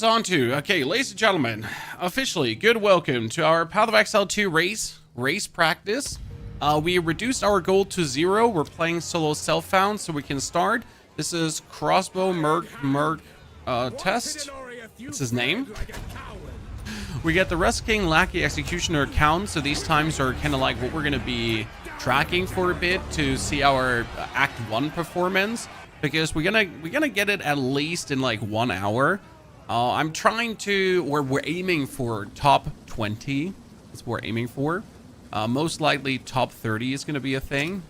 On to, okay, ladies and gentlemen, officially good welcome to our Path of Exile 2 race practice. We reduced our goal to 0. We're playing solo self-found, so we can start. This is crossbow merc test. It's his name. We get the Rust King Lackey Executioner count, so these times are kind of like what we're going to be tracking for a bit to see our Act 1 performance, because we're gonna get it at least in like 1 hour. I'm trying to, we're aiming for top 20. That's what we're aiming for. Most likely top 30 is going to be a thing.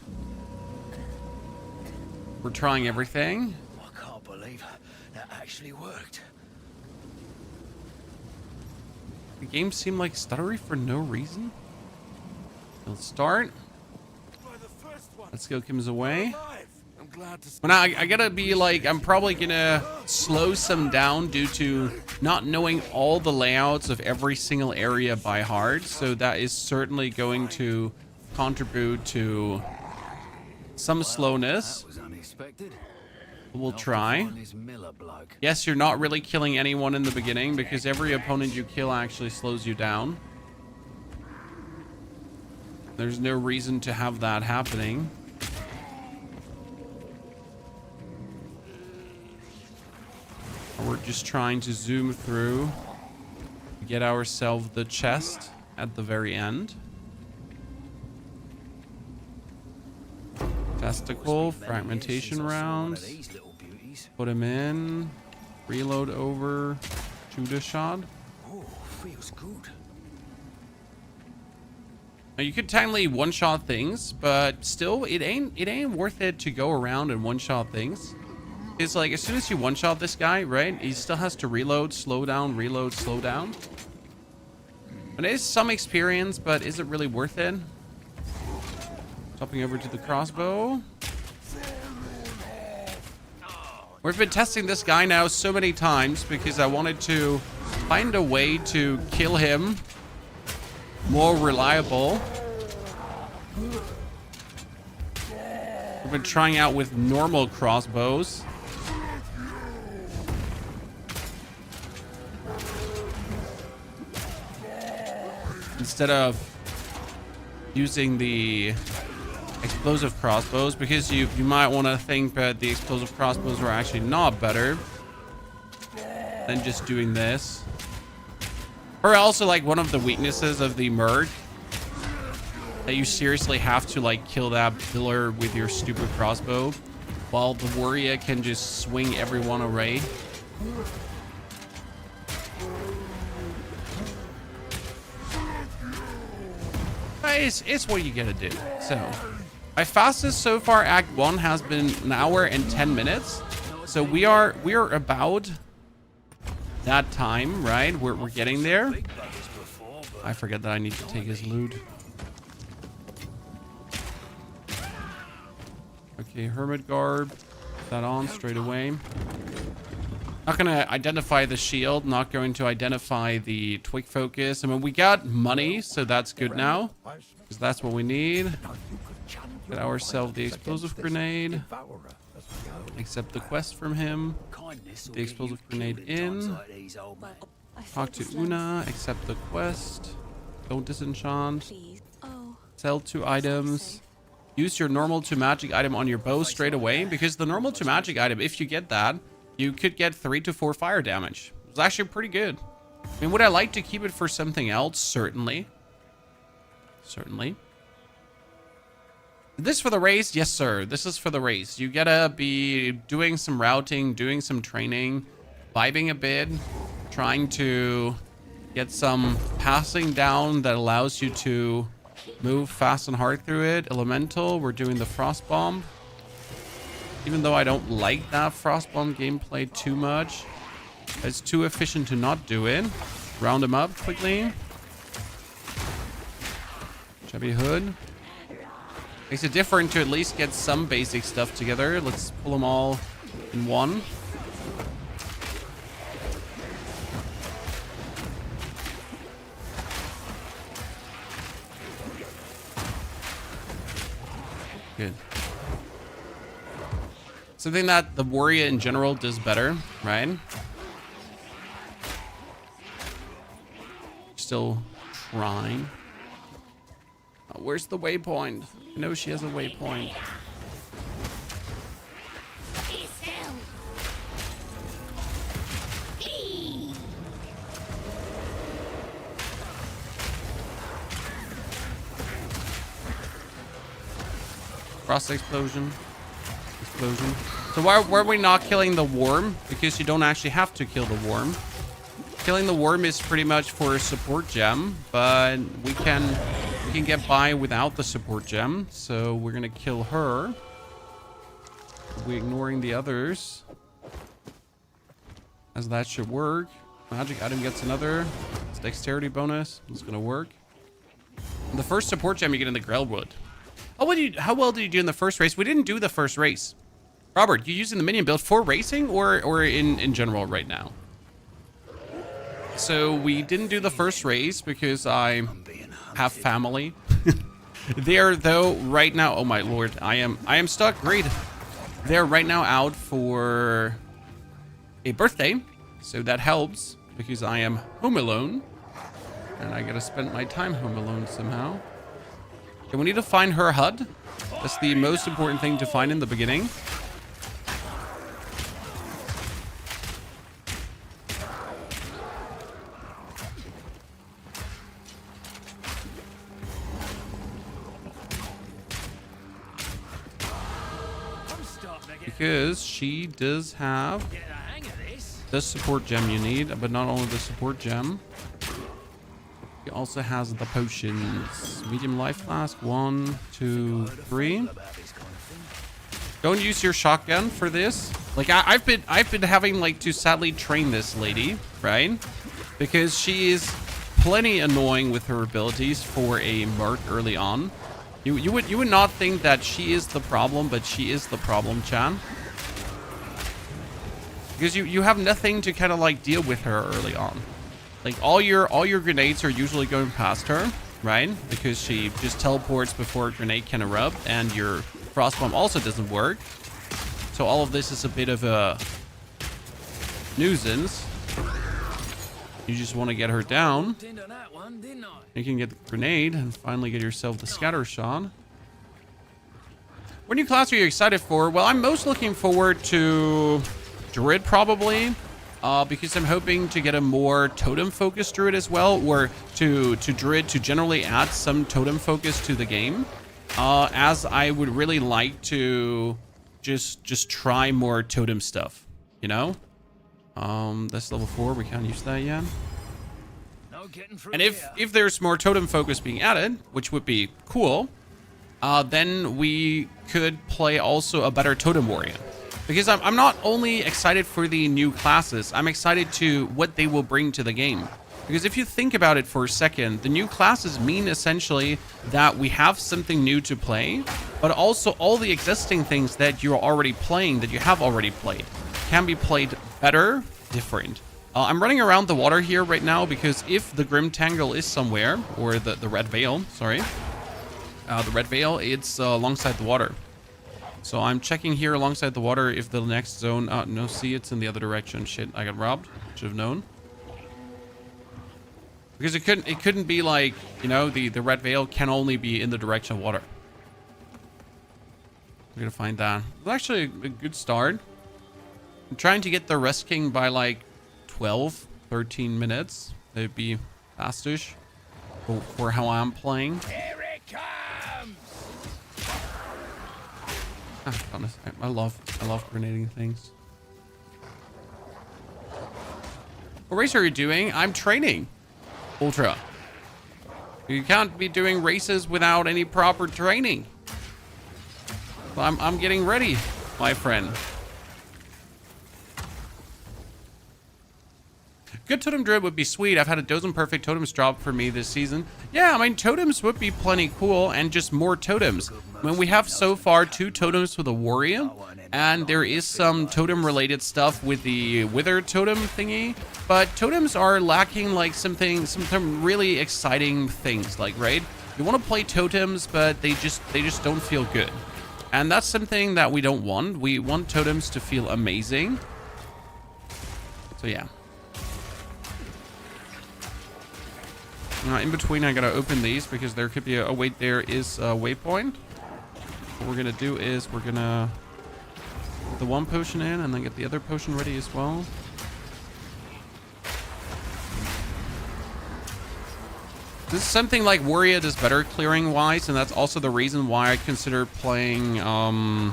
We're trying everything. I can't believe that actually worked. The game seemed like stuttery for no reason. Let's start. Let's go Kim's away. But now I gotta be like, I'm probably gonna slow some down due to not knowing all the layouts of every single area by heart. So that is certainly going to contribute to some slowness. We'll try. Yes, you're not really killing anyone in the beginning because every opponent you kill actually slows you down. There's no reason to have that happening. We're just trying to zoom through, get ourselves the chest at the very end. Testicle, fragmentation rounds. Put him in. Reload over. Shoot a shot. Oh, feels good. Now you could timely one-shot things, but still, it ain't worth it to go around and one-shot things. It's like, as soon as you one-shot this guy, right, he still has to reload, slow down, reload, slow down. It is some experience, but is it really worth it? Hopping over to the crossbow. We've been testing this guy now so many times because I wanted to find a way to kill him more reliable. We've been trying out with normal crossbows. Instead of using the explosive crossbows, because you might want to think that the explosive crossbows are actually not better than just doing this. Or also, like, one of the weaknesses of the merc, that you seriously have to like kill that pillar with your stupid crossbow, while the warrior can just swing everyone away. It's what you gotta do. So my fastest so far Act 1 has been 1 hour and 10 minutes. So we are about that time, right? We're getting there. I forget that I need to take his loot. Okay, hermit garb. Put that on straight away. Not gonna identify the shield, not going to identify the twig focus. I mean, we got money, so that's good now, because that's what we need. Get ourselves the explosive grenade. Accept the quest from him. The explosive grenade in. Talk to Una. Accept the quest. Don't disenchant. Sell 2 items. Use your normal to magic item on your bow straight away, because the normal to magic item, if you get that, you could get 3 to 4 fire damage. It's actually pretty good. I mean, would I like to keep it for something else? Certainly. Certainly. This for the race? Yes, sir. This is for the race. You gotta be doing some routing, doing some training, vibing a bit, trying to get some passing down that allows you to move fast and hard through it. Elemental, we're doing the frost bomb. Even though I don't like that frost bomb gameplay too much, it's too efficient to not do it. Round him up quickly. Chubby hood. Makes it different to at least get some basic stuff together. Let's pull them all in one. Good. Something that the warrior in general does better, right? still trying. Oh, where's the waypoint? I know she has a waypoint. Frost explosion. Explosion. So why were we not killing the worm? Because you don't actually have to kill the worm. Killing the worm is pretty much for a support gem, but we can get by without the support gem. So we're gonna kill her. We're ignoring the others, as that should work. Magic item gets another. It's dexterity bonus. It's gonna work. The first support gem you get in the Grellwood. Oh, how well did you do in the first race? We didn't do the first race. Robert, you using the minion build for racing or in general right now? So we didn't do the first race because I have family. They are though right now. Oh my lord, I am stuck. Great. They're right now out for a birthday, so that helps because I am home alone, and I gotta spend my time home alone somehow. Okay, we need to find her HUD. That's the most important thing to find in the beginning. Because she does have the support gem you need, but not only the support gem. She also has the potions. Medium life flask, 1, 2, 3. Don't use your shotgun for this. Like I've been having like to sadly train this lady, right? Because she is plenty annoying with her abilities for a merc early on. You would not think that she is the problem, but she is the problem, Chan. Because you have nothing to kind of like deal with her early on. Like all your grenades are usually going past her, right? Because she just teleports before a grenade can erupt, and your frost bomb also doesn't work. So all of this is a bit of a nuisance. You just want to get her down. You can get the grenade and finally get yourself the scatter shot. What new class are you excited for? Well, I'm most looking forward to Druid probably, because I'm hoping to get a more totem focused Druid as well, or to Druid to generally add some totem focus to the game, as I would really like to just try more totem stuff, you know. That's level 4. We can't use that yet. And if there's more totem focus being added, which would be cool, then we could play also a better totem warrior. Because I'm not only excited for the new classes, I'm excited to what they will bring to the game. Because if you think about it for a second, the new classes mean essentially that we have something new to play, but also all the existing things that you're already playing, that you have already played, can be played better, different. I'm running around the water here right now because if the Grim Tangle is somewhere, or the Red Veil, sorry, the Red Veil, it's alongside the water. So I'm checking here alongside the water if the next zone, no, see, it's in the other direction. Shit, I got robbed. Should have known. Because it couldn't be like, you know, the Red Veil can only be in the direction of water. We're gonna find that. It's actually a good start. I'm trying to get the Rest King by like 12, 13 minutes. It'd be fastish for how I'm playing. Here it comes! Honestly, I love grenading things. What race are you doing? I'm training. Ultra. You can't be doing races without any proper training. I'm getting ready, my friend. Good totem druid would be sweet. I've had a dozen perfect totems drop for me this season. Yeah, I mean, totems would be plenty cool, and just more totems. I mean, we have so far 2 totems with a warrior, and there is some totem related stuff with the wither totem thingy, but totems are lacking like some really exciting things, like, right? You want to play totems, but they just don't feel good. And that's something that we don't want. We want totems to feel amazing. So yeah. In between, I gotta open these because there could be a wait, there is a waypoint. What we're gonna do is we're gonna put the one potion in and then get the other potion ready as well. This is something like Warrior does better clearing wise, and that's also the reason why I consider playing a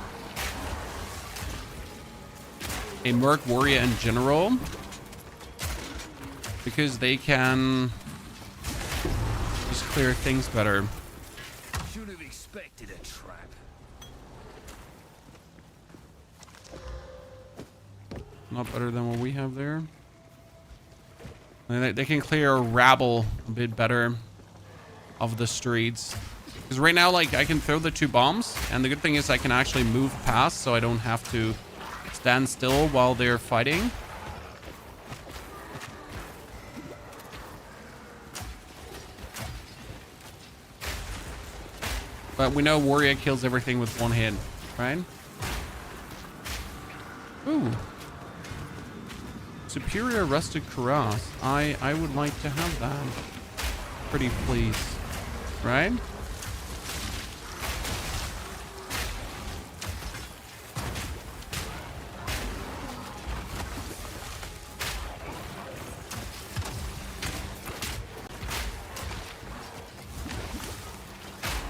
Merc Warrior in general, because they can just clear things better. Should have expected a trap. Not better than what we have there. And they can clear a rabble a bit better of the streets. Because right now, like, I can throw the 2 bombs, and the good thing is I can actually move past, so I don't have to stand still while they're fighting. But we know Warrior kills everything with 1 hit, right? Ooh. Superior rusted cuirass. I would like to have that. Pretty please. Right?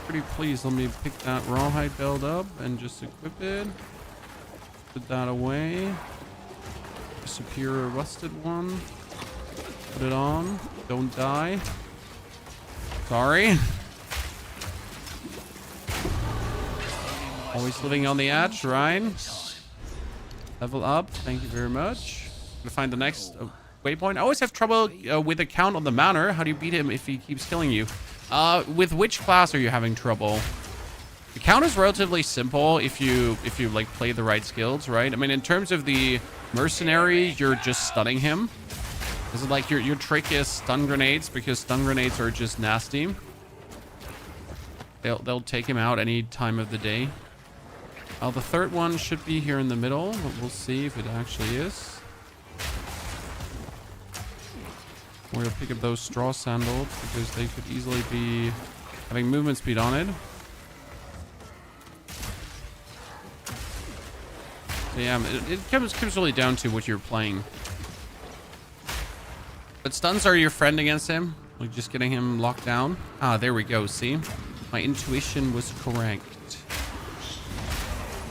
Pretty please. Let me pick that rawhide belt up and just equip it. Put that away. Superior rusted one. Put it on. Don't die. Sorry. Always living on the edge, right? Level up. Thank you very much. Gonna find the next waypoint. I always have trouble with the count on the Manor. How do you beat him if he keeps killing you? With which class are you having trouble? The count is relatively simple if you like play the right skills, right? I mean, in terms of the mercenary, you're just stunning him. This is like your trick is stun grenades, because stun grenades are just nasty. They'll take him out any time of the day. The third one should be here in the middle, but we'll see if it actually is. We'll pick up those straw sandals because they could easily be having movement speed on it. So yeah, it comes really down to what you're playing. But stuns are your friend against him. Like just getting him locked down. Ah, there we go. See? My intuition was correct.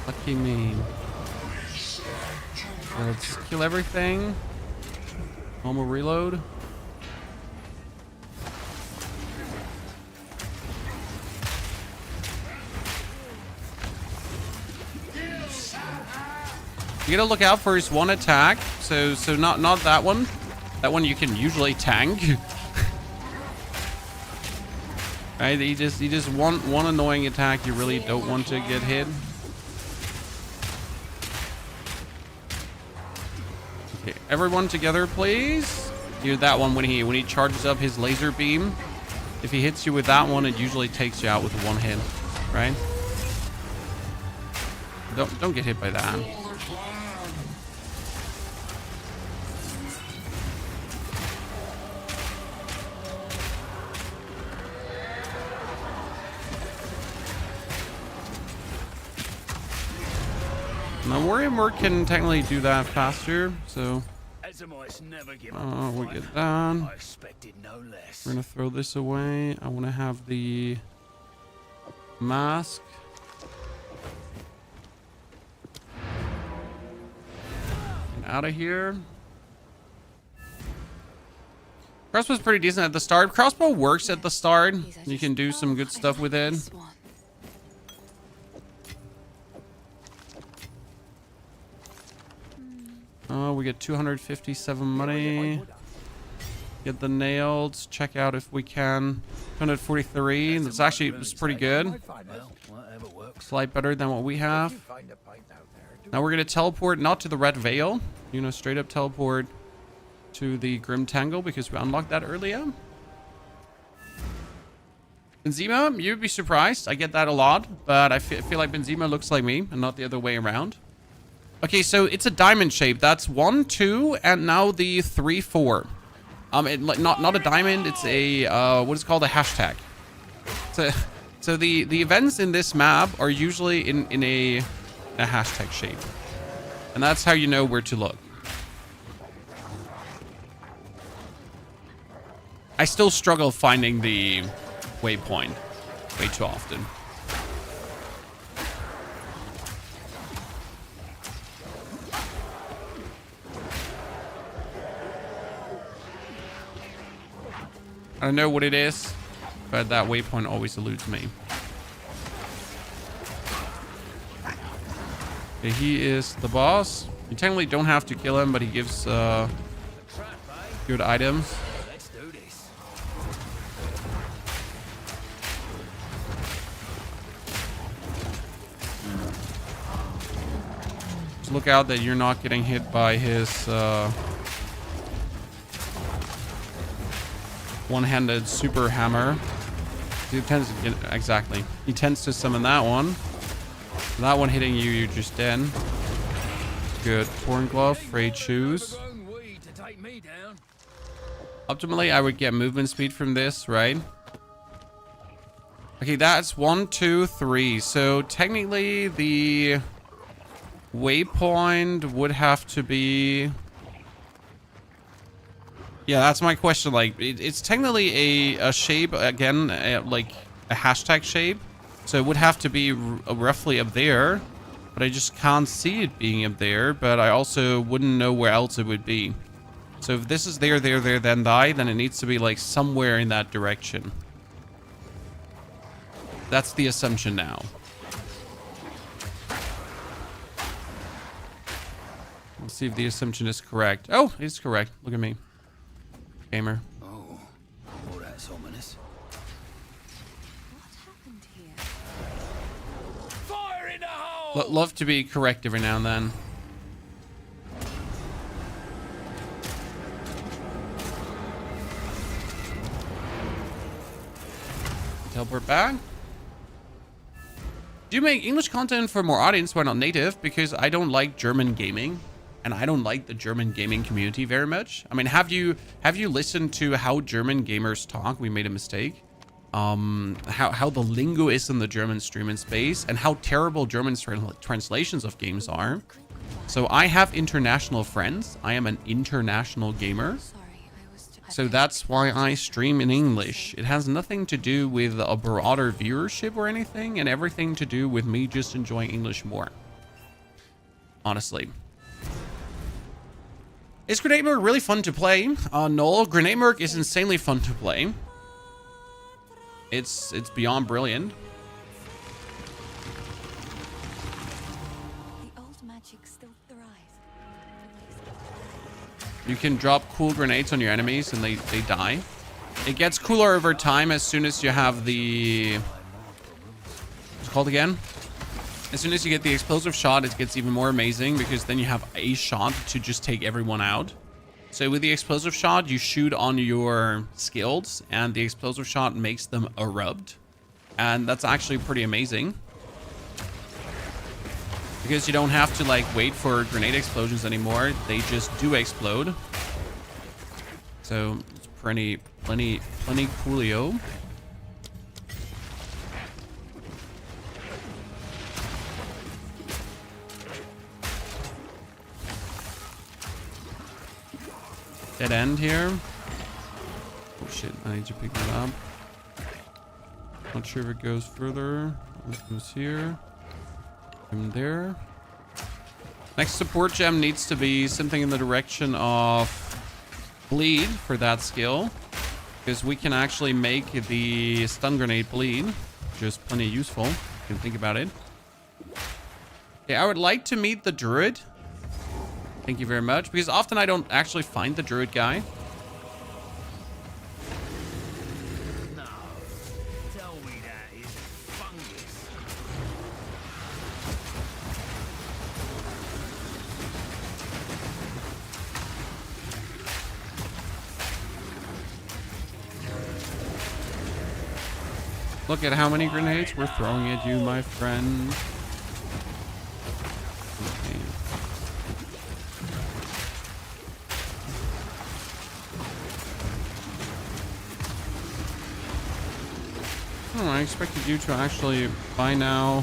Lucky me. Let's kill everything. Normal reload. You gotta look out for his one attack. So not that one. That one you can usually tank. Right? You just want one annoying attack you really don't want to get hit. Okay, everyone together, please. Do that one when he charges up his laser beam. If he hits you with that one, it usually takes you out with one hit, right? Don't get hit by that. Now, Warrior Merc can technically do that faster, so we get that. We're gonna throw this away. I want to have the mask. Get out of here. Crossbow's pretty decent at the start. Crossbow works at the start. You can do some good stuff with it. We get 257 money. Get the nails. Check out if we can. 243. That's actually pretty good. Slight better than what we have. Now we're gonna teleport not to the Red Veil. You're gonna straight up teleport to the Grim Tangle because we unlocked that earlier. Benzema, you'd be surprised. I get that a lot, but I feel like Benzema looks like me and not the other way around. Okay, so it's a diamond shape. That's 1, 2, and now the 3, 4. Not a diamond. It's a what is called a hashtag. So the events in this map are usually in a hashtag shape, and that's how you know where to look. I still struggle finding the waypoint way too often. I don't know what it is, but that waypoint always eludes me. Okay, he is the boss. You technically don't have to kill him, but he gives good items. Let's do this. Just look out that you're not getting hit by his one-handed super hammer. He tends to get, exactly. He tends to summon that one. That one hitting you, you're just dead. Good. Torn glove, frayed shoes. Optimally, I would get movement speed from this, right? Okay, that's 1, 2, 3. So technically, the waypoint would have to be... Yeah, that's my question. Like, it's technically a shape, again, like a hashtag shape. So it would have to be roughly up there. But I just can't see it being up there. But I also wouldn't know where else it would be. So if this is there, then die, then it needs to be like somewhere in that direction. That's the assumption now. Let's see if the assumption is correct. Oh, it's correct. Look at me. Gamer. Oh, that's ominous. What happened here? Fire in the hole! Love to be correct every now and then. Teleport back. Do you make English content for more audience who are not native? Because I don't like German gaming. And I don't like the German gaming community very much. I mean, have you listened to how German gamers talk? We made a mistake. How the lingo is in the German streaming space, and how terrible German translations of games are. So I have international friends. I am an international gamer. So that's why I stream in English. It has nothing to do with a broader viewership or anything, and everything to do with me just enjoying English more. Honestly. Is Grenade Merc really fun to play? No, Grenade Merc is insanely fun to play. It's beyond brilliant. The old magic still thrives. You can drop cool grenades on your enemies and they die. It gets cooler over time as soon as you have the... What's it called again? As soon as you get the explosive shot, it gets even more amazing because then you have a shot to just take everyone out. So with the explosive shot, you shoot on your skills and the explosive shot makes them erupt. And that's actually pretty amazing. Because you don't have to like wait for grenade explosions anymore. They just do explode. So it's plenty coolio. Dead end here. Oh shit, I need to pick that up. Not sure if it goes further. It goes here. From there. Next support gem needs to be something in the direction of bleed for that skill. Because we can actually make the stun grenade bleed. Which is plenty useful. You can think about it. Okay, I would like to meet the druid. Thank you very much. Because often I don't actually find the druid guy. No. Tell me that is fungus. Look at how many grenades we're throwing at you, my friend. Okay. Oh, I expected you to actually, by now,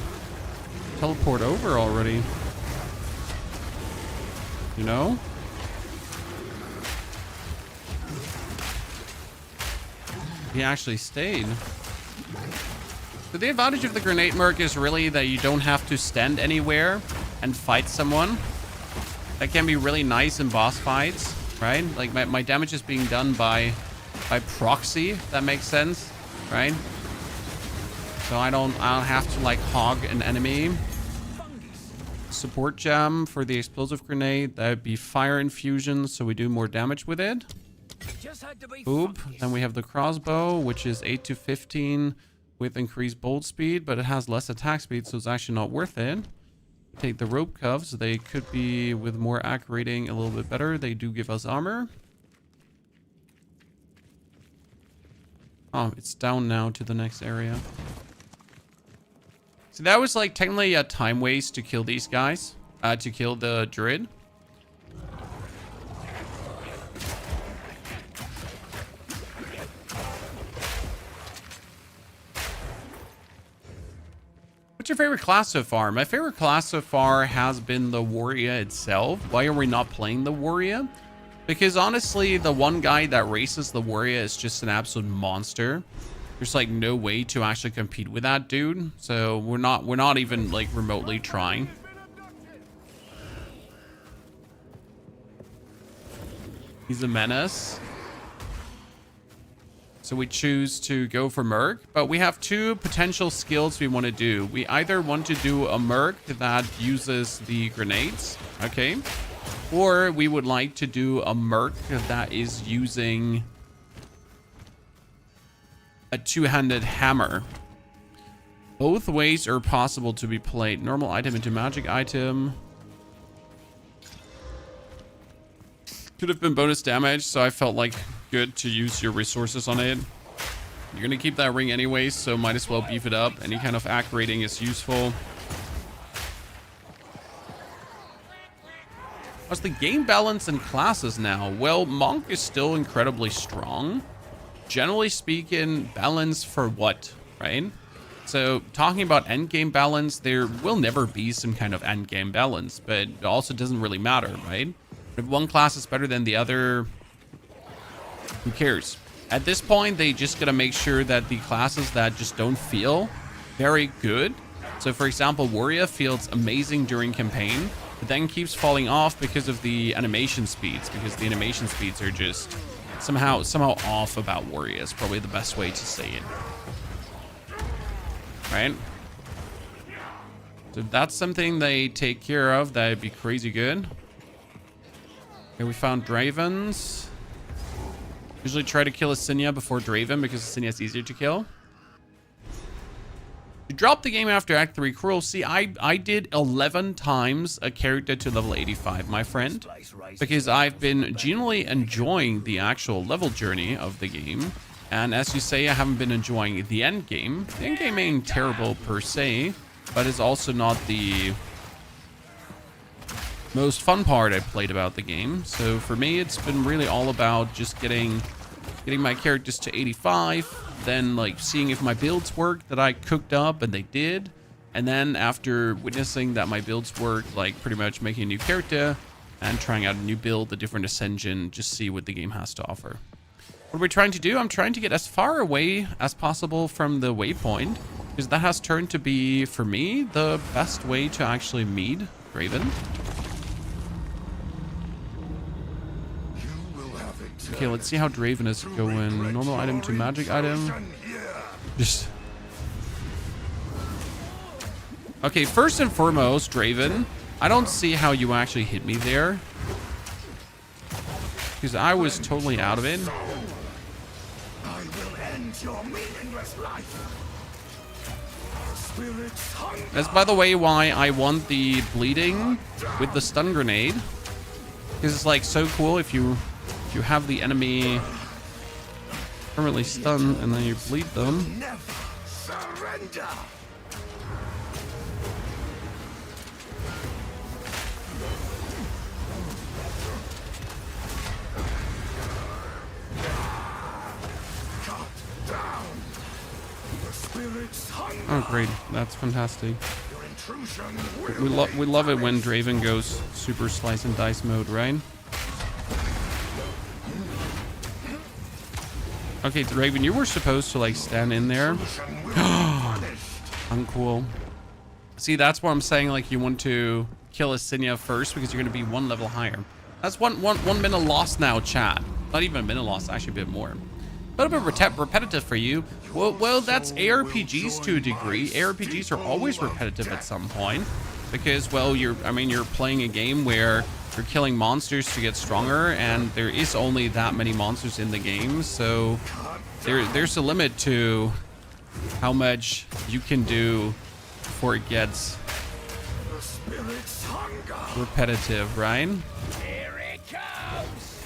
teleport over already. You know? He actually stayed. So the advantage of the grenade merc is really that you don't have to stand anywhere and fight someone. That can be really nice in boss fights, right? Like my damage is being done by proxy, if that makes sense, right? So I don't have to like hog an enemy. Support gem for the explosive grenade. That would be fire infusion, so we do more damage with it. Just had to be Boop. fungus. Then we have the crossbow, which is 8 to 15 with increased bolt speed, but it has less attack speed, so it's actually not worth it. Take the rope cuffs. They could be, with more AC rating, a little bit better. They do give us armor. Oh, it's down now to the next area. So that was like technically a time waste to kill these guys, to kill the druid. What's your favorite class so far? My favorite class so far has been the warrior itself. Why are we not playing the warrior? Because honestly, the one guy that races the warrior is just an absolute monster. There's like no way to actually compete with that dude. So we're not even like remotely trying. He's a menace. So we choose to go for Merc, but we have two potential skills we want to do. We either want to do a Merc that uses the grenades, okay? Or we would like to do a Merc that is using a two-handed hammer. Both ways are possible to be played. Normal item into magic item. Could have been bonus damage, so I felt like good to use your resources on it. You're gonna keep that ring anyways, so might as well beef it up. Any kind of AC rating is useful. What's the game balance and classes now? Well, Monk is still incredibly strong. Generally speaking, balance for what, right? So talking about endgame balance, there will never be some kind of endgame balance, but it also doesn't really matter, right? If one class is better than the other, who cares? At this point, they just gotta make sure that the classes that just don't feel very good. So for example, Warrior feels amazing during campaign, but then keeps falling off because of the animation speeds, because the animation speeds are just somehow off about Warrior is probably the best way to say it. Right? So if that's something they take care of, that'd be crazy good. Okay, we found Dravens. Usually try to kill a Sinya before Draven because Sinya is easier to kill. You dropped the game after Act 3. Cruel. See, I did 11 times a character to level 85, my friend. Because I've been genuinely enjoying the actual level journey of the game. And as you say, I haven't been enjoying the end game. The end game ain't terrible per se, but it's also not the most fun part I played about the game. So for me, it's been really all about just getting my characters to 85, then like seeing if my builds worked that I cooked up, and they did. And then after witnessing that my builds worked, like pretty much making a new character and trying out a new build, a different ascension, just see what the game has to offer. What are we trying to do? I'm trying to get as far away as possible from the waypoint, because that has turned to be, for me, the best way to actually meet Draven. Okay, let's see how Draven is going. Normal item to magic item. Just... Okay, first and foremost, Draven, I don't see how you actually hit me there, because I was totally out of it. I will end your meaningless life. That's, by the way, why I want the bleeding with the stun grenade, because it's like so cool if you have the enemy permanently stunned and then you bleed them. Never surrender. Cut down. The spirit spirit's hunger. Oh, great. That's fantastic. Your intrusion We love it when Draven goes super slice and dice mode, right? Okay, Draven, you were supposed to like stand in there. Uncool. See, that's why I'm saying like you want to kill a Cinia first because you're going to be one level higher. That's one minute lost now, chat. Not even a minute lost, actually a bit more. A little bit repetitive for you. Well, that's ARPGs to a degree. ARPGs are always repetitive at some point because, well, you're playing a game where you're killing monsters to get stronger, and there is only that many monsters in the game, so there's a limit to how much you can do before it gets The spirit's hunger. repetitive, right? Here it comes!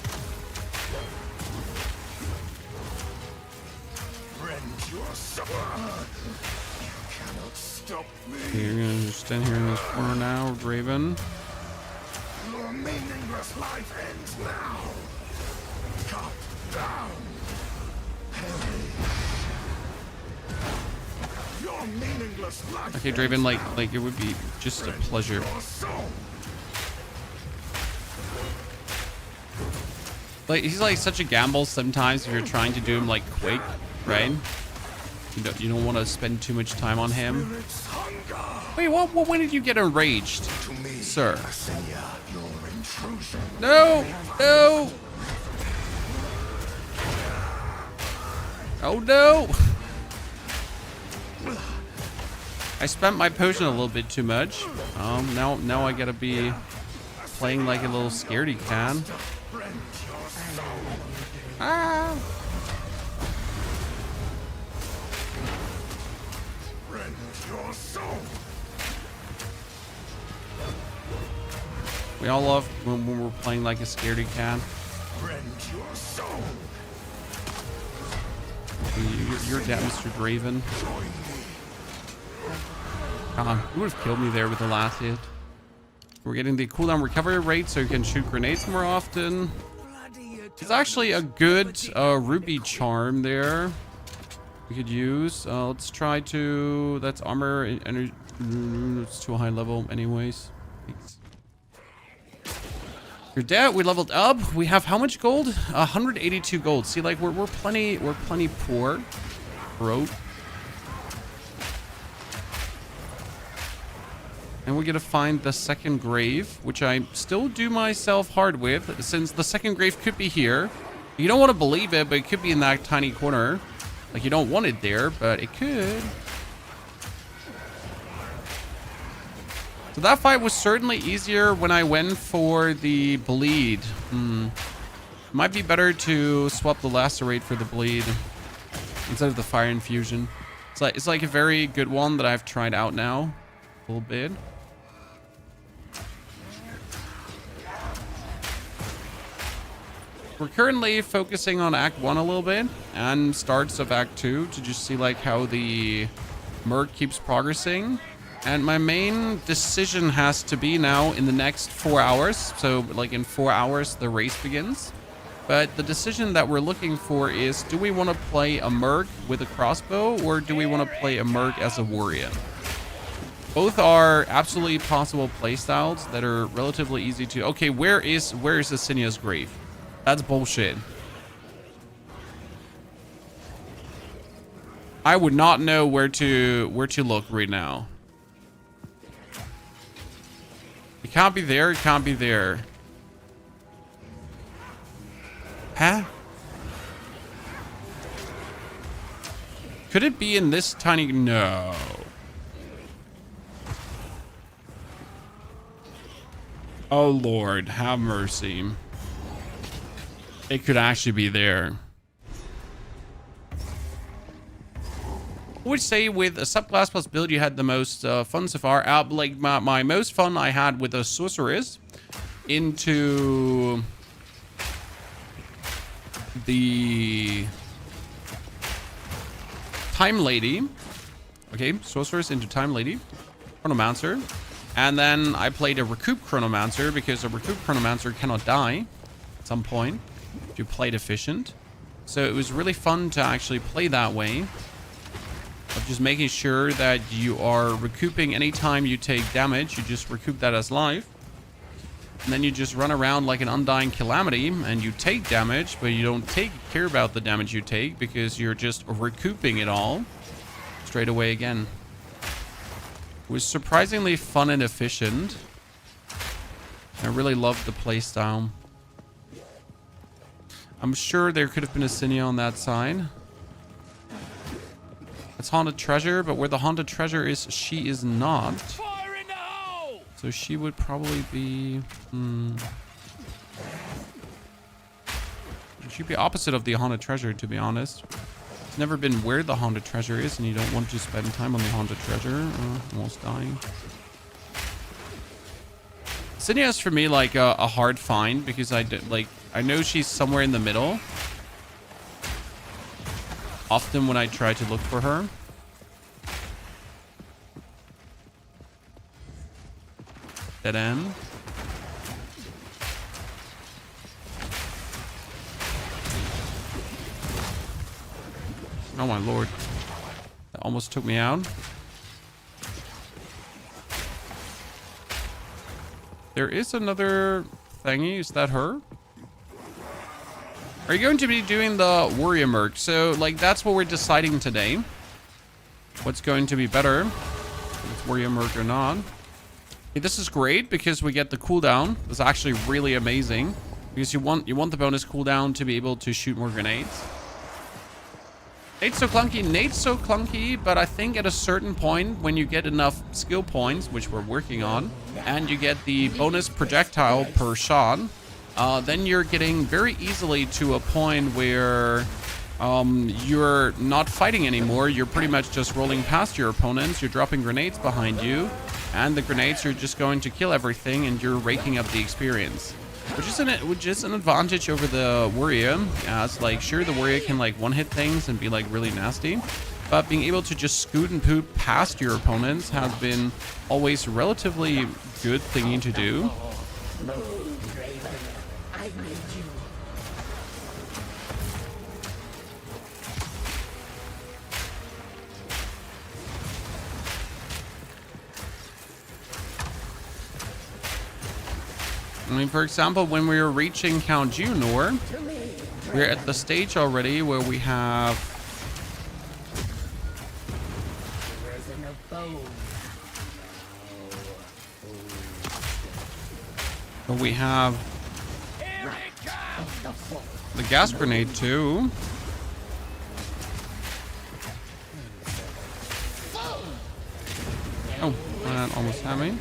Rend your soul. You cannot stop Okay, me. you're gonna just stand here in this corner now, Draven. Your meaningless life ends now. Cut down. Your meaningless life. Okay, Draven, like it would be just a pleasure. Your soul. Like he's like such a gamble sometimes if you're trying to do him like quick, right? You don't want to spend too much time on him. Spirit's hunger. Wait, when did you get enraged, To me, sir? Asinia, your intrusion. No, no. Oh no. I spent my potion a little bit too much. Now I gotta be playing like a little scaredy cat. Rend your soul. Ah. Rend your soul. We all love when we're playing like a scaredy cat. Rend your soul. You're dead, Mr. Draven. Join me. You would have killed me there with the last hit. We're getting the cooldown recovery rate so you can shoot grenades more often. It's actually a good ruby charm there we could use. Let's try to... That's armor and it's too a high level anyways. Thanks. You're dead. We leveled up. We have how much gold? 182 gold. See, like we're plenty poor, broke. And we're gonna find the second grave, which I still do myself hard with, since the second grave could be here. You don't want to believe it, but it could be in that tiny corner. Like, you don't want it there, but it could. So that fight was certainly easier when I went for the bleed. Might be better to swap the lacerate for the bleed instead of the fire infusion. It's like a very good one that I've tried out now a little bit. We're currently focusing on Act 1 a little bit and starts of Act 2 to just see like how the Merc keeps progressing. And my main decision has to be now in the next 4 hours. So like in 4 hours, the race begins. But the decision that we're looking for is, do we want to play a Merc with a crossbow or do we want to play a Merc as a warrior? Both are absolutely possible playstyles that are relatively easy to... Okay, where is Asinia's grave? That's bullshit. I would not know where to look right now. It can't be there. It can't be there. Huh? Could it be in this tiny... No. Oh, Lord. Have mercy. It could actually be there. I would say with a subclass plus build, you had the most fun so far. Like my most fun I had with a sorceress into the Time Lady. Okay, sorceress into Time Lady, Chronomancer, and then I played a Recoup Chronomancer because a Recoup Chronomancer cannot die at some point if you played efficient. So it was really fun to actually play that way. of just making sure that you are recouping anytime you take damage. You just recoup that as life. And then you just run around like an undying calamity and you take damage, but you don't care about the damage you take because you're just recouping it all straight away again. It was surprisingly fun and efficient. I really loved the playstyle. I'm sure there could have been a Cinia on that side. It's haunted treasure, but where the haunted treasure is, she is not. Fire in the hole! So she would probably be... She'd be opposite of the haunted treasure, to be honest. It's never been where the haunted treasure is, and you don't want to spend time on the haunted treasure. Almost dying. Cinia is for me like a hard find because I know she's somewhere in the middle. Often when I try to look for her. Dead end. Oh my lord. That almost took me out. There is another thingy. Is that her? Are you going to be doing the warrior merc? So, like, that's what we're deciding today. What's going to be better? If it's warrior merc or not. Okay, this is great because we get the cooldown. It's actually really amazing. Because you want the bonus cooldown to be able to shoot more grenades. Nate's so clunky, but I think at a certain point, when you get enough skill points, which we're working on, and you get the bonus projectile per shot, then you're getting very easily to a point where you're not fighting anymore. You're pretty much just rolling past your opponents. You're dropping grenades behind you, and the grenades are just going to kill everything, and you're raking up the experience. Which is an advantage over the warrior, as like sure the warrior can like one-hit things and be like really nasty, but being able to just scoot and poop past your opponents has been always relatively good thingy to do. I mean, for example, when we were reaching Count Junor, we're at the stage already where we have... We have the gas grenade too. Oh, that almost had me.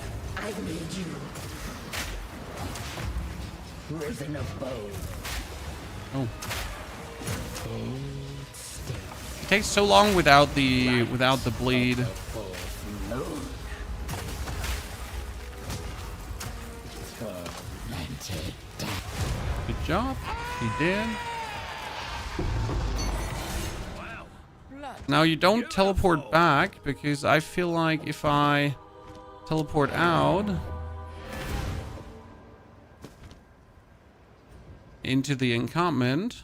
Oh. It takes so long without the bleed. Good job. He did. Now you don't teleport back because I feel like if I teleport out into the encampment,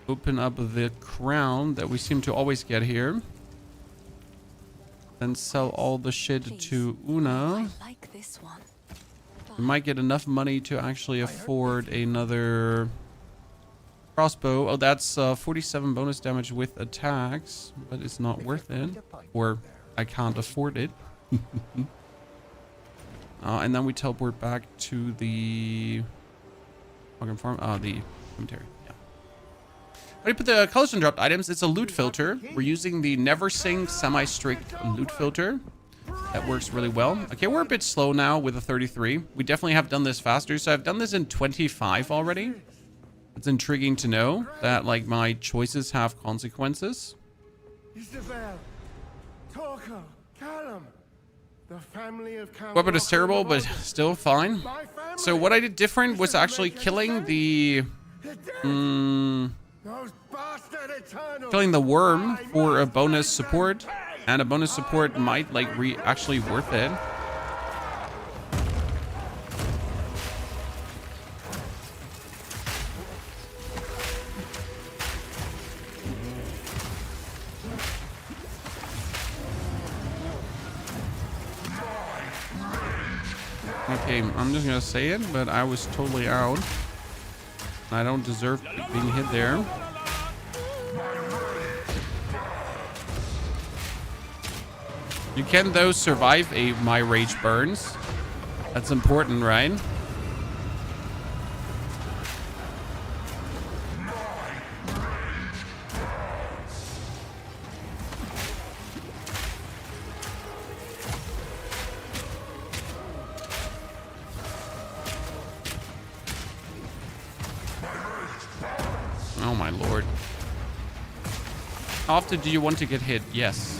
open up the crown that we seem to always get here, then sell all the shit to Una. I like this one. We might get enough money to actually afford another crossbow. Oh, that's 47 bonus damage with attacks, but it's not worth it, or I can't afford it. And then we teleport back to the farm, the cemetery. Yeah. When you put the colors on dropped items, it's a loot filter. We're using the Never Sing semi-strict loot filter. That works really well. Okay, we're a bit slow now with a 33. We definitely have done this faster. So I've done this in 25 already. It's intriguing to know that like my choices have consequences. Isabel, Torko, Callum, the family of Count Weapon is terrible, but still fine. So what I did different was actually killing the killing the worm for a bonus support, and a bonus support might like actually worth it. Okay, I'm just gonna say it, but I was totally out. I don't deserve being hit there. You can, though, survive my rage burns. That's important, right? Oh my lord. How often do you want to get hit? Yes.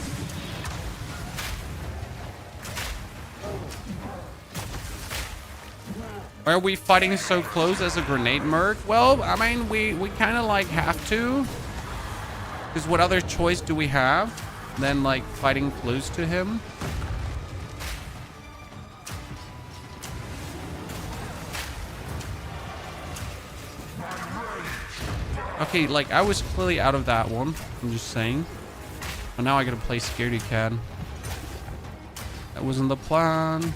Why are we fighting so close as a grenade merc? Well, I mean, we kind of like have to. Because what other choice do we have than like fighting close to him? Okay, like I was clearly out of that one. I'm just saying. But now I gotta play Scaredy Cat. That wasn't the plan.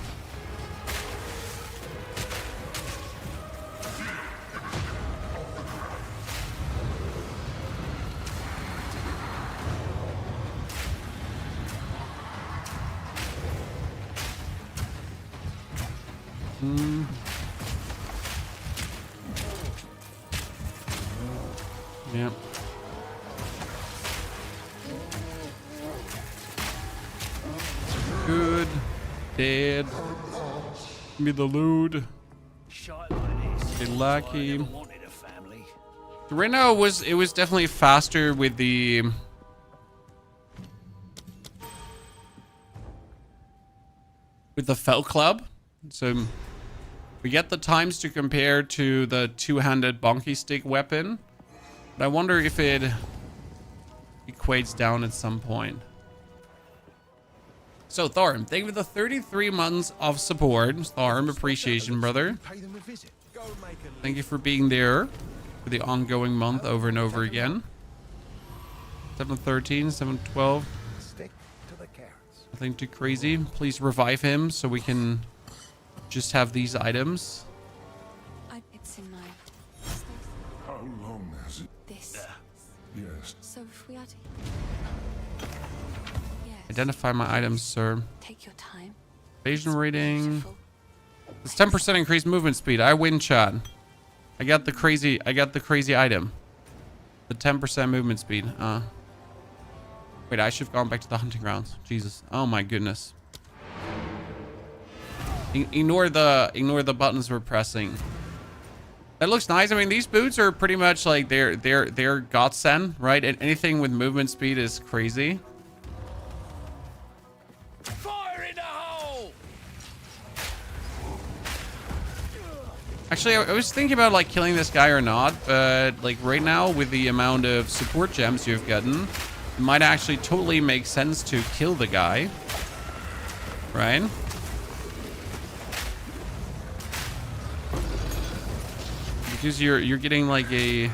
Yeah. Good. Dead. Give me the loot. Shite like this. Get lucky. I never wanted a family. Right now it was definitely faster with the Fell Club. So we get the times to compare to the two-handed bonky stick weapon. But I wonder if it equates down at some point. So Tharm, thank you for the 33 months of support. Tharm, appreciation, brother. Thank you for being there for the ongoing month over and over again. 713, 712. Stick to the carrots. Nothing too crazy. Please revive him so we can just have these items. It's in my... How long has it? This. Yes. So if we are to... Yes. Identify my items, sir. Take your time. Evasion rating. Beautiful. It's 10% increased movement speed. I win, chat. I got the crazy item. The 10% movement speed. Wait, I should have gone back to the hunting grounds. Jesus. Oh my goodness. Ignore the buttons we're pressing. That looks nice. I mean, these boots are pretty much like they're godsend, right? And anything with movement speed is crazy. Fire in the hole! Actually, I was thinking about like killing this guy or not, but like right now with the amount of support gems you've gotten, it might actually totally make sense to kill the guy, right? Because you're getting like a...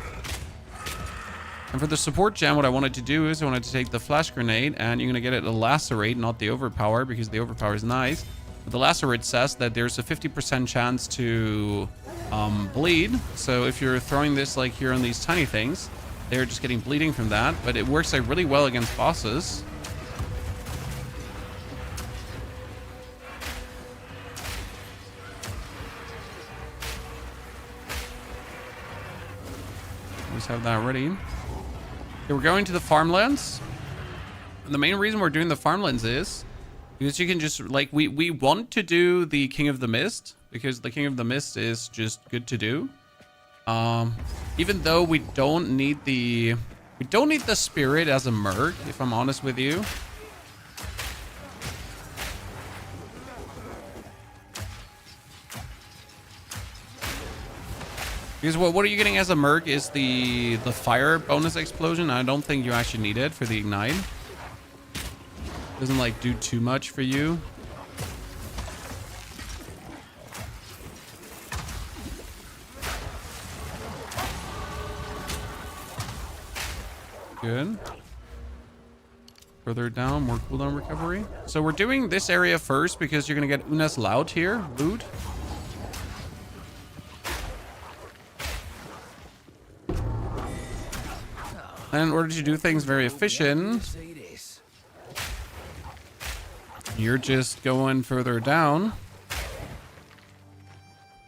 And for the support gem, what I wanted to do is I wanted to take the flash grenade, and you're going to get it a lacerate, not the overpower, because the overpower is nice. But the lacerate says that there's a 50% chance to bleed. So if you're throwing this like here on these tiny things, they're just getting bleeding from that. But it works like really well against bosses. Always have that ready. Okay, we're going to the farmlands. And the main reason we're doing the farmlands is because you can just like we want to do the King of the Mist because the King of the Mist is just good to do. Even though we don't need the spirit as a merc, if I'm honest with you. Because what are you getting as a merc is the fire bonus explosion. I don't think you actually need it for the ignite. Doesn't like do too much for you. Good. Further down, more cooldown recovery. So we're doing this area first because you're going to get Unas Loud here. Loot. And in order to do things very efficient, See this. you're just going further down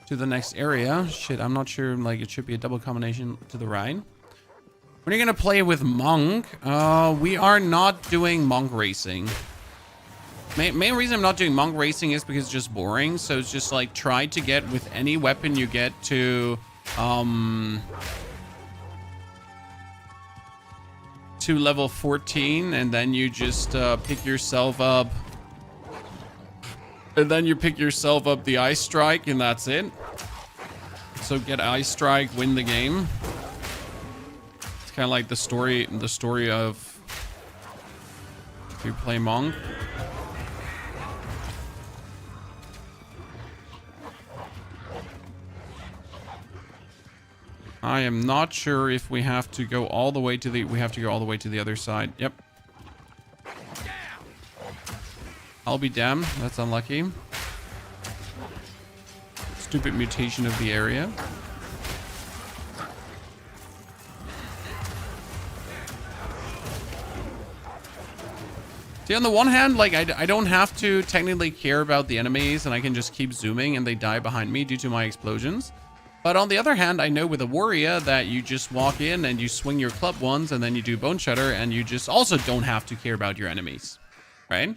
to the next area. Shit, I'm not sure. Like, it should be a double combination to the right. When you're going to play with Monk, we are not doing Monk racing. Main reason I'm not doing Monk racing is because it's just boring. So it's just like try to get with any weapon you get to level 14, and then you just pick yourself up. And then you pick yourself up the Ice Strike, and that's it. So get Ice Strike, win the game. It's kind of like the story of if you play Monk. I am not sure if we have to go all the way to the... We have to go all the way to the other side. Yep. I'll be damned. That's unlucky. Stupid mutation of the area. See, on the one hand, like, I don't have to technically care about the enemies, and I can just keep zooming and they die behind me due to my explosions. But on the other hand, I know with a warrior that you just walk in and you swing your club once and then you do Bone Shredder, and you just also don't have to care about your enemies, right?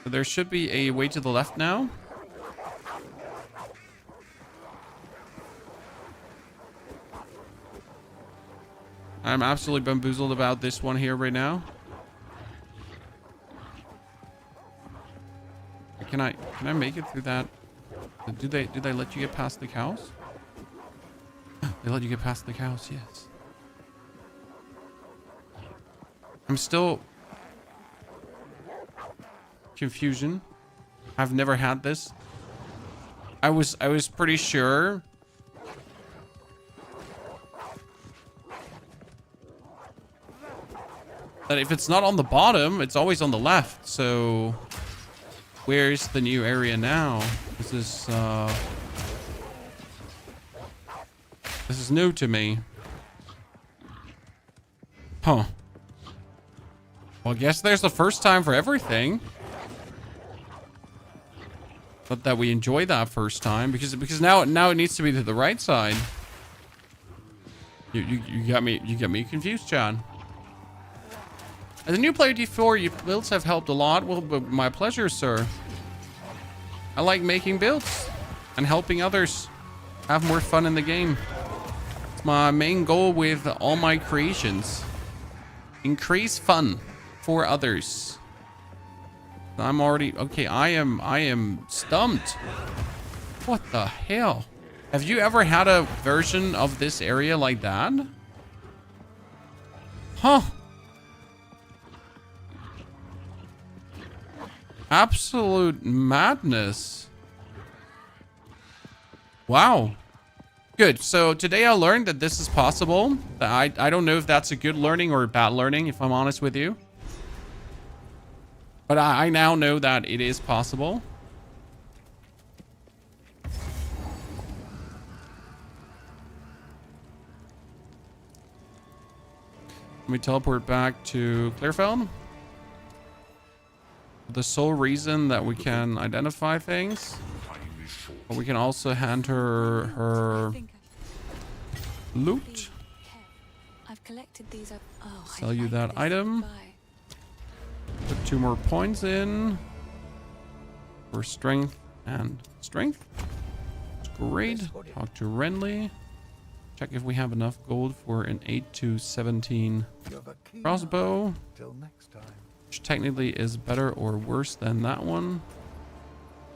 So there should be a way to the left now. I'm absolutely bamboozled about this one here right now. Can I make it through that? Do they let you get past the cows? They let you get past the cows, yes. I'm still confusion. I've never had this. I was pretty sure that if it's not on the bottom, it's always on the left. So where's the new area now? This is new to me. Huh. Well, I guess there's the first time for everything. But that we enjoy that first time because now it needs to be to the right side. You got me confused, John. As a new player D4, your builds have helped a lot. Well, my pleasure, sir. I like making builds and helping others have more fun in the game. It's my main goal with all my creations. Increase fun for others. I'm already... Okay, I am stumped. What the hell? Have you ever had a version of this area like that? Huh. Absolute madness. Wow. Good. So today I learned that this is possible. I don't know if that's a good learning or a bad learning, if I'm honest with you. But I now know that it is possible. Let me teleport back to Clearfeld. The sole reason that we can identify things. But we can also hand her loot. I've collected these. Oh, Sell you that item. Put 2 more points in for strength and strength. It's great. Talk to Renly. Check if we have enough gold for an 8 to 17 crossbow. Till next time. Which technically is better or worse than that one.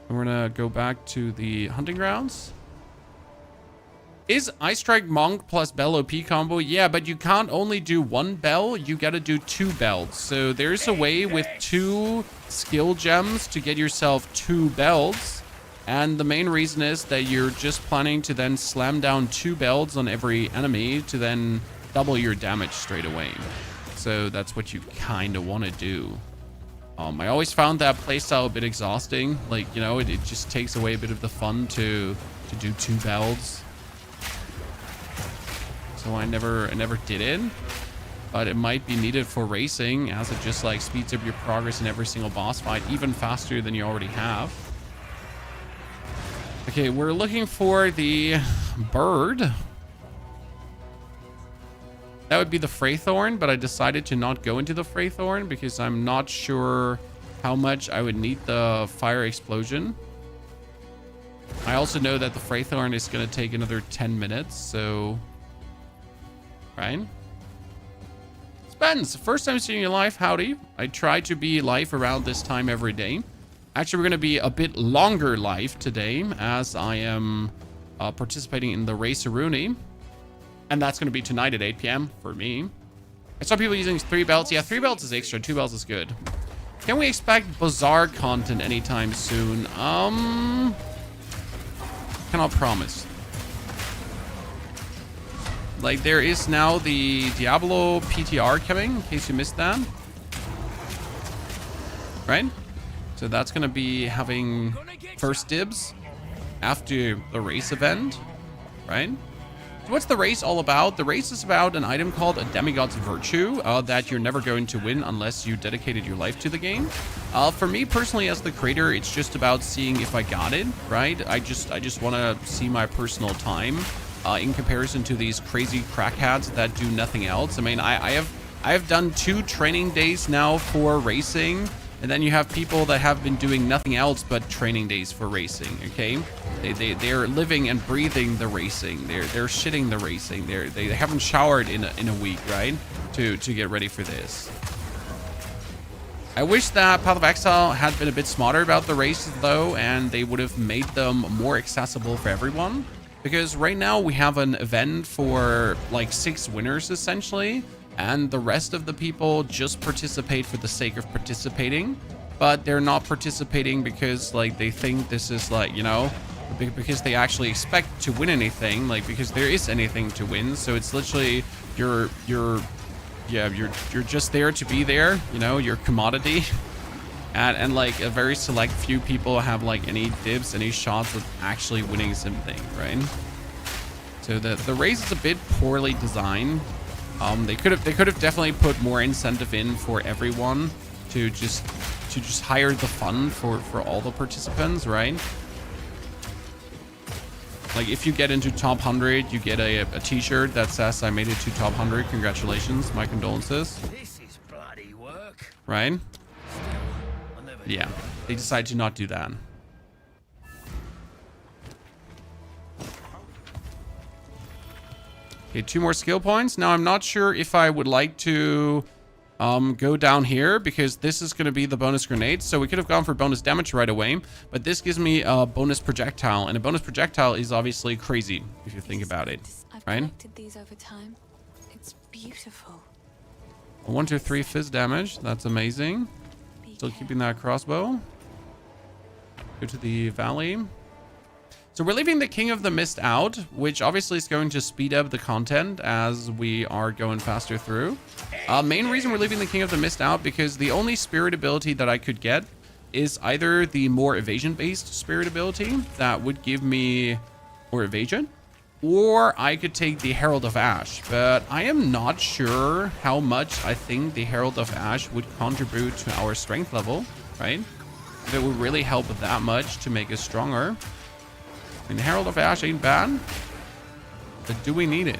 And we're gonna go back to the hunting grounds. Is Ice Strike Monk plus Bell OP combo? Yeah, but you can't only do 1 bell, you gotta do 2 bells. So there's a way with 2 skill gems to get yourself 2 bells. And the main reason is that you're just planning to then slam down 2 bells on every enemy to then double your damage straight away. So that's what you kind of want to do. I always found that playstyle a bit exhausting. Like, you know, it just takes away a bit of the fun to do 2 builds. So I never did it. But it might be needed for racing, as it just like speeds up your progress in every single boss fight even faster than you already have. Okay, we're looking for the bird. That would be the Freythorn, but I decided to not go into the Freythorn because I'm not sure how much I would need the fire explosion. I also know that the Freythorn is going to take another 10 minutes, so... Right? Spence, first time seeing you live, howdy. I try to be live around this time every day. Actually, we're going to be a bit longer live today, as I am participating in the Raceroonie. And that's going to be tonight at 8 p.m. for me. I saw people using 3 belts. Yeah, 3 belts is extra. 2 belts is good. Can we expect Bazaar content anytime soon? Cannot promise. Like, there is now the Diablo PTR coming, in case you missed that. Right? So that's going to be having first dibs after the race event. Right? So what's the race all about? The race is about an item called a Demigod's Virtue that you're never going to win unless you dedicated your life to the game. For me personally, as the creator, it's just about seeing if I got it, right? I just want to see my personal time in comparison to these crazy crackheads that do nothing else. I mean, I have done 2 training days now for racing. And then you have people that have been doing nothing else but training days for racing, okay? They're living and breathing the racing. They're shitting the racing. They haven't showered in a week, right? To get ready for this. I wish that Path of Exile had been a bit smarter about the races though, and they would have made them more accessible for everyone. Because right now we have an event for like 6 winners essentially. And the rest of the people just participate for the sake of participating, but they're not participating because like they think this is like, you know, because they actually expect to win anything, like because there is anything to win. So it's literally you're just there to be there, you know, your commodity. And like a very select few people have like any dibs, any shots of actually winning something, right? So the race is a bit poorly designed. They could have definitely put more incentive in for everyone to just hire the fund for all the participants, right? Like if you get into top 100, you get a t-shirt that says I made it to top 100. Congratulations, my condolences. This is bloody work. Right? Still, I'll never Yeah, they decided to not do that. Okay, 2 more skill points. Now, I'm not sure if I would like to go down here because this is going to be the bonus grenade. So we could have gone for bonus damage right away, but this gives me a bonus projectile, and a bonus projectile is obviously crazy if you think about it, I've right? collected these over time. It's beautiful. 1, 2, 3 fizz damage. That's amazing. Still keeping that crossbow. Go to the valley. So we're leaving the King of the Mist out, which obviously is going to speed up the content as we are going faster through. Main reason we're leaving the King of the Mist out because the only spirit ability that I could get is either the more evasion-based spirit ability that would give me more evasion, or I could take the Herald of Ash. But I am not sure how much I think the Herald of Ash would contribute to our strength level, right? If it would really help that much to make us stronger. I mean, the Herald of Ash ain't bad, but do we need it?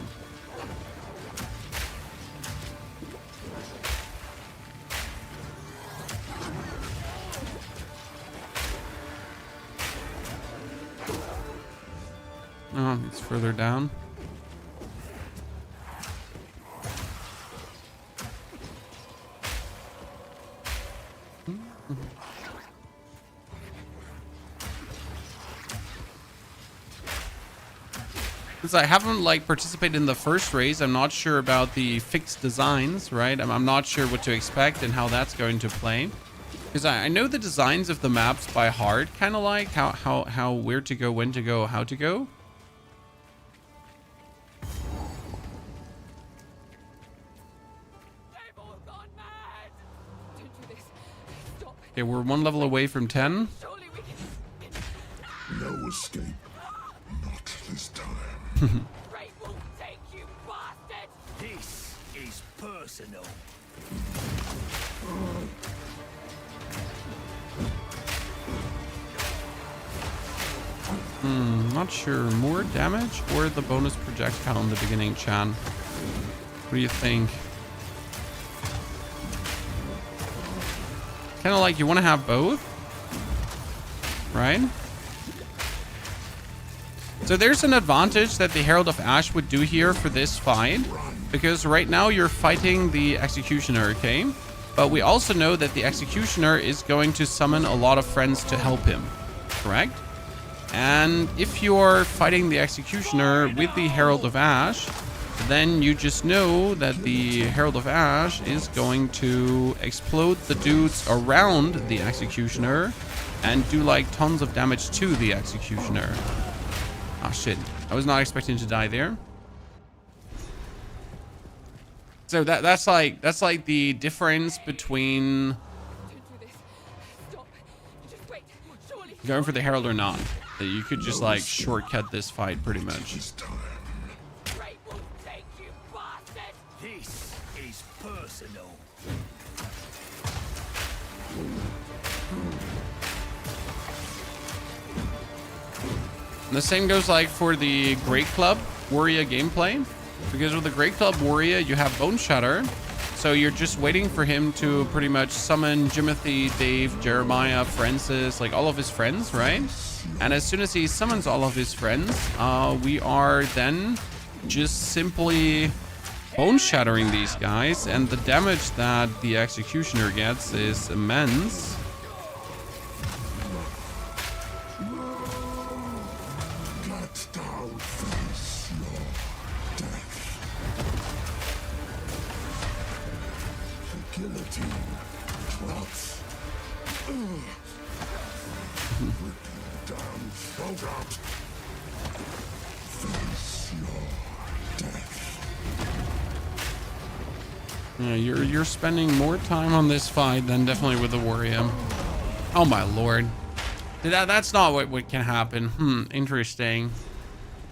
Oh, it's further down. Since I haven't like participated in the first race, I'm not sure about the fixed designs, right? I'm not sure what to expect and how that's going to play. Because I know the designs of the maps by heart, kind of like how where to go, when to go, how to go. Okay, we're 1 level away from 10. Surely we can. No escape. Not this time. Great will take you, bastard! This is personal. Not sure. More damage or the bonus projectile in the beginning, Chan? What do you think? Kind of like you want to have both, right? So there's an advantage that the Herald of Ash would do here for this fight, because right now you're fighting the Executioner, okay? But we also know that the Executioner is going to summon a lot of friends to help him, correct? And if you're fighting the Executioner with the Herald of Ash, then you just know that the Herald of Ash is going to explode the dudes around the Executioner and do like tons of damage to the Executioner. Ah, shit. I was not expecting to die there. So that's like the difference between Don't do this. Stop. Just wait. Surely. going for the Herald or not. That you could just like shortcut this fight pretty much. This time. Great will take you, bastard! This is personal. And the same goes like for the Great Club Warrior gameplay. Because with the Great Club Warrior, you have Bone Shatter. So you're just waiting for him to pretty much summon Jimothy, Dave, Jeremiah, Francis, like all of his friends, right? And as soon as he summons all of his friends, we are then just simply bone shattering these guys. And the damage that the Executioner gets is immense. Get down, face your death. The guillotine drops. Down, spoke out. Face your death. Yeah, you're spending more time on this fight than definitely with the Warrior. Oh my lord. That's not what can happen. Interesting.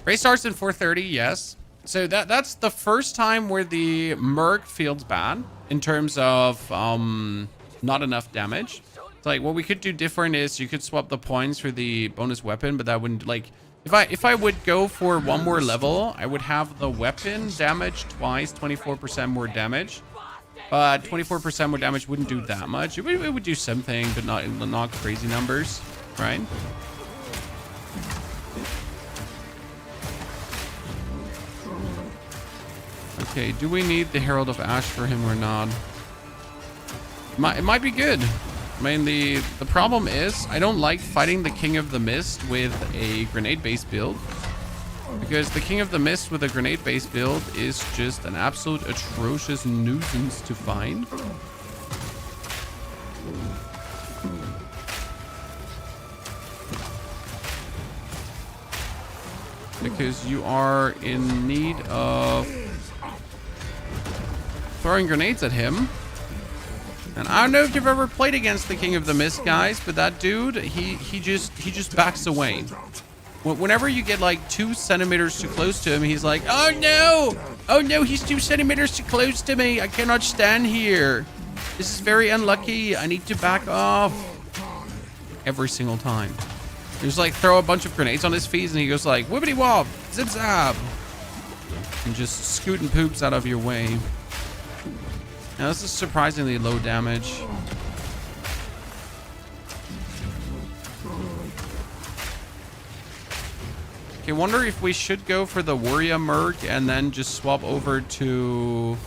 Race starts in 4:30, yes. So that's the first time where the Merc feels bad in terms of not enough damage. It's like what we could do different is you could swap the points for the bonus weapon, but that wouldn't like if I would go for one more level, I would have the weapon damage twice, 24% more damage. But 24% more damage wouldn't do that much. It would do something, but not crazy numbers, right? Okay, do we need the Herald of Ash for him or not? It might be good. I mean, the problem is I don't like fighting the King of the Mist with a grenade-based build. Because the King of the Mist with a grenade-based build is just an absolute atrocious nuisance to find. Because you are in need of throwing grenades at him. And I don't know if you've ever played against the King of the Mist, guys, but that dude, he just backs away. Whenever you get like 2 centimeters too close to him, he's like, oh no! Oh no, he's 2 centimeters too close to me. I cannot stand here. This is very unlucky. I need to back off. Every single time. There's like throw a bunch of grenades on his feet and he goes like, whippity wop, zip zap. And just scoot and poops out of your way. Now this is surprisingly low damage. Okay, wonder if we should go for the Warrior Merc and then just swap over to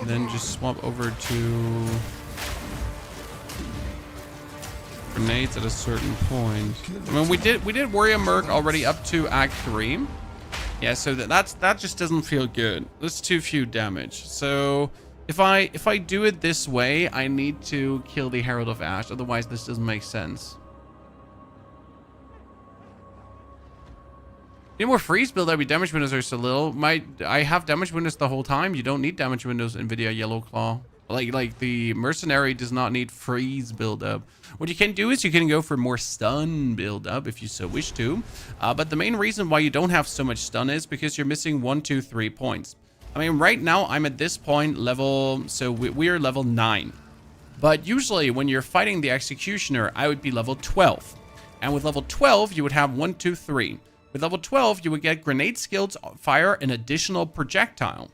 then just swap over to grenades at a certain point. I mean, we did Warrior Merc already up to Act 3. Yeah, so that just doesn't feel good. That's too few damage. So if I do it this way, I need to kill the Herald of Ash. Otherwise, this doesn't make sense. need more freeze build up. Your damage windows are so little. I have damage windows the whole time. You don't need damage windows, NVIDIA Yellow Claw. Like the mercenary does not need freeze build up. What you can do is you can go for more stun build up if you so wish to. But the main reason why you don't have so much stun is because you're missing 1, 2, 3 points. I mean, right now I'm at this point level, so we are level 9. But usually when you're fighting the executioner, I would be level 12. And with level 12, you would have 1, 2, 3. With level 12, you would get grenade skills, fire an additional projectile.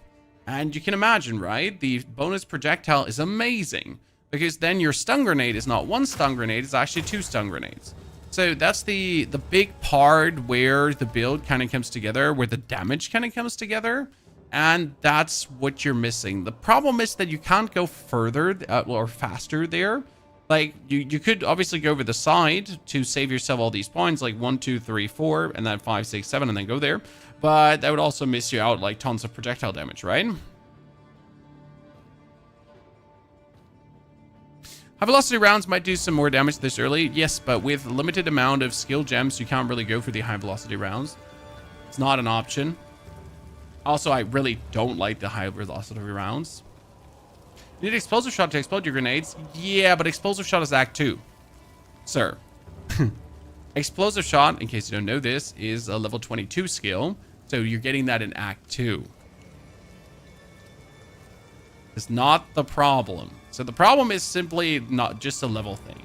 And you can imagine, right? The bonus projectile is amazing because then your stun grenade is not 1 stun grenade, it's actually 2 stun grenades. So that's the big part where the build kind of comes together, where the damage kind of comes together. And that's what you're missing. The problem is that you can't go further or faster there. Like you could obviously go over the side to save yourself all these points, like 1, 2, 3, 4, and then 5, 6, 7, and then go there. But that would also miss you out like tons of projectile damage, right? High velocity rounds might do some more damage this early. Yes, but with limited amount of skill gems, you can't really go for the high velocity rounds. It's not an option. Also, I really don't like the high velocity rounds. You need explosive shot to explode your grenades. Yeah, but explosive shot is Act 2. Sir. Explosive shot, in case you don't know this, is a level 22 skill. So you're getting that in Act 2. It's not the problem. So the problem is simply not just a level thing,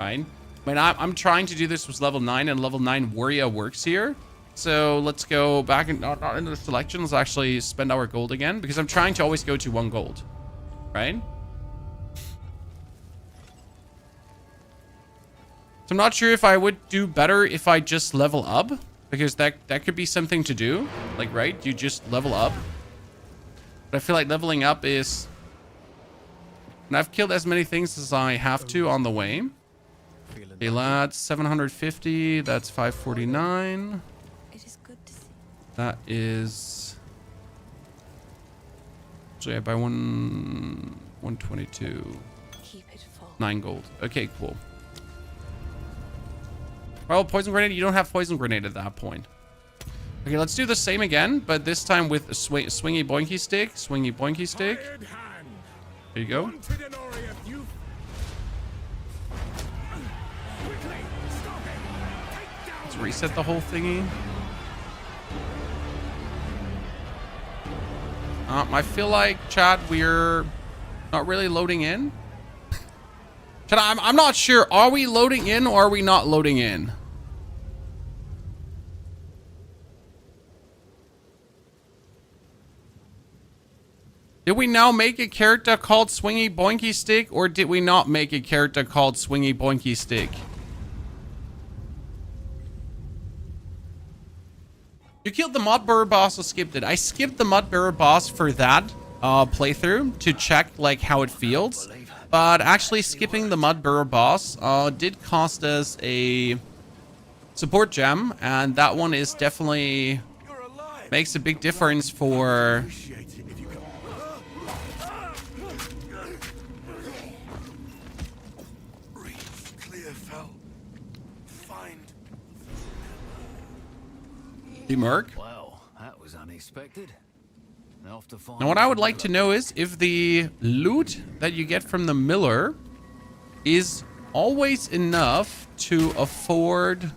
right? I mean, I'm trying to do this with level 9, and level 9 warrior works here. So let's go back and not into the selection. Let's actually spend our gold again, because I'm trying to always go to 1 gold, right? So I'm not sure if I would do better if I just level up, because that could be something to do. Like, right? You just level up. But I feel like leveling up is... And I've killed as many things as I have to on the way. Okay, lads, 750. That's 549. It is good to see. That is... Actually, I buy 122. Keep it full. 9 gold. Okay, cool. Well, poison grenade, you don't have poison grenade at that point. Okay, let's do the same again, but this time with a swingy boinky stick. Swingy boinky stick. There you go. Let's reset the whole thingy. I feel like, chat, we're not really loading in. Chat, I'm not sure. Are we loading in or are we not loading in? Did we now make a character called Swingy Boinky Stick, or did we not make a character called Swingy Boinky Stick? You killed the Mudbearer boss or skipped it? I skipped the Mudbearer boss for that playthrough to check like how it feels. But actually skipping the Mudbearer boss did cost us a support gem, and that one is definitely makes a big difference for... The Merc. Wow, that was unexpected. Now what I would like to know is if the loot that you get from the miller is always enough to afford...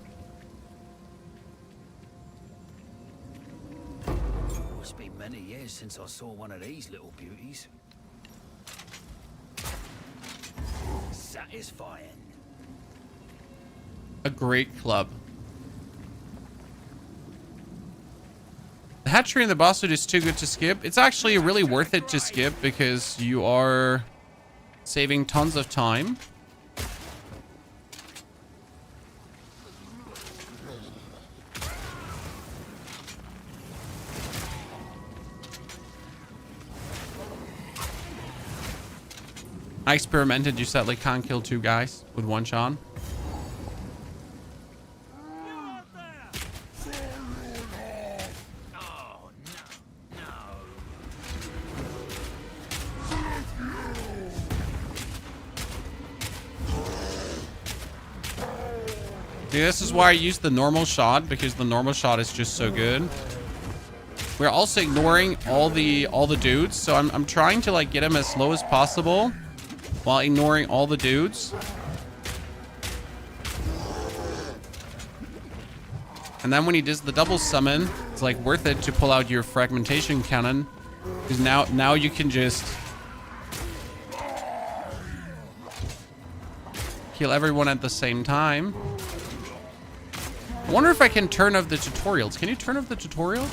It's been many years since I saw one of these little beauties. Satisfying. A great club. The hatchery and the boss suit is too good to skip. It's actually really worth it to skip because you are saving tons of time. I experimented. You sadly can't kill 2 guys with 1 shot. See, this is why I use the normal shot, because the normal shot is just so good. We're also ignoring all the dudes, so I'm trying to like get him as low as possible while ignoring all the dudes. And then when he does the double summon, it's like worth it to pull out your fragmentation cannon, because now you can just kill everyone at the same time. I wonder if I can turn off the tutorials. Can you turn off the tutorials?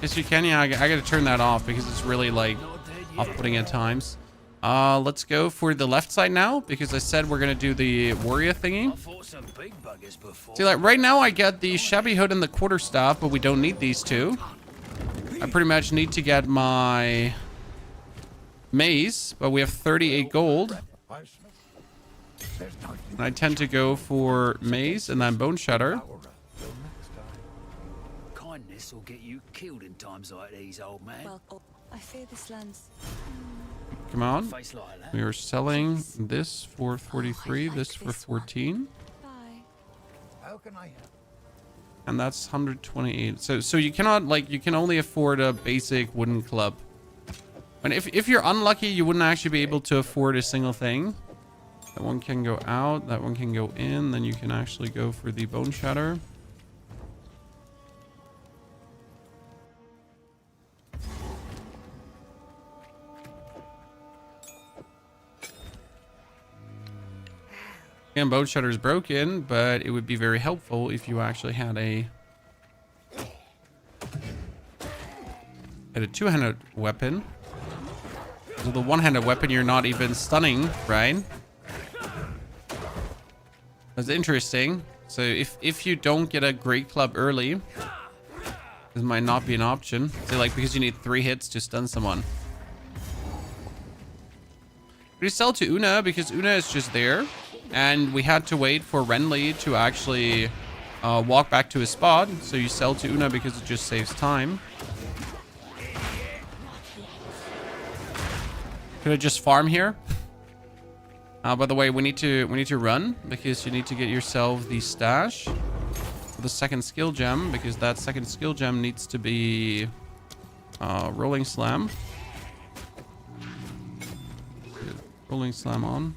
Yes, you can. Yeah, I gotta turn that off because it's really like off-putting at times. Let's go for the left side now, because I said we're gonna do the warrior thingy. See, like right now I get the shabby hood and the quarterstaff, but we don't need these two. I pretty much need to get my maze, but we have 38 gold. And I tend to go for maze and then bone shatter. Kindness will get you killed in times like these, old man. Well, I fear this land's... Come on. Face like that. We are selling this for 43, this for 14. Bye. How can I help? And that's 128. So you cannot, like, you can only afford a basic wooden club. And if you're unlucky, you wouldn't actually be able to afford a single thing. That one can go out, that one can go in, then you can actually go for the bone shatter. Again, bone shatter is broken, but it would be very helpful if you actually had a two-handed weapon. So the one-handed weapon, you're not even stunning, right? That's interesting. So if you don't get a great club early, this might not be an option. So like, because you need 3 hits to stun someone. We sell to Una because Una is just there. And we had to wait for Renly to actually walk back to his spot. So you sell to Una because it just saves time. Could I just farm here? By the way, we need to run because you need to get yourself the stash for the second skill gem, because that second skill gem needs to be rolling slam. Rolling slam on.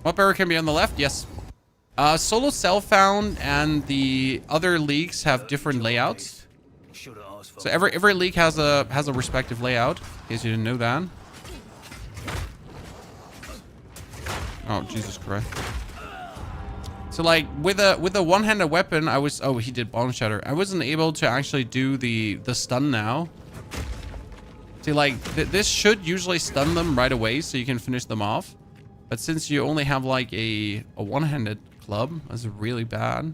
What barrier can be on the left? Yes. Solo Self-Found and the other leagues have different layouts. So every league has a respective layout, in case you didn't know that. Oh, Jesus Christ. So like with a one-handed weapon, oh, he did bone shatter. I wasn't able to actually do the stun now. See, like this should usually stun them right away so you can finish them off. But since you only have like a one-handed club, that's really bad.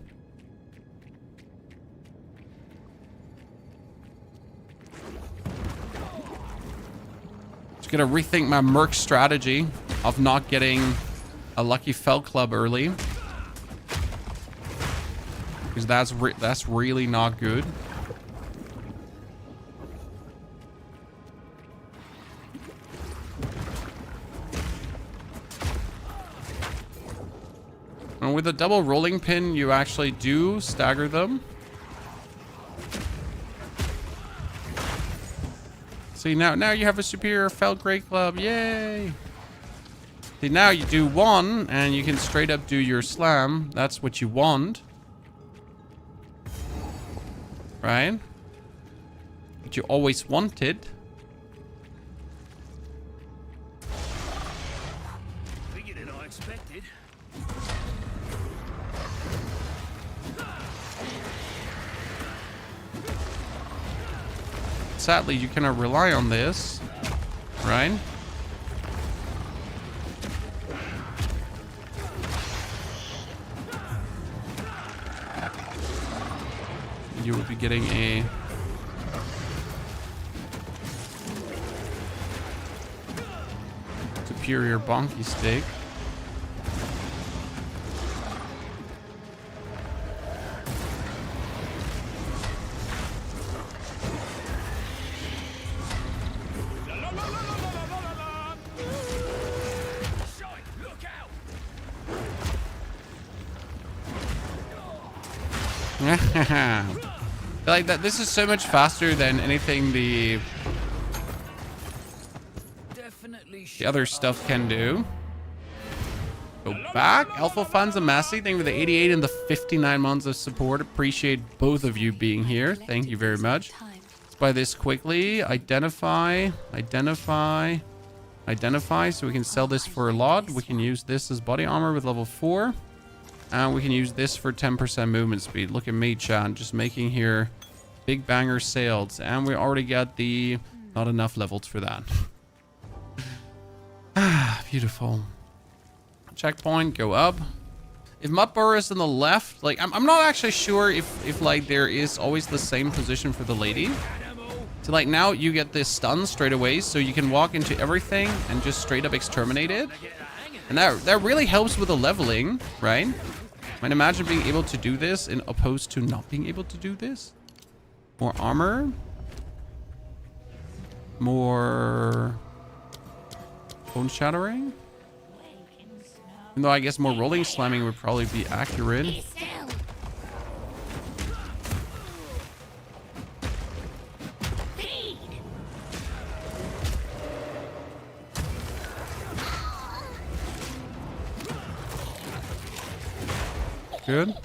Just gotta rethink my Merc strategy of not getting a lucky fell club early, because that's really not good. And with a double rolling pin, you actually do stagger them. See, now you have a superior fell great club. Yay! See, now you do one, and you can straight up do your slam. That's what you want. Right? What you always wanted. Bigger than I expected. Sadly, you cannot rely on this, right? You will be getting a superior bonky stick. Like that. This is so much faster than anything the other stuff can do. Go back. Alpha Fans and Massey, thank you for the 88 and the 59 months of support. Appreciate both of you being here. Thank you very much. Let's buy this quickly. Identify. So we can sell this for a lot. We can use this as body armor with level 4. And we can use this for 10% movement speed. Look at me, Chan. Just making here big banger sales. And we already got the... not enough levels for that. Beautiful. Checkpoint, go up. If Mudbur is on the left, like I'm not actually sure if like there is always the same position for the lady. So like now you get this stun straight away, so you can walk into everything and just straight up exterminate it. And that really helps with the leveling, right? I mean, imagine being able to do this in opposed to not being able to do this. More armor. More bone shattering. Even though I guess more rolling slamming would probably be accurate. Good.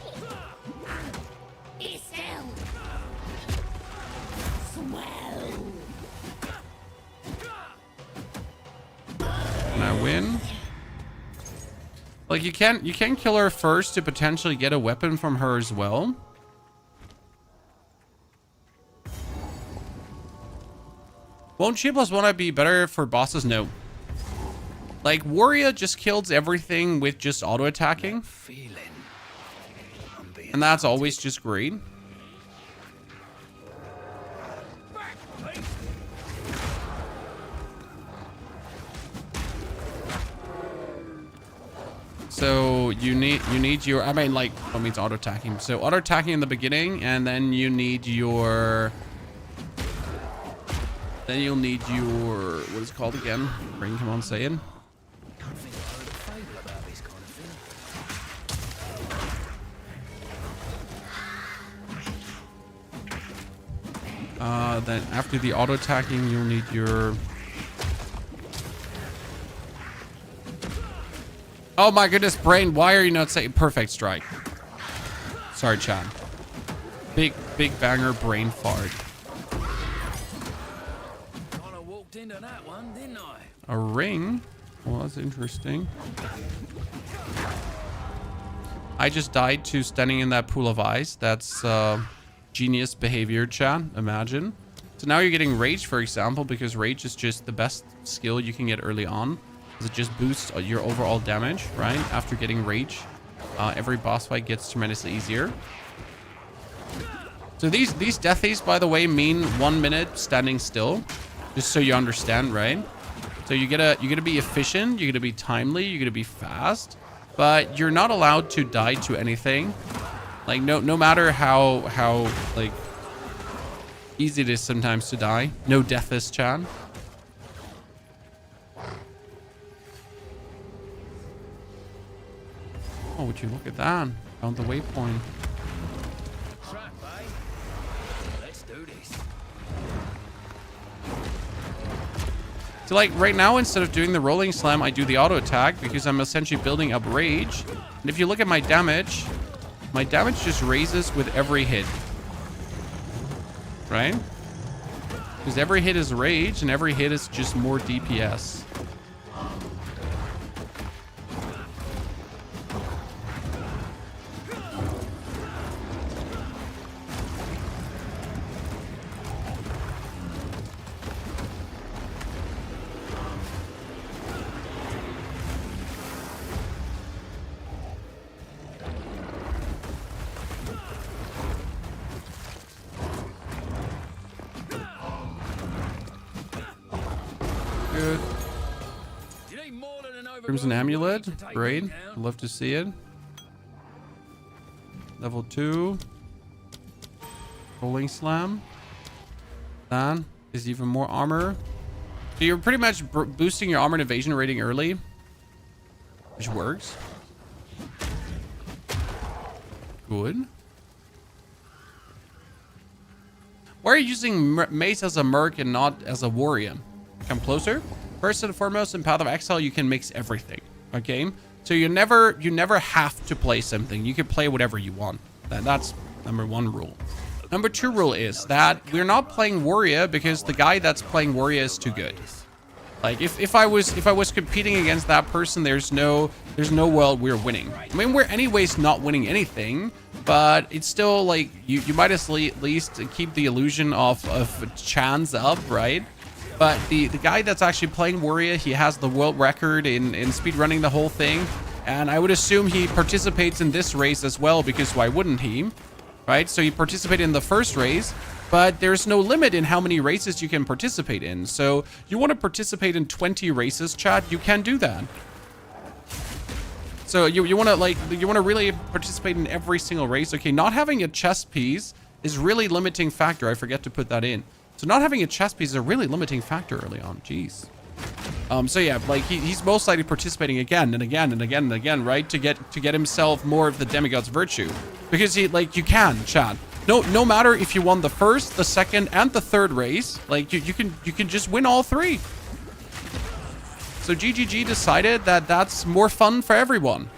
And I win. Like you can kill her first to potentially get a weapon from her as well. Won't Chi +1 be better for bosses? No. Like Warrior just kills everything with just auto attacking. And that's always just great. So you need your, I mean, like, what means auto attacking? So auto attacking in the beginning, and then you need your, what is it called again? Brain, come on, say it. Then after the auto attacking, you'll need your... Oh my goodness, Brain, why are you not saying perfect strike? Sorry, Chad. Big banger brain fart. Kinda walked into that one, didn't I? A ring? Well, that's interesting. I just died to standing in that pool of ice. That's genius behavior, Chad. Imagine. So now you're getting Rage, for example, because Rage is just the best skill you can get early on. It just boosts your overall damage, right? After getting Rage, every boss fight gets tremendously easier. So these death haste, by the way, mean 1 minute standing still, just so you understand, right? So you're gonna be efficient, you're gonna be timely, you're gonna be fast, but you're not allowed to die to anything. Like no matter how like easy it is sometimes to die. No death is, Chan. Oh, would you look at that? Found the waypoint. Let's do this. So like right now, instead of doing the rolling slam, I do the auto attack because I'm essentially building up rage. And if you look at my damage just raises with every hit. Right? Because every hit is rage and every hit is just more DPS. Good. Crimson Amulet. Great. Love to see it. Level 2. Rolling Slam. That is even more armor. So you're pretty much boosting your armor and evasion rating early, which works. Good. Why are you using mace as a merc and not as a warrior? Come closer. First and foremost, in Path of Exile, you can mix everything. Okay? So you never have to play something. You can play whatever you want. That's number 1 rule. Number 2 rule is that we're not playing warrior because the guy that's playing warrior is too good. Like if I was competing against that person, there's no world we're winning. I mean, we're anyways not winning anything, but it's still like you might at least keep the illusion of chance up, right? But the guy that's actually playing warrior, he has the world record in speedrunning the whole thing, and I would assume he participates in this race as well, because why wouldn't he? Right? So he participated in the first race, but there's no limit in how many races you can participate in. So you want to participate in 20 races, chat, you can do that. So you want to really participate in every single race. Okay, not having a chest piece is really limiting factor. I forget to put that in. So not having a chest piece is a really limiting factor early on. Jeez. So yeah, like he's most likely participating again and again and again and again, right? To get himself more of the demigod's virtue, because you can, chat. No matter if you won the first, the second, and the third race, like you can just win all 3. So GGG decided that that's more fun for everyone.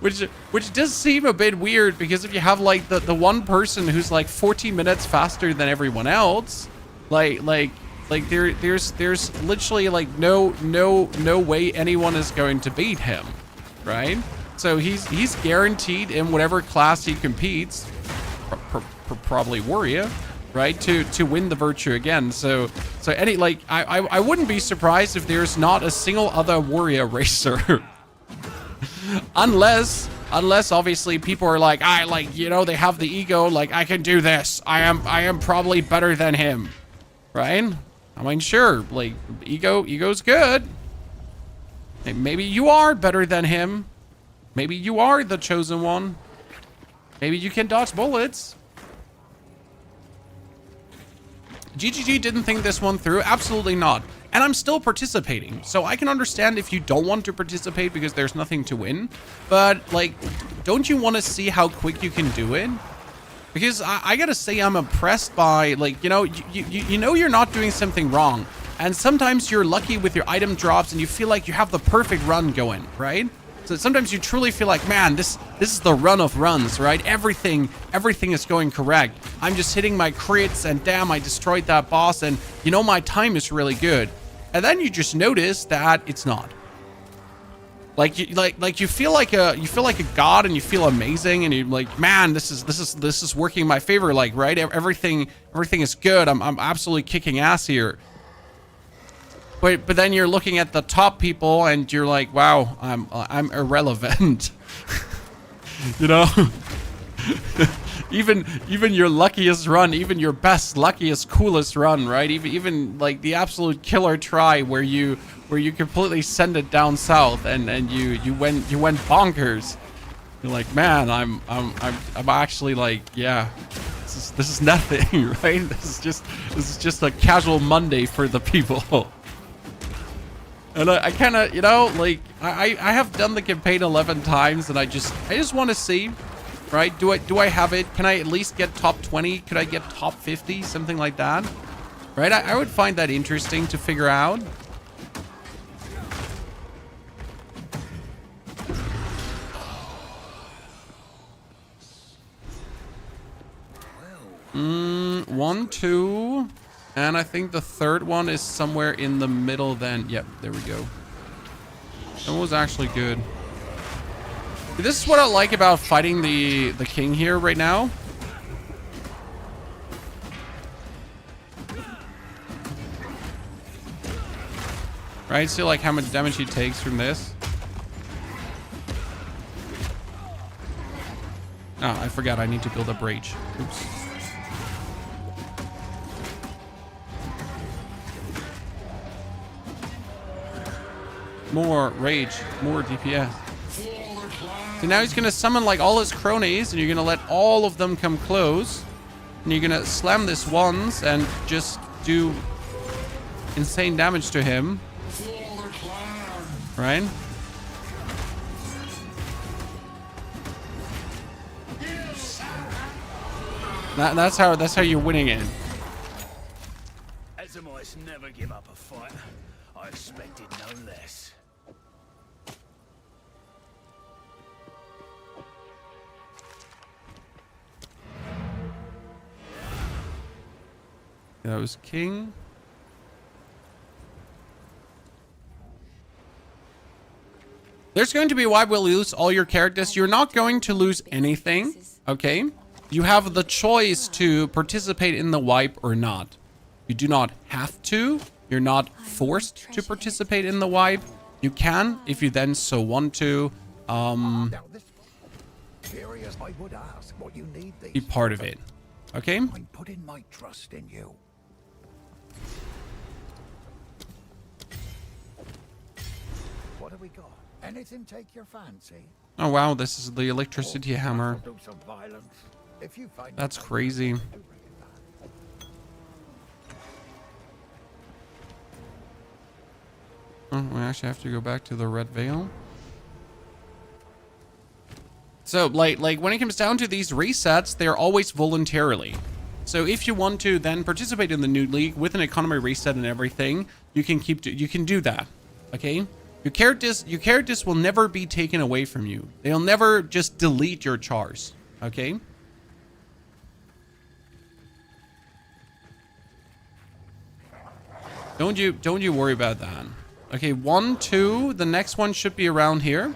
Which does seem a bit weird, because if you have like the one person who's like 40 minutes faster than everyone else, like there's literally like no way anyone is going to beat him, right? So he's guaranteed in whatever class he competes, probably warrior, right, to win the virtue again. So any like I wouldn't be surprised if there's not a single other warrior racer. Unless obviously people are like, they have the ego, like, I can do this. I am probably better than him. Right? I mean, sure, like, ego's good. Maybe you are better than him. Maybe you are the chosen one. Maybe you can dodge bullets. GGG didn't think this one through. Absolutely not. And I'm still participating. So I can understand if you don't want to participate because there's nothing to win. But, like, don't you want to see how quick you can do it? Because I gotta say, I'm impressed by, like, you know you're not doing something wrong. And sometimes you're lucky with your item drops and you feel like you have the perfect run going, right? So sometimes you truly feel like, man, this is the run of runs, right? Everything is going correct. I'm just hitting my crits, and damn, I destroyed that boss, and you know my time is really good. And then you just notice that it's not. Like you feel like a god, and you feel amazing, and you're like, man, this is working in my favor, like, right? Everything is good. I'm absolutely kicking ass here. But then you're looking at the top people and you're like, wow, I'm irrelevant. You know? even your luckiest run, even your best, luckiest, coolest run, right? Even like the absolute killer try where you completely send it down south and you went bonkers. You're like, man, I'm actually like, yeah, this is nothing, right? This is just a casual Monday for the people. And I kind of, you know, like, I have done the campaign 11 times, and I just want to see, right? Do I have it? Can I at least get top 20? Could I get top 50? Something like that, right? I would find that interesting to figure out. One, two... And I think the third one is somewhere in the middle then. Yep, there we go. That was actually good. This is what I like about fighting the king here right now. Right, see like how much damage he takes from this. Oh, I forgot I need to build up rage. Oops. More rage, more DPS. So now he's gonna summon like all his cronies, and you're gonna let all of them come close, and you're gonna slam this once and just do insane damage to him, right? That's how you're winning it. As the mice never give up a fight, I expected no less. That was king. There's going to be why we'll lose all your characters. You're not going to lose anything, okay? You have the choice to participate in the wipe or not. You do not have to. You're not forced to participate in the wipe. You can, if you then so want to, be part of it, okay? I'm putting my trust in you. What have we got? Anything take your fancy? Oh wow, this is the electricity hammer. Do some violence. If you find That's crazy. Oh, we actually have to go back to the Red Veil. So, like when it comes down to these resets, they're always voluntarily. So if you want to then participate in the new league with an economy reset and everything, you can do that. Okay? Your characters will never be taken away from you. They'll never just delete your chars. Okay? Don't you worry about that. Okay, 1, 2. The next one should be around here.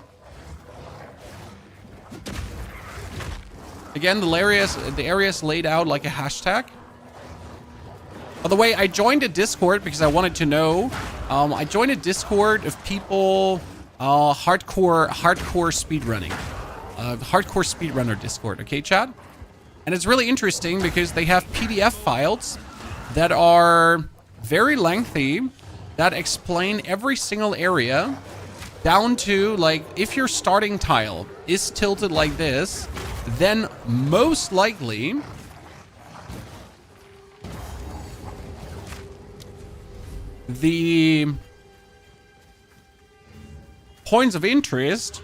Again, the area's laid out like a hashtag. By the way, I joined a Discord because I wanted to know. I joined a Discord of people hardcore speedrunning. Hardcore speedrunner Discord, okay, chat? And it's really interesting because they have PDF files that are very lengthy, that explain every single area down to, like, if your starting tile is tilted like this, then most likely the points of interest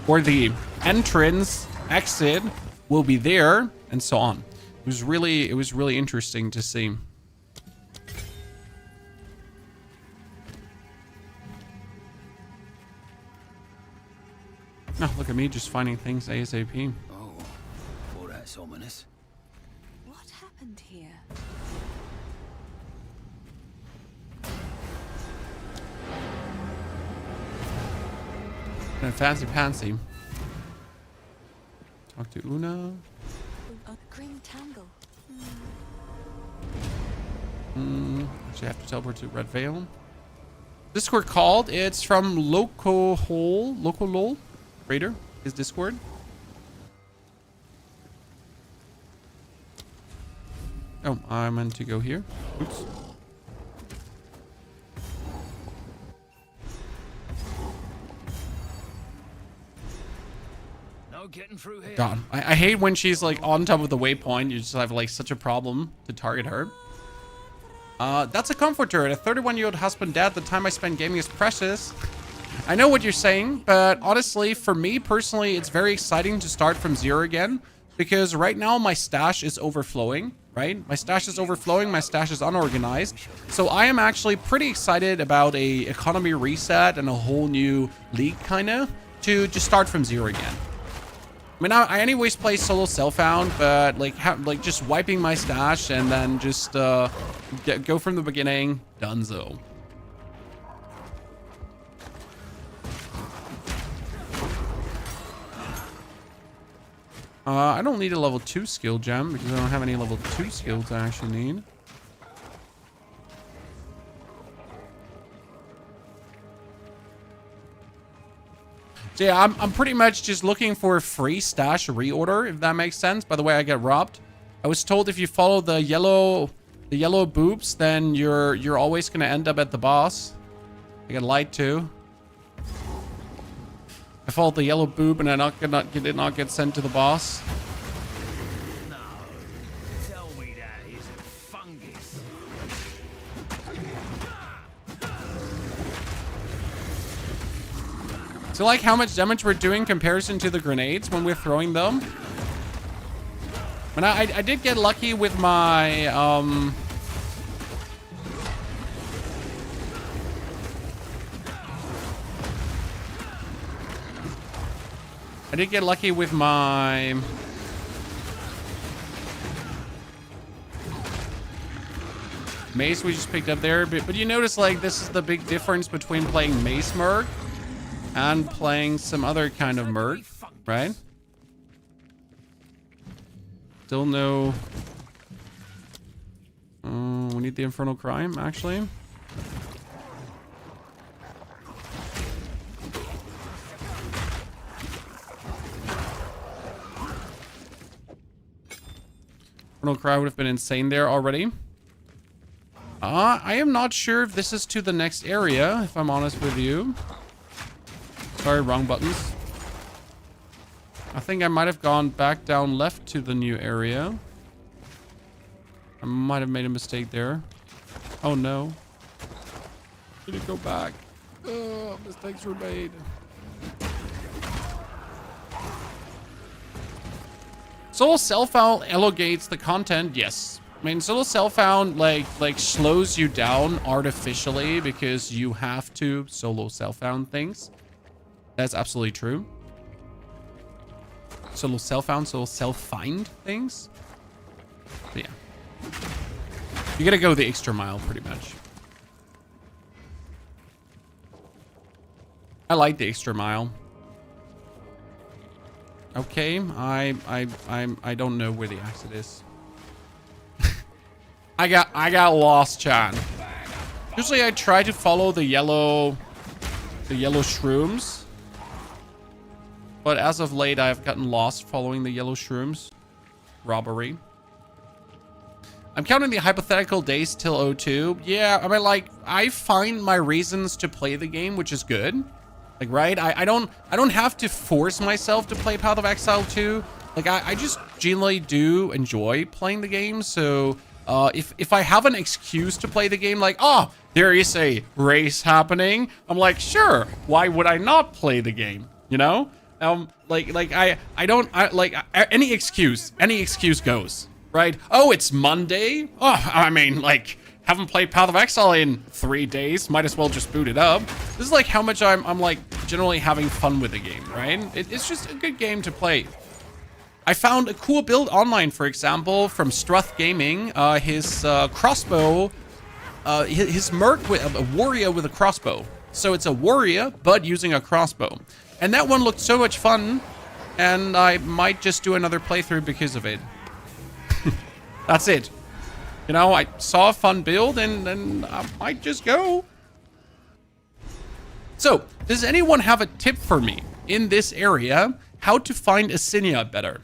or the entrance, exit will be there, and so on. It was really interesting to see. Oh, look at me just finding things ASAP. Oh, well, that's ominous. What happened here? And fancy pantsy. Talk to Una. A green tangle. Actually, I have to teleport to Red Veil. Discord called. It's from Locolol Raider. His Discord. Oh, I meant to go here. Oops. No getting through here. God, I hate when she's like on top of the waypoint. You just have like such a problem to target her. That's a comforter. A 31-year-old husband dead. The time I spend gaming is precious. I know what you're saying, but honestly, for me personally, it's very exciting to start from zero again, because right now my stash is overflowing, right? My stash is overflowing. My stash is unorganized. So I am actually pretty excited about a economy reset and a whole new league kind of to just start from zero again. I mean, I anyways play solo self-found, but like just wiping my stash and then just go from the beginning, donezo. I don't need a level 2 skill gem because I don't have any level 2 skills I actually need. So yeah, I'm pretty much just looking for a free stash reorder, if that makes sense. By the way, I get robbed. I was told if you follow the yellow boobs, then you're always gonna end up at the boss. I get lied to. I followed the yellow boob and I did not get sent to the boss. No, tell me that isn't fungus. So like how much damage we're doing in comparison to the grenades when we're throwing them? And I did get lucky with my, I did get lucky with my... mace we just picked up there. But you notice, like, this is the big difference between playing mace merc and playing some other kind of merc, right? Still no... we need the Infernal Crime, actually. Infernal Cry would have been insane there already. I am not sure if this is to the next area, if I'm honest with you. Sorry, wrong buttons. I think I might have gone back down left to the new area. I might have made a mistake there. Oh no. Did it go back? Oh, mistakes were made. Solo self-found elongates the content, yes. I mean, solo self-found like slows you down artificially because you have to solo self-found things. That's absolutely true. Solo self-found, solo self-find things. But yeah. You gotta go the extra mile pretty much. I like the extra mile. Okay, I don't know where the exit is. I got lost, Chan. Usually I try to follow the yellow shrooms. But as of late, I've gotten lost following the yellow shrooms. Robbery. I'm counting the hypothetical days till 02. Yeah, I mean, like, I find my reasons to play the game, which is good. Like, right? I don't have to force myself to play Path of Exile 2. Like, I just genuinely do enjoy playing the game. So, if I have an excuse to play the game, like, oh, there is a race happening, I'm like, sure, why would I not play the game? You know? Any excuse goes, right? Oh, it's Monday. Oh, I mean, like, haven't played Path of Exile in 3 days. Might as well just boot it up. This is like how much I'm like generally having fun with the game, right? It's just a good game to play. I found a cool build online, for example, from Struth Gaming. His crossbow, his merc with a warrior with a crossbow. So it's a warrior, but using a crossbow. And that one looked so much fun, and I might just do another playthrough because of it. That's it. You know, I saw a fun build, and I might just go. So, does anyone have a tip for me in this area how to find Asinia better?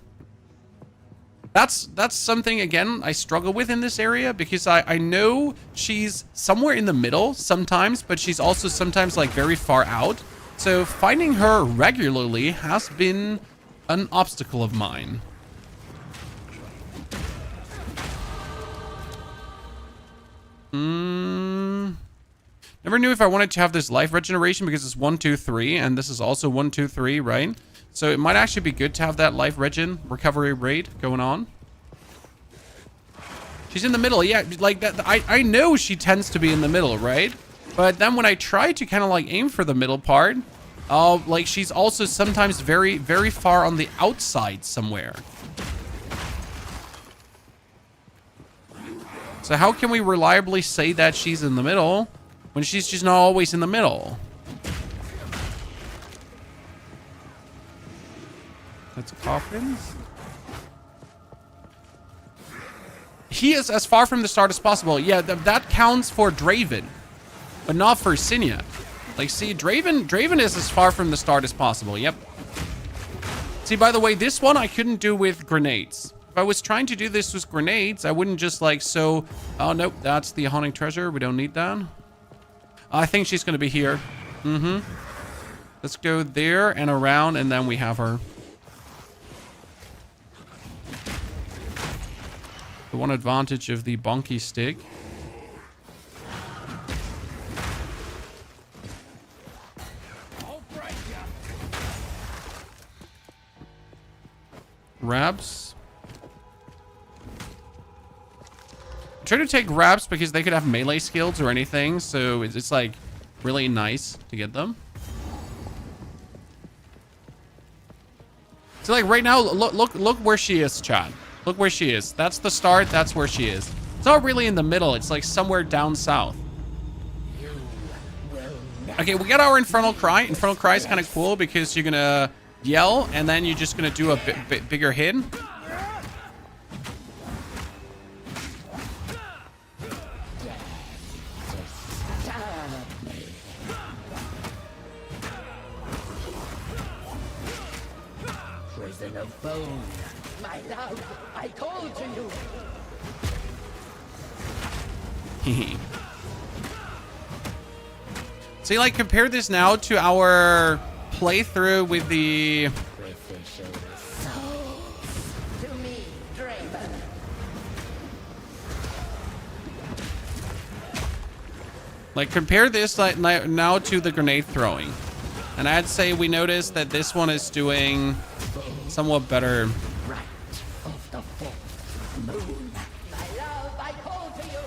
That's something, again, I struggle with in this area because I know she's somewhere in the middle sometimes, but she's also sometimes like very far out. So finding her regularly has been an obstacle of mine. Never knew if I wanted to have this life regeneration because it's 1, 2, 3, and this is also 1, 2, 3, right? So it might actually be good to have that life regen recovery rate going on. She's in the middle, yeah, like that. I know she tends to be in the middle, right? But then when I try to kind of like aim for the middle part, like she's also sometimes very, very far on the outside somewhere. So how can we reliably say that she's in the middle when she's just not always in the middle? That's coffins. He is as far from the start as possible. Yeah, that counts for Draven, but not for Asinia. Like, see, Draven is as far from the start as possible. Yep. See, by the way, this one I couldn't do with grenades. If I was trying to do this with grenades, I wouldn't just like so... Oh, nope, that's the haunting treasure. We don't need that. I think she's going to be here. Let's go there and around, and then we have her. The one advantage of the bonky stick. Rabs. try to take reps because they could have melee skills or anything. So it's like really nice to get them. So like right now, look where she is, Chad. Look where she is. That's the start. That's where she is. It's not really in the middle. It's like somewhere down south. Okay, we got our Infernal Cry. Infernal Cry is kind of cool because you're gonna yell and then you're just gonna do a bigger hit. Prison of bone. My love, I call to you. See, like, compare this now to our playthrough with the... To me, Draven. Like, compare this like now to the grenade throwing. And I'd say we noticed that this one is doing somewhat better. Right of the fourth moon. My love, I call to you.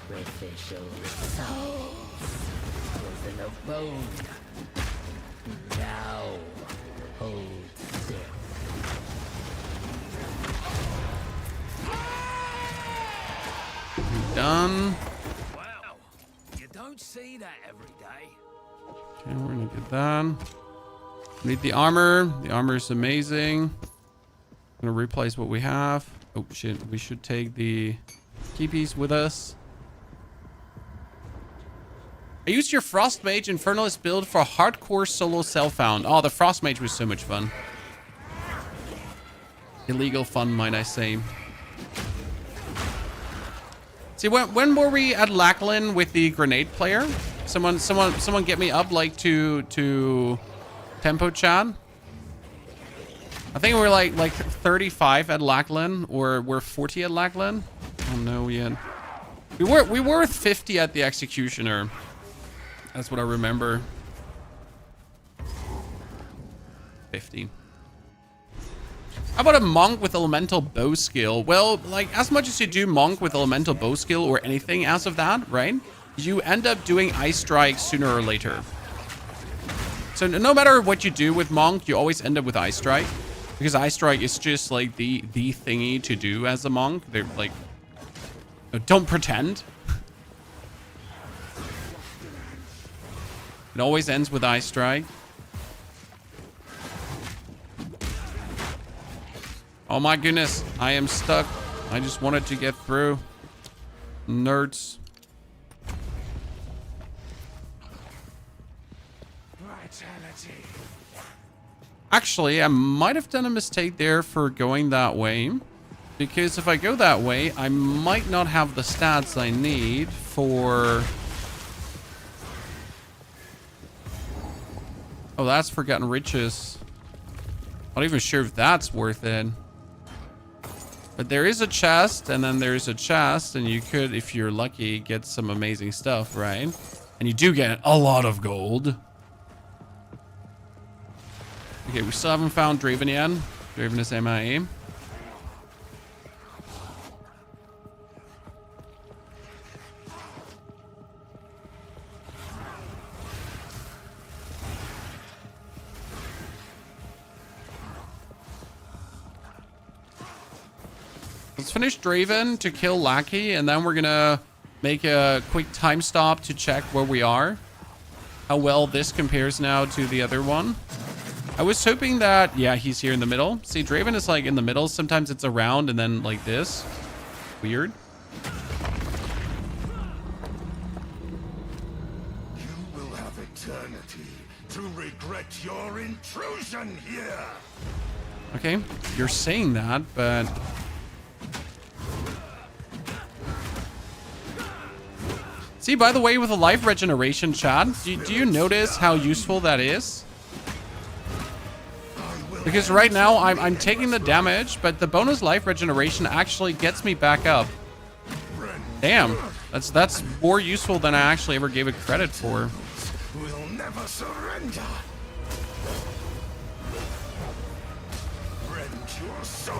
Sacrificial souls. Prison of bone. Now hold still. Done. Wow, you don't see that every day. Okay, we're gonna get that. Need the armor. The armor is amazing. I'm gonna replace what we have. Oh shit, we should take the keepies with us. I used your Frost Mage Infernalist build for hardcore solo self-found. Oh, the Frost Mage was so much fun. Illegal fun, might I say. See, when were we at Lachlan with the grenade player? Someone get me up like to tempo chat. I think we're like 35 at Lachlan, or we're 40 at Lachlan. I don't know yet. We were 50 at the Executioner. That's what I remember. 50. How about a monk with elemental bow skill? Well, like, as much as you do monk with elemental bow skill or anything as of that, right? You end up doing ice strike sooner or later. So no matter what you do with monk, you always end up with ice strike, because ice strike is just like the thingy to do as a monk. They're like, don't pretend. It always ends with ice strike. Oh my goodness, I am stuck. I just wanted to get through. Nerds. Vitality. Actually, I might have done a mistake there for going that way. Because if I go that way, I might not have the stats I need for... Oh, that's Forgotten Riches. I'm not even sure if that's worth it. But there is a chest, and then there's a chest, and you could, if you're lucky, get some amazing stuff, right? And you do get a lot of gold. Okay, we still haven't found Draven yet. Draven is MIA. Let's finish Draven to kill Lackey, and then we're gonna make a quick time stop to check where we are. How well this compares now to the other one. I was hoping that, yeah, he's here in the middle. See, Draven is like in the middle. Sometimes it's around and then like this. Weird. You will have eternity to regret your intrusion here. Okay, you're saying that, but... See, by the way, with a life regeneration, Chad, do you notice how useful that is? Because right now, I'm taking the damage, but the bonus life regeneration actually gets me back up. Damn, that's more useful than I actually ever gave it credit for. Will never surrender. your soul.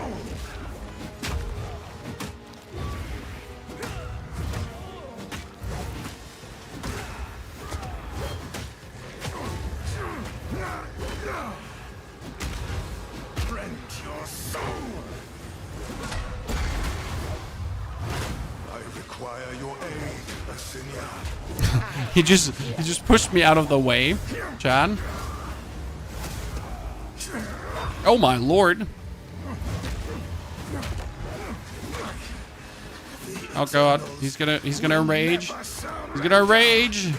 Rend your soul. I require your aid, Asinia. He just pushed me out of the way, Chad. Oh my lord. Oh god, he's gonna rage. He's gonna rage. Your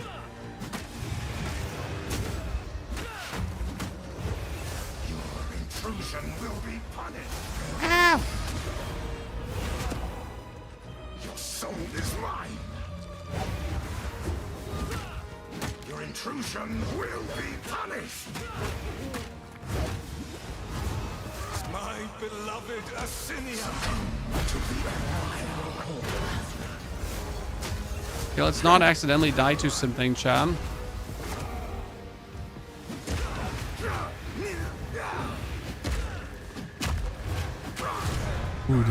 intrusion will be punished. Ah. Your soul is mine. Your intrusion will be punished. My beloved Asinia. Okay, let's not accidentally die to something, Chad. Dude.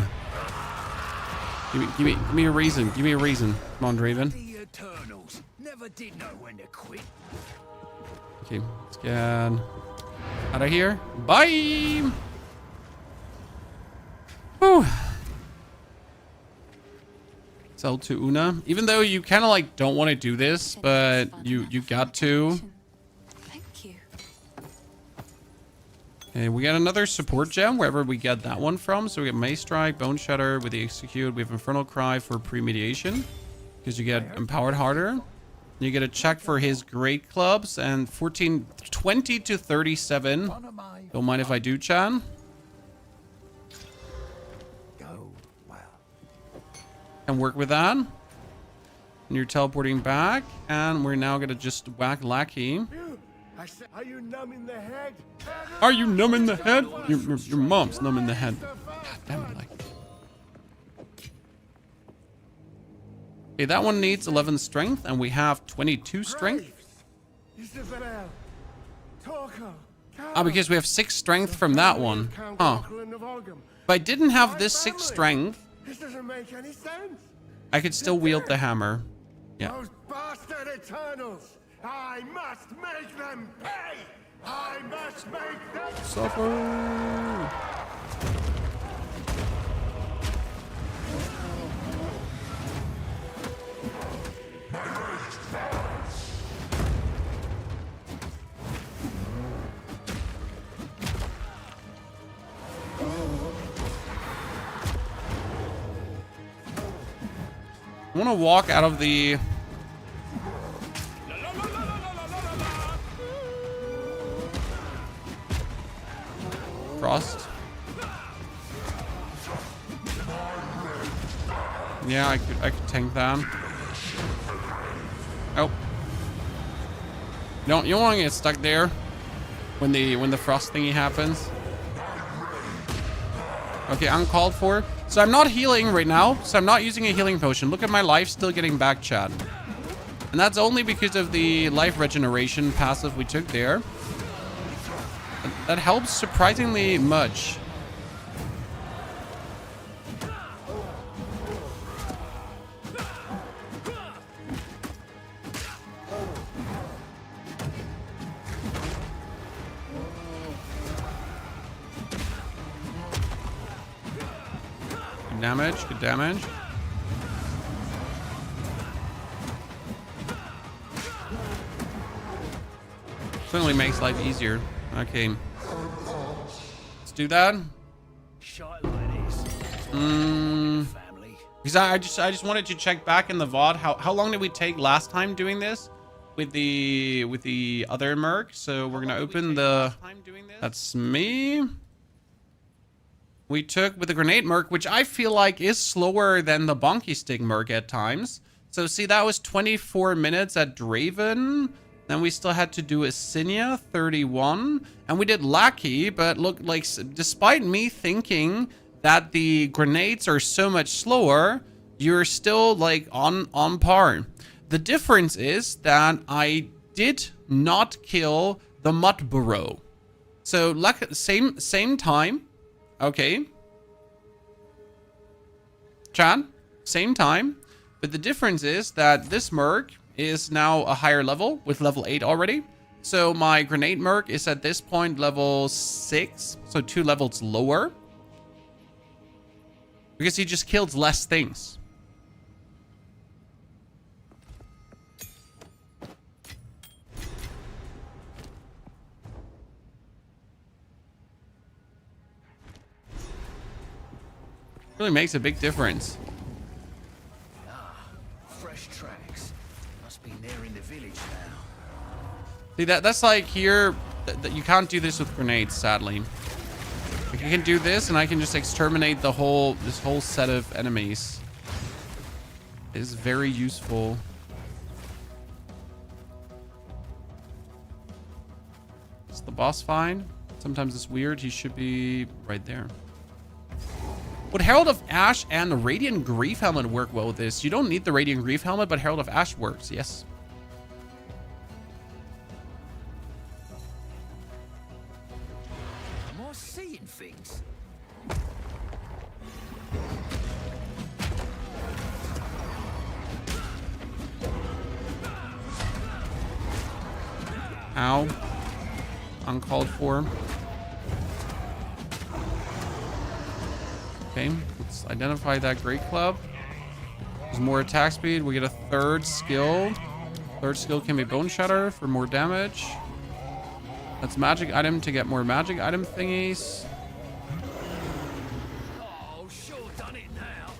Give me a reason. Give me a reason. Come on, Draven. The Eternals never did know when to quit. Okay, let's get out of here. Bye. Whew. Sell to Una. Even though you kind of like don't want to do this, but you got to. Thank you. Okay, we got another support gem wherever we get that one from. So we get Mace Strike, Bone Shatter with the Execute. We have Infernal Cry for premediation because you get Empowered Harder. You get a check for his Great Clubs and 20 to 37. Don't mind if I do, Chan. And work with that. And you're teleporting back. And we're now gonna just whack Lackey. Are you numb in the head? Are you numb in the head? Your mom's numb in the head. God damn it, like. Okay, that one needs 11 strength, and we have 22 strength. Ah, because we have 6 strength from that one. Huh. If I didn't have this 6 strength, This doesn't make any sense. I could still wield the hammer. Yeah. Those bastard Eternals! I must make them pay! I must make them Suffer. I want to walk out of the frost. Yeah, I could tank that. Oh. You don't want to get stuck there when the frost thingy happens. Okay, uncalled for. So I'm not healing right now, so I'm not using a healing potion. Look at my life still getting back, Chad. And that's only because of the life regeneration passive we took there. That helps surprisingly much. Good damage, good damage. Certainly makes life easier. Okay. Let's do that. Shite like this. Family. Because I just wanted to check back in the VOD. How long did we take last time doing this with the other merc? So we're gonna open the. That's me. We took with the grenade merc, which I feel like is slower than the bonky stick merc at times. So see, that was 24 minutes at Draven. Then we still had to do Asinia, 31. And we did Lackey, but look, like, despite me thinking that the grenades are so much slower, you're still, like, on par. The difference is that I did not kill the Mud Burrow. So, same time, Okay. Chan, same time. But the difference is that this merc is now a higher level with level 8 already. So my grenade merc is at this point level 6. So 2 levels lower. Because he just kills less things. Really makes a big difference. Fresh tracks. Must be near in the village now. See, that's like here, you can't do this with grenades, sadly. Like, I can do this and I can just exterminate this whole set of enemies. It is very useful. Is the boss fine? Sometimes it's weird. He should be right there. Would Herald of Ash and the Radiant Grief Helmet work well with this? You don't need the Radiant Grief Helmet, but Herald of Ash works, yes. Am I seeing things? Ow. Uncalled for. Okay, let's identify that Great Club. There's more attack speed. We get a third skill. Third skill can be Bone Shatter for more damage. That's magic item to get more magic item thingies. Oh, sure done it now.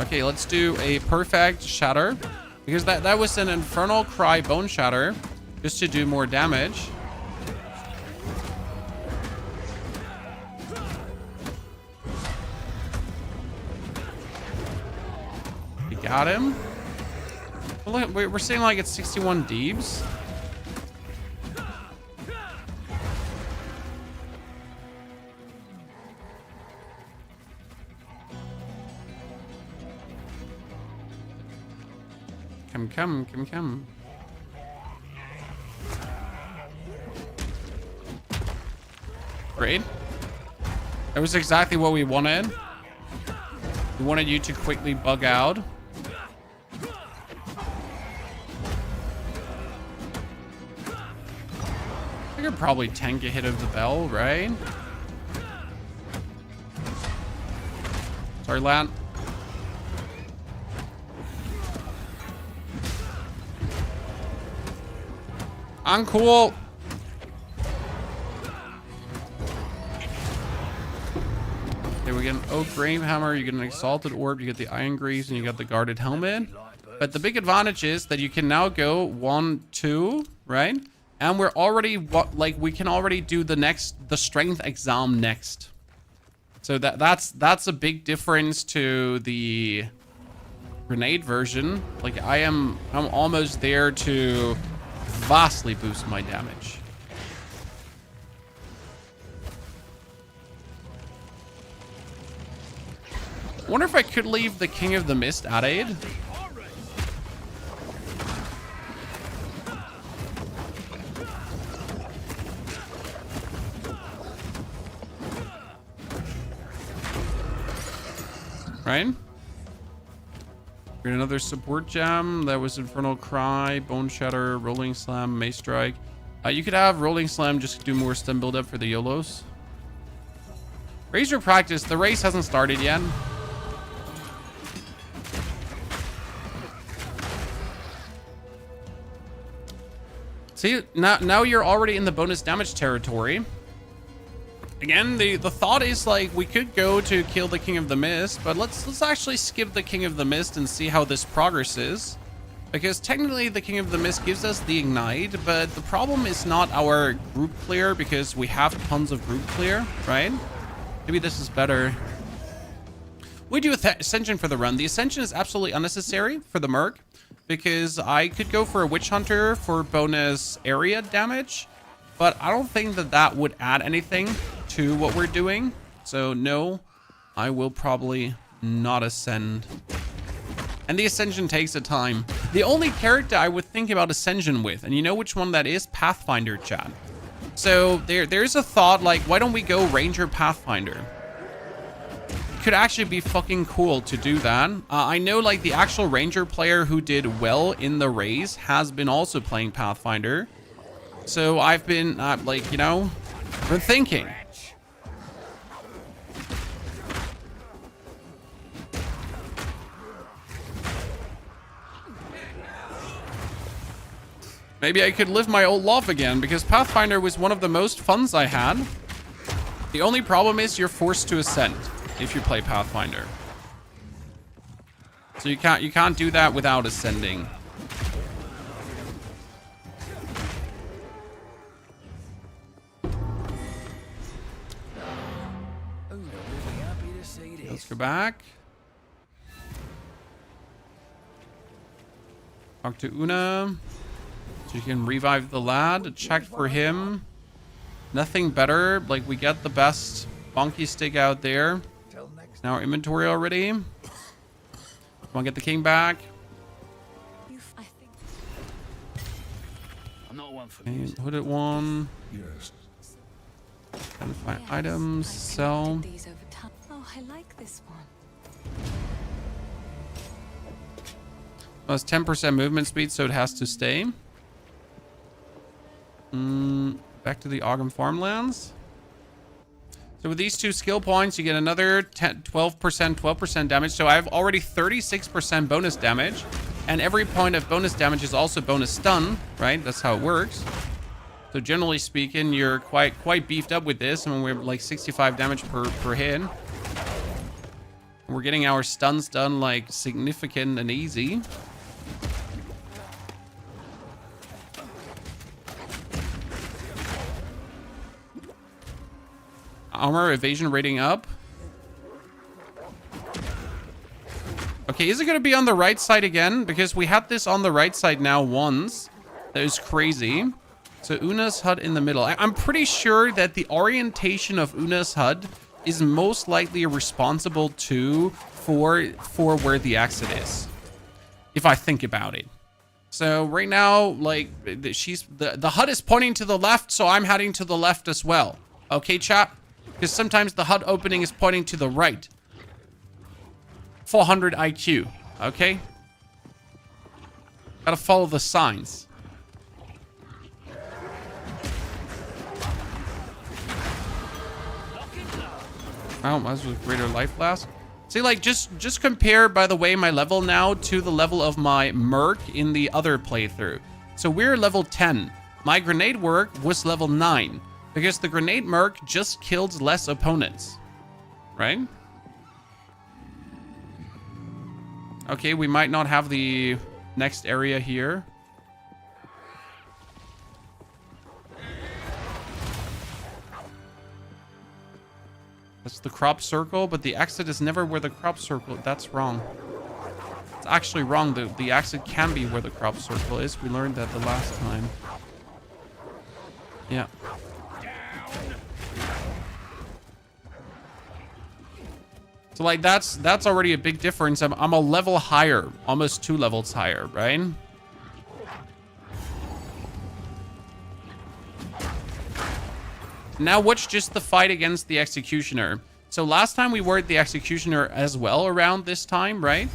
Okay, let's do a perfect shatter. Because that was an Infernal Cry Bone Shatter. Just to do more damage. We got him. Well, look, we're saying like it's 61 Deebs. Come. Great. That was exactly what we wanted. We wanted you to quickly bug out. I could probably tank a hit of the bell, right? Sorry, Lant. Uncool. Okay, we get an Oak Grave Hammer, you get an Exalted Orb, you get the Iron Greaves, and you got the Guarded Helmet. But the big advantage is that you can now go 1, 2, right? And we're already, we can already do the Strength exam next. So that's a big difference to the grenade version. Like, I'm almost there to vastly boost my damage. I wonder if I could leave the King of the Mist at aid. Right? Another support gem. That was Infernal Cry, Bone Shatter, Rolling Slam, Mace Strike. You could have Rolling Slam just do more stem build up for the YOLOs. Raise your practice. The race hasn't started yet. See, now you're already in the bonus damage territory. Again, the thought is like we could go to kill the King of the Mist, but let's actually skip the King of the Mist and see how this progresses. Because technically the King of the Mist gives us the Ignite, but the problem is not our group clear because we have tons of group clear, right? Maybe this is better. We do Ascension for the run. The Ascension is absolutely unnecessary for the Merc because I could go for a Witch Hunter for bonus area damage, but I don't think that would add anything to what we're doing. So no, I will probably not ascend. And the Ascension takes a time. The only character I would think about Ascension with, and you know which one that is? Pathfinder, chat. So there's a thought like, why don't we go Ranger Pathfinder? It could actually be fucking cool to do that. I know like the actual Ranger player who did well in the race has been also playing Pathfinder. So I've been like, you know, been thinking. Maybe I could live my old love again, because Pathfinder was one of the most funs I had. The only problem is you're forced to ascend if you play Pathfinder. So you can't do that without ascending. Let's go back. Talk to Una. So you can revive the lad. Check for him. Nothing better. Like, we get the best bonky stick out there. Now our inventory already. Come on, get the king back. I'm not one for Okay, music. hooded one. Yes. Identify items. Sell. Oh, I like this one. Well, it's 10% movement speed, so it has to stay. Back to the Ogam farmlands. So with these 2 skill points, you get another 12% damage. So I have already 36% bonus damage. And every point of bonus damage is also bonus stun, right? That's how it works. So generally speaking, you're quite beefed up with this. I mean, we're like 65 damage per hit. We're getting our stuns done like significant and easy. Armor evasion rating up. Okay, is it going to be on the right side again? Because we had this on the right side now once. That was crazy. So Una's hut in the middle. I'm pretty sure that the orientation of Una's hut is most likely responsible for where the exit is, if I think about it. So right now, like, the hut is pointing to the left, so I'm heading to the left as well. Okay, chat? Because sometimes the hut opening is pointing to the right. 400 IQ. Okay? Gotta follow the signs. Oh, that was with greater life last. See, like, just compare, by the way, my level now to the level of my Merc in the other playthrough. So we're level 10. My grenade work was level 9. Because the grenade Merc just killed less opponents. Right? Okay, we might not have the next area here. That's the crop circle, but the exit is never where the crop circle... That's wrong. It's actually wrong. The exit can be where the crop circle is. We learned that the last time. Yeah. So, like, that's already a big difference. I'm a level higher. Almost 2 levels higher, right? Now watch just the fight against the Executioner. So last time we were at the Executioner as well around this time, right?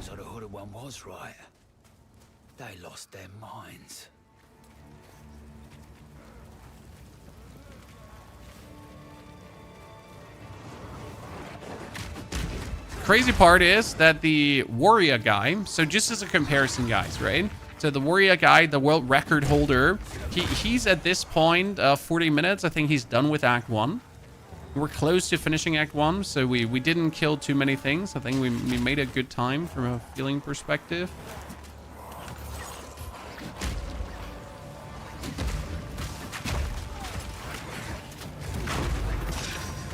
So the hooded one was right. They lost their minds. Crazy part is that the warrior guy, so just as a comparison, guys, right? So the warrior guy, the world record holder, he's at this point 40 minutes. I think he's done with Act 1. We're close to finishing Act 1, so we didn't kill too many things. I think we made a good time from a feeling perspective.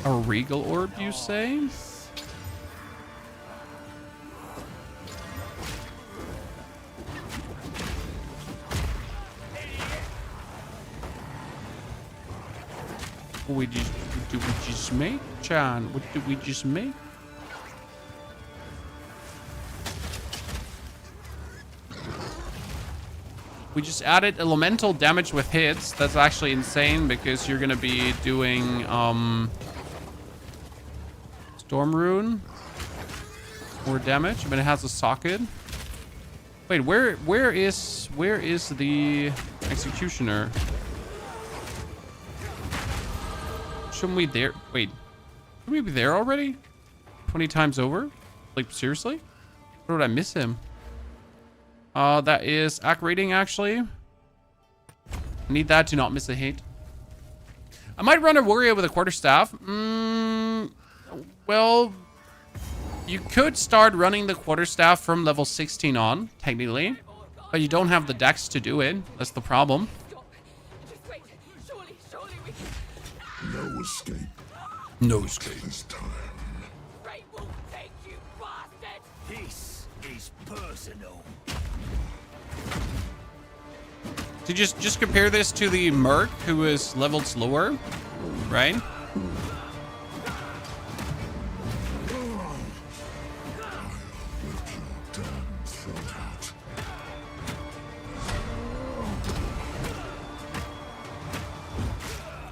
A regal orb, you say? What did we just make, Chan? What did we just make? We just added elemental damage with hits. That's actually insane because you're gonna be doing Storm Rune more damage. I mean, it has a socket. Wait, where is the executioner? Shouldn't we there? Wait, should we be there already? 20 times over? Like, seriously? Or did I miss him? That is AC rating, actually. I need that to not miss a hit. I might run a warrior with a quarterstaff. Well, you could start running the quarterstaff from level 16 on, technically. But you don't have the dex to do it. That's the problem. Stop. Just wait. Surely we can... No escape No escape. this time. Ray will take you, bastard! This is personal. So just compare this to the Merc, who is leveled slower, right?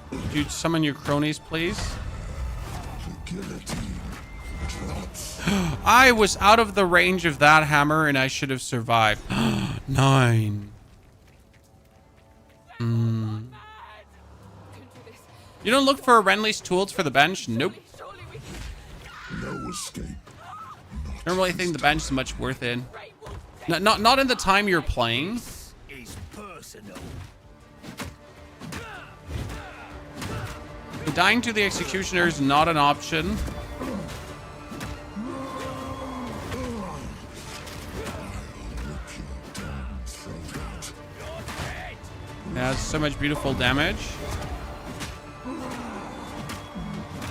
Could you summon your cronies, please? I was out of the range of that hammer and I should have survived. 9. Couldn't do this. You don't look for Renly's tools for the bench? Nope. Surely we can... No escape. I don't really think the bench is much worth it. Ray will take... Not in the time you're playing. This is personal. Dying to the executioner is not an option. Yeah, so much beautiful damage.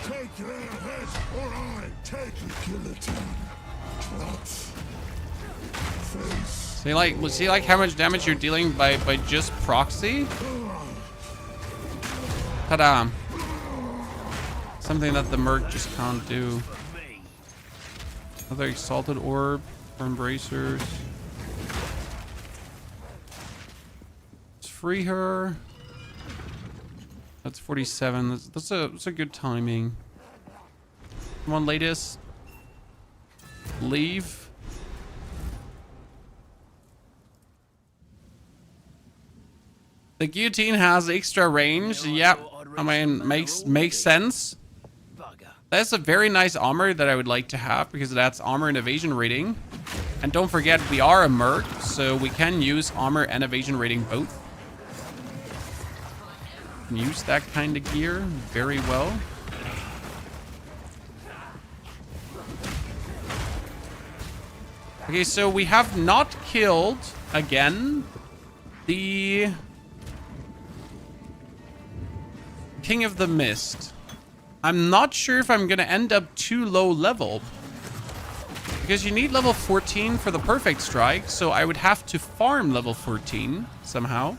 Take their head, or I take the guillotine. Plots. Face. See like how much damage you're dealing by just proxy? Ta-da. Something that the Merc just can't do. Another exalted orb for embracers. Let's free her. That's 47. That's a good timing. Come on, latest. Leave. The guillotine has extra range. Yep. I mean, makes sense. That's a very nice armor that I would like to have because it adds armor and evasion rating. And don't forget, we are a Merc, so we can use armor and evasion rating both. Can use that kind of gear very well. Okay, so we have not killed, again, the King of the Mist. I'm not sure if I'm going to end up too low level. Because you need level 14 for the perfect strike, so I would have to farm level 14 somehow.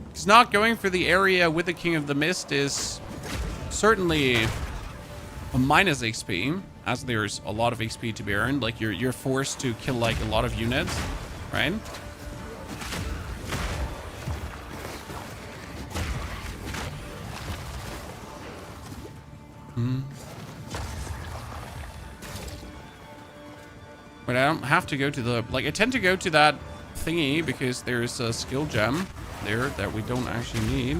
Because not going for the area with the King of the Mist is certainly a minus XP, as there's a lot of XP to be earned. Like, you're forced to kill, like, a lot of units, right? But I don't have to go to the... Like, I tend to go to that thingy because there's a skill gem there that we don't actually need.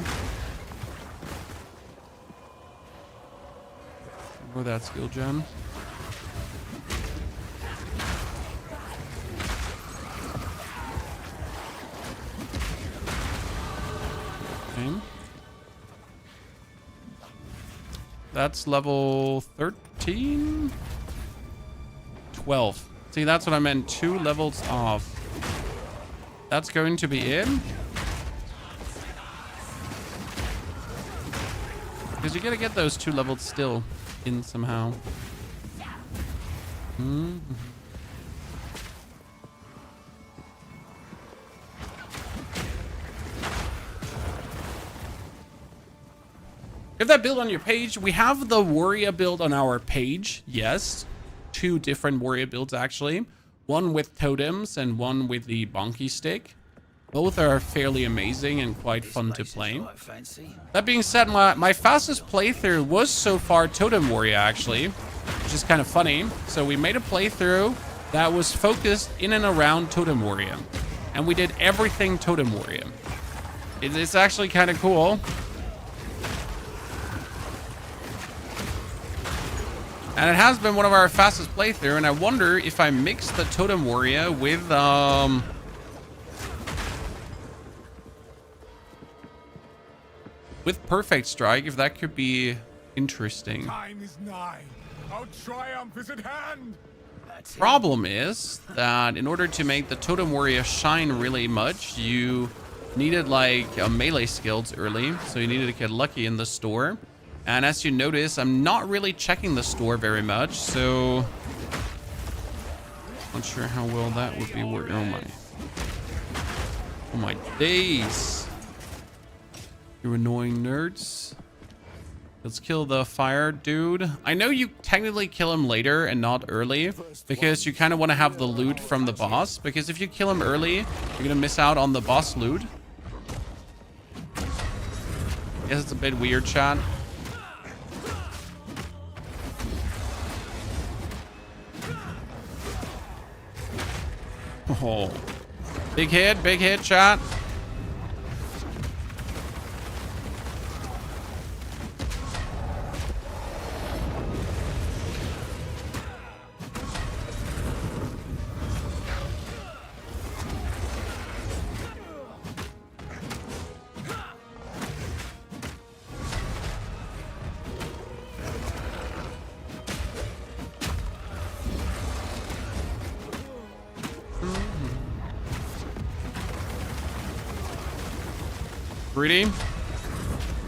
Or that skill gem. Okay. That's level 13? 12. See, that's what I meant. 2 levels off. That's going to be in. Because you gotta get those 2 levels still in somehow. If that build on your page, we have the warrior build on our page. Yes. 2 different warrior builds, actually. One with totems and one with the bonky stick. Both are fairly amazing and quite fun to play. Quite fancy. That being said, my fastest playthrough was so far Totem Warrior, actually, which is kind of funny. So we made a playthrough that was focused in and around Totem Warrior, and we did everything Totem Warrior. It's actually kind of cool. And it has been one of our fastest playthrough, and I wonder if I mix the Totem Warrior with Perfect Strike, if that could be interesting. Time is nigh. Our triumph is at hand. That's it. Problem is that in order to make the Totem Warrior shine really much, you needed like a melee skills early, so you needed to get lucky in the store. And as you notice, I'm not really checking the store very much, so not sure how well that would be working. Oh my days. You annoying nerds. Let's kill the fire dude. I know you technically kill him later and not early, because you kind of want to have the loot from the boss, because if you kill him early, you're gonna miss out on the boss loot. I guess it's a bit weird, chat. Oh, big hit, chat. Greedy.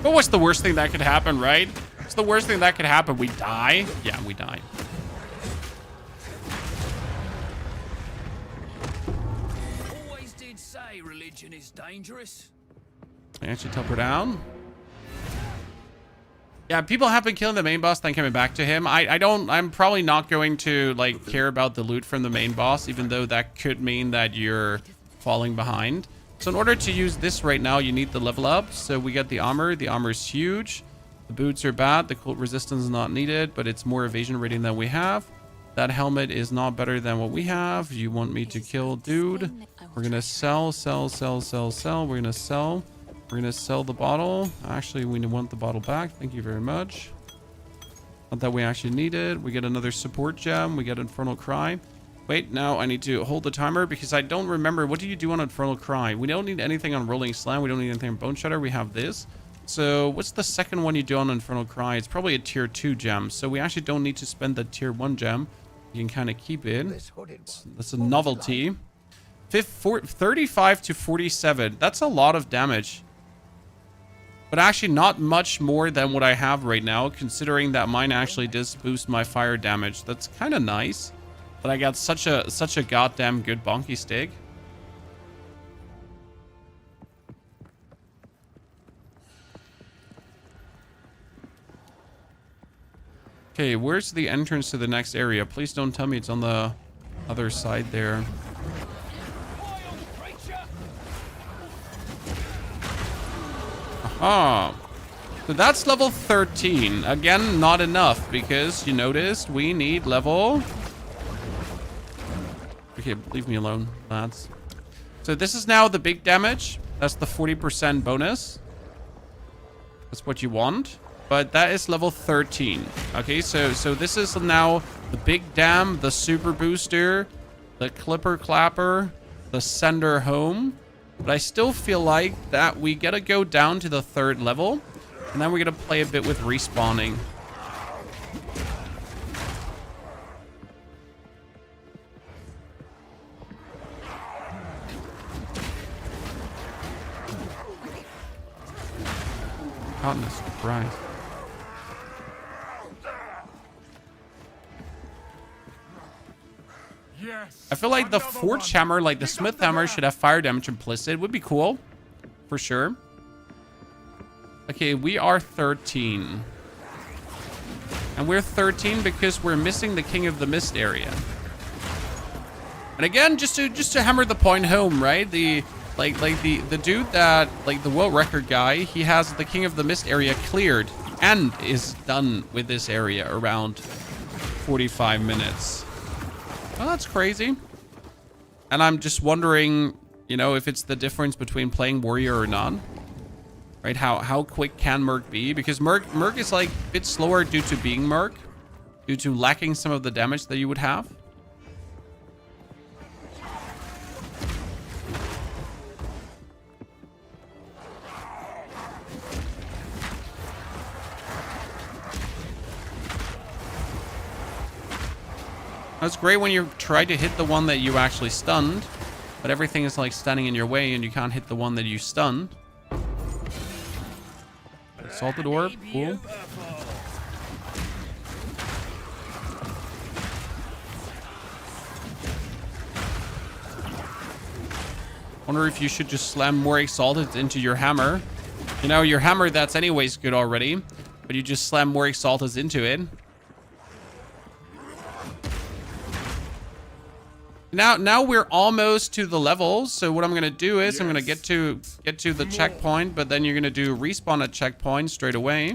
But what's the worst thing that could happen, right? What's the worst thing that could happen? We die? Yeah, we die. Always did say religion is dangerous. I actually top her down. Yeah, people have been killing the main boss, then coming back to him. I'm probably not going to like care about the loot from the main boss, even though that could mean that you're falling behind. So in order to use this right now, you need the level up. So we get the armor. The armor is huge. The boots are bad. The cult resistance is not needed, but it's more evasion rating than we have. That helmet is not better than what we have. You want me to kill dude? We're going to sell. We're going to sell. We're going to sell the bottle. Actually, we want the bottle back. Thank you very much. Not that we actually need it. We get another support gem. We get Infernal Cry. Wait, now I need to hold the timer because I don't remember. What do you do on Infernal Cry? We don't need anything on Rolling Slam. We don't need anything on Bone Shatter. We have this. So what's the second one you do on Infernal Cry? It's probably a tier 2 gem. So we actually don't need to spend the tier 1 gem. You can kind of keep it. That's a novelty. 35 to 47. That's a lot of damage. But actually not much more than what I have right now, considering that mine actually does boost my fire damage. That's kind of nice. But I got such a goddamn good bonky stick. Okay, where's the entrance to the next area? Please don't tell me it's on the other side there. Aha. So that's level 13. Again, not enough because you noticed we need level... Okay, leave me alone, lads. So this is now the big damage. That's the 40% bonus. That's what you want. But that is level 13. Okay, so this is now the big dam, the super booster, the clipper clapper, the sender home. But I still feel like that we gotta go down to the 3rd level. And then we're gonna play a bit with respawning. Goodness Christ. Yes. I feel like the Forge Hammer, like the Smith Hammer, should have fire damage implicit. Would be cool. For sure. Okay, we are 13. And we're 13 because we're missing the King of the Mist area. And again, just to hammer the point home, right? The dude that, like, the world record guy, he has the King of the Mist area cleared and is done with this area around 45 minutes. Well, that's crazy. And I'm just wondering, you know, if it's the difference between playing warrior or not. Right? How quick can Merc be? Because Merc is like a bit slower due to being Merc, due to lacking some of the damage that you would have. That's great when you try to hit the one that you actually stunned, but everything is like standing in your way and you can't hit the one that you stunned. Salted orb, cool. Wonder if you should just slam more exalted into your hammer. You know, your hammer, that's anyways good already, but you just slam more exalted into it. Now we're almost to the levels. So what I'm gonna do is I'm gonna get to the checkpoint, but then you're gonna do respawn at checkpoint straight away,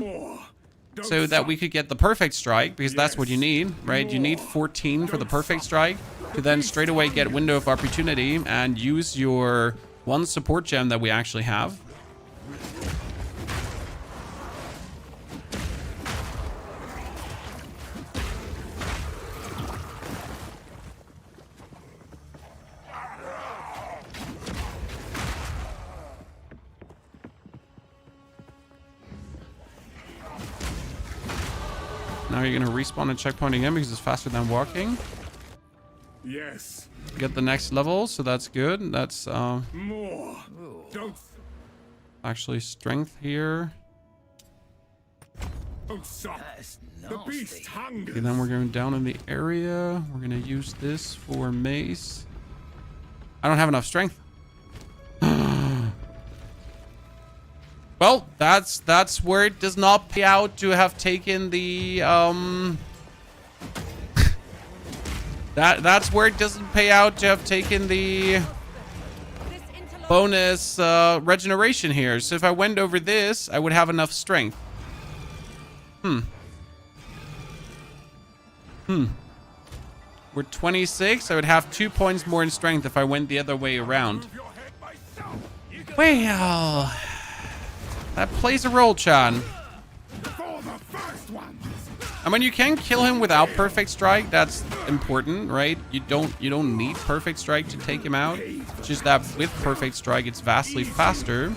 so that we could get the perfect strike, because that's what you need, right? You need 14 for the perfect strike to then straight away get window of opportunity and use your one support gem that we actually have. Now you're gonna respawn at checkpoint again because it's faster than walking. Yes. Get the next level, so that's good. That's More. Don't actually strength here. stop. That's The beast nasty. hungers. Okay, then we're going down in the area. We're gonna use this for mace. I don't have enough strength. Well, that's where it does not pay out to have taken the that's where it doesn't pay out to have taken the bonus regeneration here. So if I went over this, I would have enough strength. We're 26. I would have 2 points more in strength if I went the other way around. Well, that plays a role, Chan. For the first one. I mean, you can kill him without perfect strike. That's important, right? You don't need perfect strike to take him out. It's just that with perfect strike, it's vastly faster.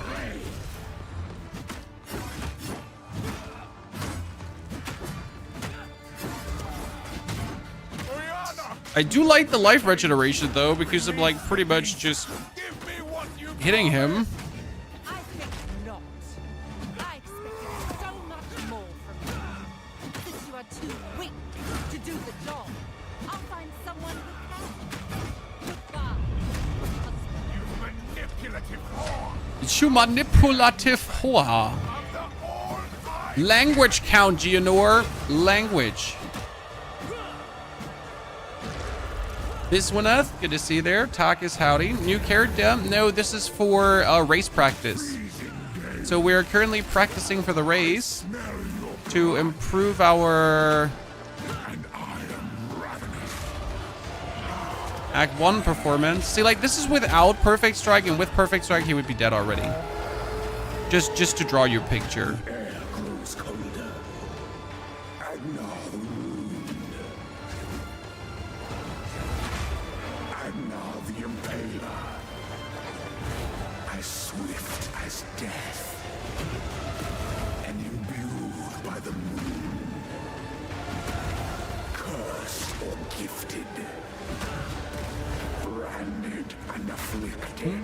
I do like the life regeneration though, because I'm like pretty much just hitting him. I think not. I expected so much more from you. Since you are too weak to do the job, I'll find someone who can. Goodbye. You manipulative whore. Language count, Geonor. Language. Biswanath, good to see you there. Takis, howdy. New character? No, this is for race practice. So we're currently practicing for the race to improve our Act 1 performance. See, like, this is without perfect strike, and with perfect strike, he would be dead already. Just to draw your picture. Air grows colder. And now the wound. And now the impaler. As swift as death. And imbued by the moon. Cursed or gifted. Branded and afflicted.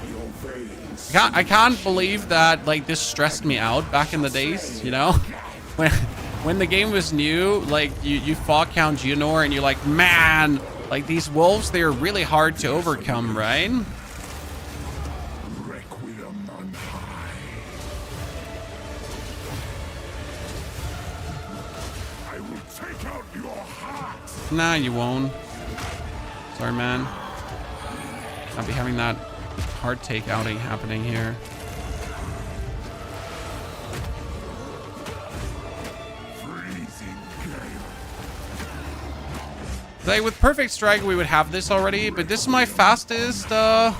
Your veins. I can't believe that, like, this stressed me out back in the days, you know? When the game was new, like, you fought Count Geonor and you're like, man, like, these wolves, they're really hard to overcome, right? Requiem on high. I will take out your heart. Nah, you won't. Sorry, man. I'll be having that hard take outing happening here. Like with Perfect Strike, we would have this already, but this is my fastest. I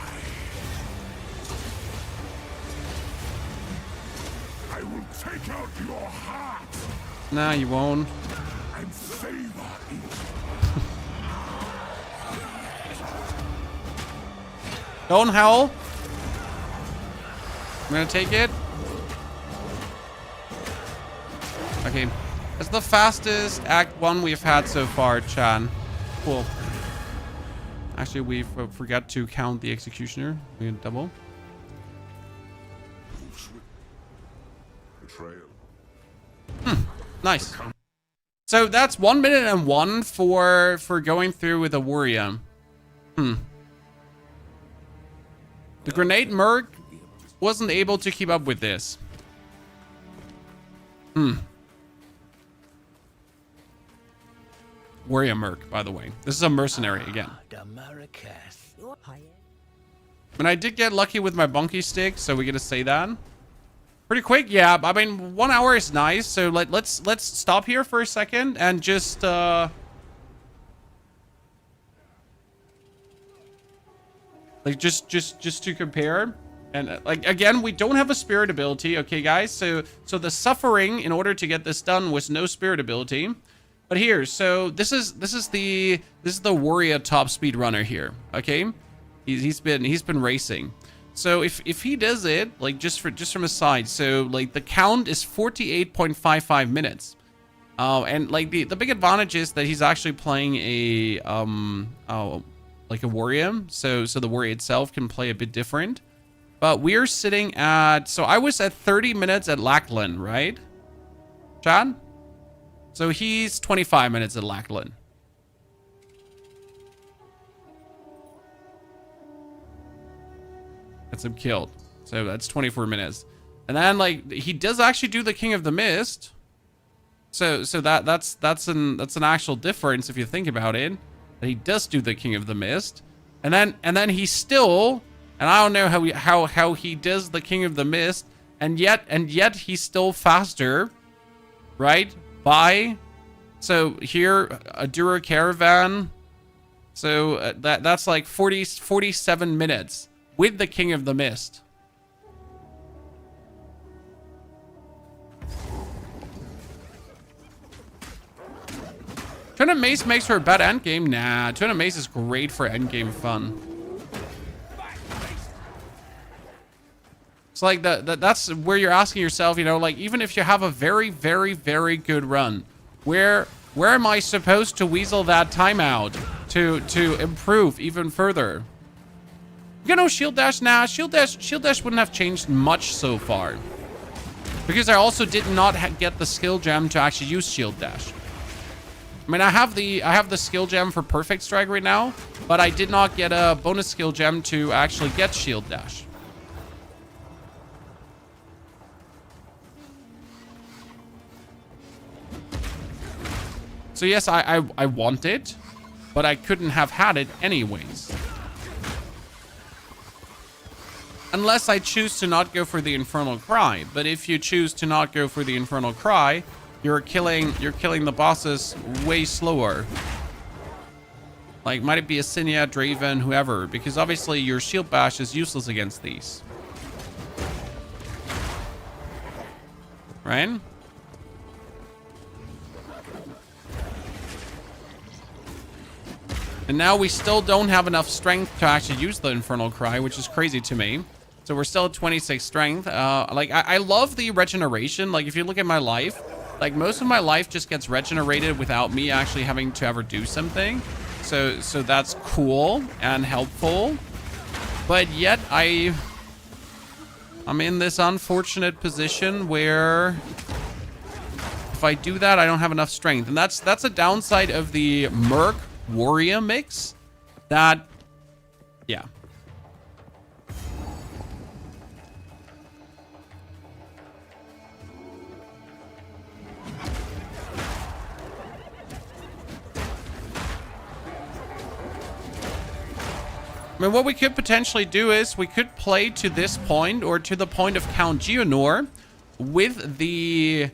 will take out your heart Nah, you won't. and savor it. Don't howl. I'm gonna take it. Okay, that's the fastest Act 1 we've had so far, Chan. Cool. Actually, we forgot to count the Executioner. We can double. Betrayal. Nice. So that's 1 minute and 1 for going through with a warrior. The grenade merc wasn't able to keep up with this. Warrior merc, by the way. This is a mercenary again. The Marrakesh. And I did get lucky with my bonky stick, so we get to say that. Pretty quick, yeah. I mean, 1 hour is nice. So let's stop here for a second and just like just to compare. And like again, we don't have a spirit ability, okay, guys. So the suffering in order to get this done was no spirit ability. But here, so this is the warrior top speed runner here, okay? He's been racing. So if he does it, like just from his side, so like the count is 48.55 minutes. And like the big advantage is that he's actually playing a like a warrior. So the warrior itself can play a bit different. But we're sitting at, so I was at 30 minutes at Lackland, right? Chad? So he's 25 minutes at Lackland. Gets him killed. So that's 24 minutes. And then like he does actually do the King of the Mist. So that's an actual difference if you think about it. That he does do the King of the Mist. And then he still, and I don't know how he does the King of the Mist, and yet he's still faster, right? By, so here a Dura Caravan, so that's like 47 minutes with the King of the Mist. Tournament Mace makes for a bad endgame. Nah, Tournament Mace is great for endgame fun. It's like that's where you're asking yourself, you know, like even if you have a very, very, very good run, where am I supposed to weasel that timeout to improve even further? You know, shield dash, nah, shield dash wouldn't have changed much so far, because I also did not get the skill gem to actually use shield dash. I mean, I have the skill gem for Perfect Strike right now, but I did not get a bonus skill gem to actually get shield dash. So yes, I want it, but I couldn't have had it anyways. Unless I choose to not go for the Infernal Cry. But if you choose to not go for the Infernal Cry, you're killing the bosses way slower. Like, might it be Asinia, Draven, whoever, because obviously your shield bash is useless against these. Right? And now we still don't have enough strength to actually use the Infernal Cry, which is crazy to me. So we're still at 26 strength. Like, I love the regeneration. Like, if you look at my life, like, most of my life just gets regenerated without me actually having to ever do something. So that's cool and helpful. But yet, I'm in this unfortunate position where if I do that, I don't have enough strength. And that's a downside of the Merc Warrior mix. That, yeah. I mean, what we could potentially do is we could play to this point or to the point of Count Geonor with the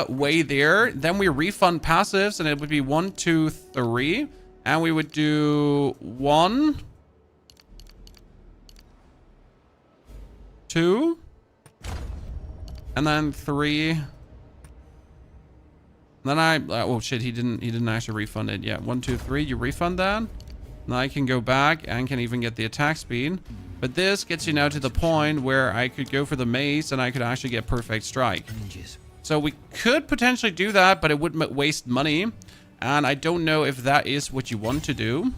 way there. Then we refund passives and it would be 1, 2, 3. And we would do 1, 2, and then 3. Then oh shit, he didn't actually refund it. Yeah, 1, 2, 3. You refund that. Now I can go back and can even get the attack speed. But this gets you now to the point where I could go for the mace and I could actually get perfect strike. So we could potentially do that, but it would waste money. And I don't know if that is what you want to do.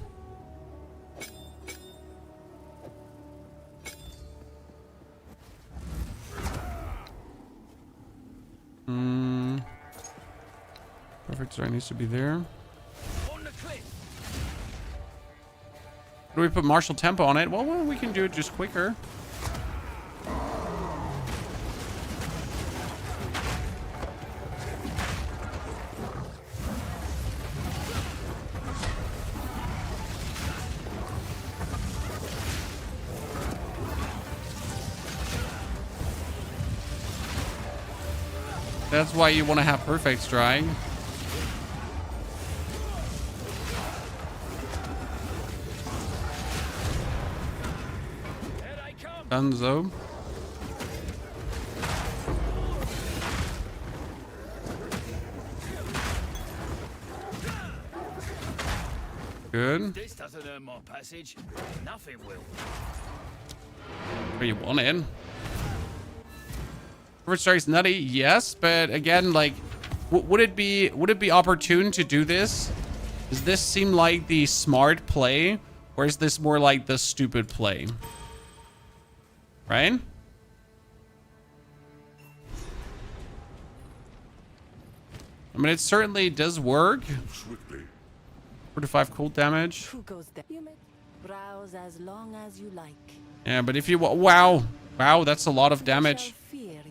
Perfect strike needs to be there. Do we put martial tempo on it? Well, we can do it just quicker. That's why you want to have perfect strike. Dunzo. Good. This doesn't earn my passage. Nothing will. Where you want in? Perfect strike's nutty, yes, but again, like, would it be opportune to do this? Does this seem like the smart play, or is this more like the stupid play? Right? I mean, it certainly does work. 45 cold damage. Who goes there? You may browse as long as you like. Yeah, but if you wow, that's a lot of damage.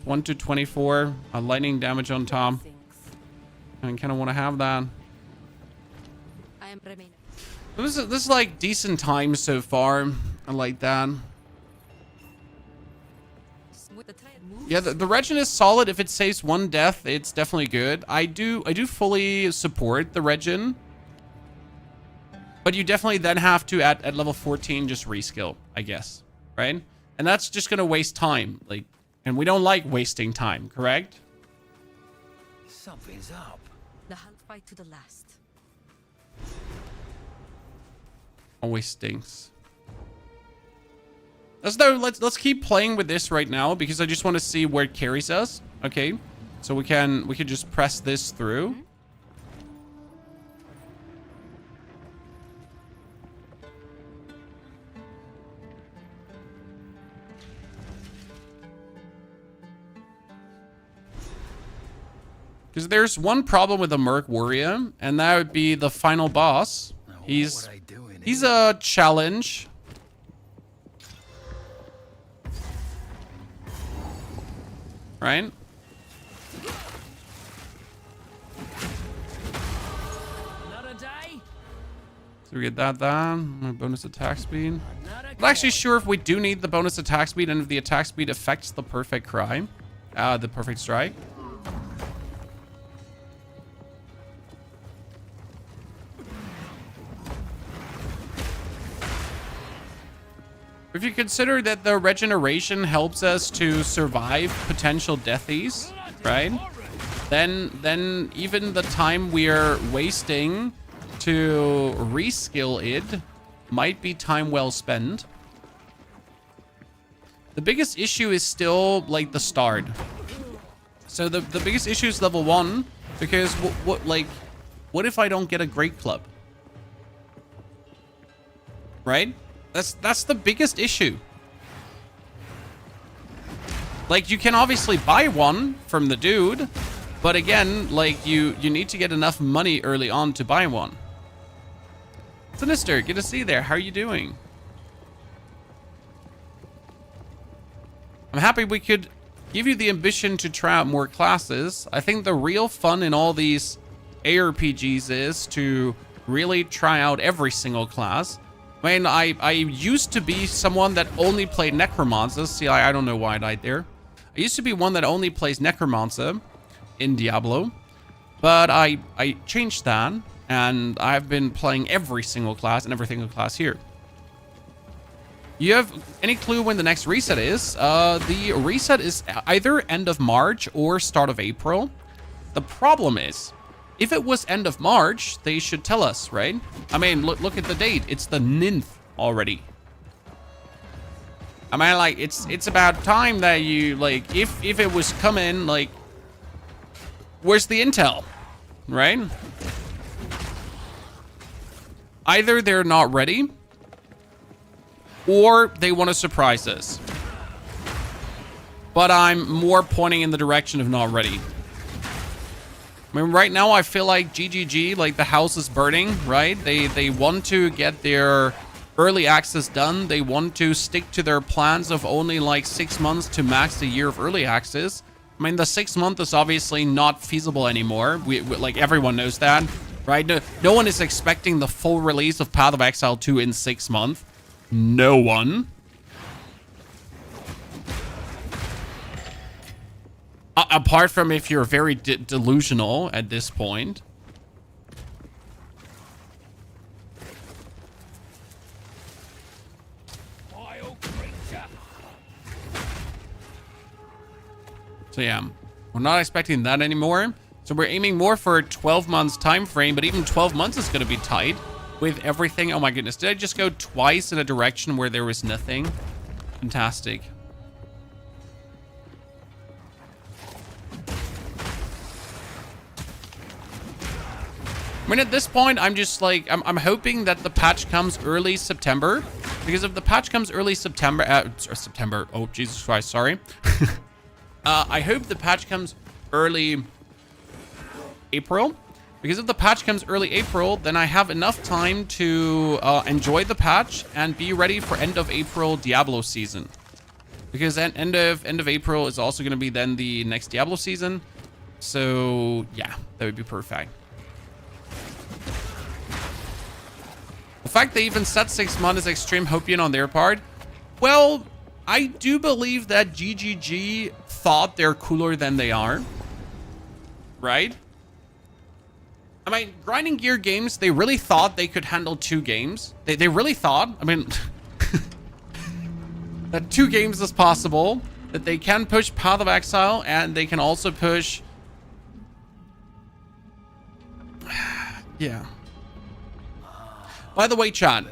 1 to 24 lightning damage on Tom. I kind of want to have that. I am remaining. This is like decent time so far. I like that. Yeah, the Regen is solid. If it saves 1 death, it's definitely good. I do fully support the Regen. But you definitely then have to, at level 14, just reskill, I guess. Right? And that's just going to waste time. Like, and we don't like wasting time, correct? Something's up. The hunt fight to the last. Always stinks. Let's keep playing with this right now because I just want to see where it carries us. Okay, so we can just press this through. Because there's one problem with the Merc Warrior, and that would be the final boss. He's a challenge. Right? Another day. So we get that down. Bonus attack speed. I'm not actually sure if we do need the bonus attack speed and if the attack speed affects the perfect cry. The perfect strike. If you consider that the regeneration helps us to survive potential deathies, right? Then even the time we're wasting to reskill it might be time well spent. The biggest issue is still like the start. So the biggest issue is level 1 because what if I don't get a great club? Right? That's the biggest issue. Like, you can obviously buy one from the dude, but again, like, you need to get enough money early on to buy one. Sinister, good to see you there. How are you doing? I'm happy we could give you the ambition to try out more classes. I think the real fun in all these ARPGs is to really try out every single class. I mean, I used to be someone that only played Necromancer. See, I don't know why I died there. I used to be one that only plays Necromancer in Diablo. But I changed that, and I've been playing every single class and every single class here. You have any clue when the next reset is? The reset is either end of March or start of April. The problem is, if it was end of March, they should tell us, right? I mean, look at the date. It's the 9th already. I mean, like, it's about time that you, like, if it was coming, like, where's the intel, right? Either they're not ready, or they want to surprise us. But I'm more pointing in the direction of not ready. I mean, right now I feel like GGG, like the house is burning, right? They want to get their early access done. They want to stick to their plans of only like 6 months to max a year of early access. I mean, the 6 month is obviously not feasible anymore. We like, everyone knows that, right? No one is expecting the full release of Path of Exile 2 in 6 months. No one. Apart from if you're very delusional at this point. So yeah, we're not expecting that anymore. So we're aiming more for a 12 months time frame, but even 12 months is going to be tight with everything. Oh my goodness, did I just go twice in a direction where there was nothing? Fantastic. I mean, at this point, I'm just like, I'm hoping that the patch comes early September. Because if the patch comes early September, oh, Jesus Christ, sorry. I hope the patch comes early April. Because if the patch comes early April, then I have enough time to enjoy the patch and be ready for end of April Diablo season. Because end of April is also going to be then the next Diablo season. So, yeah, that would be perfect. The fact they even set 6 months is extreme hopian on their part. Well, I do believe that GGG thought they're cooler than they are. Right? I mean, Grinding Gear Games, they really thought they could handle 2 games. They really thought, I mean, that 2 games is possible. That they can push Path of Exile and they can also push... yeah. By the way, chat,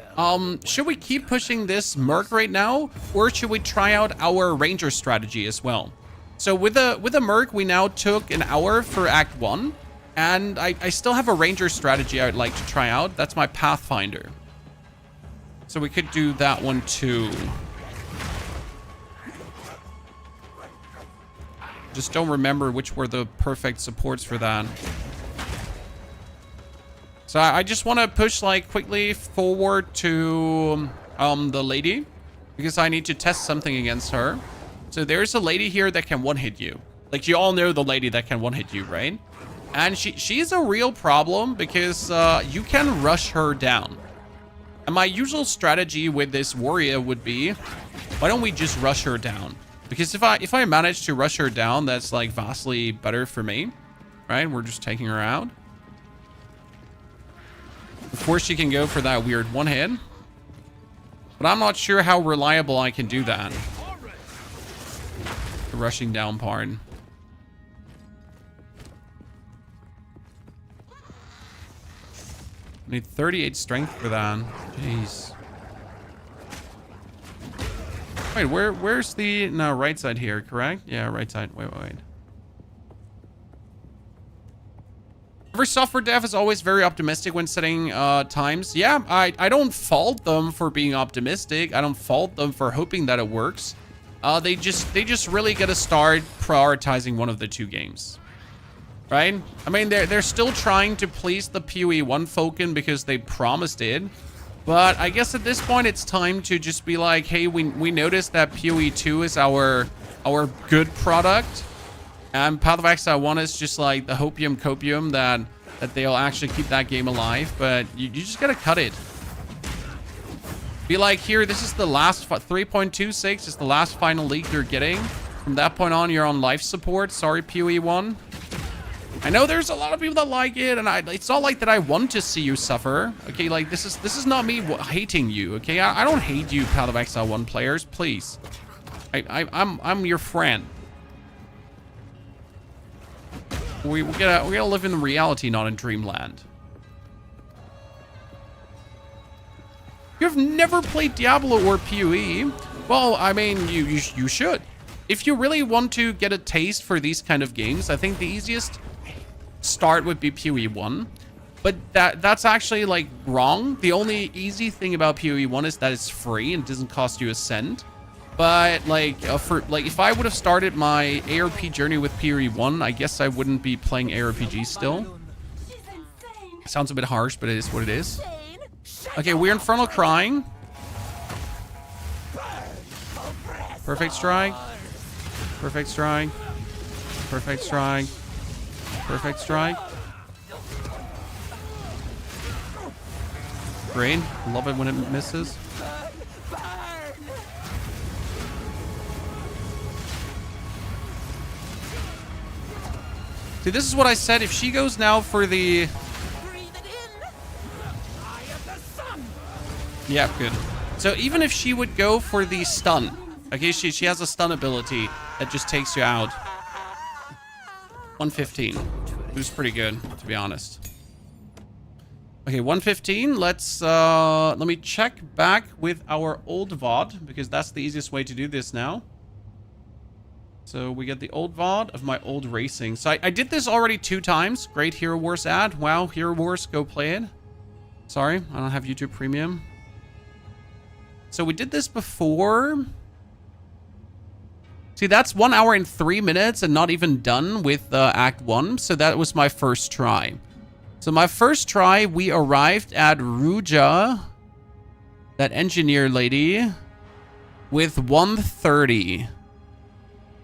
should we keep pushing this Merc right now, or should we try out our Ranger strategy as well? So with the Merc, we now took an hour for Act 1, and I still have a Ranger strategy I would like to try out. That's my Pathfinder. So we could do that one too. Just don't remember which were the perfect supports for that. So I just want to push like quickly forward to the lady, because I need to test something against her. So there's a lady here that can one-hit you. Like, you all know the lady that can one-hit you, right? And she's a real problem because you can rush her down. And my usual strategy with this warrior would be, why don't we just rush her down? Because if I manage to rush her down, that's like vastly better for me, right? We're just taking her out. Before she can go for that weird one hit. But I'm not sure how reliable I can do that. The rushing down part. I need 38 strength for that. Jeez. Wait, where's the... no, right side here, correct? Yeah, right side. Wait. Every software dev is always very optimistic when setting times. Yeah, I don't fault them for being optimistic. I don't fault them for hoping that it works. They just really got to start prioritizing one of the 2 games. Right? I mean, they're still trying to please the POE 1 Falcon because they promised it. But I guess at this point it's time to just be like, hey, we noticed that POE 2 is our good product. And Path of Exile 1 is just like the hopium copium that they'll actually keep that game alive. But you just gotta cut it. Be like, here, this is the last 3.26 is the last final league you're getting. From that point on, you're on life support. Sorry, POE 1. I know there's a lot of people that like it, and it's not like that I want to see you suffer. Okay, like this is not me hating you. Okay, I don't hate you, Path of Exile 1 players. Please, I'm your friend. We gotta live in reality, not in dreamland. You've never played Diablo or PoE? Well, I mean, you should. If you really want to get a taste for these kind of games, I think the easiest start would be PoE 1. But that's actually like wrong. The only easy thing about PoE 1 is that it's free and doesn't cost you a cent. But like if I would have started my ARP journey with PoE 1, I guess I wouldn't be playing ARPG still. Sounds a bit harsh, but it is what it is. Okay, we're Infernal Crying. Perfect strike. Perfect strike. Perfect strike. Perfect strike. Great. Love it when it misses. See, this is what I said. If she goes now for the... Yeah, good. So even if she would go for the stun, okay, she has a stun ability that just takes you out. 115. It was pretty good, to be honest. Okay, 115. Let me check back with our old VOD, because that's the easiest way to do this now. So we get the old VOD of my old racing. So I did this already 2 times. Great Hero Wars ad. Wow, Hero Wars, go play it. Sorry, I don't have YouTube Premium. So we did this before. See, that's 1 hour and 3 minutes and not even done with Act 1. So that was my first try. So my first try, we arrived at Ruja, that engineer lady, with 130.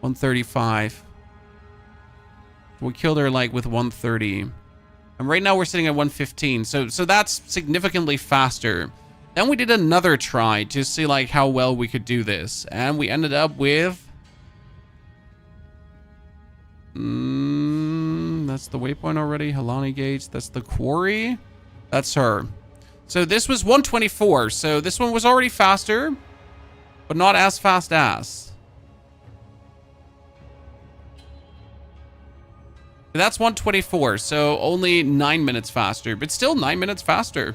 135. We killed her like with 130. And right now we're sitting at 115. So that's significantly faster. Then we did another try to see like how well we could do this. And we ended up with... that's the waypoint already. Halani Gates. That's the quarry. That's her. So this was 124. So this one was already faster, but not as fast as. That's 124. So only 9 minutes faster, but still 9 minutes faster.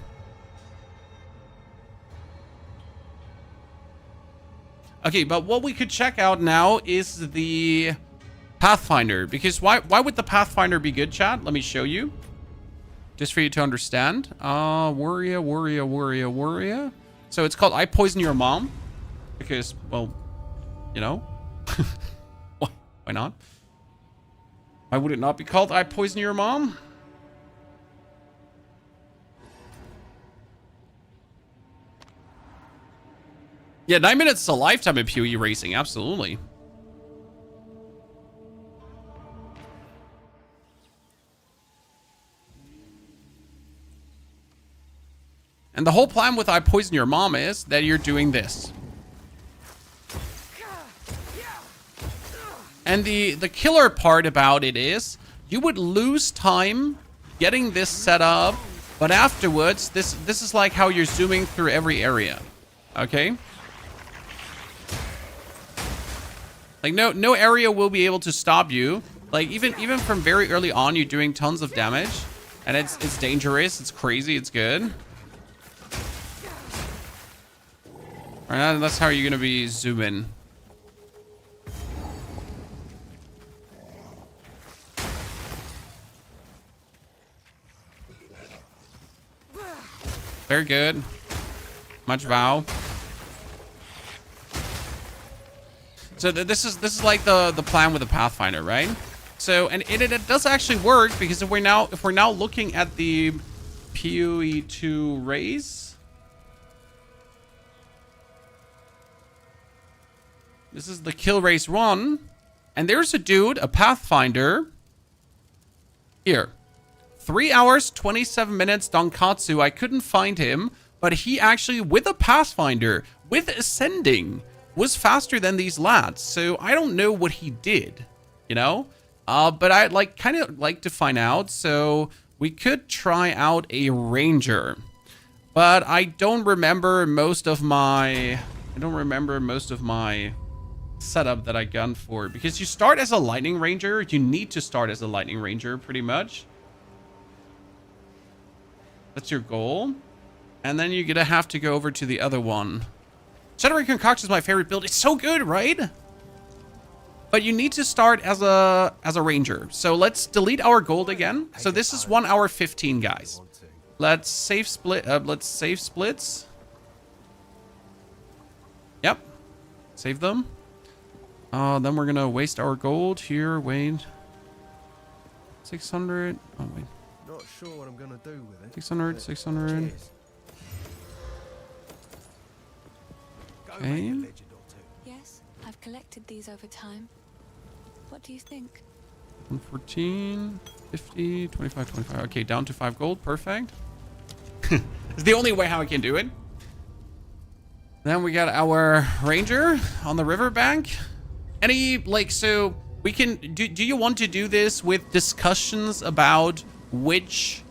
Okay, but what we could check out now is the Pathfinder, because why would the Pathfinder be good, chat? Let me show you, just for you to understand. Warrior. So it's called I Poison Your Mom, because, well, you know, why not? Why would it not be called I Poison Your Mom? Yeah, 9 minutes is a lifetime in PoE racing, absolutely. And the whole plan with I Poison Your Mom is that you're doing this. And the killer part about it is you would lose time getting this set up, but afterwards, this is like how you're zooming through every area. Okay? Like no area will be able to stop you. Like even from very early on, you're doing tons of damage, and it's dangerous, it's crazy, it's good. Alright, that's how you're gonna be zooming. Very good. Much vow. So this is like the plan with the Pathfinder, right? So and it does actually work, because if we're now looking at the PoE 2 race. This is the kill race 1, and there's a dude, a Pathfinder. Here, 3 hours 27 minutes Donkatsu. I couldn't find him. but he actually, with a Pathfinder, with Ascending, was faster than these lads. So I don't know what he did, you know? But I'd kind of like to find out. So we could try out a Ranger. But I don't remember most of my setup that I gunned for, because you start as a Lightning Ranger. You need to start as a Lightning Ranger pretty much. That's your goal. And then you're gonna have to go over to the other one. Shadowy Concoction is my favorite build. It's so good, right? But you need to start as a Ranger. So let's delete our gold again. So this is 1 hour 15, guys. Let's save split. Let's save splits. Yep. Save them. Then we're gonna waste our gold here. Wait. 600. Oh wait. Not sure what I'm gonna do with it. 600. 600. Cheers. Okay. Yes, I've collected these over time. What do you think? 114, 50, 25, 25. Okay, down to 5 gold. Perfect. It's the only way how I can do it. Then we got our Ranger on the riverbank. Any, so we can, do you want to do this with discussions about which,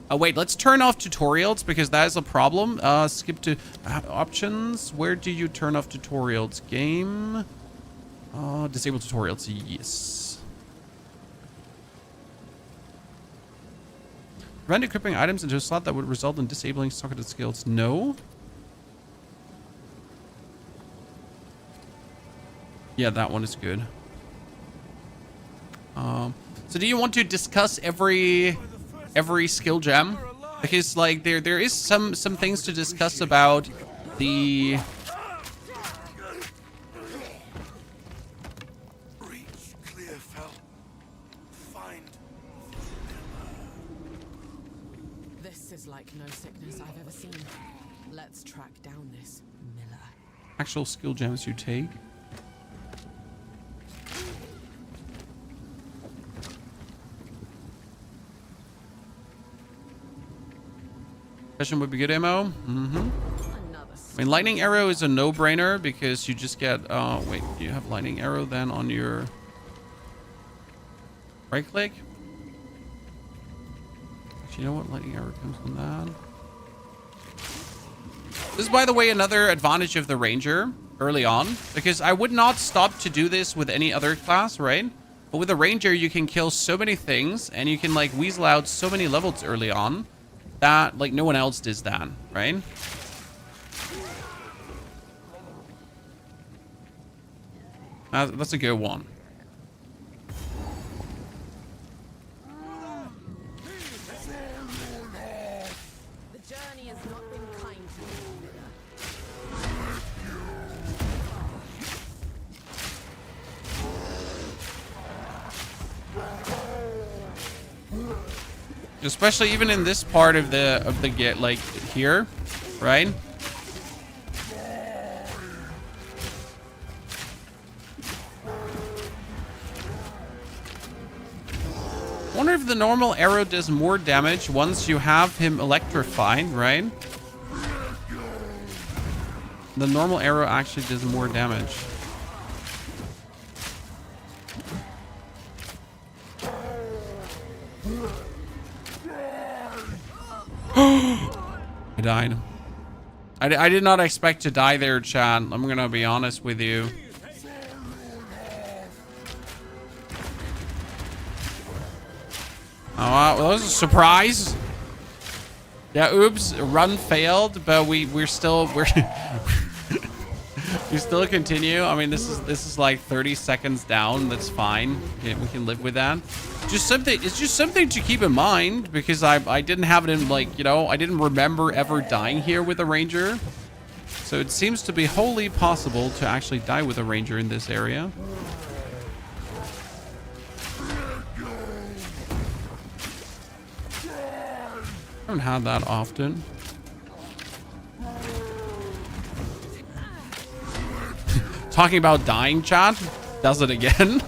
wait, let's turn off tutorials because that is a problem. Skip to options. Where do you turn off tutorials? Game. Disable tutorials. Yes. Prevent equipping items into a slot that would result in disabling socketed skills. No. Yeah, that one is good. So do you want to discuss every skill gem? Because there is some things to discuss about the Reach Clearfell. Find This is like no sickness I've ever seen. Let's track down this Miller. actual skill gems you take. Would be good ammo. I mean, lightning arrow is a no-brainer because you just get. Oh wait, you have lightning arrow then on your right click. Actually, you know what? Lightning arrow comes on that. This is, by the way, another advantage of the Ranger early on, because I would not stop to do this with any other class, right? But with a Ranger, you can kill so many things and you can weasel out so many levels early on. That, no one else does that, right? That's a good one. The journey has not been kind to you, Especially even in this part of the get here, right? Wonder if the normal arrow does more damage once you have him electrified, right? The normal arrow actually does more damage. I died. I did not expect to die there, chat. I'm gonna be honest with you. Oh, well, that was a surprise. Yeah, oops, run failed, but we're still we still continue. I mean, this is like 30 seconds down. That's fine. Yeah, we can live with that. It's just something to keep in mind, because I didn't have it in I didn't remember ever dying here with a Ranger. So it seems to be wholly possible to actually die with a Ranger in this area. I haven't had that often. Talking about dying, chat. Does it again.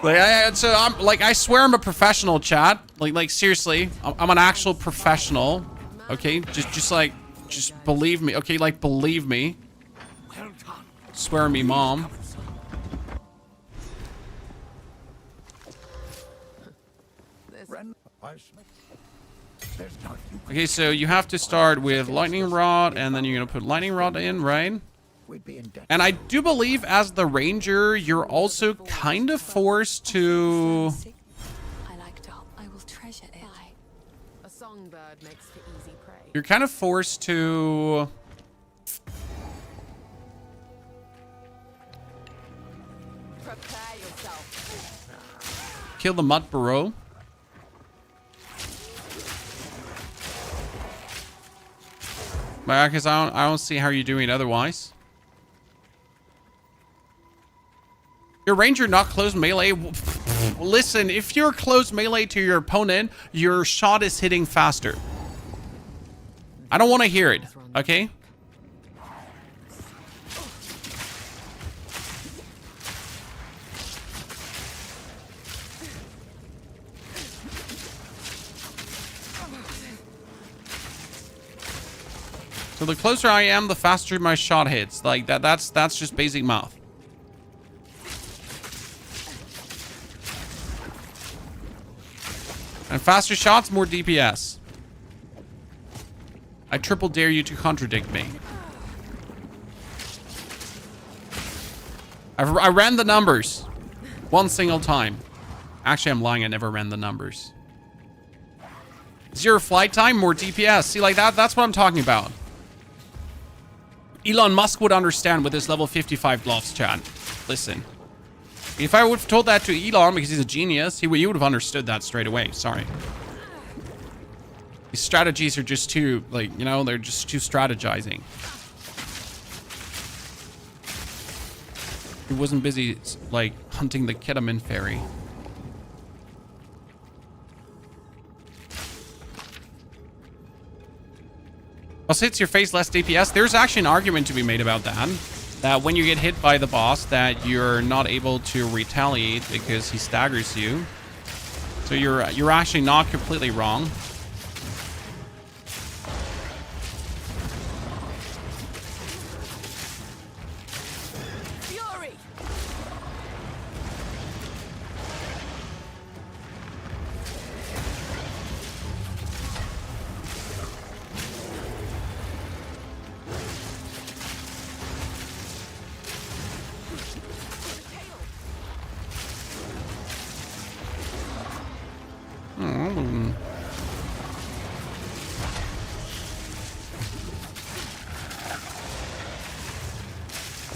So I'm like, I swear I'm a professional, chat. Like seriously, I'm an actual professional. Okay, just believe me. Okay, like believe me. Swear me, mom. Okay, so you have to start with lightning rod, and then you're gonna put lightning rod in, right? And I do believe as the ranger, you're also kind of forced to... I like doll. I will treasure it. A songbird makes for easy prey. You're kind of forced to... Prepare yourself. kill the mud burrow. Because I don't see how you're doing it otherwise. Your ranger not close melee. Listen, if you're close melee to your opponent, your shot is hitting faster. I don't want to hear it, okay? So the closer I am, the faster my shot hits. Like that's just basic math. And faster shots, more DPS. I triple dare you to contradict me. I ran the numbers. One single time. Actually, I'm lying. I never ran the numbers. 0 flight time, more DPS. See, like that's what I'm talking about. Elon Musk would understand with his level 55 gloves, chat. Listen. If I would have told that to Elon because he's a genius, he would have understood that straight away. Sorry. These strategies are just too, like, you know, they're just too strategizing. He wasn't busy, like, hunting the ketamine fairy. Also hits your face, less DPS. There's actually an argument to be made about that. That when you get hit by the boss, that you're not able to retaliate because he staggers you. So you're actually not completely wrong. Fury!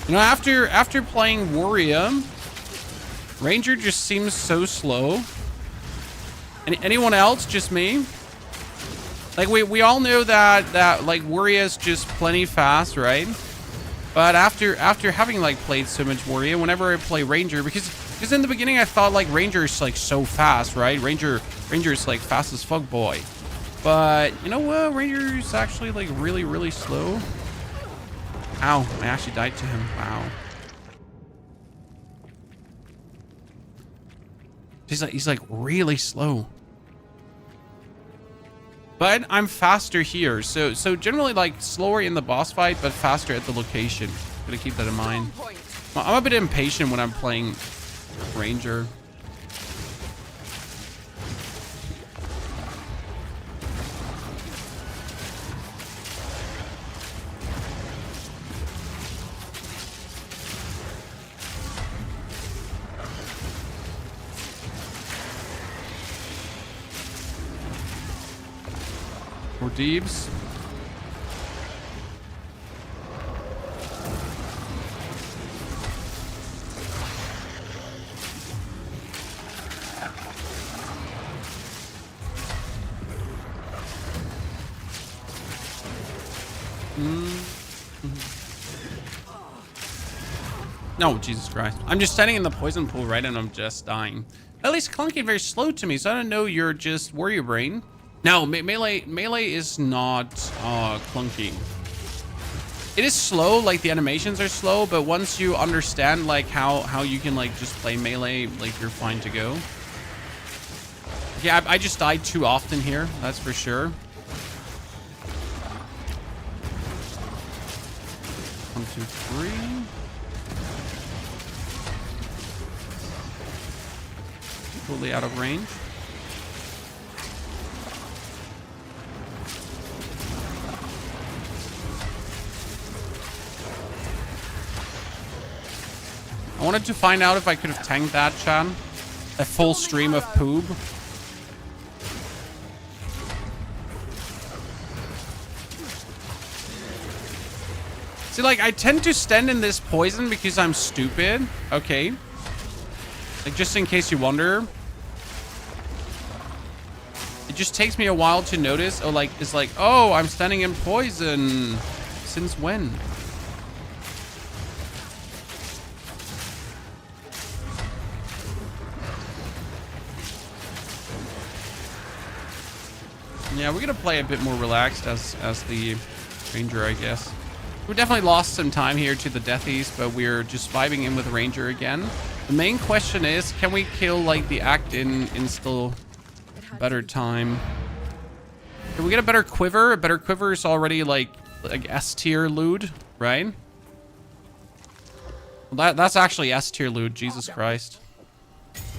You know, after playing Warrior, Ranger just seems so slow. Anyone else? Just me? Like we all know that like Warrior is just plenty fast, right? But after having like played so much Warrior, whenever I play Ranger, because in the beginning I thought like Ranger is like so fast, right? Ranger is like fast as fuck boy. But you know what? Ranger is actually like really slow. Ow, I actually died to him. Wow. He's like really slow. But I'm faster here. So generally like slower in the boss fight, but faster at the location. Gotta keep that in mind. I'm a bit impatient when I'm playing Ranger. More Deebs. No, Jesus Christ. I'm just standing in the poison pool, right? And I'm just dying. At least clunking very slow to me, so I don't know you're just warrior brain. No, melee is not clunky. It is slow, like the animations are slow, but once you understand like how you can like just play melee, like you're fine to go. Yeah, I just died too often here, that's for sure. 1, 2, 3. Totally out of range. I wanted to find out if I could have tanked that, Chan. A full stream of poop. See, like, I tend to stand in this poison because I'm stupid. Okay. Like, just in case you wonder. It just takes me a while to notice. Oh, like, it's like, oh, I'm standing in poison. Since when? Yeah, we're gonna play a bit more relaxed as the ranger, I guess. We definitely lost some time here to the deathies, but we're just vibing in with ranger again. The main question is, can we kill like the act in still better time? Can we get a better quiver? A better quiver is already like S tier loot, right? Well, that's actually S tier loot. Jesus Christ.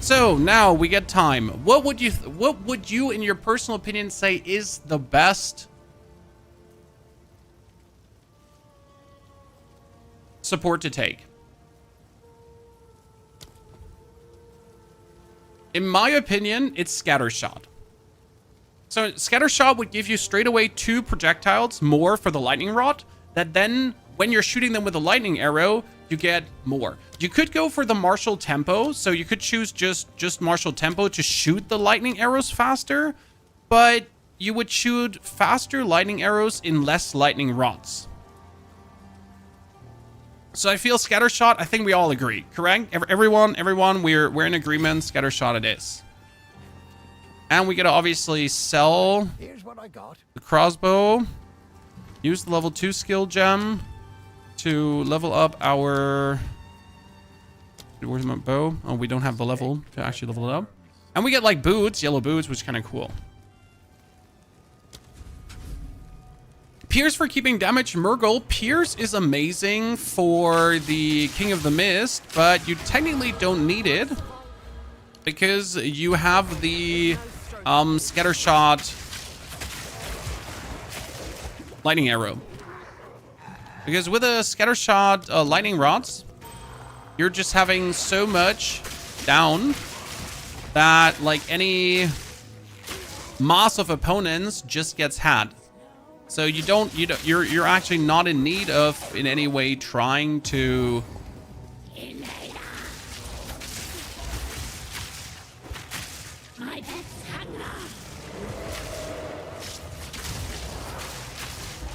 So now we get time. What would you in your personal opinion say is the best support to take? In my opinion, it's Scattershot. So Scattershot would give you straight away 2 projectiles more for the lightning rod, that then when you're shooting them with a lightning arrow, you get more. You could go for the martial tempo, so you could choose just martial tempo to shoot the lightning arrows faster, but you would shoot faster lightning arrows in less lightning rods. So I feel Scattershot, I think we all agree, correct? Everyone, we're in agreement, Scattershot it is. And we gotta obviously sell Here's what I got. the crossbow, use the level 2 skill gem to level up our... Where's my bow? Oh, we don't have the level to actually level it up. And we get like boots, yellow boots, which is kind of cool. Pierce for keeping damage. Murgle. Pierce is amazing for the King of the Mist, but you technically don't need it because you have the Scattershot lightning arrow. Because with a Scattershot lightning rods, you're just having so much down that like any mass of opponents just gets had. So you're actually not in need of in any way trying to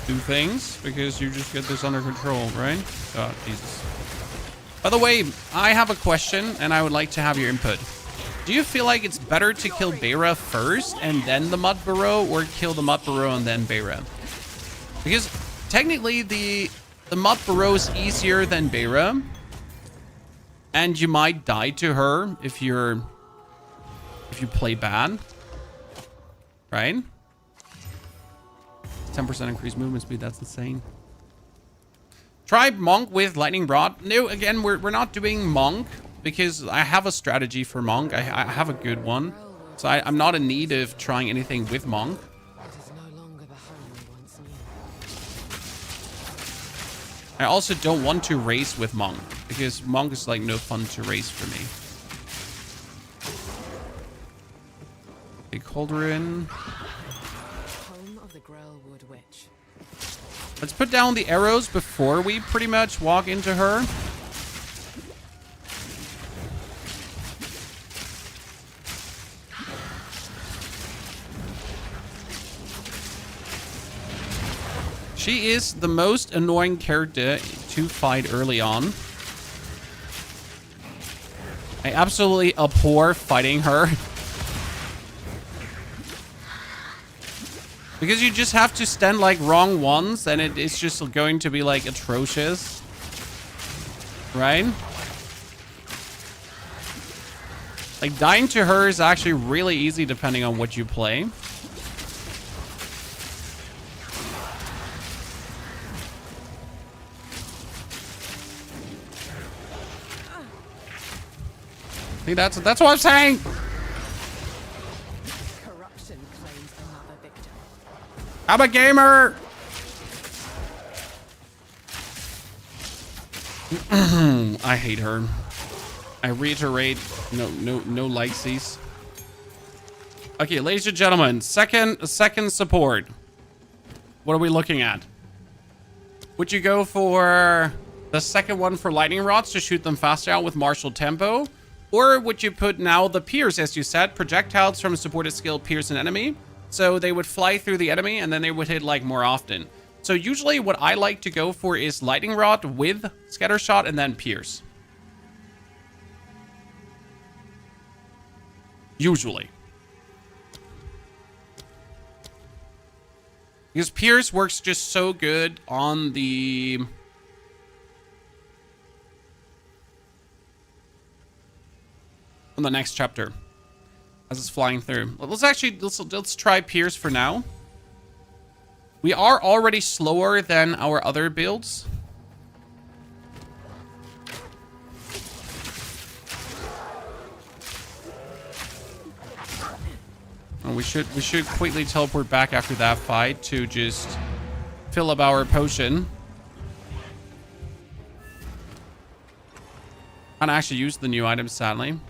do things because you just get this under control, right? Oh, Jesus. By the way, I have a question and I would like to have your input. Do you feel like it's better to kill Beira first and then the Mud Burrow, or kill the Mud Burrow and then Beira? Because technically the Mud Burrow is easier than Beira, and you might die to her if you play bad, right? 10% increased movement speed, that's insane. Try Monk with Lightning Rod. No, again, we're not doing Monk because I have a strategy for Monk. I have a good one. So I'm not in need of trying anything with Monk. It is no longer the home we once knew. I also don't want to race with Monk because Monk is like no fun to race for me. Big Cauldron. Home of the Grailwood Witch. Let's put down the arrows before we pretty much walk into her. She is the most annoying character to fight early on. I absolutely abhor fighting her. Because you just have to stand like wrong ones and it's just going to be like atrocious. Right? Like dying to her is actually really easy depending on what you play. See, that's what I'm saying. Corruption claims another victim. I'm a gamer. I hate her. I reiterate, no likesies. Okay, ladies and gentlemen, second support. What are we looking at? Would you go for the second one for lightning rods to shoot them faster out with martial tempo? Or would you put now the pierce, as you said, projectiles from a supported skill pierce an enemy? So they would fly through the enemy and then they would hit like more often. So usually what I like to go for is lightning rod with scatter shot and then pierce. Usually. Because pierce works just so good on the... on the next chapter. As it's flying through. Let's try pierce for now. We are already slower than our other builds. And we should quickly teleport back after that fight to just fill up our potion. Can't actually use the new items, sadly.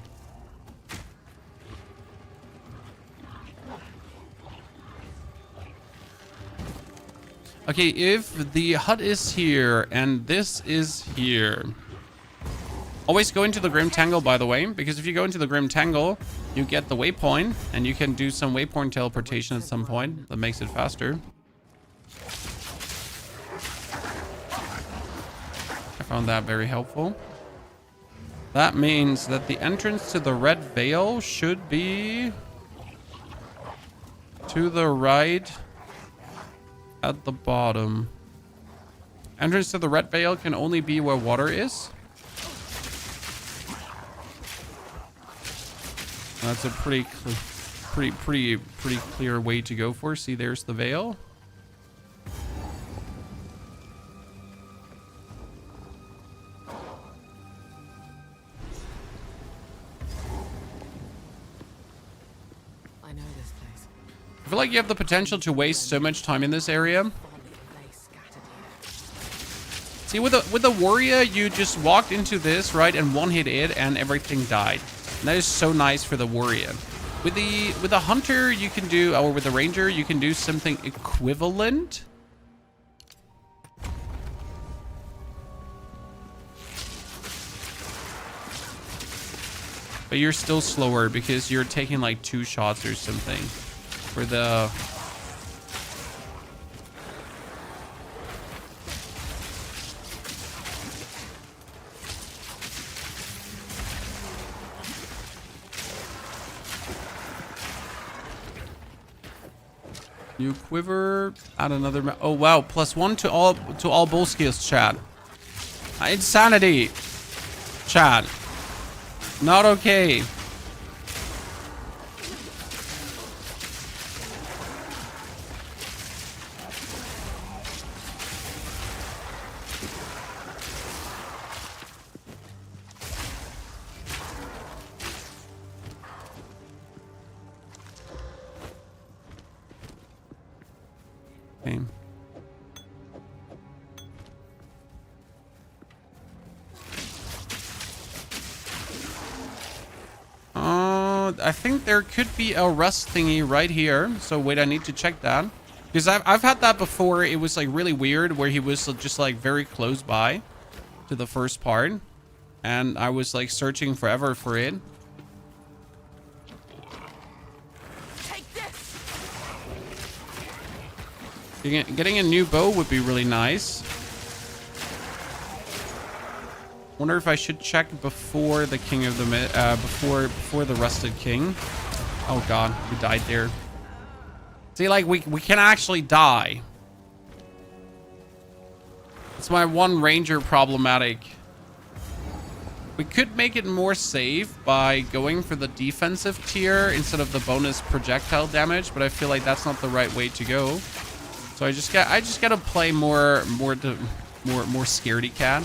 Okay, if the hut is here and this is here. Always go into the Grim Tangle, by the way, because if you go into the Grim Tangle, you get the waypoint and you can do some waypoint teleportation at some point. That makes it faster. I found that very helpful. That means that the entrance to the Red Veil should be to the right at the bottom. Entrance to the Red Veil can only be where water is. That's a pretty clear way to go for. See, there's the veil. I know this place. I feel like you have the potential to waste so much time in this area. They scattered here. See, with the warrior, you just walked into this, right, and one hit it, and everything died. And that is so nice for the warrior. With the hunter, you can do, or with the ranger, you can do something equivalent. But you're still slower because you're taking like 2 shots or something. For the... New quiver, add another. Oh wow, +1 to all bull skills, chat. Insanity, chat. Not okay. Okay. I think there could be a rust thingy right here. So wait, I need to check that. Because I've had that before. It was like really weird where he was just like very close by to the first part. And I was like searching forever for it. Getting a new bow would be really nice. Wonder if I should check before the king of the before the rusted king. Oh god, we died there. See, like, we can actually die. It's my one ranger problematic. We could make it more safe by going for the defensive tier instead of the bonus projectile damage, but I feel like that's not the right way to go. So I just gotta play more scaredy cat.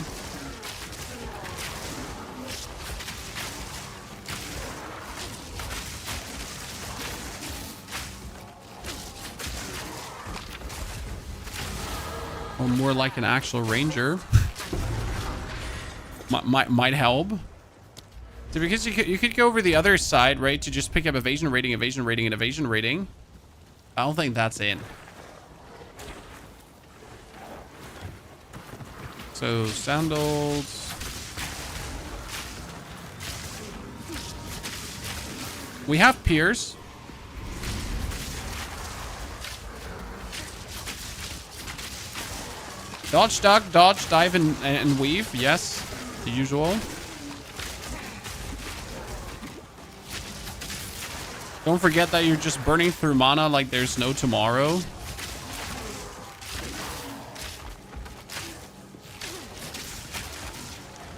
Or more like an actual ranger. Might help. So because you could go over the other side, right, to just pick up evasion rating, and evasion rating. I don't think that's in. So sandals. We have Pierce. Dodge, duck, dodge, dive, and weave. Yes, the usual. Don't forget that you're just burning through mana like there's no tomorrow.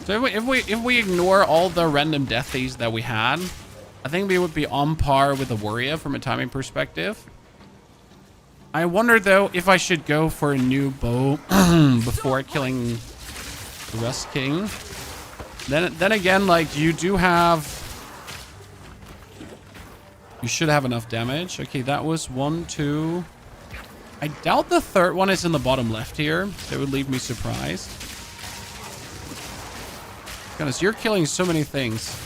So if we ignore all the random deathies that we had, I think we would be on par with the warrior from a timing perspective. I wonder though if I should go for a new bow before killing the Rust King. Then again, like, you should have enough damage. Okay, that was 1, 2. I doubt the third one is in the bottom left here. That would leave me surprised. Goodness, you're killing so many things.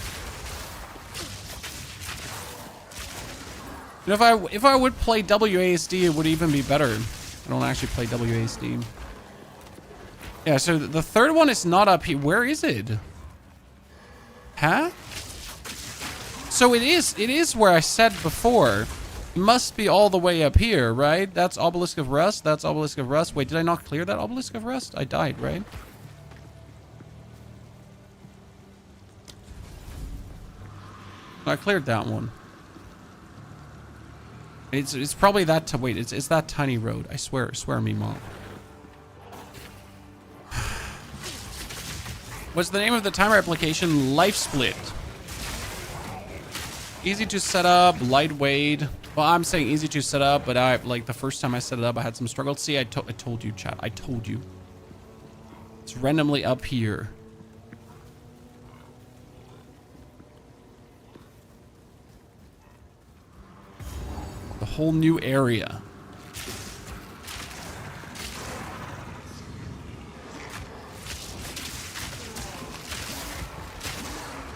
You know, if I would play WASD, it would even be better. I don't actually play WASD. Yeah, so the third one is not up here. Where is it? Huh? So it is where I said before. It must be all the way up here, right? That's Obelisk of Rust. That's Obelisk of Rust. Wait, did I not clear that Obelisk of Rust? I died, right? I cleared that one. It's probably that. Wait, it's that tiny road. I swear me, mom. What's the name of the timer application? Life Split. Easy to set up, lightweight. Well, I'm saying easy to set up, but like the first time I set it up, I had some struggles. See, I told you, chat. I told you. It's randomly up here. The whole new area.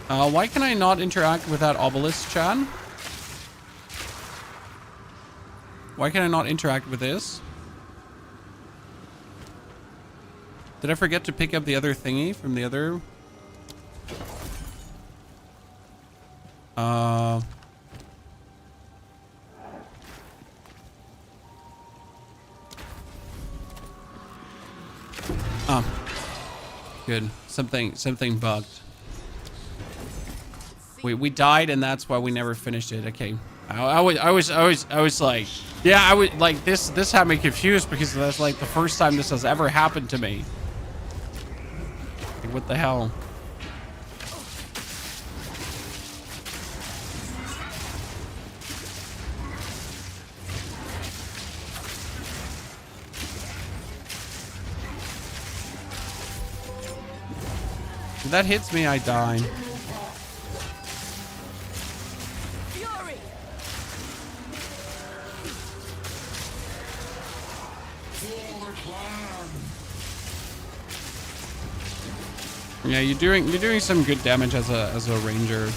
Why can I not interact with that obelisk, Chad? Why can I not interact with this? Did I forget to pick up the other thingy from the other? Good. Something bugged. We died, and that's why we never finished it. Okay. I was like, yeah, I would like this had me confused because that's like the first time this has ever happened to me. Like, what the hell? If that hits me, I die. Yeah, you're doing some good damage as a ranger.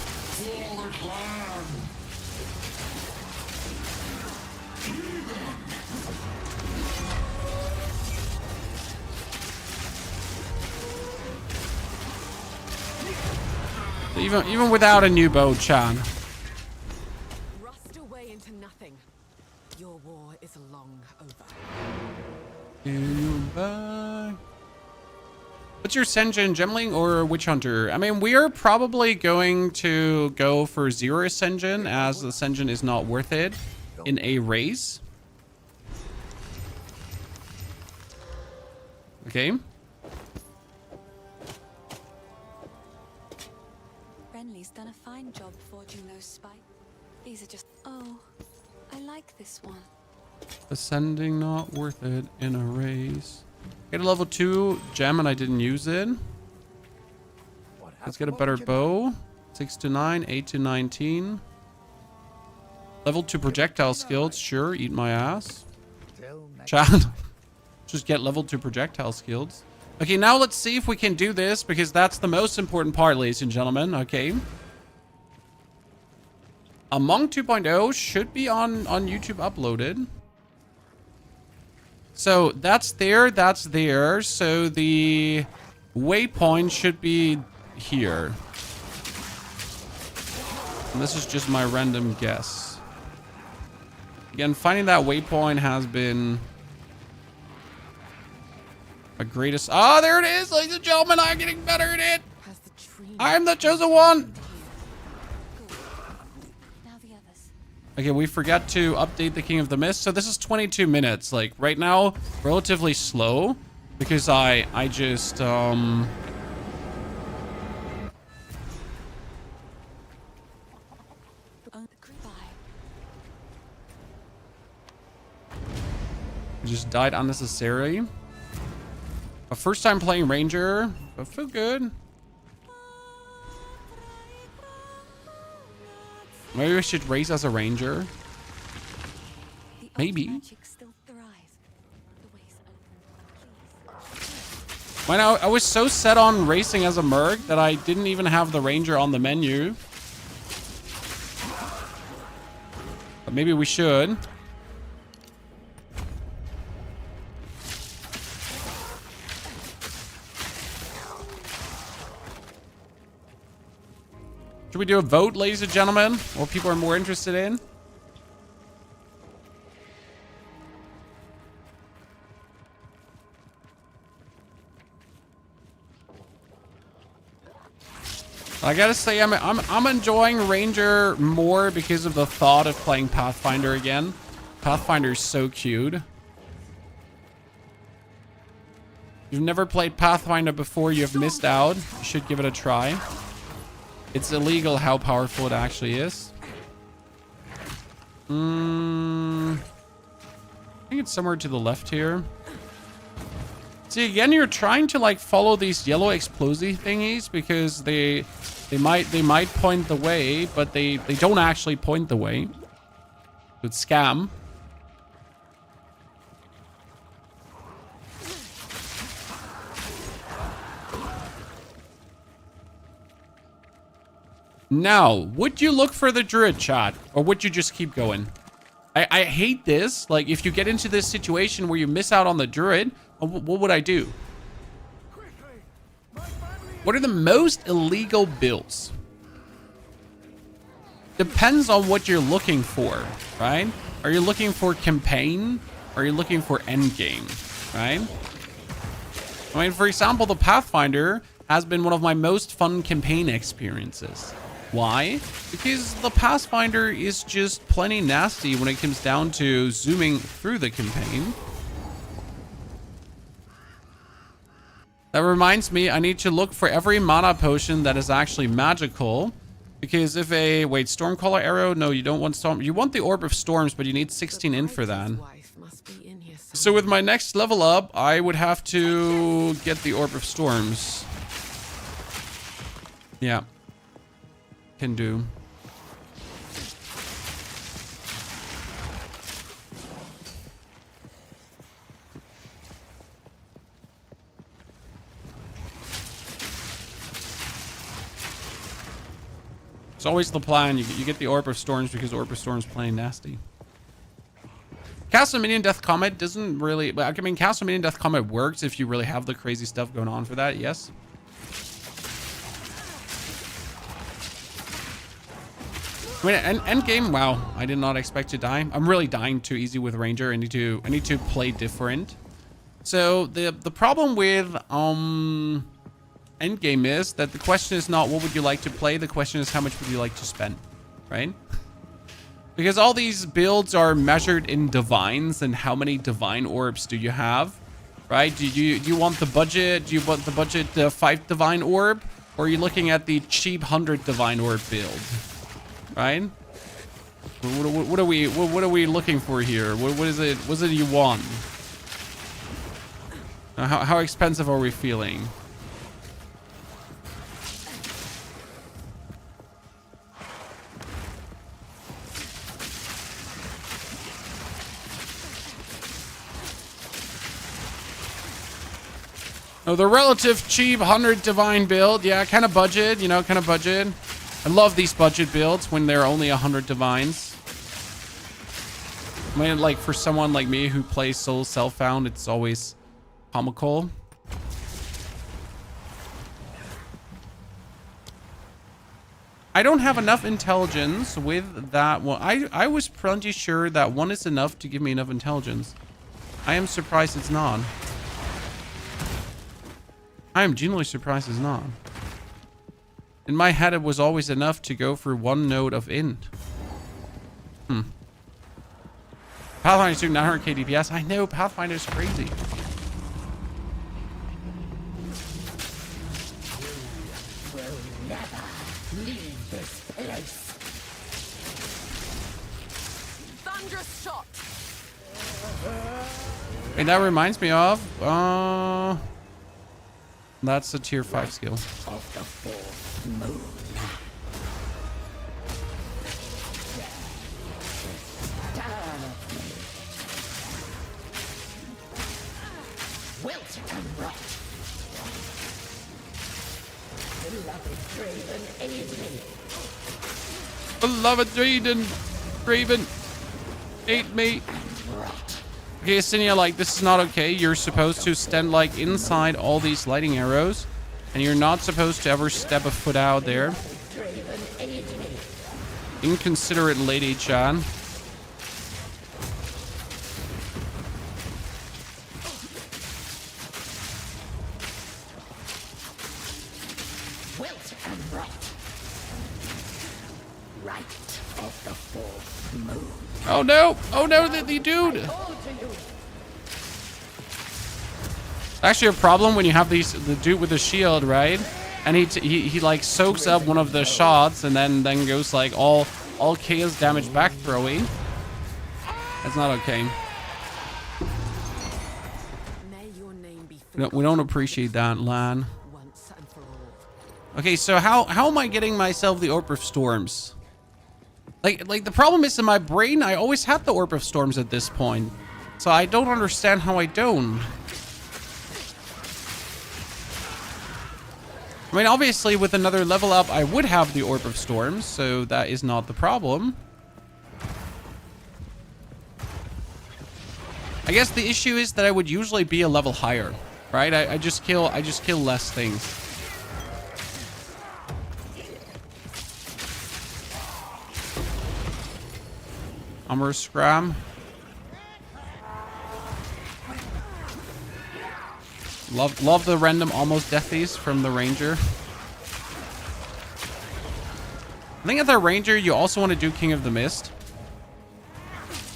Even without a new bow, Chan. Rust away into nothing. Your war is long over. What's your Senjin, Gemling or Witch Hunter? I mean, we are probably going to go for 0 Senjin, as the Senjin is not worth it in a race. Okay. Renly's done a fine job forging those spikes. These are just... Oh, I like this one. Ascending, not worth it in a race. Get a level 2 gem and I didn't use it. Let's get a better bow. 6 to 9, 8 to 19. Level 2 projectile skills. Sure, eat my ass. Chat. Just get level 2 projectile skills. Okay, now let's see if we can do this, because that's the most important part, ladies and gentlemen. Okay. Among 2.0 should be on YouTube uploaded. So that's there, that's there. So the waypoint should be here. And this is just my random guess. Again, finding that waypoint has been my greatest... Ah, there it is, ladies and gentlemen. I'm getting better at it. I'm the chosen one. Okay, we forgot to update the King of the Mist. So this is 22 minutes. Like, right now, relatively slow. Because I just, just died unnecessarily. A first time playing Ranger. I feel good. Maybe we should race as a Ranger. Maybe. I was so set on racing as a Merc that I didn't even have the Ranger on the menu. But maybe we should. Should we do a vote, ladies and gentlemen? What people are more interested in? I gotta say, I'm enjoying Ranger more because of the thought of playing Pathfinder again. Pathfinder is so cute. If you've never played Pathfinder before, you have missed out. You should give it a try. It's illegal how powerful it actually is. I think it's somewhere to the left here. See, again, you're trying to like follow these yellow explosive thingies because they might point the way, but they don't actually point the way. It's scam. Now, would you look for the druid, chat, or would you just keep going? I hate this. Like, if you get into this situation where you miss out on the druid, what would I do? What are the most illegal builds? Depends on what you're looking for, right? Are you looking for campaign? Or are you looking for endgame, right? I mean, for example, the Pathfinder has been one of my most fun campaign experiences. Why? Because the Pathfinder is just plenty nasty when it comes down to zooming through the campaign. That reminds me, I need to look for every mana potion that is actually magical. Because if a... Wait, Stormcaller Arrow? No, you don't want Storm... You want the Orb of Storms, but you need 16 in for that. So with my next level up, I would have to get the Orb of Storms. Yeah. Can do. It's always the plan. You get the Orb of Storms because Orb of Storms playing nasty. Castle Minion Death Comet doesn't really... I mean, Castle Minion Death Comet works if you really have the crazy stuff going on for that, yes. I mean, end game, wow, I did not expect to die. I'm really dying too easy with Ranger. I need to play different. So the problem with end game is that the question is not what would you like to play, the question is how much would you like to spend, right? Because all these builds are measured in divines and how many divine orbs do you have. right? Do you want the budget? Do you want the budget 5 divine orb, or are you looking at the cheap 100 divine orb build, right? What are we looking for here? What is it? What is it you want? How expensive are we feeling? Oh, the relative cheap 100 divine build. Yeah, kind of budget, you know, kind of budget. I love these budget builds when they're only 100 divines. I mean, like, for someone like me who plays Soul Self-Found, it's always comical. I don't have enough intelligence with that one. I was pretty sure that 1 is enough to give me enough intelligence. I am surprised it's not. I am genuinely surprised it's not. In my head, it was always enough to go for 1 node of int. Pathfinder's doing 900k DPS. I know, Pathfinder's crazy. Will never leave this place. Thunderous shot. And that reminds me of, that's a tier 5 skill. Of the fourth moon. Wilt and rot. Beloved Draven, aid me. Beloved Draven, aid me. Okay, Sinia, like, this is not okay. You're supposed to stand, like, inside all these lighting arrows, and you're not supposed to ever step a foot out there. Draven, aid me. Inconsiderate lady, Chan. Wilt and rot. Right of the fourth moon. Oh no! Oh no, the dude! Call to you. Actually, a problem when you have the dude with the shield, right? And he like soaks up one of the shots and then goes like all chaos damage back throwing. That's not okay. May your name be No, we don't appreciate that, Lan. once and for all. Okay, so how am I getting myself the Orb of Storms? Like the problem is in my brain, I always had the Orb of Storms at this point. So I don't understand how I don't. I mean, obviously, with another level up, I would have the Orb of Storms, so that is not the problem. I guess the issue is that I would usually be a level higher, right? I just kill less things. Armor scram. Love the random almost deathies from the ranger. I think at the ranger you also want to do King of the Mist,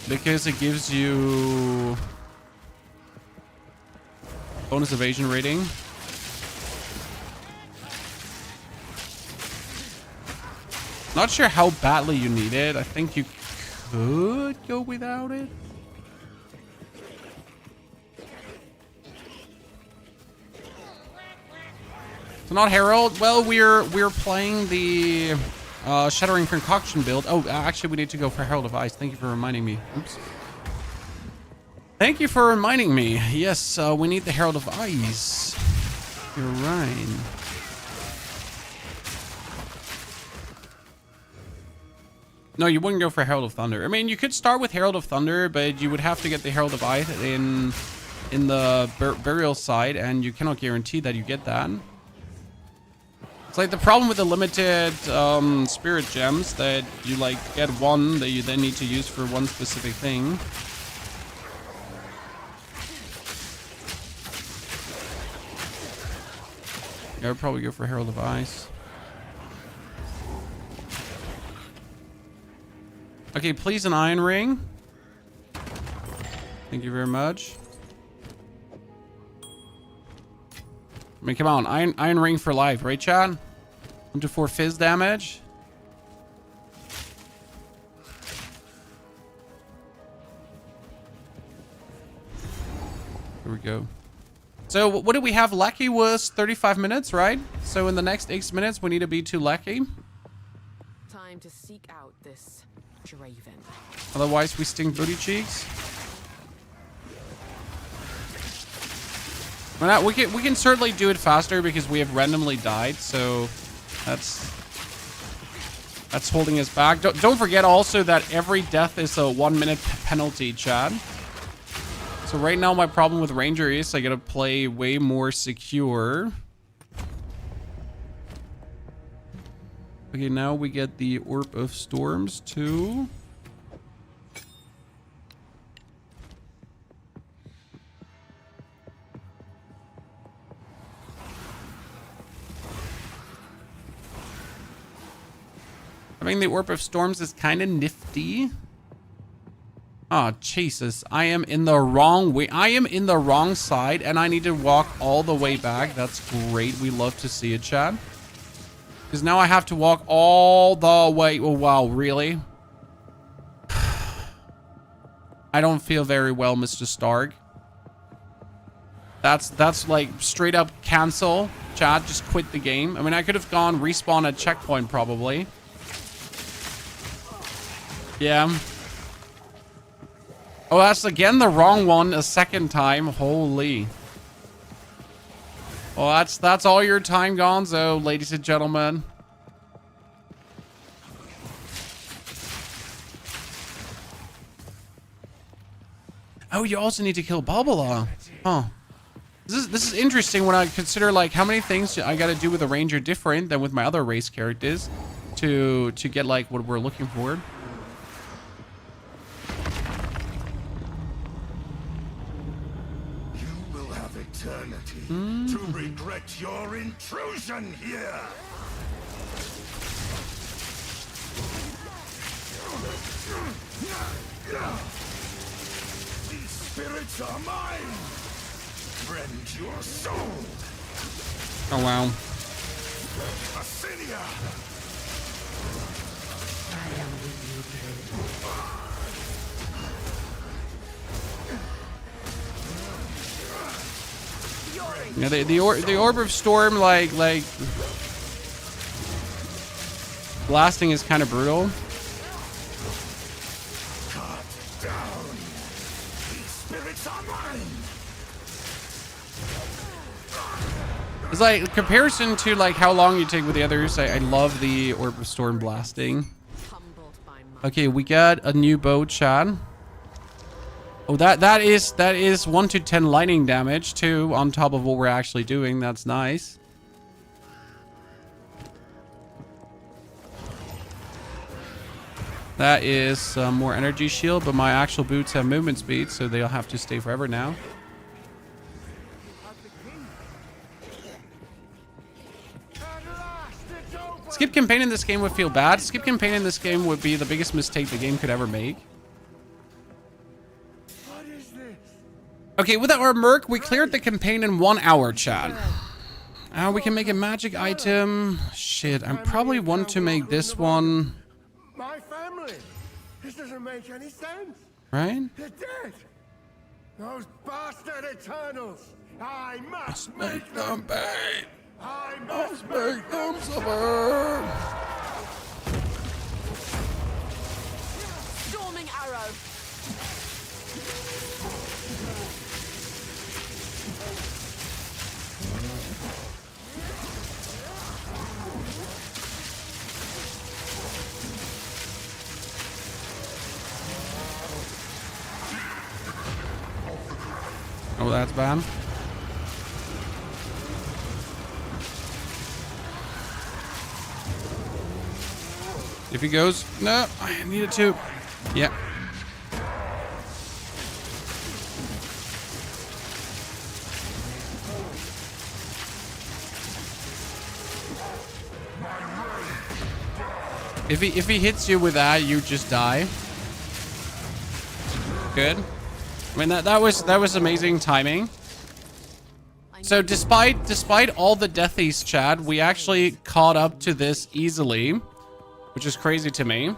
because it gives you bonus evasion rating. Not sure how badly you need it. I think you could go without it. So not Herald. Well, we're playing the Shattering Concoction build. Oh, actually, we need to go for Herald of Ice. Thank you for reminding me. Oops. Thank you for reminding me. Yes, we need the Herald of Ice. You're right. No, you wouldn't go for Herald of Thunder. I mean, you could start with Herald of Thunder, but you would have to get the Herald of Ice in the burial side, and you cannot guarantee that you get that. It's like the problem with the limited spirit gems, that you like get one that you then need to use for one specific thing. Yeah, I would probably go for Herald of Ice. Okay, please an Iron Ring. Thank you very much. mean, come on. Iron Ring for life, right, Chad? 1 to 4 fizz damage. Here we go. So what did we have? Lucky was 35 minutes, right? So in the next 8 minutes, we need to be to Lucky. Time to seek out this Draven. Otherwise, we stink booty cheeks. Well, we can certainly do it faster because we have randomly died. So that's holding us back. Don't forget also that every death is a 1 minute penalty, Chad. So right now my problem with Ranger is I gotta play way more secure. Okay, now we get the Orb of Storms too. I mean, the Orb of Storms is kind of nifty. Oh, Jesus. I am in the wrong way. I am in the wrong side, and I need to walk all the way back. That's great. We love to see it, Chad. Because now I have to walk all the way. Oh, wow. Really? I don't feel very well, Mr. Stark. That's like straight up cancel. Chad, just quit the game. I mean, I could have gone respawn at checkpoint, probably. Yeah. Oh, that's again the wrong one a second time. Holy. Well, that's all your time, Gonzo, ladies and gentlemen. Oh, you also need to kill Balbala. Huh. This is interesting when I consider like how many things I gotta do with a Ranger different than with my other race characters to get like what we're looking for. Eternity to regret your intrusion here. These spirits are mine. Rend your soul. Oh wow. Acidia. I am with you, Draven. Yeah, the Orb of Storm, like blasting is kind of brutal. Cut down. These spirits are mine. It's like in comparison to like how long you take with the others. I love the Orb of Storm blasting. Okay, we got a new bow, Chad. Oh, that is 1 to 10 lightning damage too, on top of what we're actually doing. That's nice. That is more energy shield, but my actual boots have movement speed, so they'll have to stay forever now. Skip campaign in this game would feel bad. Skip campaign in this game would be the biggest mistake the game could ever make. Okay, with our Merc, we cleared the campaign in 1 hour, Chad. We can make a magic item. Shit, I probably want to make this one. My family. This doesn't make any sense. Right? They're dead. Those bastard Eternals. I must make them pay. I must Make them suffer. Storming arrow. Oh, that's bad. If he goes, no, I needed to. Yeah. If he hits you with that, you just die. Good. I mean that was amazing timing. So despite all the deathies, Chad, we actually caught up to this easily, which is crazy to me.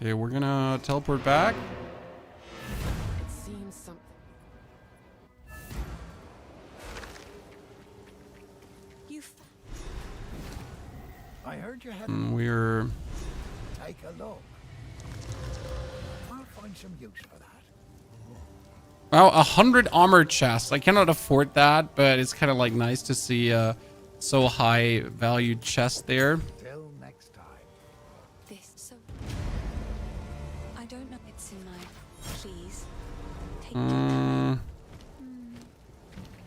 Okay, we're gonna teleport back. It seems something. I heard you had We're... take a look. I'll find some use for that. Wow, 100 armor chests. I cannot afford that, but it's kind of like nice to see so high valued chest there. Till next time. This, so... I don't know. It's in my... Please. Take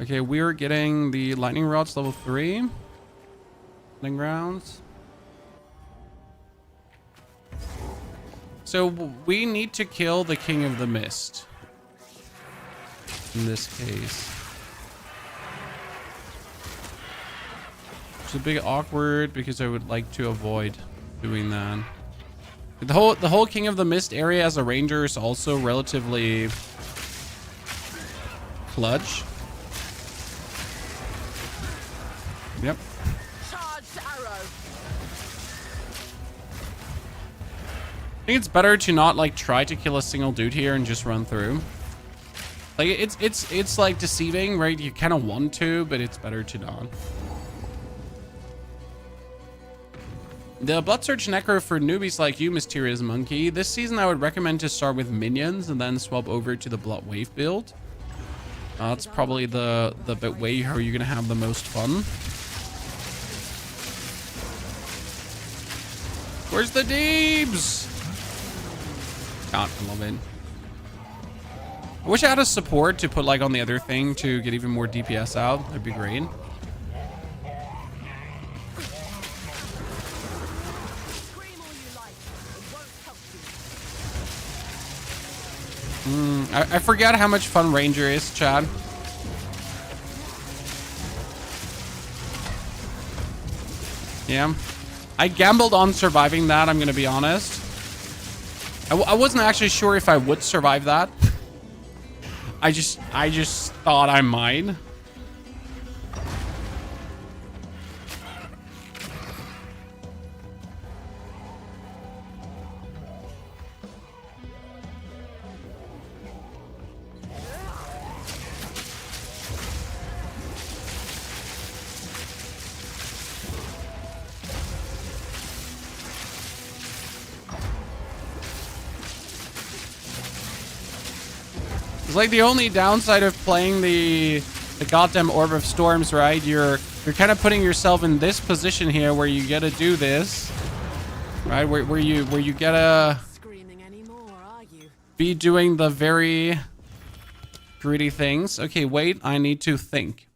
Okay, we're getting the lightning rods level 3. Lightning rounds. So we need to kill the King of the Mist. In this case. It's a bit awkward because I would like to avoid doing that. The whole King of the Mist area as a ranger is also relatively clutch. Yep. Charged arrow. I think it's better to not like try to kill a single dude here and just run through. Like it's like deceiving, right? You kind of want to, but it's better to not. The Blood Surge Necro for newbies like you, Mysterious Monkey. This season I would recommend to start with minions and then swap over to the Blood Wave build. That's probably the bit way how you're gonna have the most fun. Where's the Deebs? God, I love it. I wish I had a support to put like on the other thing to get even more DPS out. That'd be great. I forgot how much fun Ranger is, Chad. Yeah. I gambled on surviving that, I'm gonna be honest. I wasn't actually sure if I would survive that. I just thought I might. It's like the only downside of playing the goddamn Orb of Storms, right? You're kind of putting yourself in this position here where you gotta do this, right? Where you gotta Screaming anymore, are you? be doing the very greedy things. Okay, wait, I need to think.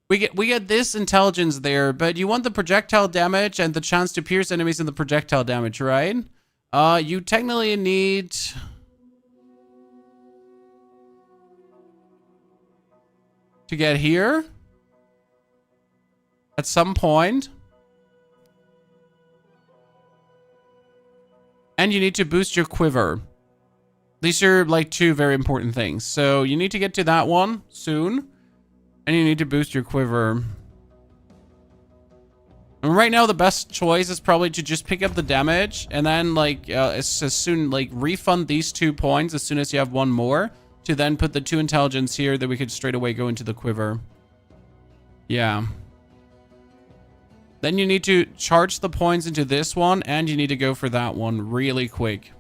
We get this intelligence there, but you want the projectile damage and the chance to pierce enemies in the projectile damage, right? You technically need to get here at some point. And you need to boost your quiver. These are like two very important things. So you need to get to that one soon. And you need to boost your quiver. And right now the best choice is probably to just pick up the damage. And then like as soon like refund these 2 points as soon as you have one more. To then put the 2 intelligence here that we could straight away go into the quiver. Yeah. Then you need to charge the points into this one, and you need to go for that one really quick.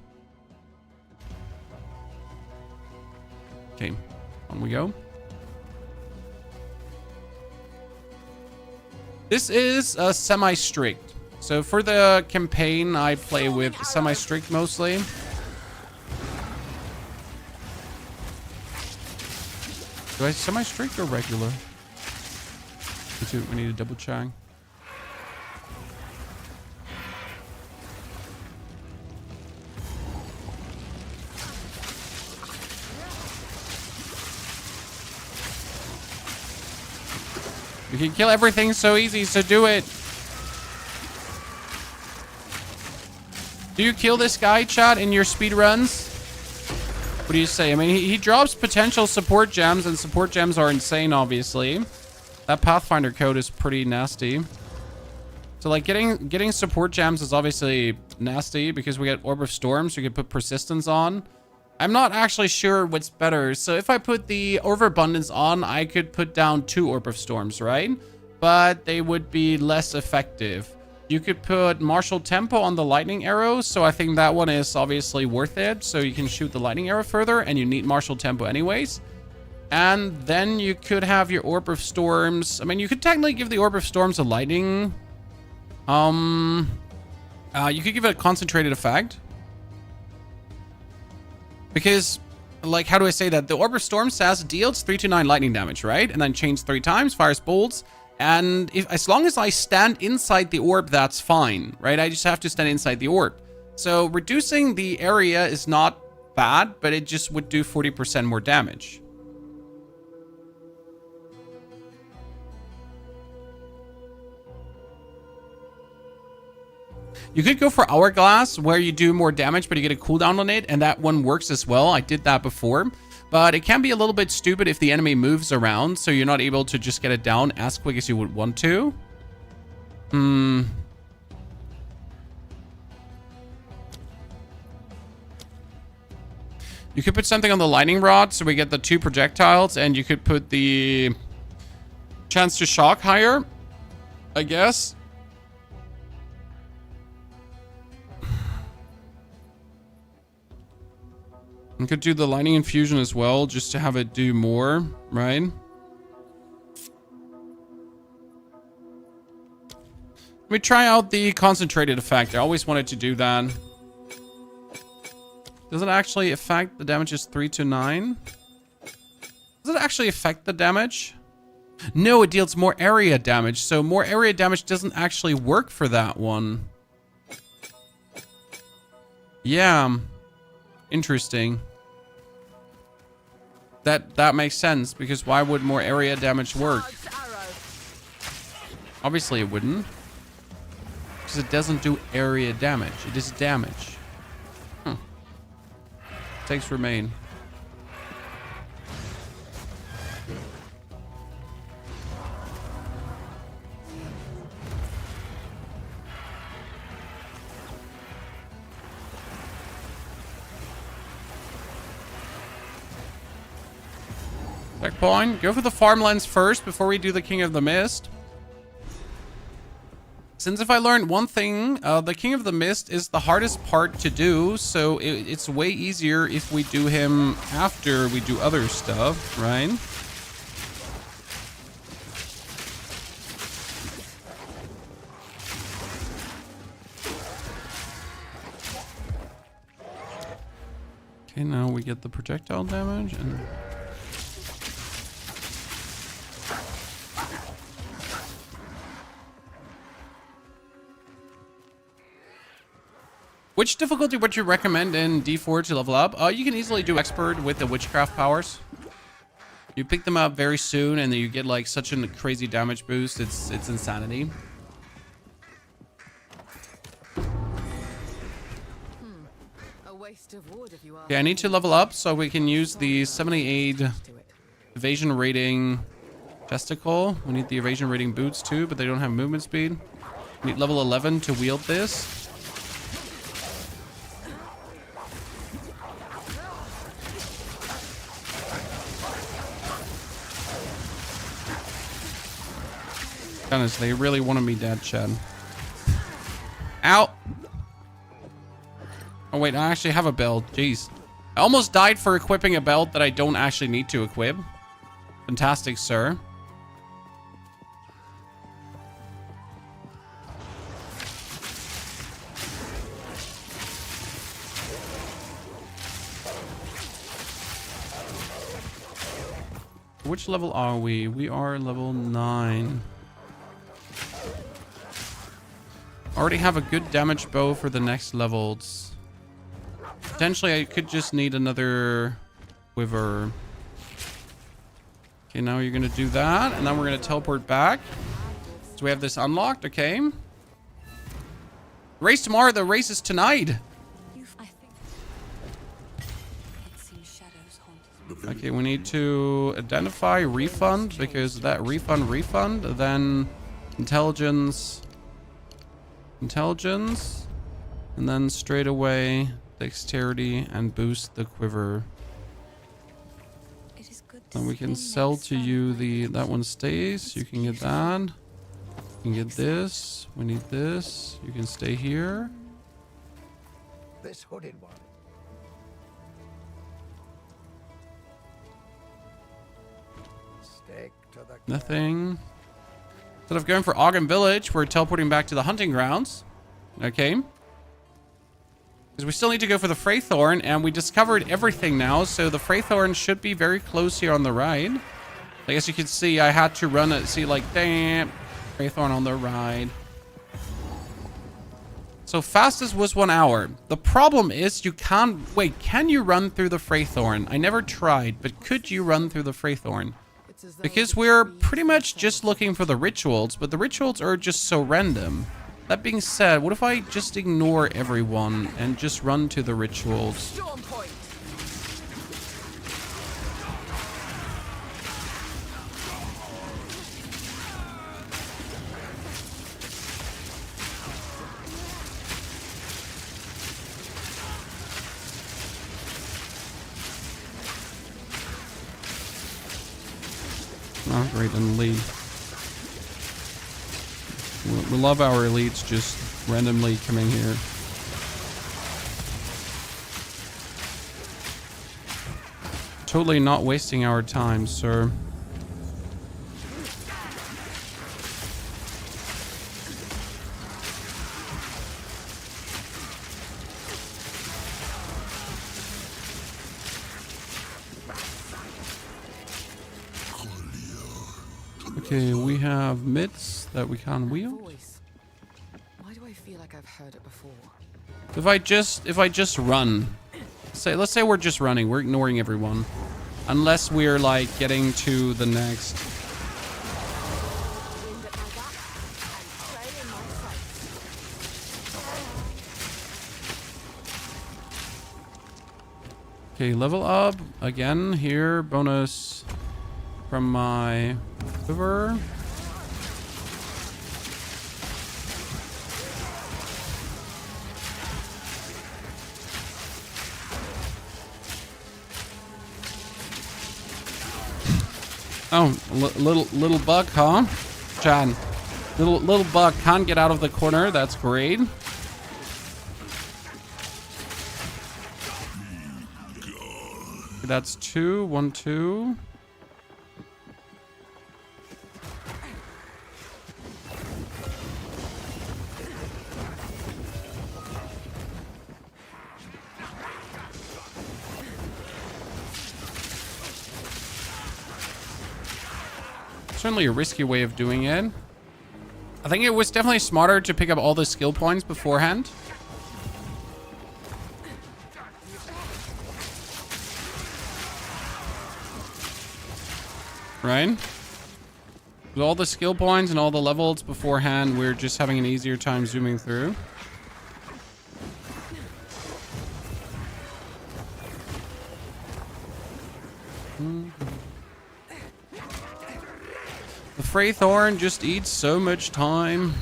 Okay, on we go. This is a semi-strict. So for the campaign, I play with semi-strict mostly. Do I semi-strict or regular? We need to double check. You can kill everything so easy, so do it. Do you kill this guy, chat, in your speed runs? What do you say? I mean, he drops potential support gems, and support gems are insane, obviously. That Pathfinder code is pretty nasty. So, like, getting support gems is obviously nasty because we get Orb of Storms. You can put Persistence on. I'm not actually sure what's better. So, if I put the Overabundance on, I could put down 2 Orb of Storms, right? But they would be less effective. You could put Martial Tempo on the lightning arrow, so I think that one is obviously worth it. So you can shoot the lightning arrow further, and you need Martial Tempo anyways. And then you could have your Orb of Storms. I mean, you could technically give the Orb of Storms a lightning. You could give it a concentrated effect. Because, like, how do I say that? The Orb of Storms says deals 3 to 9 lightning damage, right? And then chains 3 times, fires bolts. And as long as I stand inside the orb, that's fine, right? I just have to stand inside the orb. So reducing the area is not bad, but it just would do 40% more damage. You could go for Hourglass, where you do more damage, but you get a cooldown on it, and that one works as well. I did that before. But it can be a little bit stupid if the enemy moves around, so you're not able to just get it down as quick as you would want to. You could put something on the lightning rod, so we get the 2 projectiles, and you could put the chance to shock higher, I guess. You could do the lightning infusion as well, just to have it do more, right? Let me try out the concentrated effect. I always wanted to do that. Does it actually affect the damage is 3 to 9? Does it actually affect the damage? No, it deals more area damage. So more area damage doesn't actually work for that one. Yeah. Interesting. That makes sense, because why would more area damage work? Obviously it wouldn't. Because it doesn't do area damage. It is damage. Takes remain. Checkpoint. Go for the farmlands first before we do the King of the Mist. Since if I learned one thing, the King of the Mist is the hardest part to do, so it's way easier if we do him after we do other stuff, right? Okay, now we get the projectile damage and... Which difficulty would you recommend in D4 to level up? You can easily do Expert with the Witchcraft powers. You pick them up very soon, and then you get like such a crazy damage boost. It's insanity. A waste of wood if you are. Okay, I need to level up so we can use the 78 evasion rating testicle. We need the evasion rating boots too, but they don't have movement speed. We need level 11 to wield this. Honest, they really wanted me dead, Chad. Ow! Oh wait, I actually have a belt. Jeez. I almost died for equipping a belt that I don't actually need to equip. Fantastic, sir. Which level are we? We are level 9. Already have a good damage bow for the next levels. Potentially, I could just need another quiver. Okay, now you're going to do that, and then we're going to teleport back. So we have this unlocked, okay. Race tomorrow, the race is tonight. I think it seems Okay, we need to identify refund, because that refund, then intelligence, and then straight away dexterity and boost the quiver. It is good to And we can stay sell next to time you I that one stays. You can get that. You can get this. We need this. You can stay here. This hooded one. Stick to the Nothing. Instead of going for Ogden Village, we're teleporting back to the hunting grounds. Okay. Because we still need to go for the Freythorn, and we discovered everything now, so the Freythorn should be very close here on the right. I guess you can see I had to run it. See, like, damn, Freythorn on the right. So fastest was 1 hour. The problem is you can't... Wait, can you run through the Freythorn? I never tried, but could you run through the Freythorn? It's as though Because the we're trees pretty much themselves just looking for the rituals, but the rituals are just so random. That being said, what if I just ignore everyone and just run to the rituals? Storm point. Oh, great, an elite. We love our elites just randomly coming here. Totally not wasting our time, sir. Okay, we have mitts that we can't wield. Voice. Why do I feel like I've heard it before? If I just run, let's say we're just running, we're ignoring everyone, unless we're like getting to the next. Wind at my back and prey in my sights. Okay, level up again here. Bonus from my quiver. Oh, little bug, huh? Chan. Little bug can't get out of the corner. That's great. That's 2, 1, 2. Certainly a risky way of doing it. I think it was definitely smarter to pick up all the skill points beforehand. Right? With all the skill points and all the levels beforehand, we're just having an easier time zooming through. The Freythorn just eats so much time.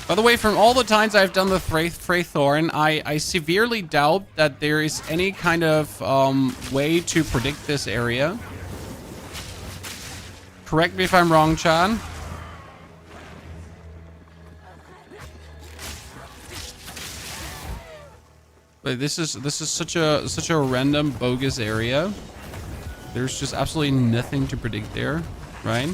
By the way, from all the times I've done the Freythorn, I severely doubt that there is any kind of way to predict this area. Correct me if I'm wrong, Chan. But this is such a random bogus area. There's just absolutely nothing to predict there, right?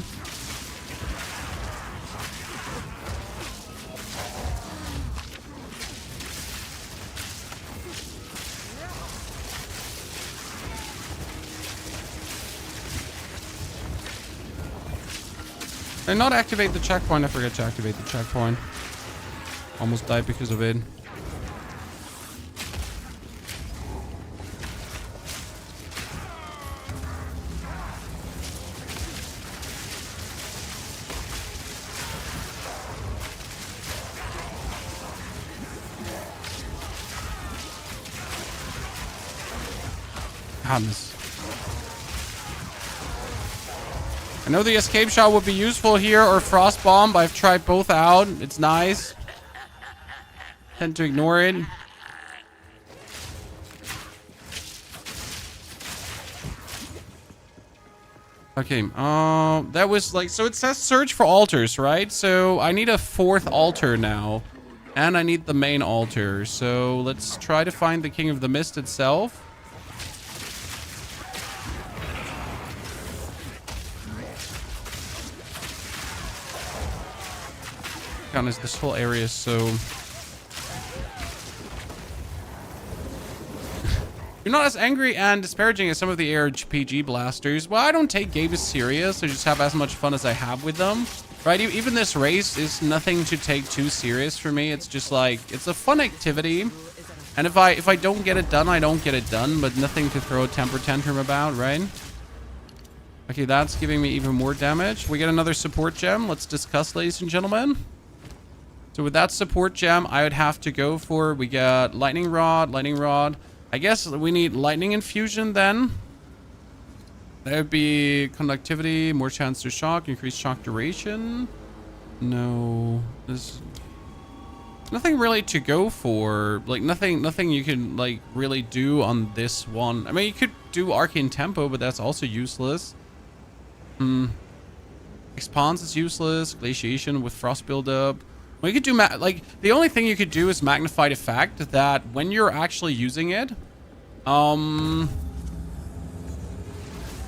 And not activate the checkpoint. I forgot to activate the checkpoint. Almost died because of it. Goodness. I know the escape shot would be useful here, or frost bomb, but I've tried both out. It's nice. Tend to ignore it. Okay, that was like, so it says search for altars, right? So I need a 4th altar now. And I need the main altar. So let's try to find the King of the Mist itself. Honest, this whole area is so... You're not as angry and disparaging as some of the RPG blasters. Well, I don't take games serious. I just have as much fun as I have with them. Right? Even this race is nothing to take too serious for me. It's just like, it's a fun activity. And if I don't get it done, I don't get it done. But nothing to throw a temper tantrum about, right? Okay, that's giving me even more damage. We get another support gem. Let's discuss, ladies and gentlemen. So with that support gem, I would have to go for... We got lightning rod, lightning rod. I guess we need lightning infusion then. That would be conductivity, more chance to shock, increased shock duration. No, there's nothing really to go for. Like nothing you can like really do on this one. I mean, you could do arcane tempo, but that's also useless. Expanse is useless. Glaciation with frost buildup. Well, you could do like the only thing you could do is magnify the fact that when you're actually using it,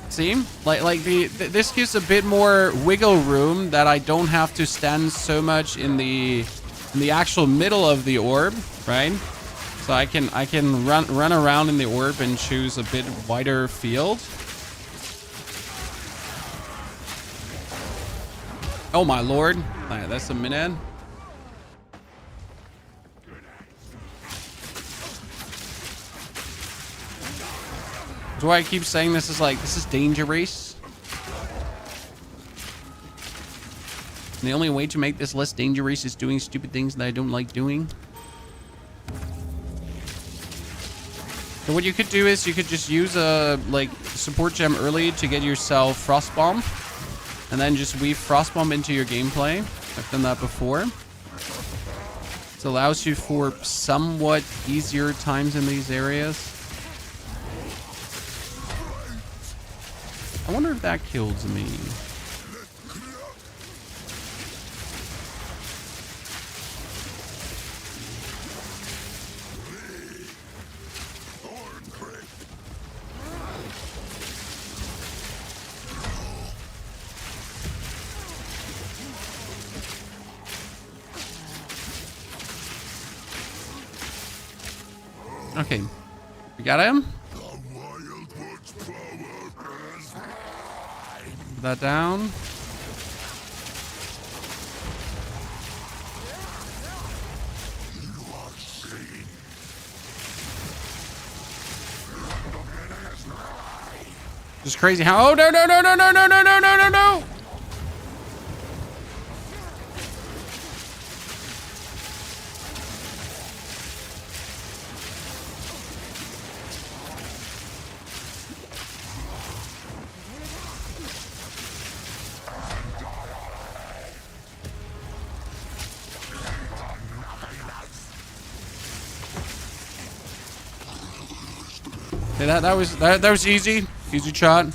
see, like this gives a bit more wiggle room that I don't have to stand so much in the actual middle of the orb, right? So I can run around in the orb and choose a bit wider field. Oh my lord, that's a minute. That's why I keep saying this is dangerous. And the only way to make this less dangerous is doing stupid things that I don't like doing. So what you could do is you could just use a like support gem early to get yourself frost bomb, and then just weave frost bomb into your gameplay. I've done that before. It allows you for somewhat easier times in these areas. I wonder if that kills me. Okay, we got him. Put that down. Just crazy how... Oh, no, no, no, no, no, no, no, no, no, no, no! Okay, that was easy. Easy shot.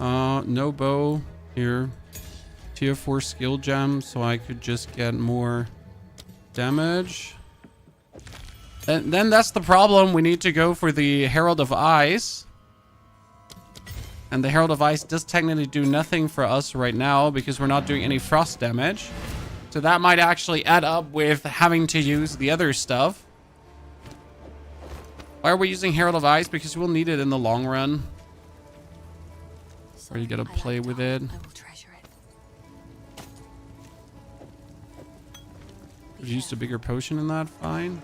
No bow here. Tier 4 skill gem, so I could just get more damage. And then that's the problem. We need to go for the Herald of Ice. And the Herald of Ice does technically do nothing for us right now because we're not doing any frost damage. So that might actually add up with having to use the other stuff. Why are we using Herald of Ice? Because we'll need it in the long run. Or you gotta play with it. I will treasure it. We've used a bigger potion in that, fine.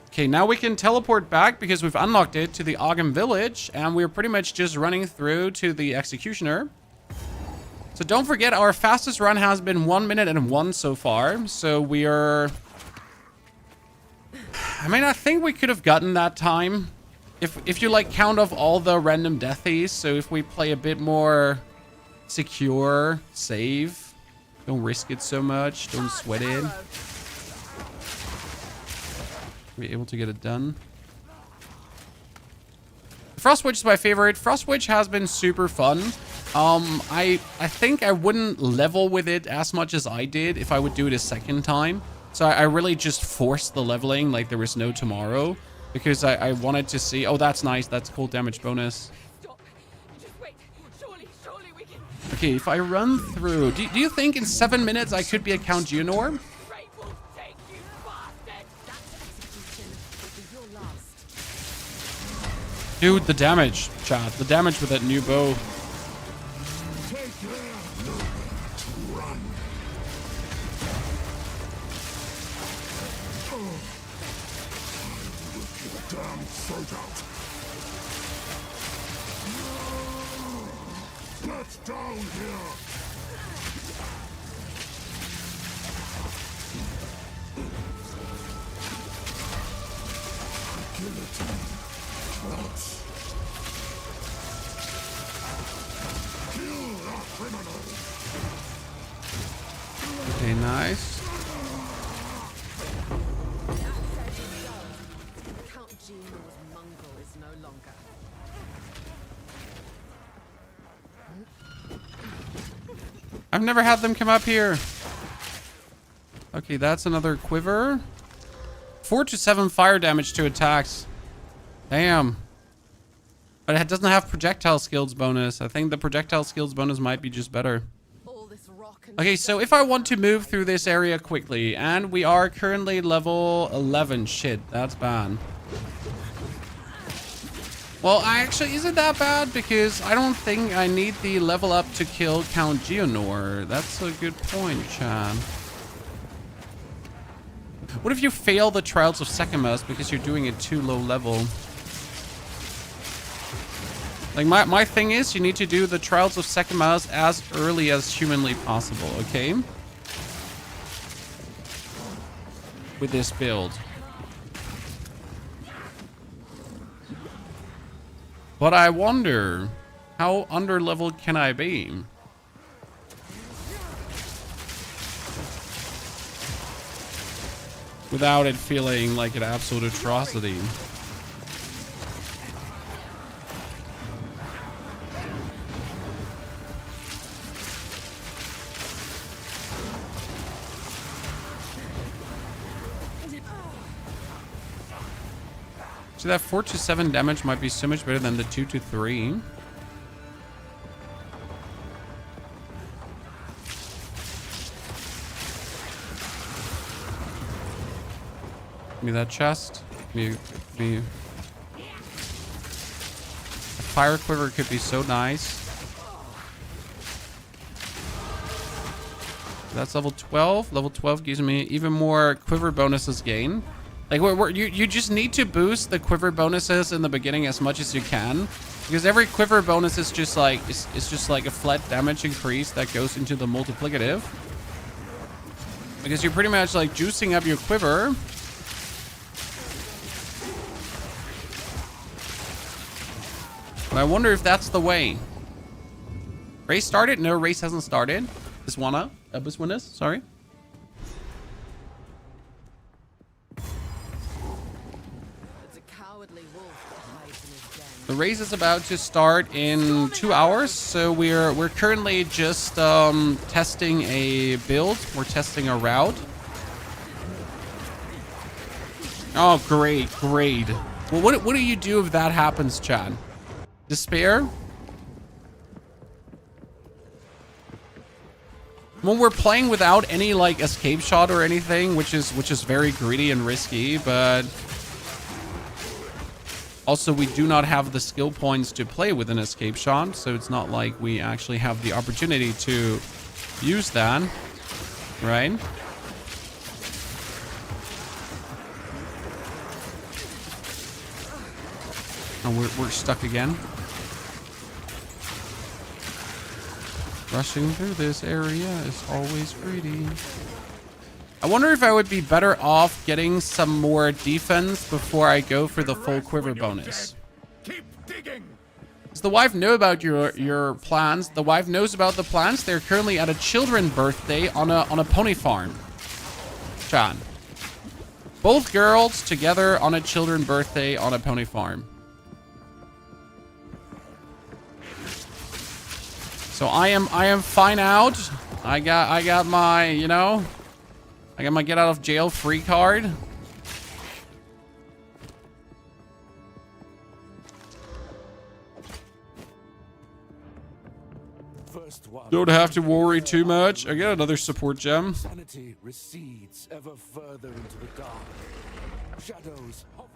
Okay, now we can teleport back because we've unlocked it to the Ogam village, and we're pretty much just running through to the Executioner. So don't forget, our fastest run has been 1 minute and 1 so far. So we are... I mean, I think we could have gotten that time. If you like count off all the random deathies. So if we play a bit more secure, save. Don't risk it so much. Don't sweat it. Be able to get it done. Frostwitch is my favorite. Frostwitch has been super fun. I think I wouldn't level with it as much as I did if I would do it a second time. So I really just forced the leveling like there was no tomorrow. Because I wanted to see... Oh, that's nice. That's cold damage bonus. Stop. Just wait. Surely we can... Okay, if I run through... Do you think in 7 minutes I could be a Count Geonor? Fate will take you, bastard. That execution will be your last. Dude, the damage, chat. The damage with that new bow. Get down here! Guillotine. Nuts. Kill that criminal! Okay, nice. Count Geonor's mongrel is no longer. I've never had them come up here. Okay, that's another quiver. 4 to 7 fire damage to attacks. Damn. But it doesn't have projectile skills bonus. I think the projectile skills bonus might be just better. All this rock and Okay, so if I want to move through this area quickly, and we are currently level 11. Shit, that's bad. Well, actually, is it that bad? Because I don't think I need the level up to kill Count Geonor. That's a good point, Chan. What if you fail the Trials of Sekimus because you're doing it too low level? Like, my thing is, you need to do the Trials of Sekimus as early as humanly possible, okay? With this build. But I wonder, how underleveled can I be? Without it feeling like an absolute atrocity. So that 4 to 7 damage might be so much better than the 2 to 3. Give me that chest. Give me. A fire quiver could be so nice. That's level 12. Level 12 gives me even more quiver bonuses gain. Like, you just need to boost the quiver bonuses in the beginning as much as you can, because every quiver bonus is just like it's just like a flat damage increase that goes into the multiplicative. Because you're pretty much like juicing up your quiver. But I wonder if that's the way. Race started? No, race hasn't started. This one up. This one is. Sorry. The race is about to start in 2 hours, so we're currently just testing a build. We're testing a route. Oh, great. Well, what do you do if that happens, Chad? Despair? When we're playing without any like escape shot or anything, which is very greedy and risky, but also we do not have the skill points to play with an escape shot, so it's not like we actually have the opportunity to use that, right? Oh, we're stuck again. Rushing through this area is always greedy. I wonder if I would be better off getting some more defense before I go for the full quiver bonus. Keep digging. Does the wife know about your plans? The wife knows about the plans. They're currently at a children's birthday on a pony farm. Chan. Both girls together on a children's birthday on a pony farm. So I am fine out. I got my, you know, I got my get out of jail free card. Don't have to worry too much. I got another support gem. Sanity recedes ever further into the dark. Shadows hover.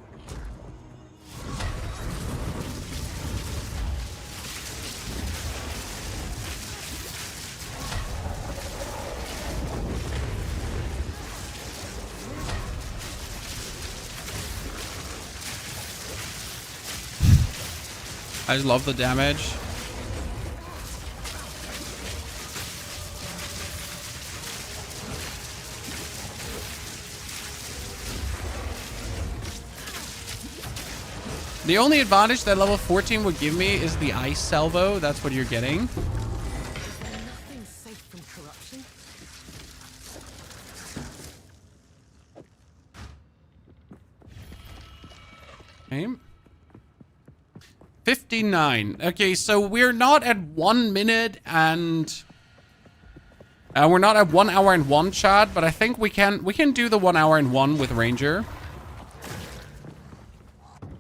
I just love the damage. The only advantage that level 14 would give me is the ice salvo. That's what you're getting. Nothing safe from corruption. Okay. 59. Okay, so we're not at 1 minute and we're not at 1 hour and 1 chat, but I think we can do the 1 hour and 1 with Ranger.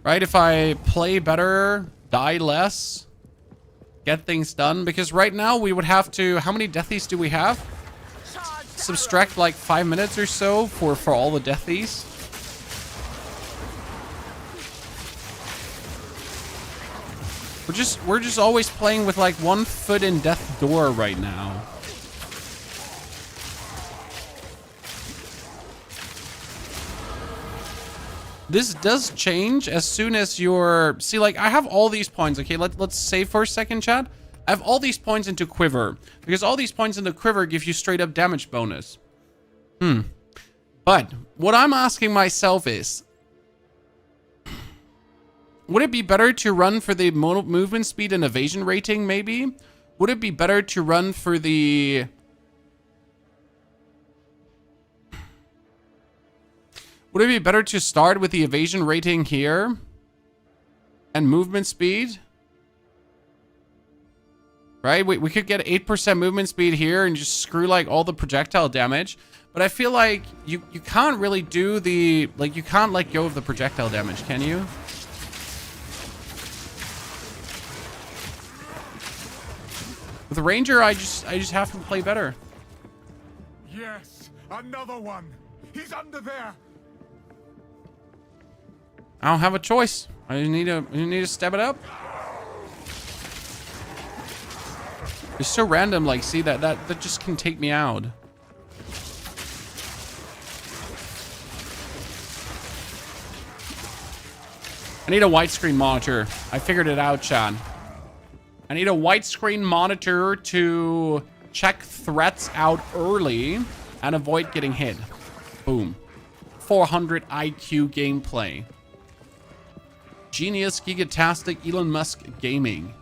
Right? If I play better, die less, get things done, because right now we would have to, how many deathies do we have? Subtract like 5 minutes or so for all the deathies. We're just always playing with like 1 foot in death door right now. This does change as soon as you're... See, like, I have all these points, okay? Let's save for a second, chat. I have all these points into Quiver, because all these points into Quiver give you straight up damage bonus. But what I'm asking myself is... Would it be better to run for the movement speed and evasion rating, maybe? Would it be better to run for the... Would it be better to start with the evasion rating here? And movement speed? Right? We could get 8% movement speed here and just screw like all the projectile damage. But I feel like you can't really do the... Like, you can't let go of the projectile damage, can you? With Ranger, I just have to play better. Yes, another one. He's under there. I don't have a choice. I need to step it up. It's so random. Like, see that just can take me out. I need a widescreen monitor. I figured it out, Chad. I need a widescreen monitor to check threats out early and avoid getting hit. Boom. 400 IQ gameplay. Genius, gigatastic, Elon Musk gaming.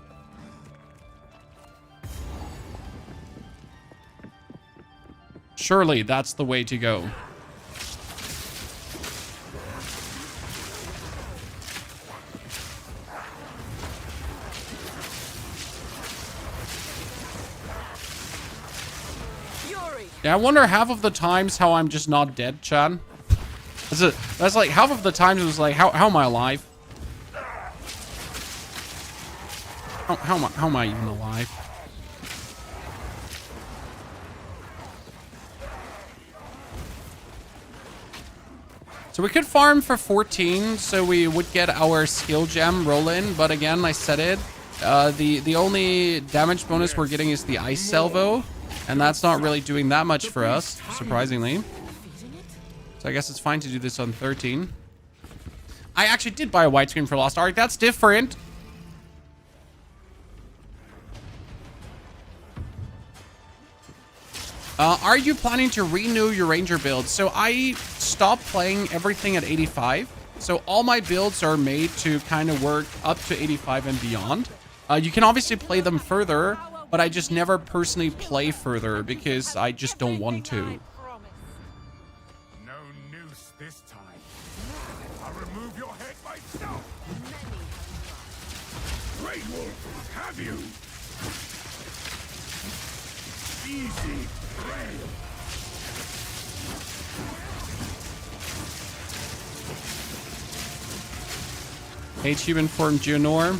Surely that's the way to go. Yeah, I wonder half of the times how I'm just not dead, Chan. That's like half of the times it was like, how am I alive? How am I even alive? So we could farm for 14, so we would get our skill gem roll in. But again, I said it. The only damage bonus we're getting is the ice salvo. And that's not really doing that much for us, surprisingly. So I guess it's fine to do this on 13. I actually did buy a widescreen for Lost Ark. That's different. Are you planning to renew your ranger build? So I stopped playing everything at 85. So all my builds are made to kind of work up to 85 and beyond. You can obviously play them further, but I just never personally play further because I just don't want to. No noose this time. I'll remove your head myself. Grey Wolf, have you? Easy prey. H you informed Geonor.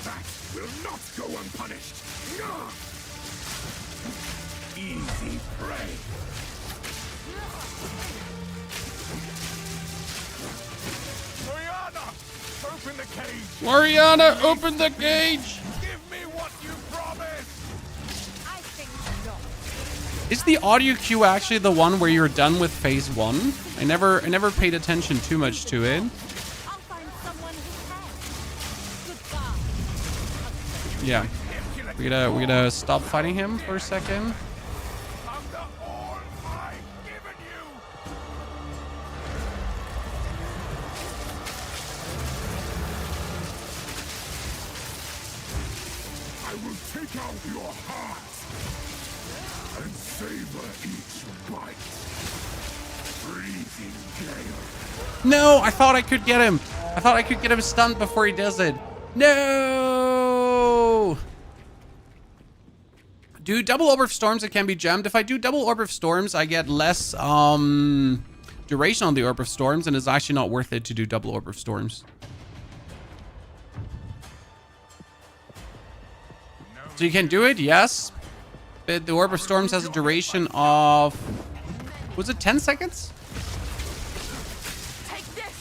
That will not go unpunished. Easy prey. Oriana, open the cage. Mariana, open the cage! Give me what you promised. I think not. Is the audio cue actually the one where you're done with phase 1? I never paid attention too much to it. I'll find someone who cares. Goodbye. Yeah. We're gonna stop fighting him for a second. Under all I've given you. I will take out your heart and savor each bite. Freezing gale. No, I thought I could get him. I thought I could get him stunned before he does it. No! Do double orb of storms, it can be gemmed. If I do double orb of storms, I get less duration on the orb of storms, and it's actually not worth it to do double orb of storms. So you can do it, yes. But the orb of storms has a duration of, was it 10 seconds? Take this.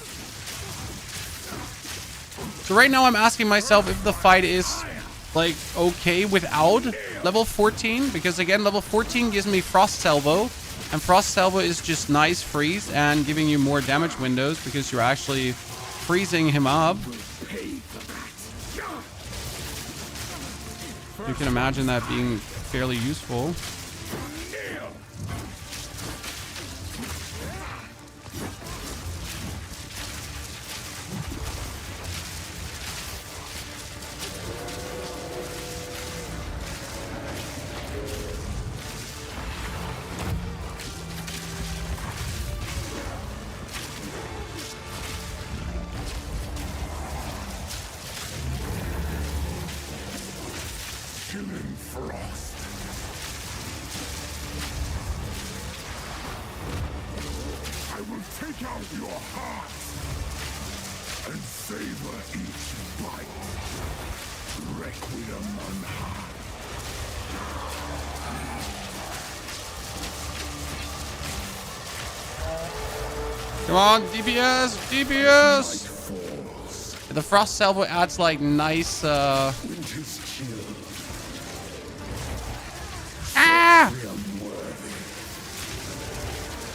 So right now I'm asking myself if the fight is like okay without level 14, because again level 14 gives me frost salvo, and frost salvo is just nice freeze and giving you more damage windows because you're actually freezing him up. You can imagine that being fairly useful. Killing frost. I will take out your heart and savor each bite. Requiem on high. Come on, DPS, DPS. The frost salvo adds like nice Winter's chill. ah!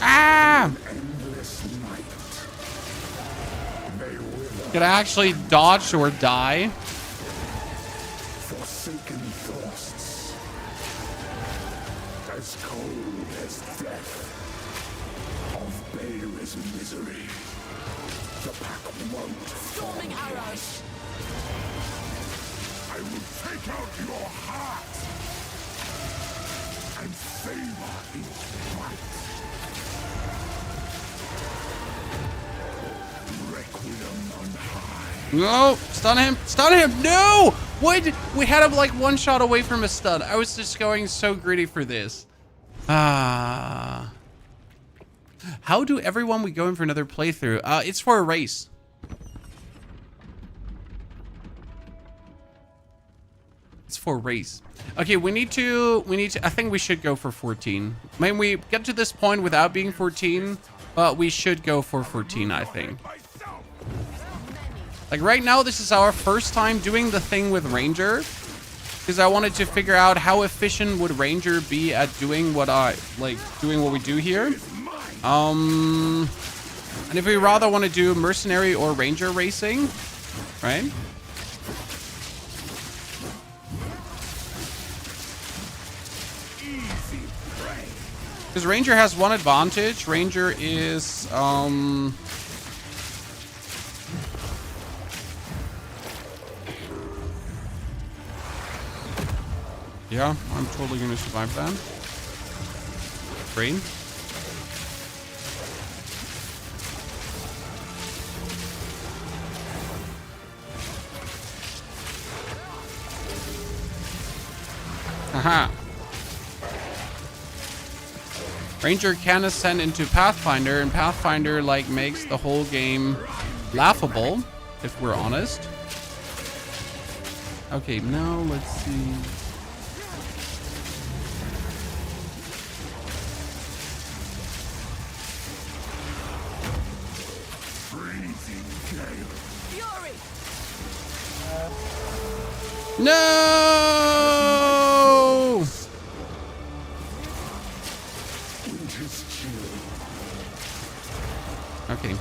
Ah! Endless night. They will Can I actually dodge or die? forsaken thirsts. As cold as death. Of Baylor's misery. The pack won't Storming arrows. I will take out your heart and savor each bite. Requiem on high. No! Stun him! Stun him! No! What? We had him like one shot away from a stun. I was just going so greedy for this. Ah. How do everyone we go in for another playthrough? It's for a race. It's for a race. Okay, we need to, I think we should go for 14. I mean, we get to this point without being 14, but we should go for 14, I think. Like right now, this is our first time doing the thing with Ranger, because I wanted to figure out how efficient would Ranger be at doing what doing what we do here. And if we rather want to do mercenary or ranger racing, right? Because Ranger has one advantage. Ranger is, yeah, I'm totally gonna survive that. Great. Haha. Ranger can ascend into Pathfinder, and Pathfinder like makes the whole game laughable, if we're honest. Okay, now let's see. No! Okay.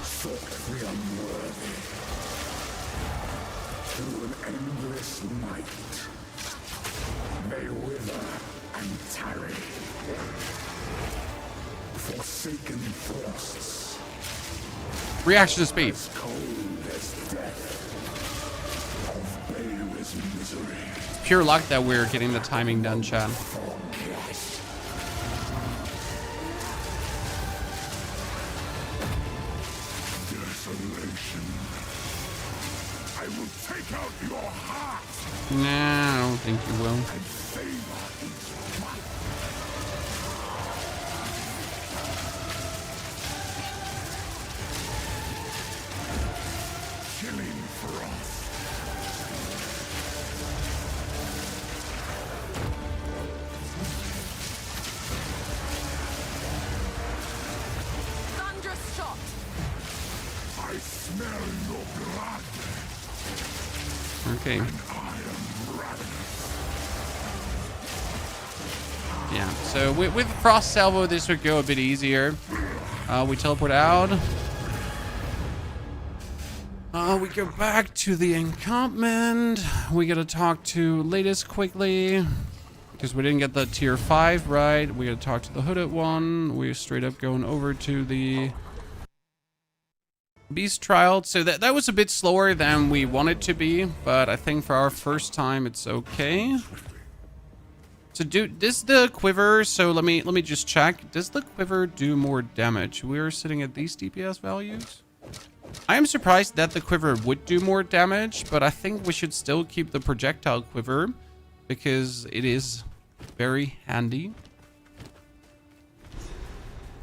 Through an endless night, they wither and tarry. Forsaken frosts, Reaction to speed. as cold as death, of baleless misery. Pure luck that we're getting the timing done, Chad. Desolation. I will take out your heart Nah, I don't think you will. and favor its might. Chilling frost. Thunderous shot. I smell your blood. Okay. I am ravenous. Yeah, so with Frost Salvo, this would go a bit easier. We teleport out. We go back to the encampment. We gotta talk to Latest quickly, because we didn't get the tier 5 right. We gotta talk to the hooded one. We're straight up going over to the Beast Trial. So that was a bit slower than we wanted to be, but I think for our first time, it's okay. So does the quiver, so let me just check. Does the quiver do more damage? We're sitting at these DPS values. I am surprised that the quiver would do more damage, but I think we should still keep the projectile quiver because it is very handy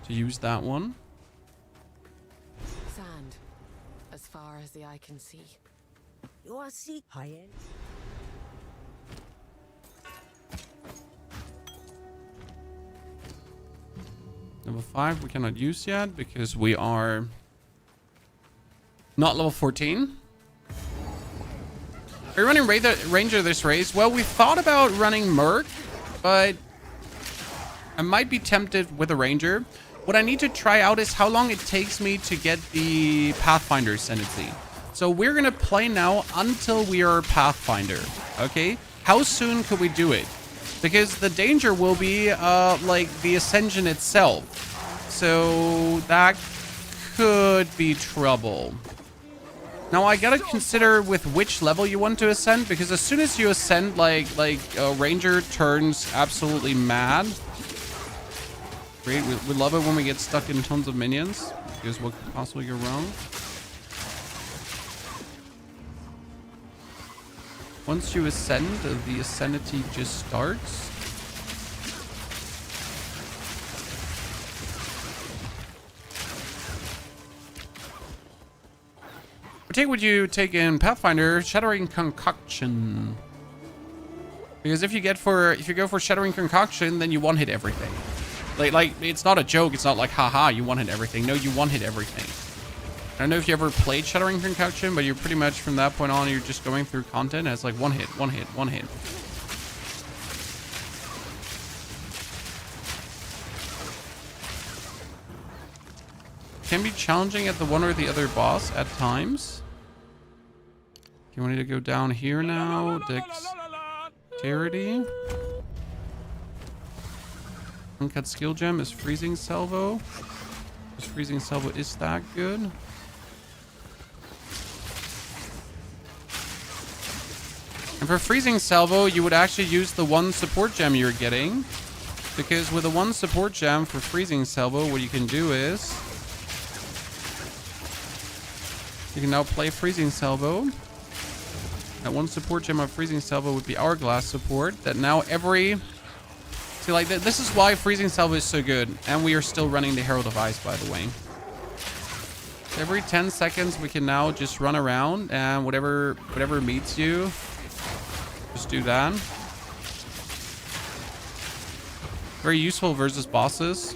to use that one. Sand, as far as the eye can see. You are see high end. Level 5 we cannot use yet because we are not level 14. Are you running Ranger this race? Well, we thought about running Merc, but I might be tempted with a Ranger. What I need to try out is how long it takes me to get the Pathfinder Ascendancy. So we're going to play now until we are Pathfinder, okay? How soon could we do it? Because the danger will be like the Ascension itself. So that could be trouble. Now I gotta consider with which level you want to ascend, because as soon as you ascend, like Ranger turns absolutely mad. Great, we love it when we get stuck in tons of minions, because what could possibly go wrong? Once you ascend, the Ascendancy just starts. Take what you take in Pathfinder, Shattering Concoction. Because if you go for Shattering Concoction, then you one hit everything. Like it's not a joke. It's not like haha, you one hit everything. No, you one hit everything. I don't know if you ever played Shattering Concoction, but you're pretty much from that point on, you're just going through content as like one hit, one hit, one hit. Can be challenging at the one or the other boss at times. You want me to go down here now? Dexterity. Uncut skill gem is freezing salvo. This freezing salvo is that good? And for freezing salvo, you would actually use the one support gem you're getting. Because with the one support gem for freezing salvo, what you can do is you can now play freezing salvo. That one support gem of freezing salvo would be hourglass support. That now every... See, like, this is why freezing salvo is so good. And we are still running the Herald of Ice, by the way. Every 10 seconds, we can now just run around and whatever meets you, just do that. Very useful versus bosses.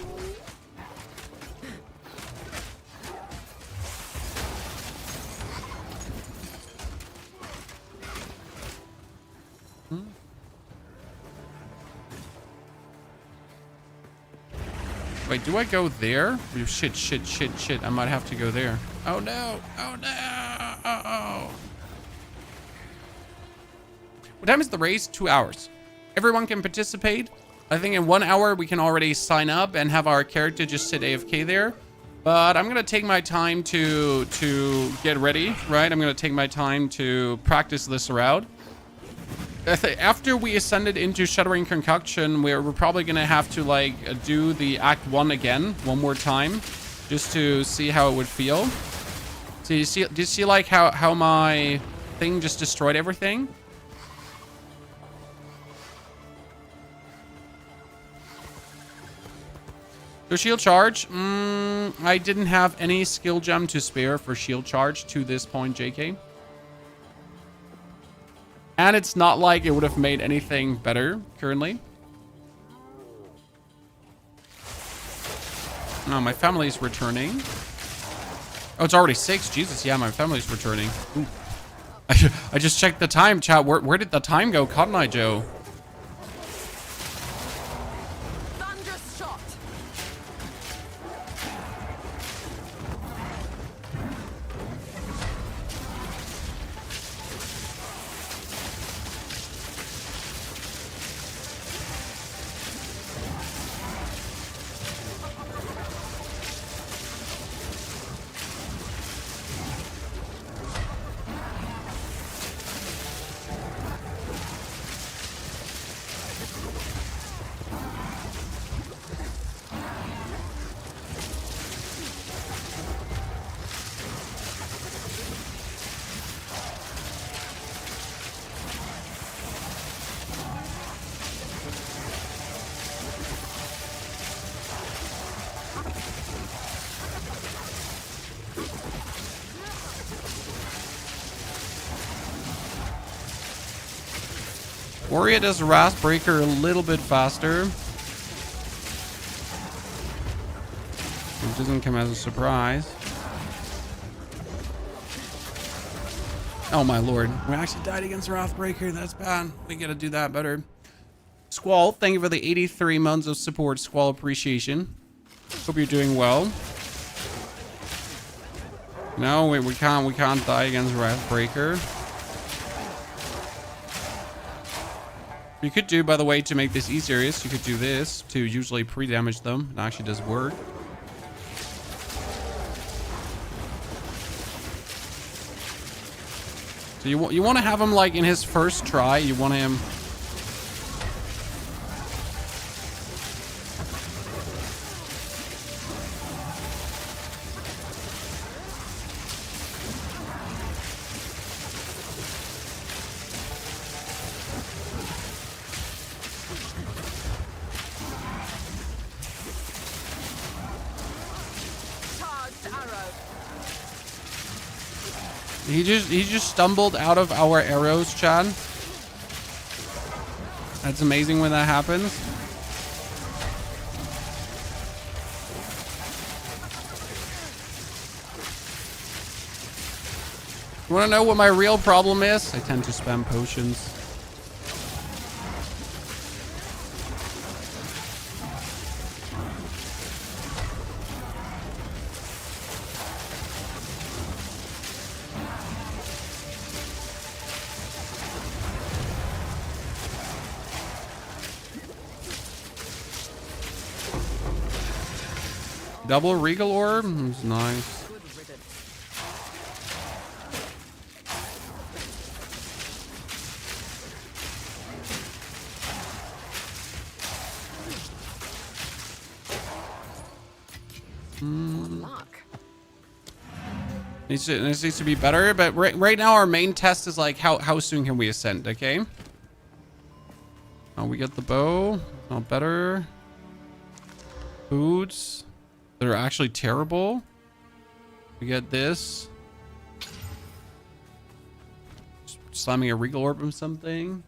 Wait, do I go there? Oh, shit. I might have to go there. Oh no. Oh no. Oh. What time is the race? 2 hours. Everyone can participate. I think in 1 hour we can already sign up and have our character just sit AFK there. But I'm gonna take my time to get ready, right? I'm gonna take my time to practice this route. After we ascended into Shuddering Concoction, we're probably gonna have to like do the Act 1 again, one more time, just to see how it would feel. So do you see like how my thing just destroyed everything? So shield charge, I didn't have any skill gem to spare for shield charge to this point, JK. And it's not like it would have made anything better currently. Oh, my family's returning. Oh, it's already 6. Jesus, yeah, my family's returning. Ooh. I just checked the time, chat. Where did the time go, Cotton Eye Joe? Thunderous shot. Warrior does Wrathbreaker a little bit faster. Which doesn't come as a surprise. Oh my lord. We actually died against Wrathbreaker. That's bad. We gotta do that better. Squall, thank you for the 83 months of support. Squall, appreciation. Hope you're doing well. No, we can't die against Wrathbreaker. You could do, by the way, to make this easier is you could do this to usually pre-damage them. It actually does work. So you want to have him like in his first try. You want him. He just stumbled out of our arrows, Chad. That's amazing when that happens. You want to know what my real problem is? I tend to spam potions. Double Regal Orb. It's nice. This needs to be better, but right now our main test is like how soon can we ascend, okay? We get the bow, not better. Boots that are actually terrible. We get this. Slamming a Regal Orb or something.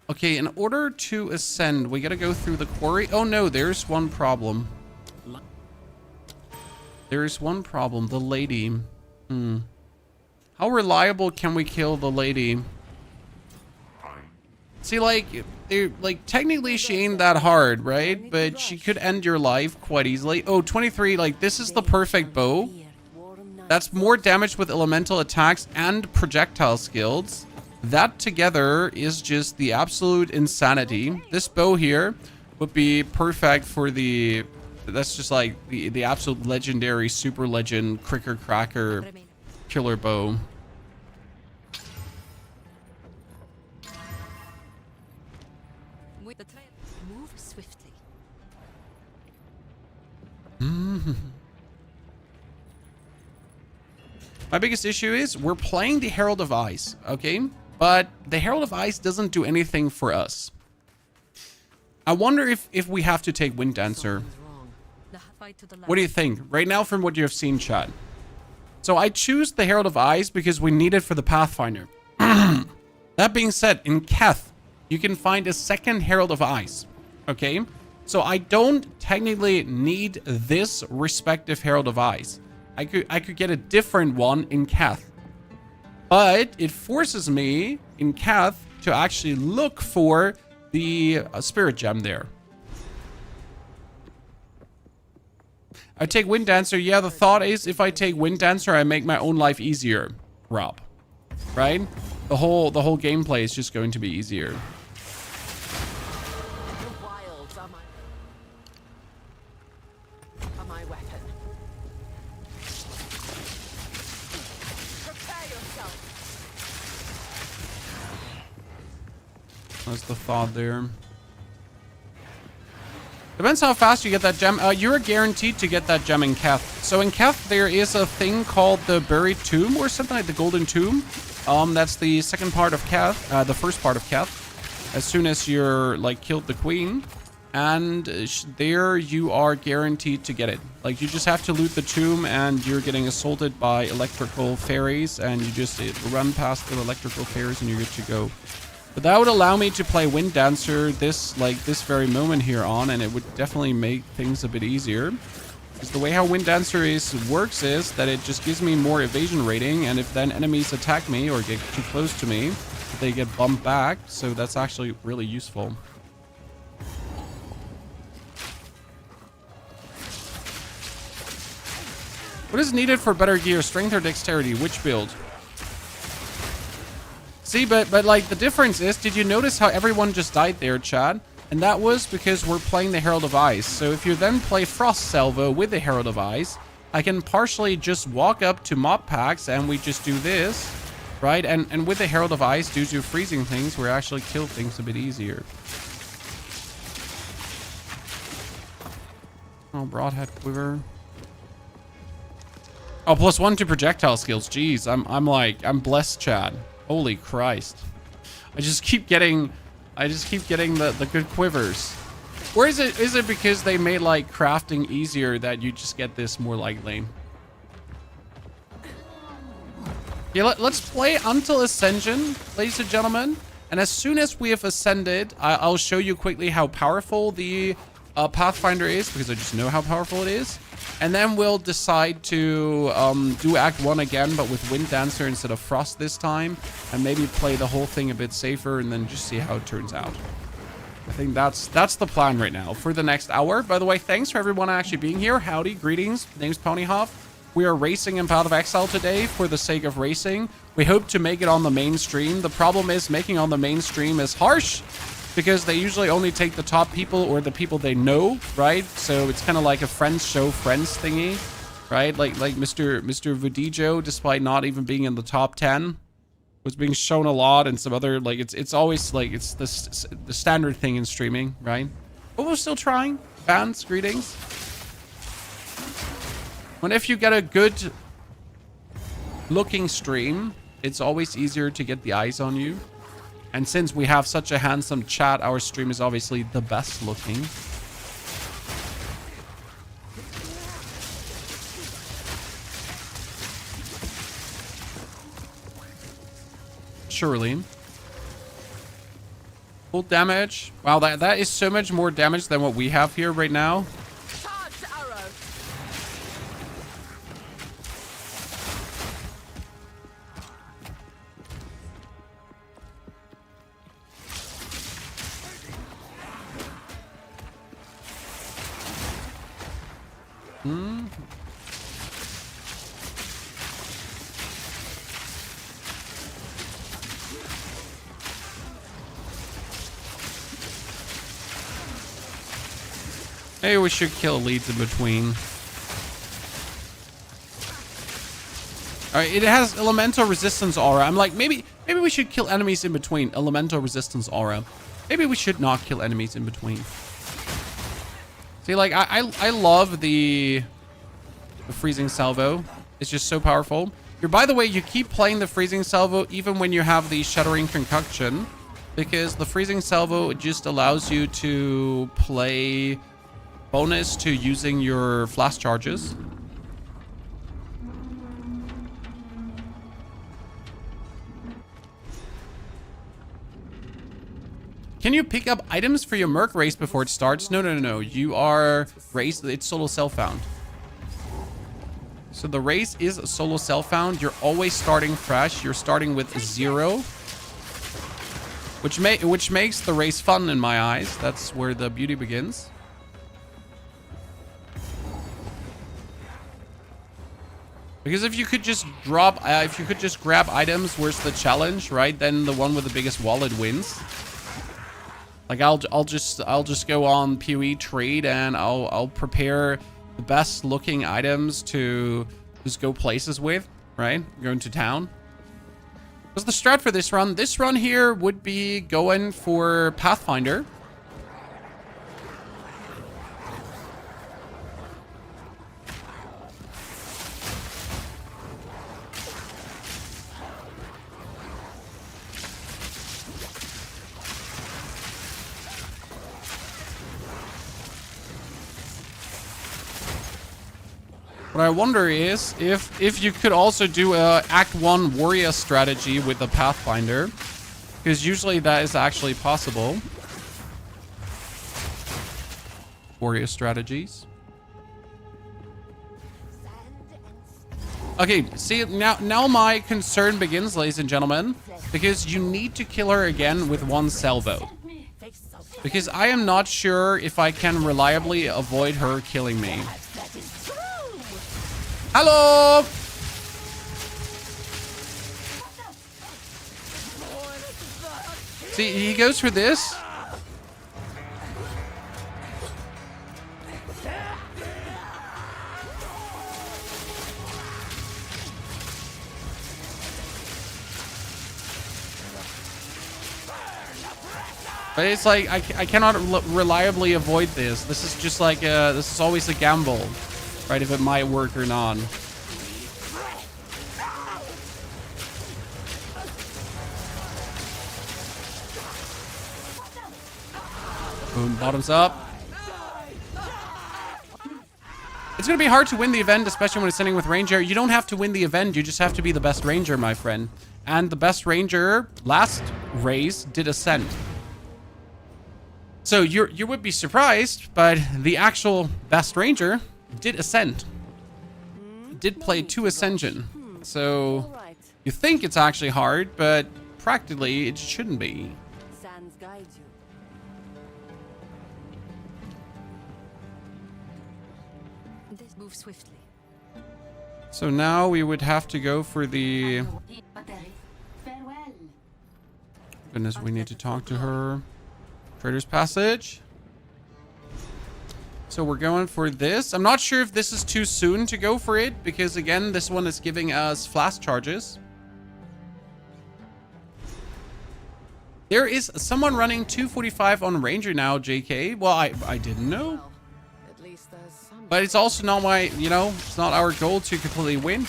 Okay, in order to ascend, we gotta go through the quarry. Oh no, there's one problem. There's one problem, the lady. How reliable can we kill the lady? See, like, technically she ain't that hard, right? But she could end your life quite easily. Oh, 23, like, this is the perfect bow. That's more damage with elemental attacks and projectile skills. That together is just the absolute insanity. This bow here would be perfect for the... That's just like the absolute legendary super legend cricker cracker killer bow. Move swiftly. My biggest issue is we're playing the Herald of Ice, okay? But the Herald of Ice doesn't do anything for us. I wonder if we have to take Wind Dancer. What do you think? Right now, from what you have seen, chat. So I choose the Herald of Ice because we need it for the Pathfinder. That being said, in Keth, you can find a second Herald of Ice. Okay? So I don't technically need this respective Herald of Ice. I could get a different one in Keth. But it forces me in Keth to actually look for the Spirit Gem there. I take Wind Dancer. Yeah, the thought is if I take Wind Dancer, I make my own life easier, Rob. Right? The whole gameplay is just going to be easier. The wilds are my weapon. Prepare yourself. That's the thought there. Depends how fast you get that gem. You're guaranteed to get that gem in Keth. So in Keth, there is a thing called the Buried Tomb or something like the Golden Tomb. That's the second part of Keth, the first part of Keth. As soon as you're like killed the queen, and there you are guaranteed to get it. Like you just have to loot the tomb, and you're getting assaulted by electrical fairies, and you just run past the electrical fairies, and you're good to go. But that would allow me to play Wind Dancer this very moment here on, and it would definitely make things a bit easier. Because the way how Wind Dancer works is that it just gives me more evasion rating, and if then enemies attack me or get too close to me, they get bumped back, so that's actually really useful. What is needed for better gear? Strength or dexterity? Which build? See, but like the difference is, did you notice how everyone just died there, Chad? And that was because we're playing the Herald of Ice. So if you then play Frost Salvo with the Herald of Ice, I can partially just walk up to mob packs and we just do this, right? And with the Herald of Ice, due to freezing things, we actually kill things a bit easier. Oh, Broadhead Quiver. Oh, +1 to projectile skills. Jeez, I'm blessed, Chad. Holy Christ. I just keep getting the good quivers. Or is it because they made like crafting easier that you just get this more likely? Yeah, let's play until Ascension, ladies and gentlemen. And as soon as we have ascended, I'll show you quickly how powerful the Pathfinder is, because I just know how powerful it is. And then we'll decide to do Act 1 again, but with Wind Dancer instead of Frost this time. And maybe play the whole thing a bit safer and then just see how it turns out. I think that's the plan right now for the next hour. By the way, thanks for everyone actually being here. Howdy, greetings. Name's Ponyhoff. We are racing in Path of Exile today for the sake of racing. We hope to make it on the main stream. The problem is making on the main stream is harsh because they usually only take the top people or the people they know, right? So it's kind of like a friends show friends thingy, right? Like Mr. Vodijo, despite not even being in the top 10, was being shown a lot, and some other, like, it's always like it's the standard thing in streaming, right? But we're still trying. Fans, greetings. When if you get a good looking stream, it's always easier to get the eyes on you. And since we have such a handsome chat, our stream is obviously the best looking. Surely. Full damage. Wow, that is so much more damage than what we have here right now. Charge the arrow. Maybe we should kill elites in between. Alright, it has elemental resistance aura. I'm like, maybe we should kill enemies in between. Elemental resistance aura. Maybe we should not kill enemies in between. See, like, I love the freezing salvo. It's just so powerful. By the way, you keep playing the freezing salvo even when you have the shuddering concoction, because the freezing salvo just allows you to play bonus to using your flash charges. Can you pick up items for your Merc race before it starts? No. You are race. It's solo self-found. So the race is solo self-found. You're always starting fresh. You're starting with 0, which makes the race fun in my eyes. That's where the beauty begins. Because if you could just grab items, where's the challenge, right? Then the one with the biggest wallet wins. Like I'll just go on POE trade and I'll prepare the best looking items to just go places with, right? Going to town. What's the strat for this run? This run here would be going for Pathfinder. What I wonder is if you could also do a Act 1 warrior strategy with the Pathfinder, because usually that is actually possible. Warrior strategies. Okay, see, now my concern begins, ladies and gentlemen, because you need to kill her again with one salvo. Because I am not sure if I can reliably avoid her killing me. Hello! See, he goes for this. But it's like, I cannot reliably avoid this. This is just like, this is always a gamble. Right, if it might work or not. Boom, bottoms up. It's going to be hard to win the event, especially when it's sitting with Ranger. You don't have to win the event, you just have to be the best Ranger, my friend. And the best Ranger last race did Ascent. So you would be surprised, but the actual best Ranger did Ascent. Did play 2 Ascension. So you think it's actually hard, but practically it shouldn't be. Sands guides you. This move swiftly. So now we would have to go for the... Goodness, we need to talk to her. Trader's Passage. So we're going for this. I'm not sure if this is too soon to go for it, because again, this one is giving us flash charges. There is someone running 245 on Ranger now, JK. Well, I didn't know. Well, at least there's some. But it's also not my, you know, it's not our goal to completely win.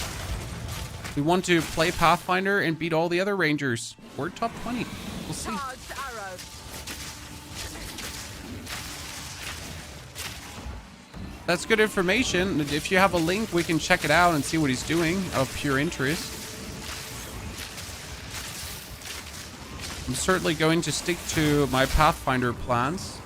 We want to play Pathfinder and beat all the other Rangers. We're top 20. We'll see. Charged arrow. That's good information. If you have a link, we can check it out and see what he's doing out of pure interest. I'm certainly going to stick to my Pathfinder plans.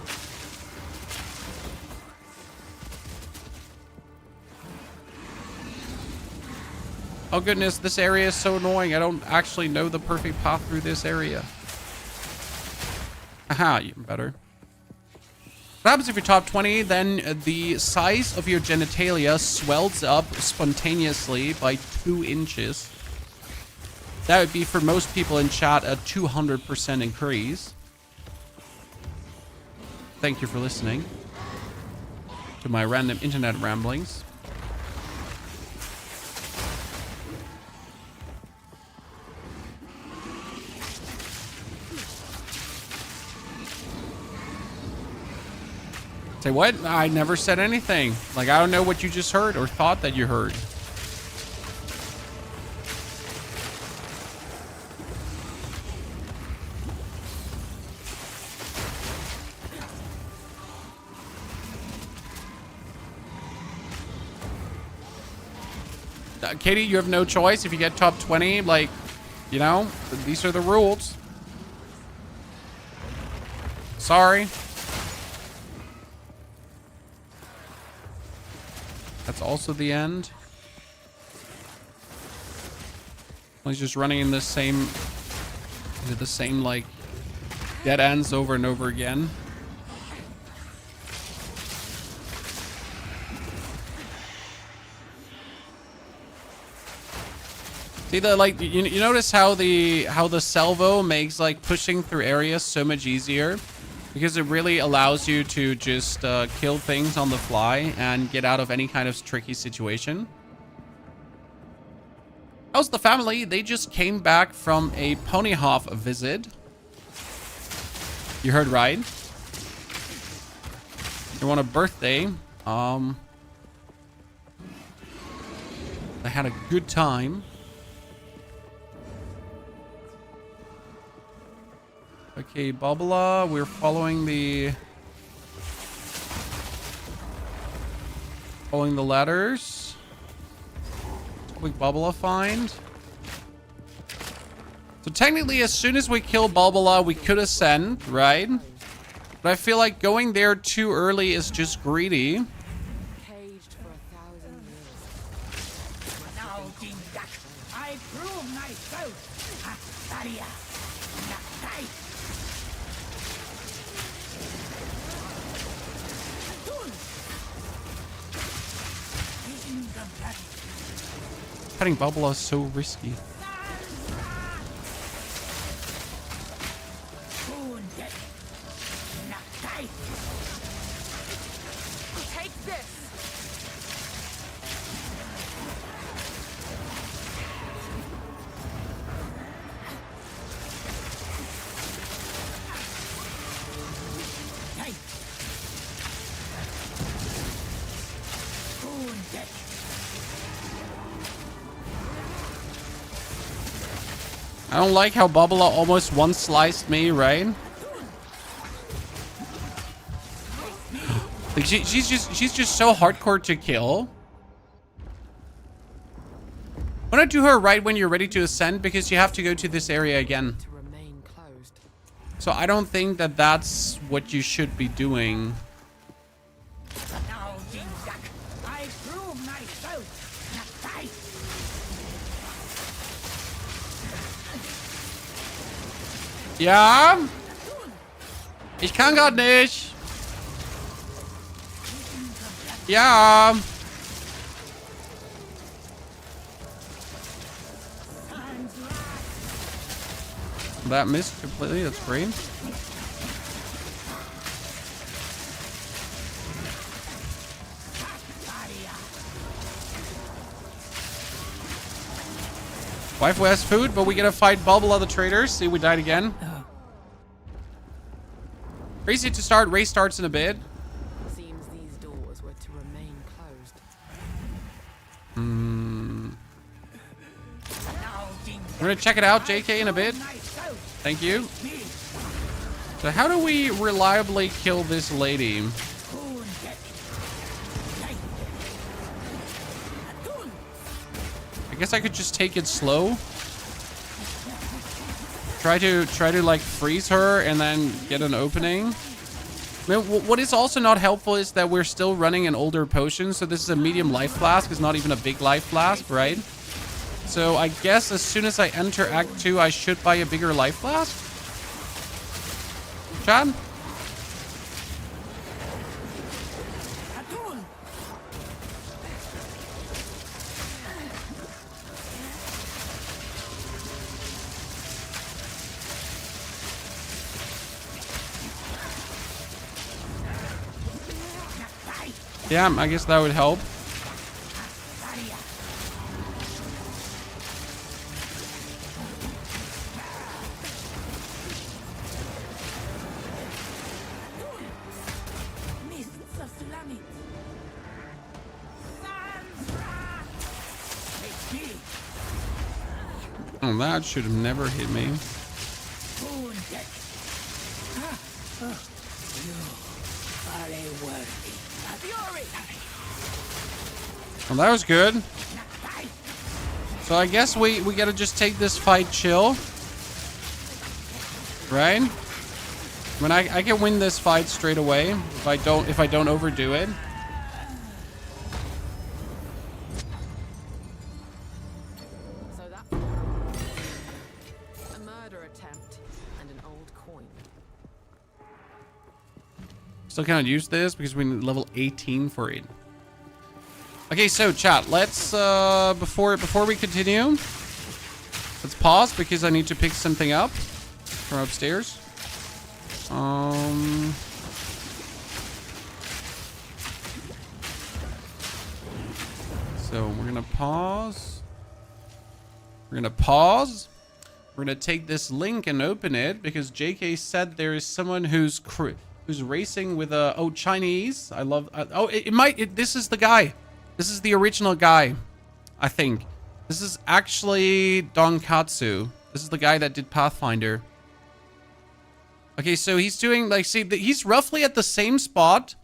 Oh goodness, this area is so annoying. I don't actually know the perfect path through this area. Haha, even better. What happens if you're top 20? Then the size of your genitalia swells up spontaneously by 2 inches. That would be, for most people in chat, a 200% increase. Thank you for listening to my random internet ramblings. Say what? I never said anything. Like, I don't know what you just heard or thought that you heard. Katie, you have no choice. If you get top 20, like, you know, these are the rules. Sorry. That's also the end. He's just running in the same like dead ends over and over again. See the, like, you notice how the salvo makes like pushing through areas so much easier, because it really allows you to just kill things on the fly and get out of any kind of tricky situation. How's the family? They just came back from a Ponyhof visit. You heard right. They want a birthday. They had a good time. Okay, Babala, we're following the ladders. Quick Babala find. So technically, as soon as we kill Babala, we could ascend, right? But I feel like going there too early is just greedy. Caged for 1,000 years. Now, Dindak, I prove myself. Astaria. Nakai. Cutting Babala is so risky. Take this. I don't like how Babala almost one-sliced me, right? Like she's just so hardcore to kill. Why not do her right when you're ready to ascend, because you have to go to this area again. To remain closed. So I don't think that that's what you should be doing. Now, Dindak, I prove myself. Nakai. Ja? Ich kann grad nicht. Ja. That missed completely. That's great. Wife has food, but we gotta fight Bubble of the traders. See, we died again. Crazy to start. Race starts in a bit. Seems these doors were to remain closed. We're gonna check it out, JK, in a bit. Thank you. So how do we reliably kill this lady? I guess I could just take it slow. Try to like freeze her and then get an opening. I mean, what is also not helpful is that we're still running an older potion. So this is a medium life flask. It's not even a big life flask, right? So I guess as soon as I enter Act 2, I should buy a bigger life flask. Chad? Yeah, I guess that would help. Oh, that should have never hit me. Well, that was good. So I guess we gotta just take this fight chill. Right? I mean, I can win this fight straight away if I don't overdo it. So that's a murder attempt and an old coin. Still can't use this because we need level 18 for it. Okay, so chat, let's before we continue, let's pause because I need to pick something up from upstairs. So we're gonna pause. We're gonna take this link and open it because JK said there is someone who's racing with a Chinese. I love. This is the guy. This is the original guy, I think. This is actually Donkatsu. This is the guy that did Pathfinder. Okay, so he's doing, like, see, he's roughly at the same spot.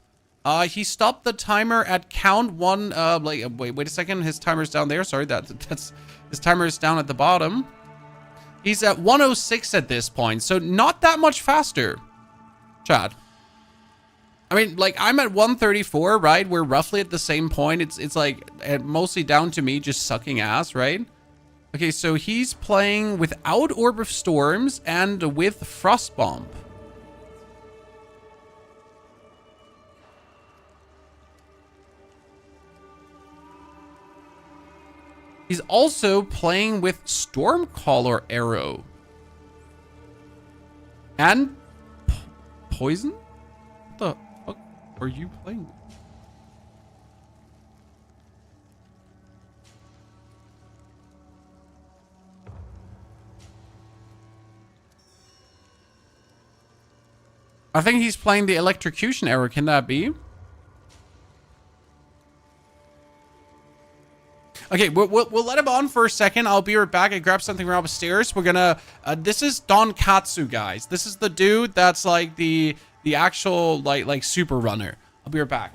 He stopped the timer at count 1, wait a second. His timer's down there. Sorry, that's his timer is down at the bottom. He's at 106 at this point, so not that much faster, Chad. I mean, like, I'm at 134, right? We're roughly at the same point. It's like mostly down to me just sucking ass, right? Okay, so he's playing without Orb of Storms and with Frostbomb. He's also playing with Stormcaller Arrow. And Poison? What the fuck are you playing? I think he's playing the Electrocution Arrow. Can that be? Okay, we'll let him on for a second. I'll be right back. I grabbed something from upstairs. We're gonna... this is Donkatsu, guys. This is the dude that's like the actual like super runner. I'll be right back.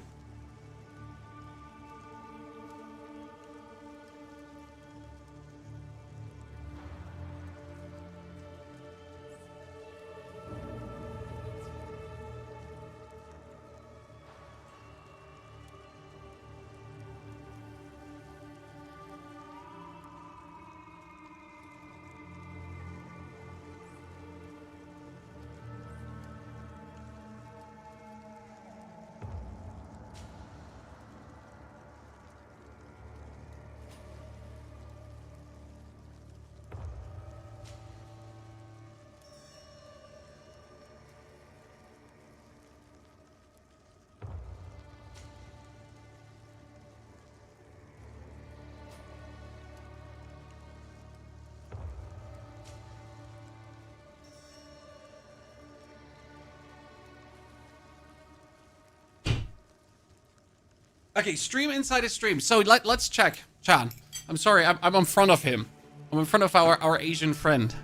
Okay, stream inside a stream. So let's check. Chan, I'm sorry, I'm in front of him. I'm in front of our Asian friend.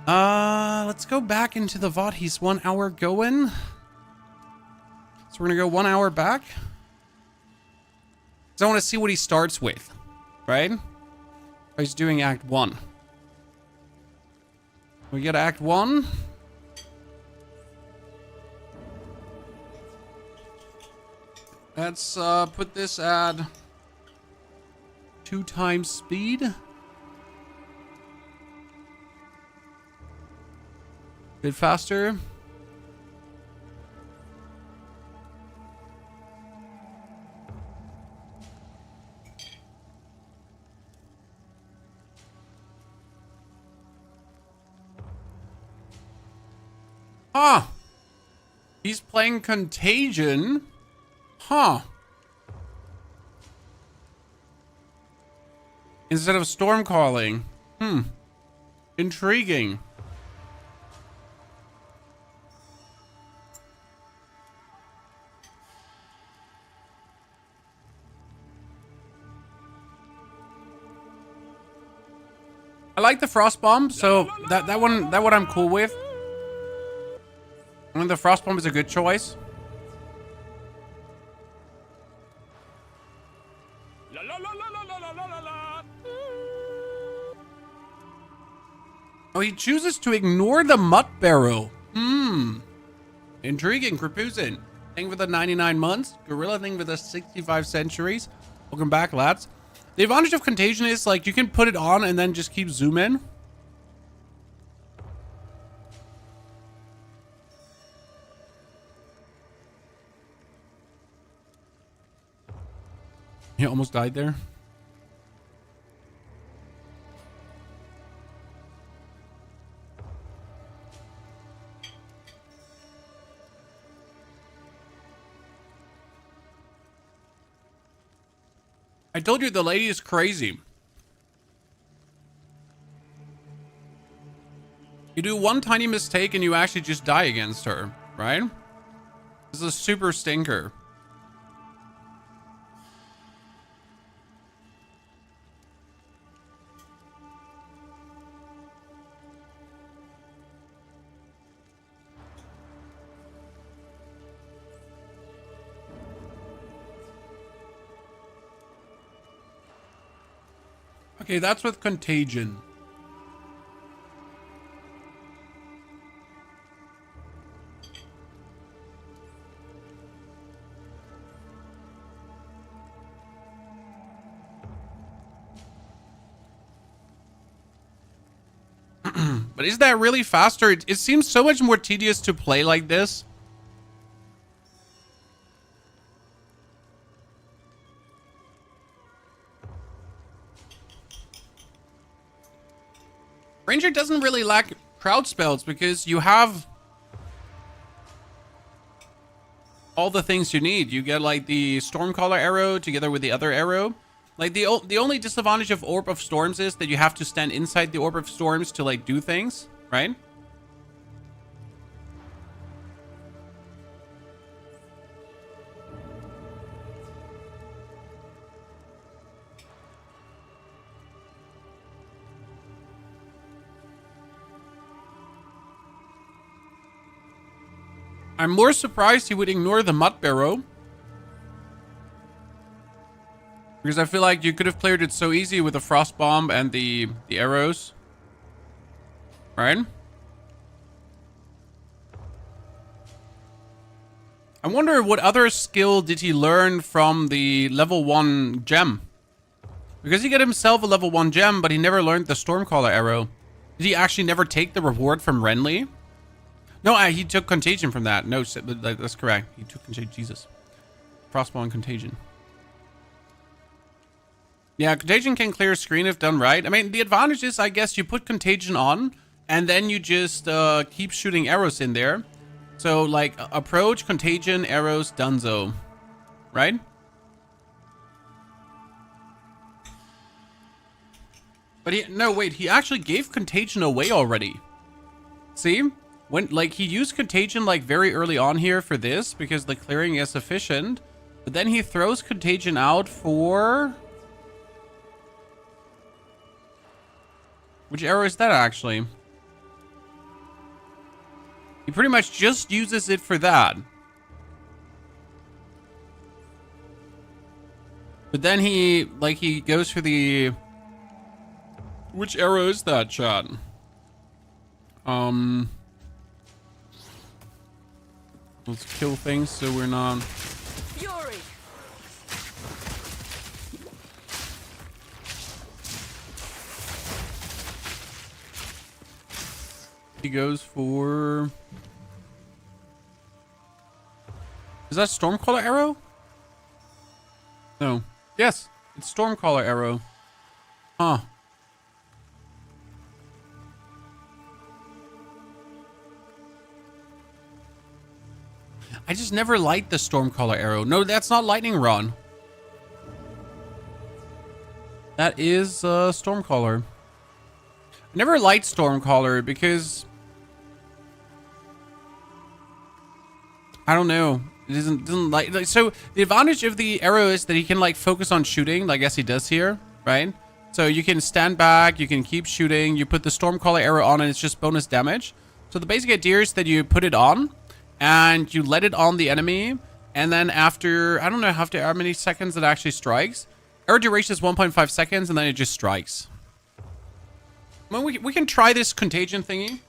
Let's go back into the VOD. He's 1 hour going. So we're gonna go 1 hour back. So I want to see what he starts with, right? He's doing Act 1. We get Act 1. Let's put this at 2 times speed. Bit faster. Huh. He's playing Contagion. Huh. Instead of storm calling. Intriguing. I like the frost bomb, so that one I'm cool with. I mean, the frost bomb is a good choice. Oh, he chooses to ignore the mud barrow. Intriguing, Krapuzin. Thing for the 99 months. Gorilla thing for the 65 centuries. Welcome back, lads. The advantage of Contagion is, like, you can put it on and then just keep zooming. He almost died there. I told you the lady is crazy. You do one tiny mistake and you actually just die against her, right? This is a super stinker. Okay, that's with Contagion. But is that really faster? It seems so much more tedious to play like this. Ranger doesn't really lack crowd spells because you have all the things you need. You get like the Stormcaller arrow together with the other arrow. Like the only disadvantage of Orb of Storms is that you have to stand inside the Orb of Storms to like do things, right? I'm more surprised he would ignore the Mud Barrow. Because I feel like you could have cleared it so easy with the Frost Bomb and the arrows. Right? I wonder what other skill did he learn from the level 1 gem? Because he got himself a level 1 gem, but he never learned the Stormcaller arrow. Did he actually never take the reward from Renly? No, he took Contagion from that. No, that's correct. He took Contagion. Jesus. Frostball and Contagion. Yeah, Contagion can clear a screen if done right. I mean, the advantage is, I guess, you put Contagion on, and then you just keep shooting arrows in there. So, like, approach, Contagion, arrows, Dunzo. Right? But no, wait, he actually gave Contagion away already. See? When, like, he used Contagion, like, very early on here for this, because the clearing is efficient. But then he throws Contagion out for... Which arrow is that, actually? He pretty much just uses it for that. But then he goes for the... Which arrow is that, chat? Let's kill things so we're not... Fury! He goes for... Is that Stormcaller arrow? No. Yes, it's Stormcaller arrow. Huh. I just never liked the Stormcaller arrow. No, that's not Lightning Rod. That is Stormcaller. I never liked Stormcaller because... I don't know. It doesn't like... So, the advantage of the arrow is that he can, like, focus on shooting, like I guess he does here, right? So, you can stand back, you can keep shooting, you put the Stormcaller arrow on, and it's just bonus damage. So, the basic idea is that you put it on, and you let it on the enemy, and then after, I don't know after how many seconds it actually strikes. Arrow duration is 1.5 seconds, and then it just strikes. Well, we can try this Contagion thingy.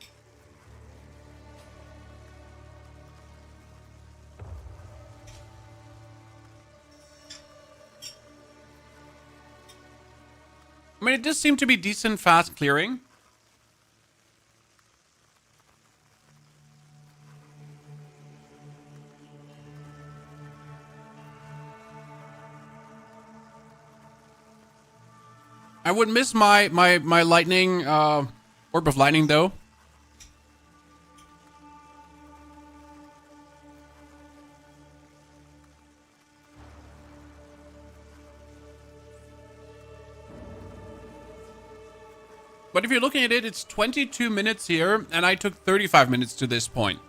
I mean, it does seem to be decent fast clearing. I would miss my lightning, orb of lightning though. But if you're looking at it, it's 22 minutes here, and I took 35 minutes to this point.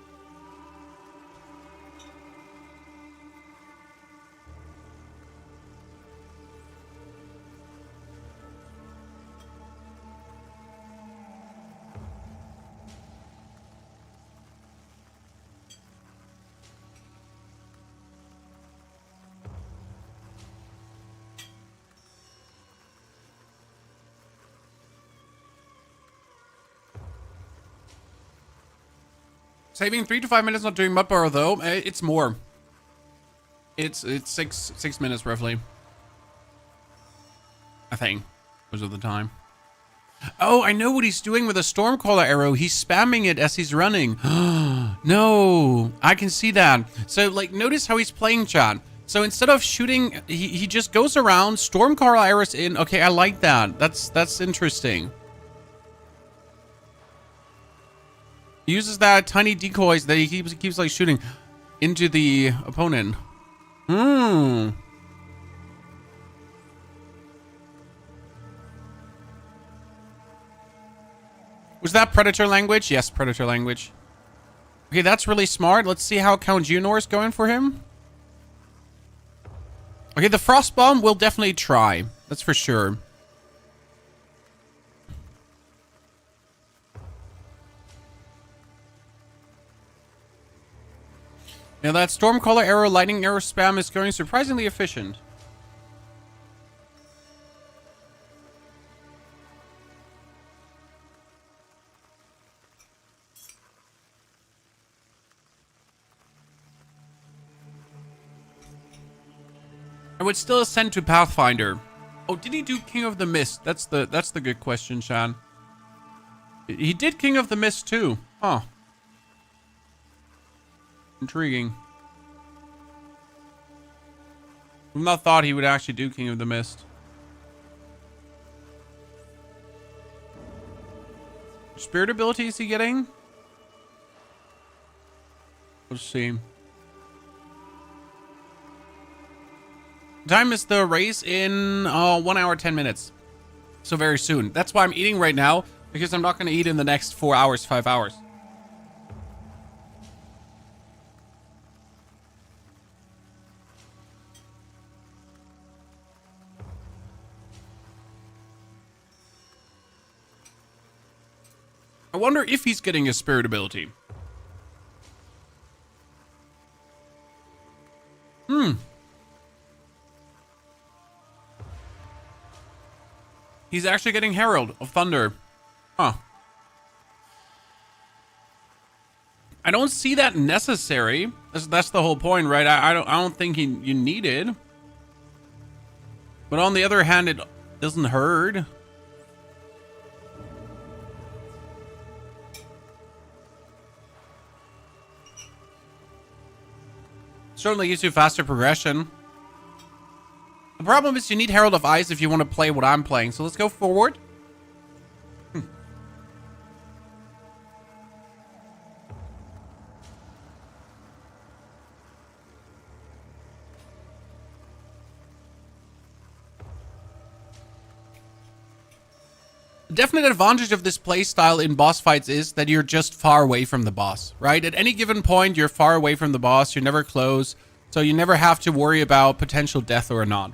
Saving 3 to 5 minutes not doing mud bar though. It's more. It's six minutes roughly. I think most of the time. Oh, I know what he's doing with a Stormcaller arrow. He's spamming it as he's running. No, I can see that. So like, notice how he's playing, chat. So instead of shooting, he just goes around, Stormcaller arrows in. Okay, I like that. That's interesting. He uses that tiny decoys that he keeps like shooting into the opponent. Was that Predator language? Yes, Predator language. Okay, that's really smart. Let's see how Count Junor is going for him. Okay, the Frost Bomb we'll definitely try. That's for sure. Now that Stormcaller arrow, lightning arrow spam is going surprisingly efficient. I would still ascend to Pathfinder. Oh, did he do King of the Mist? That's the good question, Shan. He did King of the Mist too. Huh. Intriguing. I've not thought he would actually do King of the Mist. Spirit ability is he getting? Let's see. Time is the race in 1 hour 10 minutes. So very soon. That's why I'm eating right now, because I'm not going to eat in the next 4 hours, 5 hours. I wonder if he's getting his spirit ability. He's actually getting Herald of Thunder. Huh. I don't see that necessary. That's the whole point, right? I don't think you need it. But on the other hand, it doesn't hurt. Certainly gives you faster progression. The problem is you need Herald of Ice if you want to play what I'm playing. So let's go forward. The definite advantage of this playstyle in boss fights is that you're just far away from the boss, right? At any given point, you're far away from the boss. You're never close. So you never have to worry about potential death or not.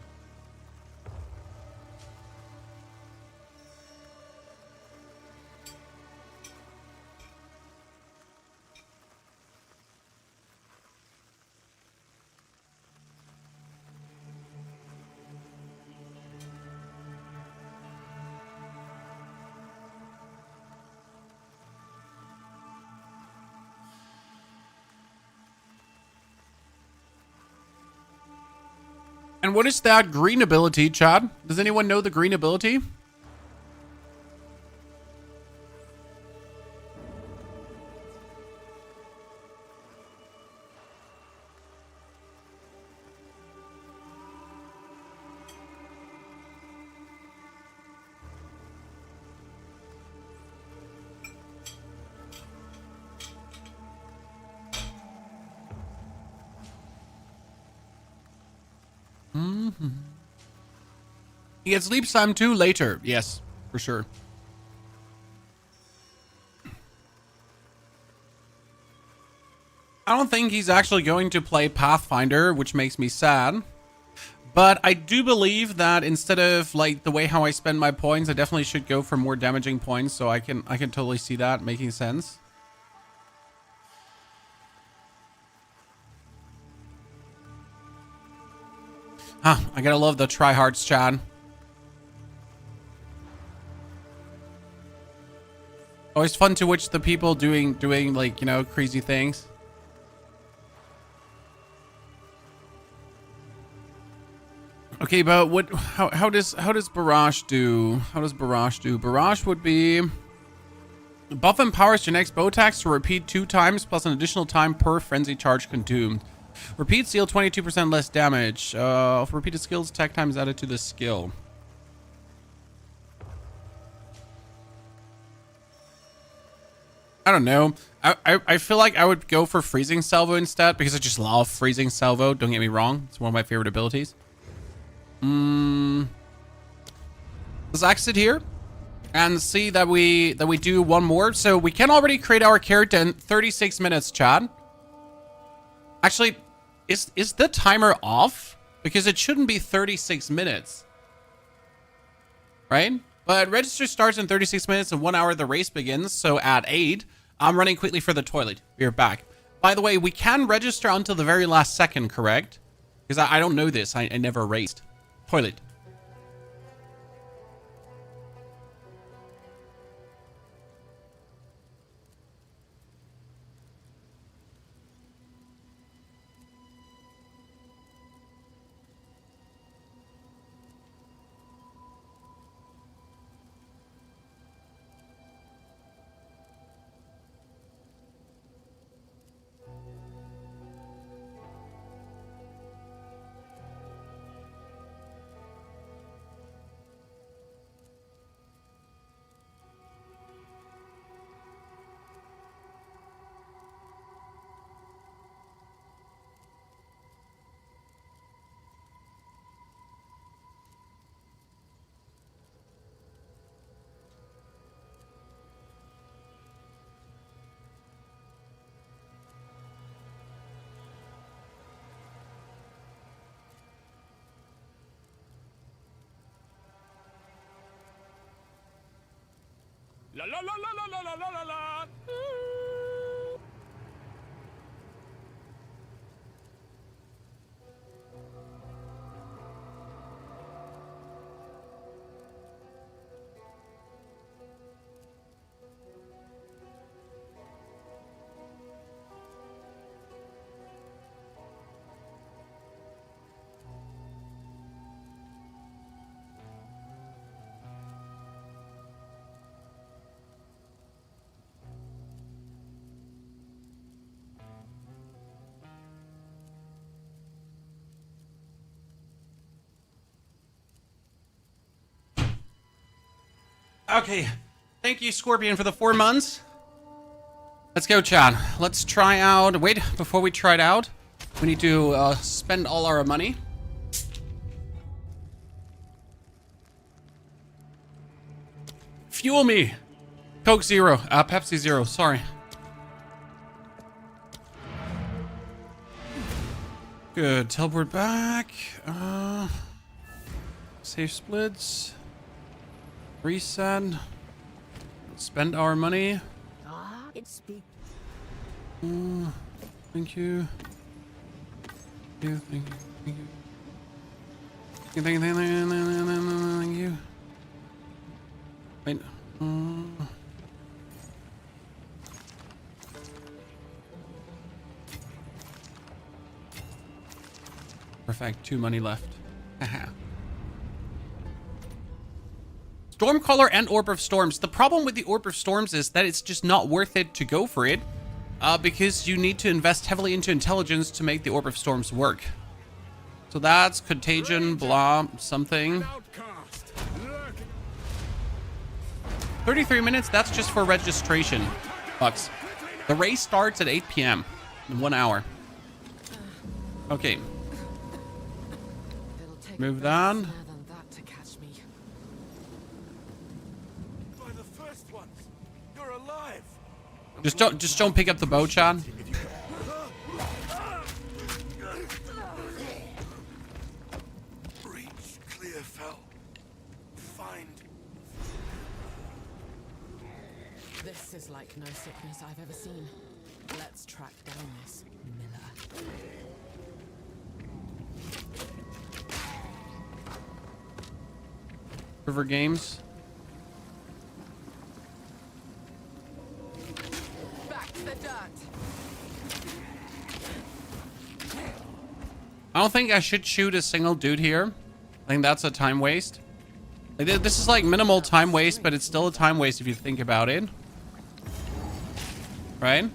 And what is that green ability, Chad? Does anyone know the green ability? He gets leap time too later. Yes, for sure. I don't think he's actually going to play Pathfinder, which makes me sad. But I do believe that instead of like the way how I spend my points, I definitely should go for more damaging points. So I can totally see that making sense. Huh, I gotta love the tryhards, Chad. Always fun to watch the people doing like, you know, crazy things. Okay, but what how does Barrage do? How does Barrage do? Barrage would be buff empowers your next bow attacks to repeat 2 times plus an additional time per frenzy charge consumed. Repeats deal 22% less damage. For repeated skills, attack time is added to the skill. I don't know. I feel like I would go for Freezing Salvo instead because I just love Freezing Salvo. Don't get me wrong. It's one of my favorite abilities. Let's exit here and see that we do one more. So we can already create our character in 36 minutes, Chad. Actually, is the timer off? Because it shouldn't be 36 minutes. Right? But register starts in 36 minutes and 1 hour the race begins. So at 8, I'm running quickly for the toilet. We're back. By the way, we can register until the very last second, correct? Because I don't know this. I never raced. Toilet. La la la la la la la la la. Okay. Thank you, Scorpion, for the 4 months. Let's go, Chad. Let's try out... Wait, before we try it out, we need to spend all our money. Fuel me. Coke Zero. Pepsi Zero. Sorry. Good. Teleport back. Save splits. Reset. Spend our money. It's speak. Thank you. Thank you. Thank you. Thank you. Thank you. Wait. Perfect. 2 money left. Haha. Stormcaller and Orb of Storms. The problem with the Orb of Storms is that it's just not worth it to go for it, because you need to invest heavily into intelligence to make the Orb of Storms work. So that's Contagion, blah, something. 33 minutes, that's just for registration. Bucks. The race starts at 8 p.m. in 1 hour. Okay. Move that. Just don't pick up the bow, Chad. Reach clear fell. Find. This is like no sickness I've ever seen. Let's track down this Miller. River Games. Back to the dirt. I don't think I should shoot a single dude here. I think that's a time waste. Like, this is like minimal time waste, but it's still a time waste if you think about it. Right?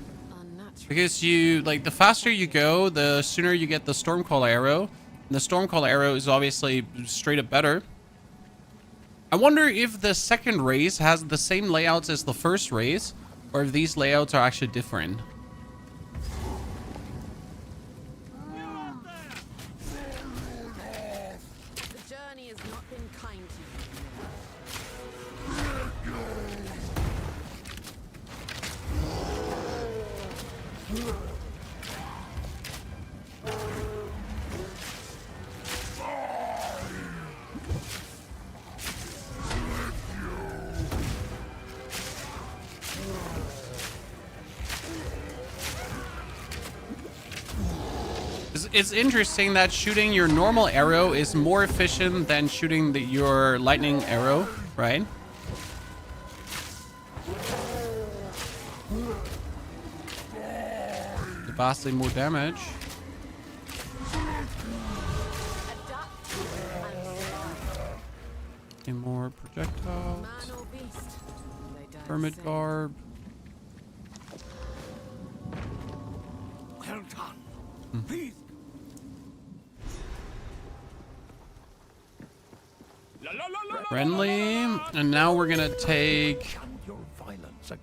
Because you, like, the faster you go, the sooner you get the Stormcaller arrow. And the Stormcaller arrow is obviously straight up better. I wonder if the second race has the same layouts as the first race, or if these layouts are actually different. The journey has not been kind to you. It's interesting that shooting your normal arrow is more efficient than shooting your lightning arrow, right? Vastly more damage. And more projectiles. Hermit garb. Well done. Please. Friendly. And now we're gonna take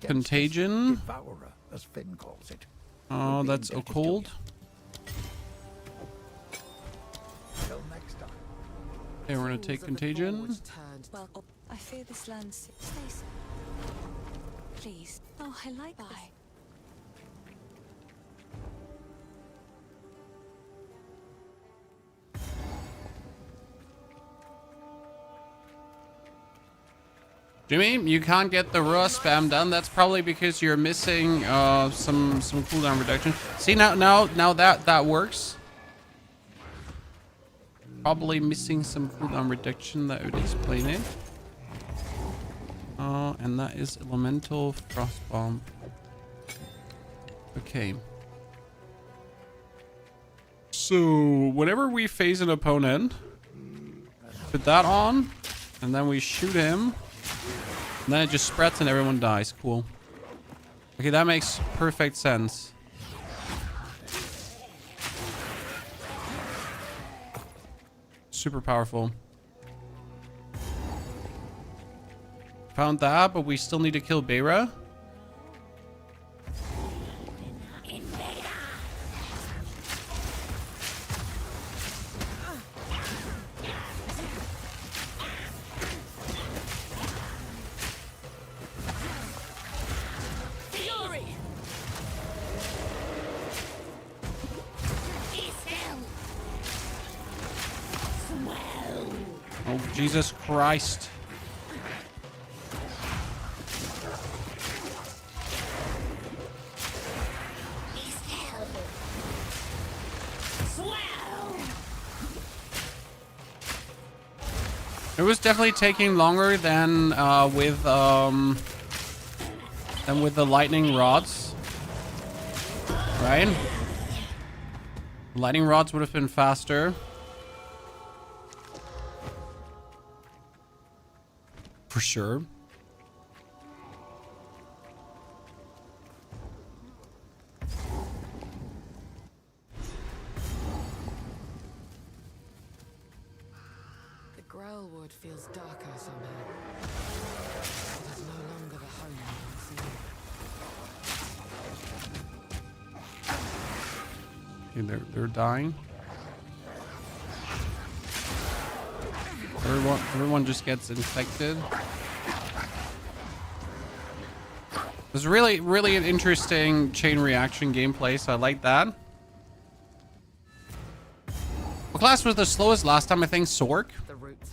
Contagion. Devourer, as Finn calls it. Oh, that's occult. Till next time. Okay, we're gonna take Contagion. Well, I fear this land's sick. Stay so. Please. Oh, I like this. Jimmy, you can't get the raw spam done. That's probably because you're missing some cooldown reduction. See, now that works. Probably missing some cooldown reduction. That would explain it. And that is elemental frost bomb. Okay. So whenever we face an opponent, put that on, and then we shoot him. And then it just spreads and everyone dies. Cool. Okay, that makes perfect sense. Super powerful. Found that, but we still need to kill Beira. Oh, Jesus Christ. It was definitely taking longer than with the lightning rods, right? Lightning rods would have been faster. For sure. The Growlwood feels darker somehow. It is no longer the home we can see. Okay, they're dying. Everyone just gets infected. It's really an interesting chain reaction gameplay, so I like that. What class was the slowest last time? I think Sork. The roots.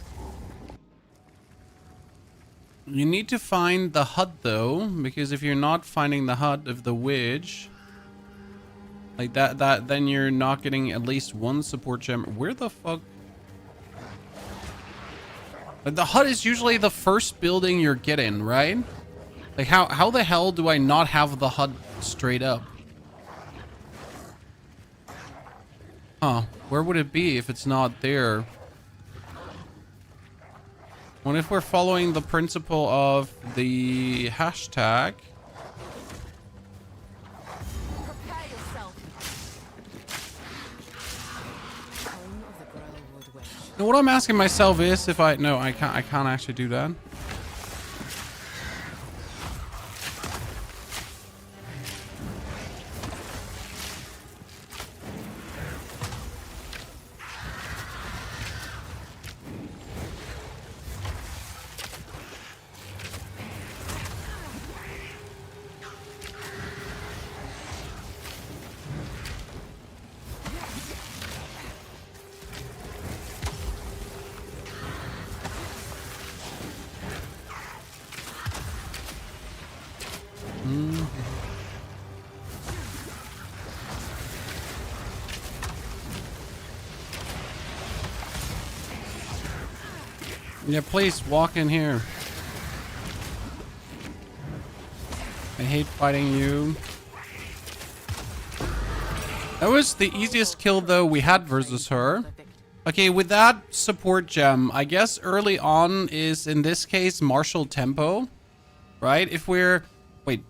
You need to find the hut though, because if you're not finding the hut of the witch, like that, then you're not getting at least one support gem. Where the fuck? Like, the hut is usually the first building you're getting, right? Like, how the hell do I not have the hut straight up? Huh. Where would it be if it's not there? What if we're following the principle of the hashtag? Prepare yourself. Home of the Growlwood Witch. Now, what I'm asking myself is if I can't actually do that. Yeah, please walk in here. I hate fighting you. That was the easiest kill though we had versus her. Okay, with that support gem, I guess early on is in this case martial tempo, right? If we're wait,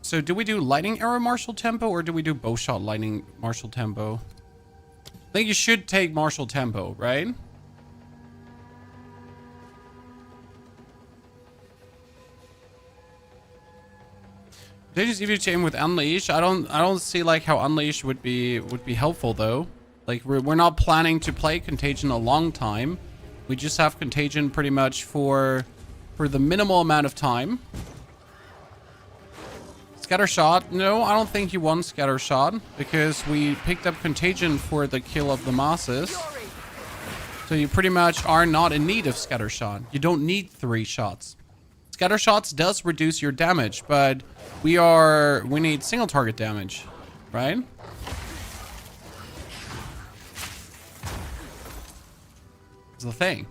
so do we do lightning arrow martial tempo or do we do bowshot lightning martial tempo? I think you should take martial tempo, right? They just even chain with Unleash. I don't see like how Unleash would be helpful though. Like we're not planning to play Contagion a long time. We just have Contagion pretty much for the minimal amount of time. Scatter Shot. No, I don't think you want Scatter Shot because we picked up Contagion for the kill of the masses. So you pretty much are not in need of Scatter Shot. You don't need 3 shots. Scatter shots does reduce your damage, but we need single target damage, right? That's the thing.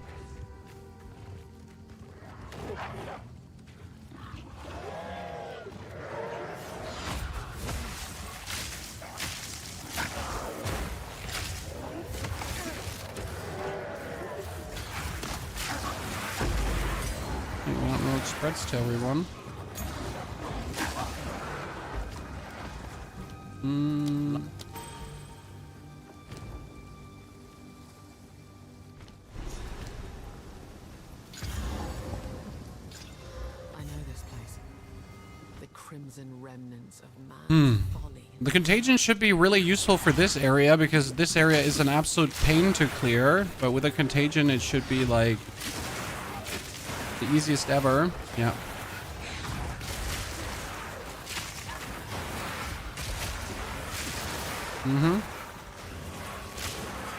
It spreads to everyone. I know this place. The crimson remnants of man's folly. The contagion should be really useful for this area because this area is an absolute pain to clear. But with a contagion, it should be like the easiest ever. Yeah.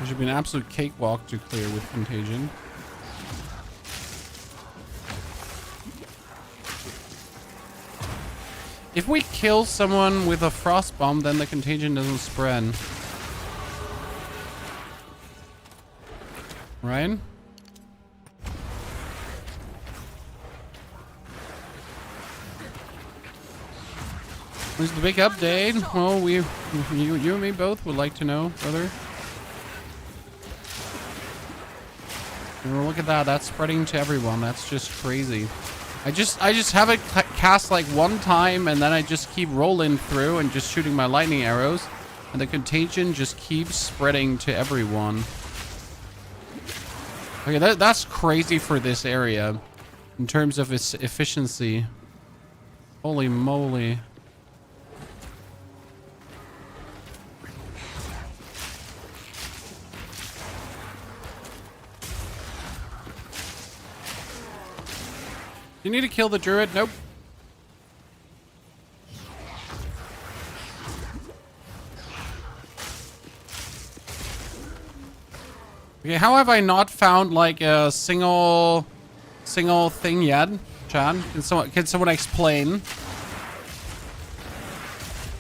It should be an absolute cakewalk to clear with contagion. If we kill someone with a frost bomb, then the contagion doesn't spread. Right? Where's the big update? Well, you and me both would like to know, brother. And look at that. That's spreading to everyone. That's just crazy. I just have it cast like one time, and then I just keep rolling through and just shooting my lightning arrows, and the contagion just keeps spreading to everyone. Okay, that's crazy for this area in terms of its efficiency. Holy moly. You need to kill the druid. Nope. Okay, how have I not found like a single thing yet? Chan, can someone explain?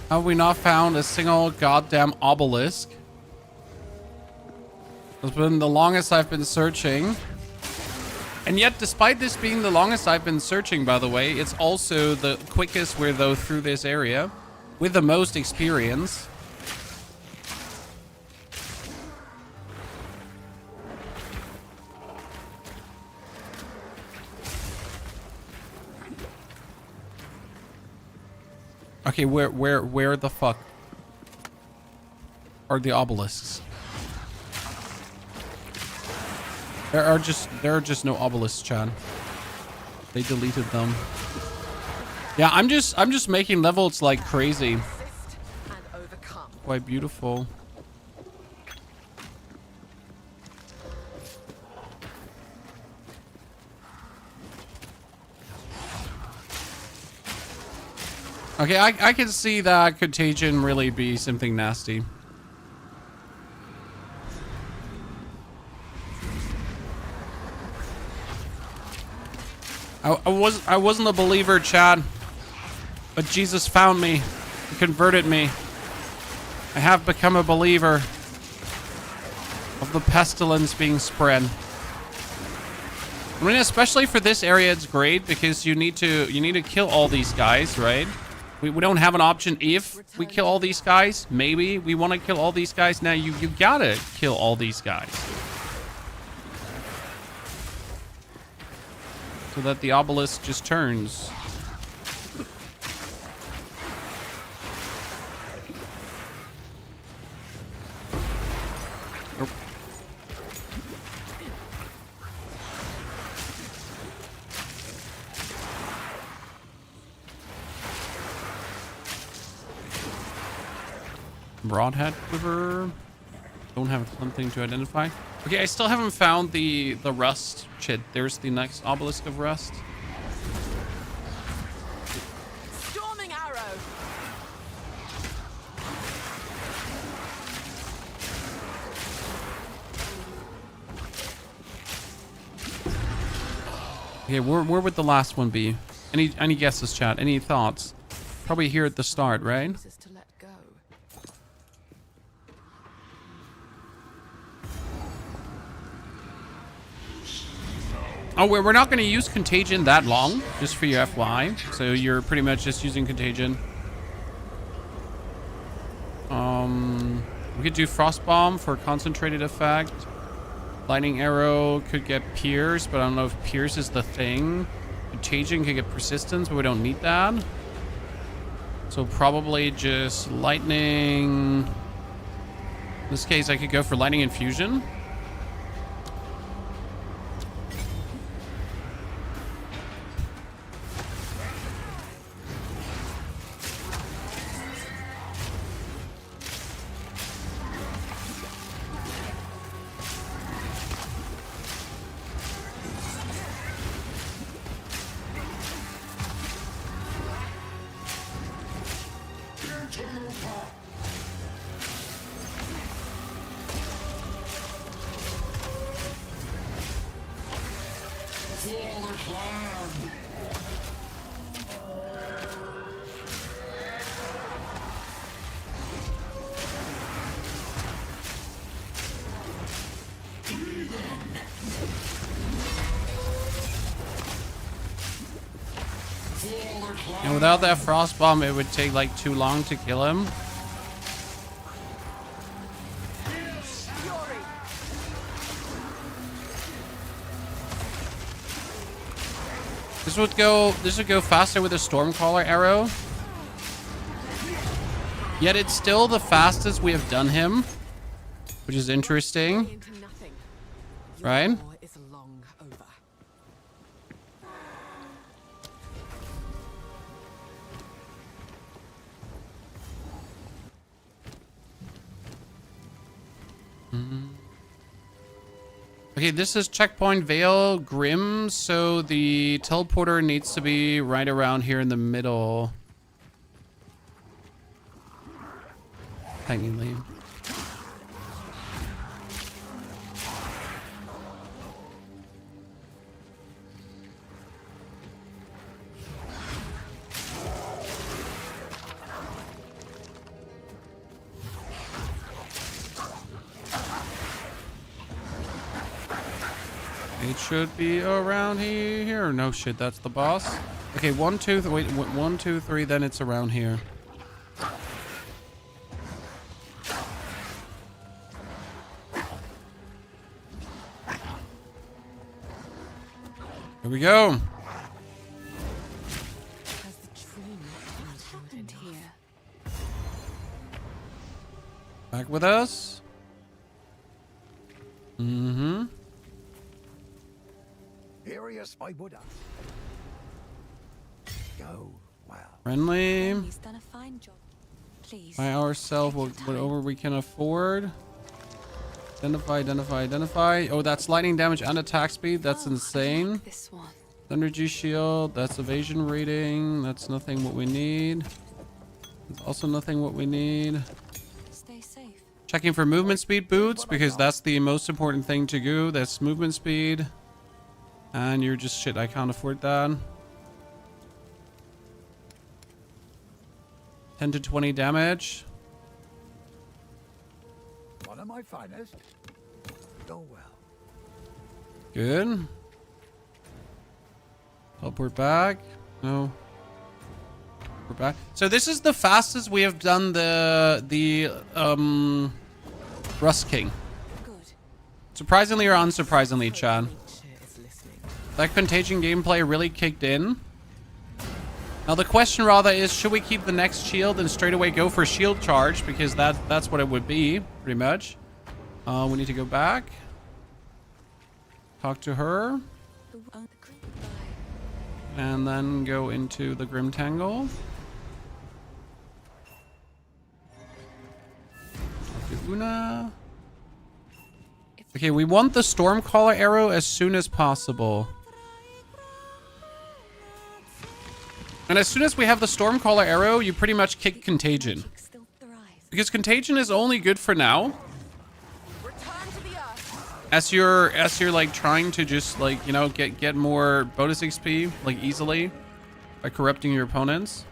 How have we not found a single goddamn obelisk? It's been the longest I've been searching. And yet, despite this being the longest I've been searching, by the way, it's also the quickest we're though through this area with the most experience. Okay, where the fuck are the obelisks? There are just no obelisks, Chan. They deleted them. Yeah, I'm just making levels like crazy. Quite beautiful. Okay, I can see that contagion really be something nasty. I wasn't a believer, Chad, but Jesus found me and converted me. I have become a believer of the pestilence being spread. I mean, especially for this area, it's great because you need to kill all these guys, right? We don't have an option if we kill all these guys. Maybe we want to kill all these guys. Now you gotta kill all these guys. So that the obelisk just turns. Nope. Broadhead quiver. Don't have something to identify. Okay, I still haven't found the rust shit. There's the next obelisk of rust. Storming arrow. Okay, where would the last one be? Any guesses, chat? Any thoughts? Probably here at the start, right? Chooses to let go. Oh, we're not going to use Contagion that long, just for your FY. So you're pretty much just using Contagion. We could do Frost Bomb for concentrated effect. Lightning Arrow could get Pierce, but I don't know if Pierce is the thing. Contagion could get Persistence, but we don't need that. So probably just Lightning. In this case, I could go for Lightning Infusion. And without that Frost Bomb, it would take like too long to kill him. This would go faster with a Stormcaller arrow. Yet it's still the fastest we have done him, which is interesting, right? Is long over. Okay, this is checkpoint Vale Grim, so the teleporter needs to be right around here in the middle. Technically. It should be around here. No shit, that's the boss. Okay, 1, 2, wait, 1, 2, 3, then it's around here. Here we go. Back with us. Mm-hmm. Furious, my Buddha. Go well. Friendly. He's done a fine job. Please. By ourselves, whatever we can afford. Identify. Oh, that's lightning damage and attack speed. That's insane. Like this one. Energy shield. That's evasion rating. That's nothing what we need. That's also nothing what we need. Stay safe. Checking for movement speed boots, because that's the most important thing to do. That's movement speed. And you're just shit. I can't afford that. 10 to 20 damage. One of my finest. Go well. Good. Teleport back. No. We're back. So this is the fastest we have done the Rust King. Good. Surprisingly or unsurprisingly, Chad? That Contagion gameplay really kicked in. Now the question rather is, should we keep the next shield and straight away go for shield charge? Because that's what it would be, pretty much. We need to go back. Talk to her. And then go into the Grim Tangle. Talk to Una. Okay, we want the Stormcaller arrow as soon as possible. And as soon as we have the Stormcaller arrow, you pretty much kick Contagion. Because Contagion is only good for now. As you're like trying to just like, you know, get more bonus XP like easily by corrupting your opponents.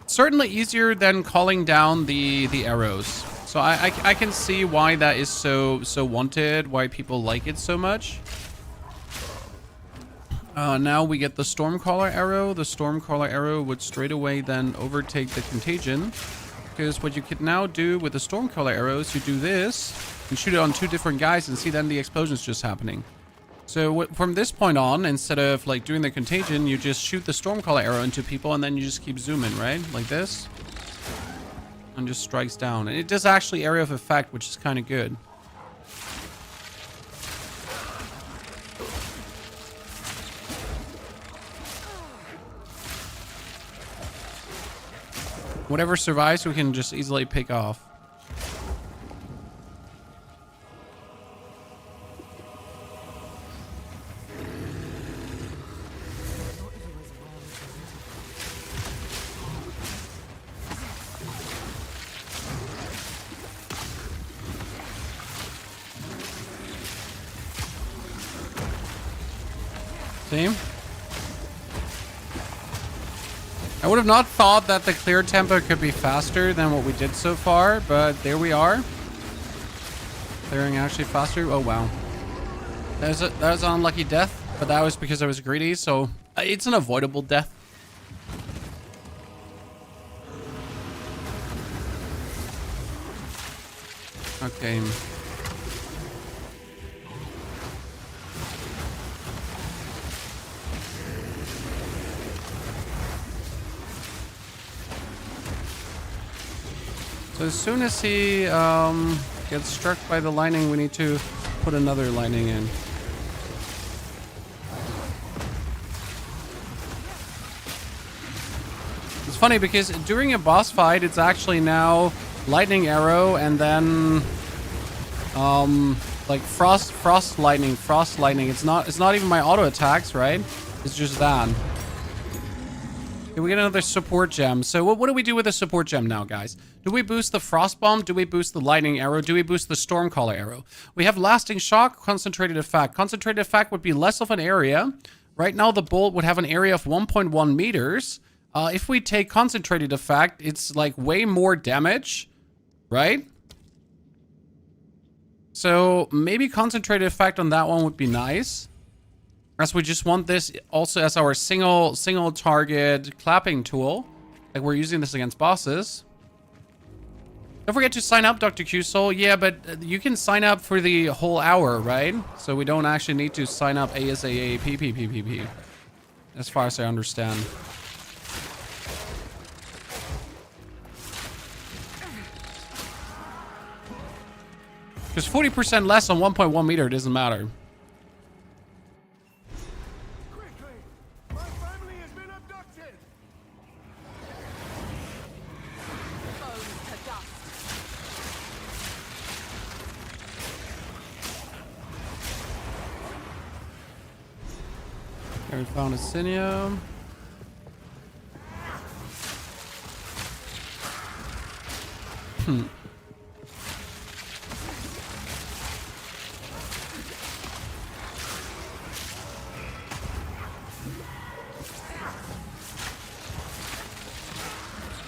Certainly easier than calling down the arrows. So I can see why that is so wanted, why people like it so much. Now we get the Stormcaller arrow. The Stormcaller arrow would straight away then overtake the Contagion. Because what you could now do with the Stormcaller arrows, you do this and shoot it on 2 different guys and see then the explosions just happening. So from this point on, instead of like doing the Contagion, you just shoot the Stormcaller arrow into people and then you just keep zooming, right? Like this. And just strikes down. And it does actually area of effect, which is kind of good. Whatever survives, we can just easily pick off. See? I would have not thought that the clear tempo could be faster than what we did so far, but there we are. Clearing actually faster. Oh, wow. That was an unlucky death, but that was because I was greedy, so it's an avoidable death. Okay. So as soon as he gets struck by the lightning, we need to put another lightning in. It's funny because during a boss fight, it's actually now lightning arrow and then like frost lightning. It's not even my auto attacks, right? It's just that. Okay, we get another support gem. So what do we do with the support gem now, guys? Do we boost the frost bomb? Do we boost the lightning arrow? Do we boost the stormcaller arrow? We have lasting shock, concentrated effect. Concentrated effect would be less of an area. Right now, the bolt would have an area of 1.1 meters. If we take concentrated effect, it's like way more damage, right? So maybe concentrated effect on that one would be nice. As we just want this also as our single target clapping tool. Like we're using this against bosses. Don't forget to sign up, Dr. Q-Soul. Yeah, but you can sign up for the whole hour, right? So we don't actually need to sign up ASAP, as far as I understand. Because 40% less on 1.1 meter doesn't matter. Quickly! My family has been abducted! Bones to dust. Here we found a Sinium.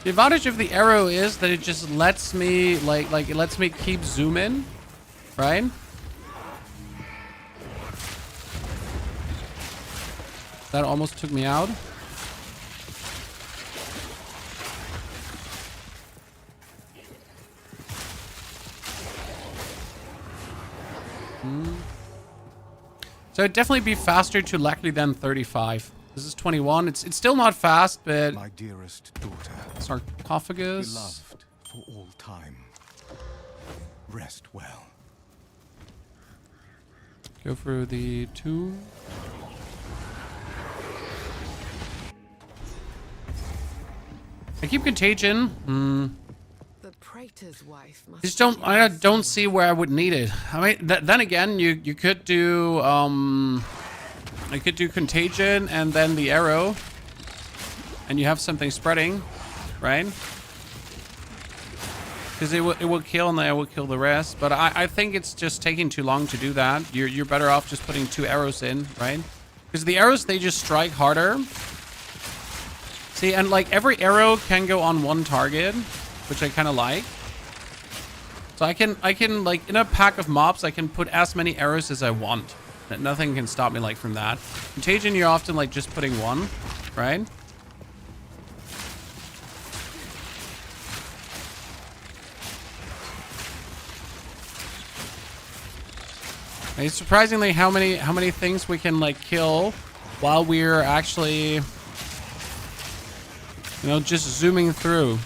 The advantage of the arrow is that it just lets me like it lets me keep zooming, right? That almost took me out. So it'd definitely be faster to likely than 35. This is 21. It's still not fast, but My dearest daughter, sarcophagus. beloved for all time. Rest well. Go for the 2. I keep contagion. The praetor's wife must Just I don't see where I would need it. I mean, then again, you could do I could do contagion and then the arrow, and you have something spreading, right? Because it will kill and then I will kill the rest. But I think it's just taking too long to do that. You're better off just putting 2 arrows in, right? Because the arrows, they just strike harder. See, and like every arrow can go on 1 target, which I kind of like. So I can like in a pack of mobs, I can put as many arrows as I want. Nothing can stop me like from that. Contagion, you're often like just putting 1, right? It's surprisingly how many things we can like kill while we're actually, you know, just zooming through.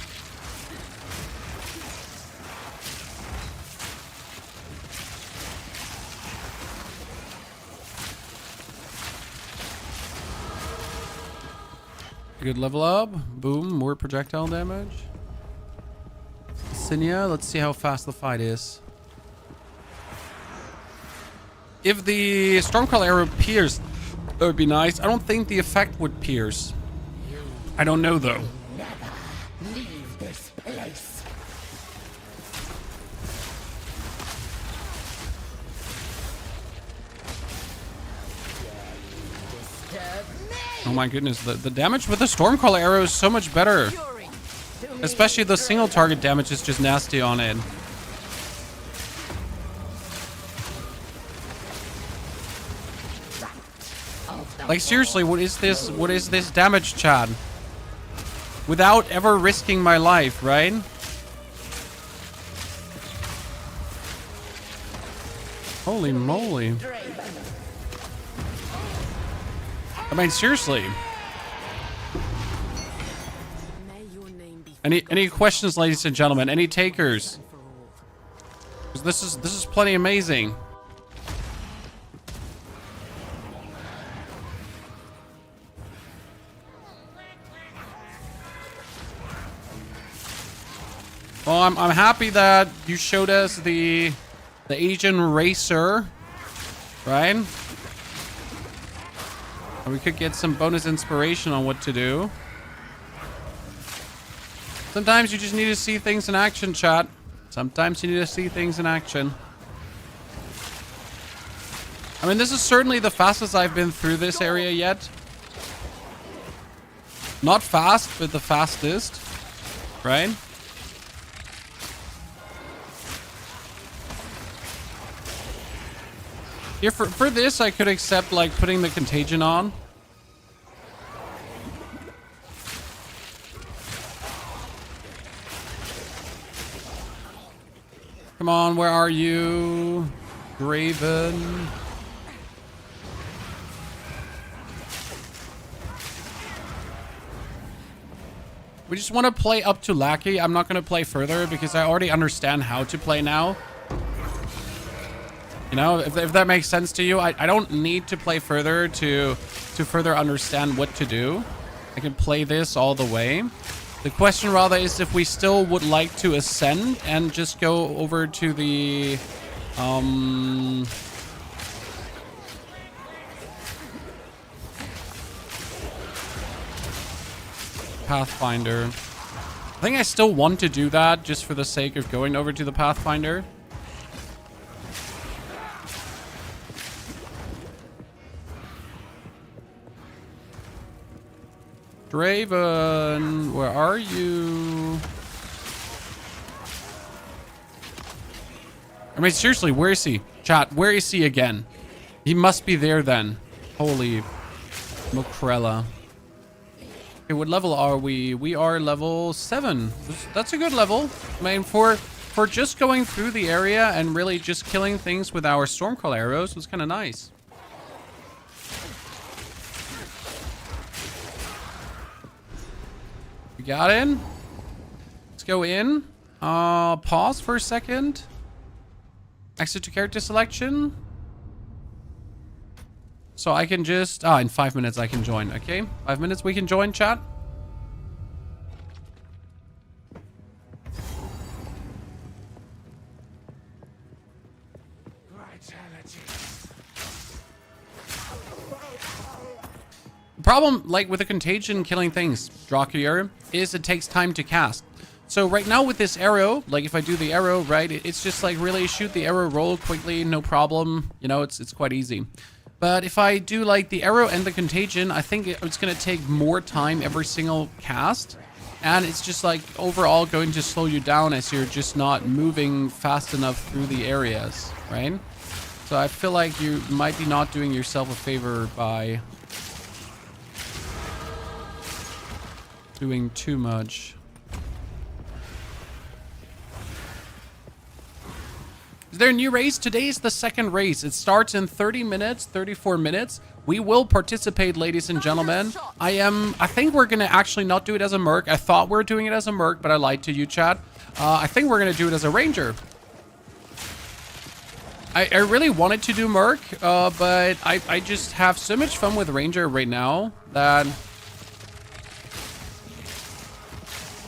Good level up. Boom, more projectile damage. Sinia, let's see how fast the fight is. If the Stormcall arrow pierced, that would be nice. I don't think the effect would pierce. I don't know though. Never leave this place. Oh my goodness, the damage with the Stormcall arrow is so much better. Especially the single target damage is just nasty on it. Like seriously, what is this? What is this damage, Chad? Without ever risking my life, right? Holy moly. I mean, seriously. Any questions, ladies and gentlemen? Any takers? 'Cause this is plenty amazing. Well, I'm happy that you showed us the Asian racer, right? And we could get some bonus inspiration on what to do. Sometimes you just need to see things in action, chat. Sometimes you need to see things in action. I mean, this is certainly the fastest I've been through this area yet. Not fast, but the fastest, right? Yeah, for this, I could accept, like, putting the contagion on. Come on, where are you? Graven. We just want to play up to Lackey. I'm not going to play further because I already understand how to play now. You know, if that makes sense to you, I don't need to play further to further understand what to do. I can play this all the way. The question rather is if we still would like to ascend and just go over to the Pathfinder. I think I still want to do that just for the sake of going over to the Pathfinder. Draven, where are you? I mean, seriously, where is he? Chat, where is he again? He must be there then. Holy Mokrella. Okay, what level are we? We are level 7. That's a good level. I mean, for just going through the area and really just killing things with our Stormcall arrows was kind of nice. We got in. Let's go in. Pause for a second. Exit to character selection. So I can just... in 5 minutes I can join. Okay, 5 minutes we can join, chat. The problem, like with the contagion killing things, Dracula, is it takes time to cast. So right now with this arrow, like if I do the arrow, right, it's just like really shoot the arrow, roll quickly, no problem. You know, it's quite easy. But if I do like the arrow and the contagion, I think it's going to take more time every single cast. And it's just like overall going to slow you down as you're just not moving fast enough through the areas, right? So I feel like you might be not doing yourself a favor by doing too much. Is there a new race? Today is the second race. It starts in 30 minutes, 34 minutes. We will participate, ladies and gentlemen. I think we're gonna actually not do it as a merc. I thought we were doing it as a merc, but I lied to you, chat. I think we're gonna do it as a ranger. I really wanted to do merc, but I just have so much fun with ranger right now that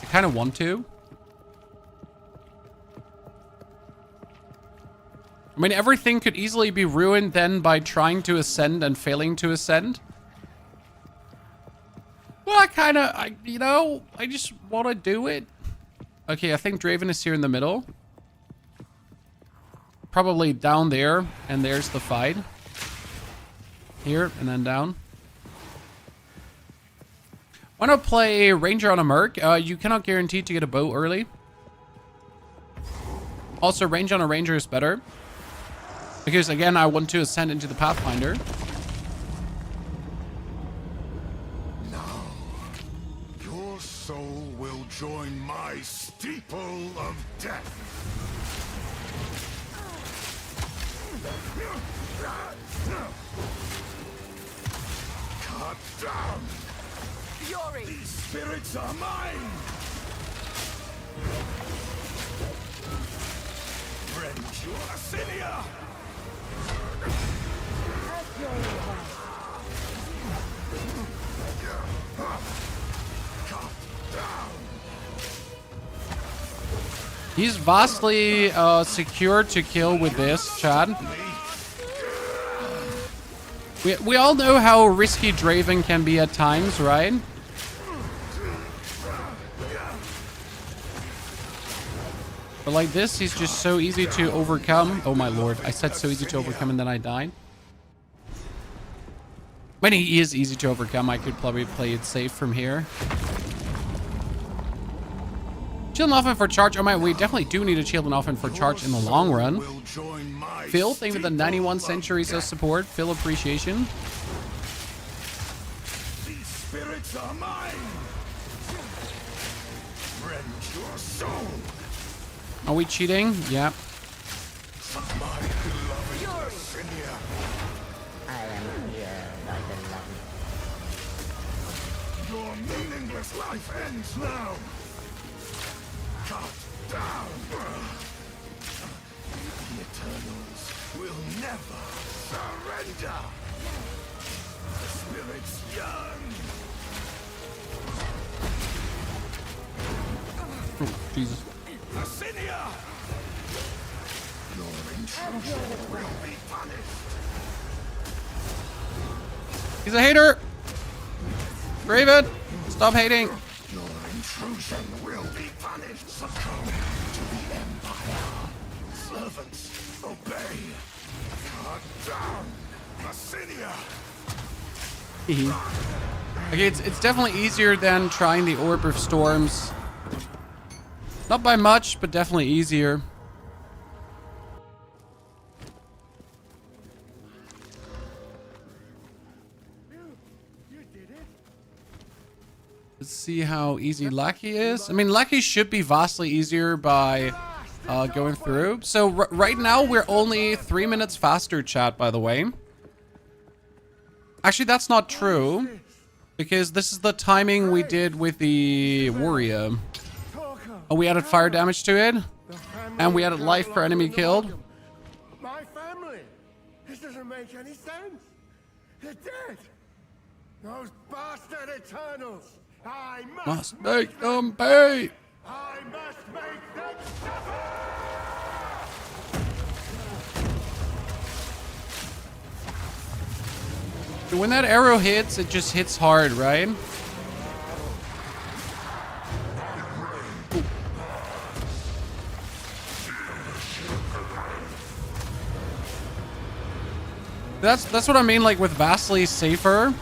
I kind of want to. I mean, everything could easily be ruined then by trying to ascend and failing to ascend. Well, I just want to do it. Okay, I think Draven is here in the middle. Probably down there, and there's the fight. Here, and then down. Why not play Ranger on a Merc? You cannot guarantee to get a bow early. Also, range on a Ranger is better. Because, again, I want to ascend into the Pathfinder. Now, your soul will join my steeple of death. Cut down! Fury! These spirits are mine! Rend your Assyria! He's vastly secure to kill with this, Chad. We all know how risky Draven can be at times, right? But like this, he's just so easy to overcome. Oh my lord, I said so easy to overcome and then I died. When he is easy to overcome, I could probably play it safe from here. Shield and offense for charge. Oh man, we definitely do need a shield and offense for charge in the long run. Phil, thank you for the 91 centuries of support. Phil, appreciation. These spirits are mine. Rend your soul. Are we cheating? Yeah. My beloved Assyria. I am here, my beloved. Your meaningless life ends now. Cut down. The Eternals will never surrender. The spirits yearn. Oh, Jesus. Assyria! Your intrusion will be punished. He's a hater. Draven, stop hating. Your intrusion will be punished. Succumb to the Empire. Servants, obey. Cut down. Assyria! Okay, it's definitely easier than trying the Orb of Storms. Not by much, but definitely easier. Let's see how easy Lucky is. I mean, Lucky should be vastly easier by going through. So right now, we're only 3 minutes faster, chat, by the way. Actually, that's not true. Because this is the timing we did with the Warrior. Oh, we added fire damage to it. And we added life per enemy killed. My family! This doesn't make any sense! They're dead! Those bastard Eternals! I must make them pay! I must make them suffer! When that arrow hits, it just hits hard, right? That's what I mean, like with vastly safer.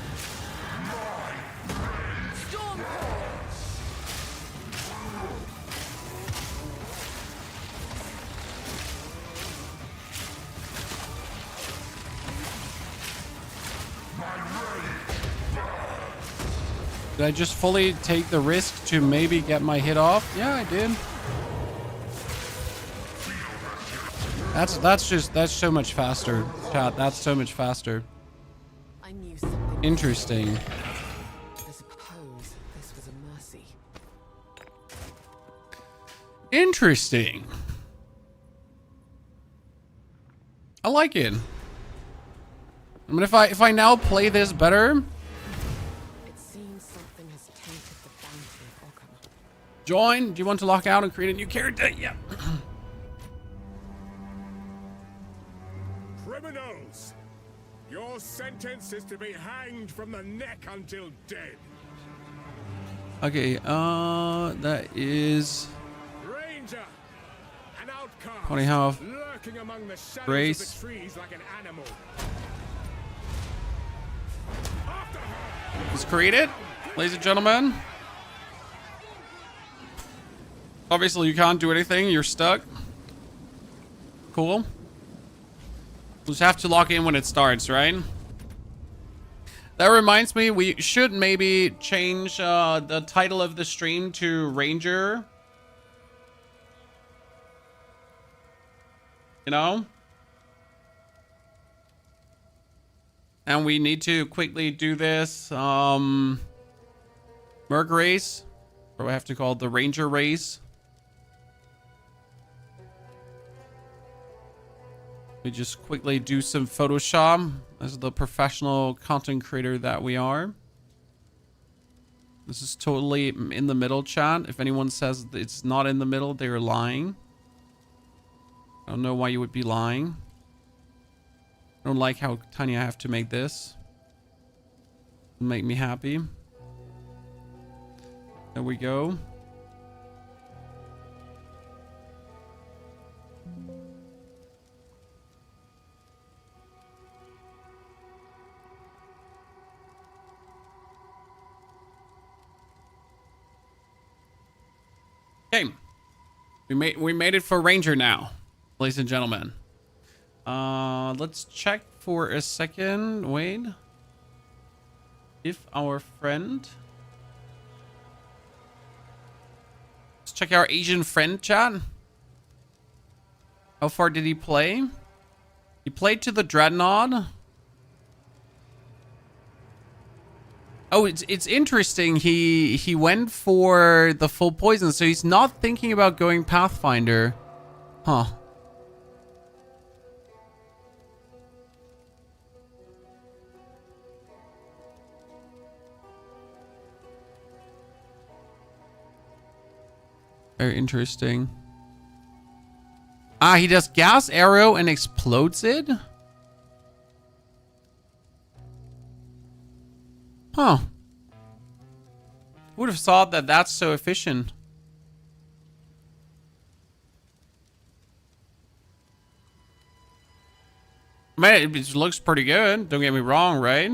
Did I just fully take the risk to maybe get my hit off? Yeah, I did. That's so much faster, chat. That's so much faster. I knew something. Interesting. I suppose this was a mercy. Interesting. I like it. I mean, if I now play this better, It seems something has tainted the bounty of Occam. join. Do you want to lock out and create a new character? Yeah. Criminals! Your sentence is to be hanged from the neck until dead. Okay. That is Ranger! An outcast! Pony Half. Lurking among the shadows Grace. of the trees like an animal. After her! Let's create it, ladies and gentlemen. Obviously, you can't do anything. You're stuck. Cool. We'll just have to lock in when it starts, right? That reminds me, we should maybe change the title of the stream to Ranger. You know? And we need to quickly do this. Merc race. Or we have to call it the Ranger race. We just quickly do some Photoshop as the professional content creator that we are. This is totally in the middle, chat. If anyone says it's not in the middle, they're lying. I don't know why you would be lying. I don't like how tiny I have to make this. It'll make me happy. There we go. Okay, we made it for Ranger now, ladies and gentlemen. Let's check for a second. Wait, if our friend. Let's check our Asian friend, chat. How far did he play? He played to the Dreadnought. Oh, it's interesting. He went for the full poison, so he's not thinking about going Pathfinder. Huh. Very interesting. Ah, he does gas arrow and explodes it? Huh. Would have thought that that's so efficient. Man, it looks pretty good. Don't get me wrong, right?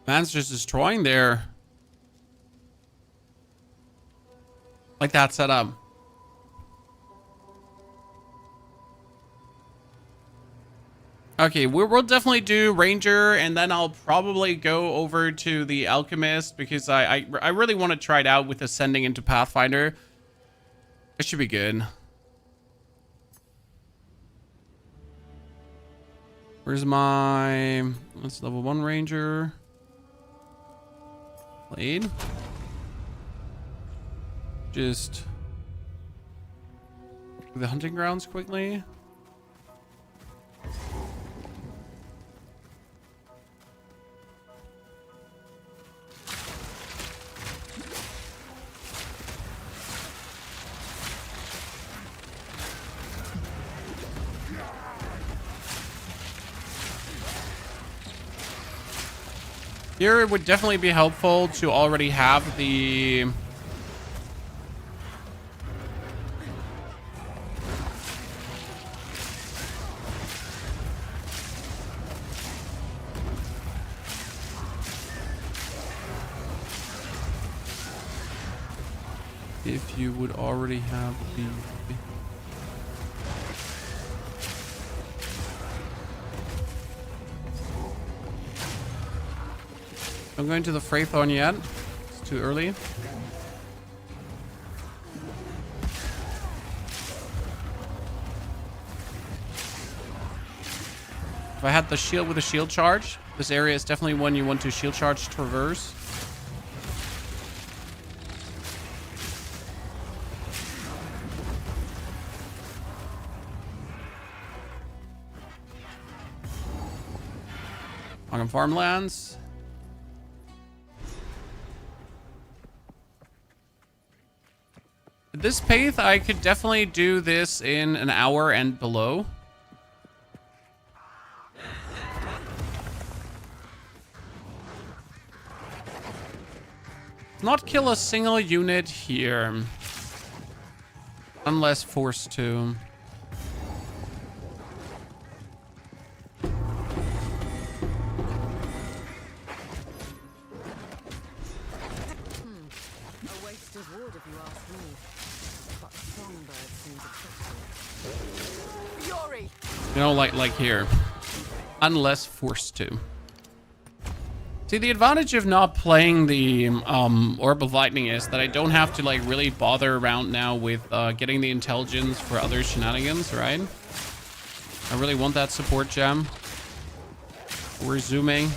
Man's just destroying there. Like that setup. Okay, we'll definitely do Ranger, and then I'll probably go over to the Alchemist because I really want to try it out with ascending into Pathfinder. It should be good. Where's my... That's level 1 Ranger. Played. Just... the hunting grounds quickly. Here it would definitely be helpful to already have the if you would already have the... I'm going to the Freythorn yet. It's too early. If I had the shield with a shield charge, this area is definitely one you want to shield charge traverse. On farmlands. At this pace, I could definitely do this in an hour and below. Not kill a single unit here. Unless forced to. A wasted wood, if you ask me. But songbird seems attractive. Fury! You know, like here. Unless forced to. See, the advantage of not playing the Orb of Lightning is that I don't have to like really bother around now with getting the intelligence for other shenanigans, right? I really want that support gem. We're zooming.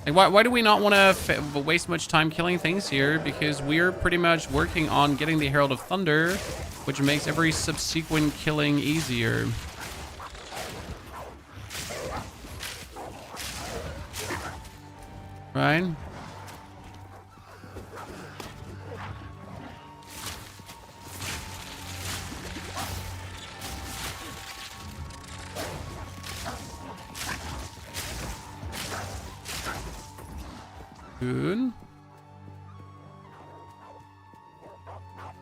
Like, why do we not want to waste much time killing things here? Because we're pretty much working on getting the Herald of Thunder, which makes every subsequent killing easier. Right? Good.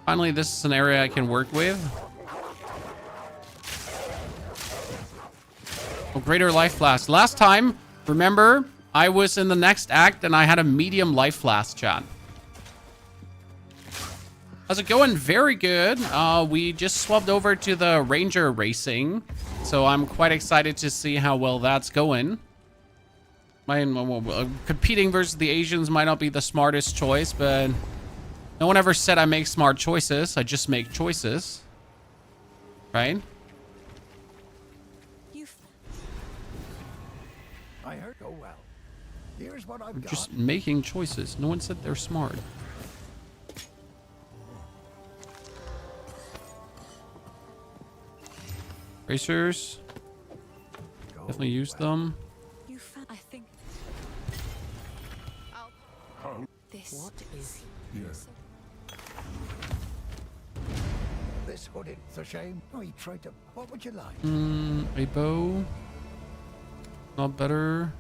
Finally, this is an area I can work with. Oh, greater life flask. Last time, remember, I was in the next act and I had a medium life flask, chat. How's it going? Very good. We just swapped over to the Ranger Racing, so I'm quite excited to see how well that's going. Competing versus the Asians might not be the smartest choice, but no one ever said I make smart choices. I just make choices. Right? I heard. Oh well. Here's what I've got. Just making choices. No one said they're smart. Racers. Definitely use them. I think this. What is Yes. This hooded. It's a shame. Oh, you tried to. What would you like? A bow. Not better.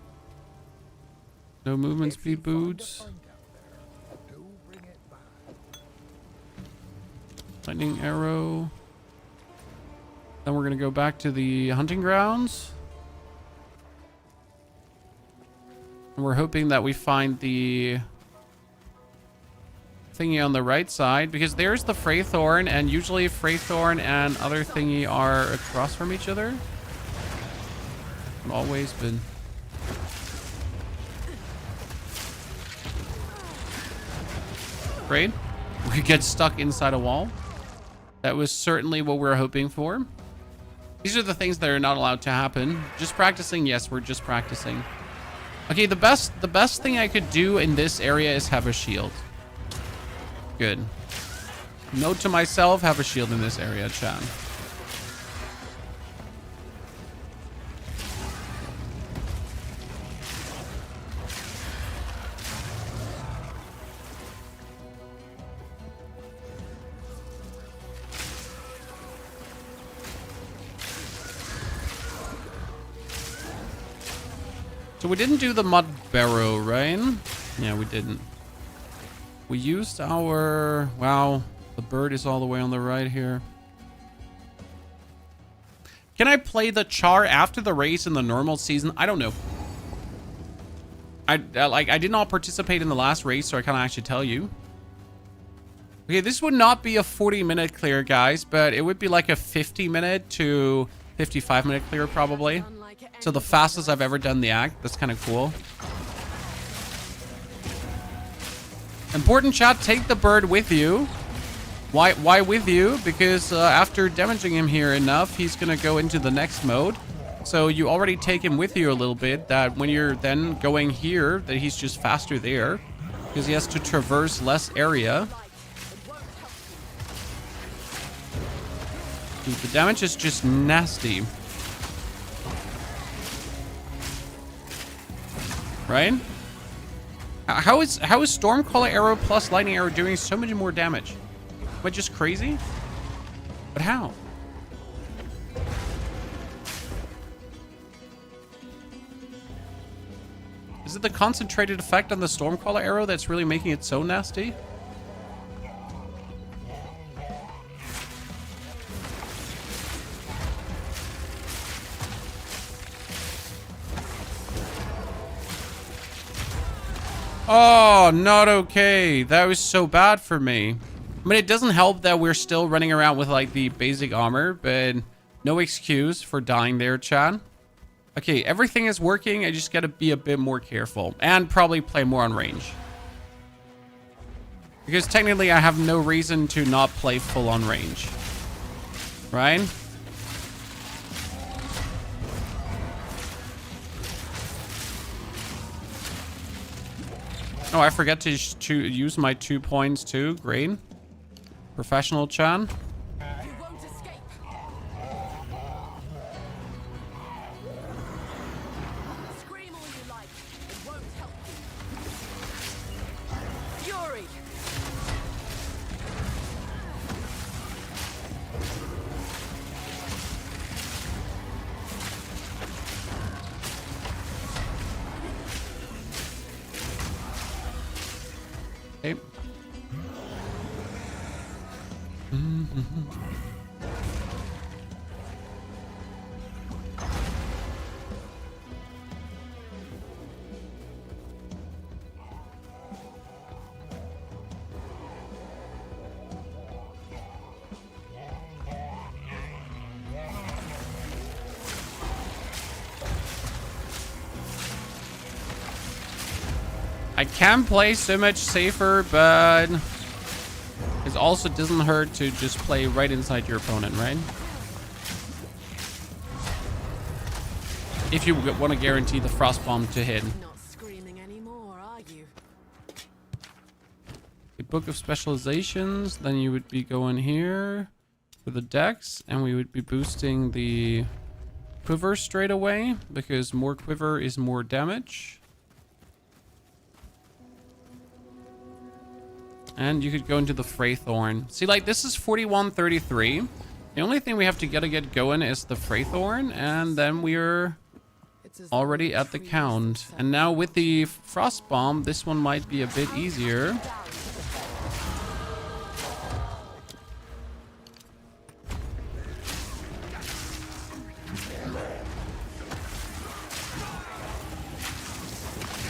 No movement speed boots. Do bring it back. Lightning arrow. Then we're gonna go back to the hunting grounds. And we're hoping that we find the thingy on the right side, because there's the Freythorn, and usually Freythorn and other thingy are across from each other. Always been. Afraid we get stuck inside a wall. That was certainly what we were hoping for. These are the things that are not allowed to happen. Just practicing, yes, we're just practicing. Okay, the best thing I could do in this area is have a shield. Good. Note to myself, have a shield in this area, chat. So we didn't do the mud barrow, right? Yeah, we didn't. We used our... Wow, the bird is all the way on the right here. Can I play the char after the race in the normal season? I don't know. I did not participate in the last race, so I can't actually tell you. Okay, this would not be a 40-minute clear, guys, but it would be like a 50-minute to 55-minute clear, probably. So the fastest I've ever done the act. That's kind of cool. Important, chat, take the bird with you. Why with you? Because after damaging him here enough, he's going to go into the next mode. So you already take him with you a little bit, that when you're then going here, that he's just faster there. Because he has to traverse less area. Dude, the damage is just nasty. Right? How is Stormcaller Arrow plus Lightning Arrow doing so much more damage? Am I just crazy? But how? Is it the concentrated effect on the Stormcaller Arrow that's really making it so nasty? Oh, not okay. That was so bad for me. I mean, it doesn't help that we're still running around with like the basic armor, but no excuse for dying there, Chad. Okay, everything is working. I just gotta be a bit more careful and probably play more on range. Because technically I have no reason to not play full on range. Right? Oh, I forgot to use my 2 points too. Great. Professional, Chan. You won't escape. Scream all you like. It won't help you. Fury. Okay. I can play so much safer, but it also doesn't hurt to just play right inside your opponent, right? If you want to guarantee the frost bomb to hit. Not screaming anymore, are you? The book of specializations, then you would be going here with the dex, and we would be boosting the quiver straight away because more quiver is more damage. And you could go into the Fraythorn. See, like, this is 4133. The only thing we have to get going is the Fraythorn, and then we're already at the count. And now with the Frost Bomb, this one might be a bit easier.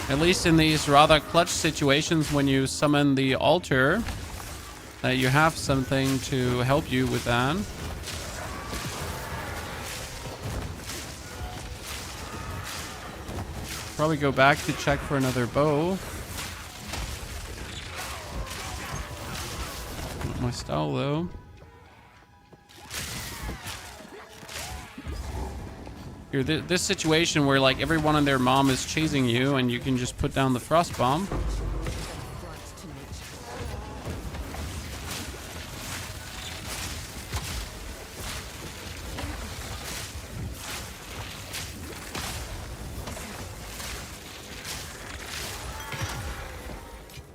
At least in these rather clutch situations when you summon the altar, that you have something to help you with that. Probably go back to check for another bow. Not my style though. Here, this situation where like everyone and their mom is chasing you and you can just put down the frost bomb.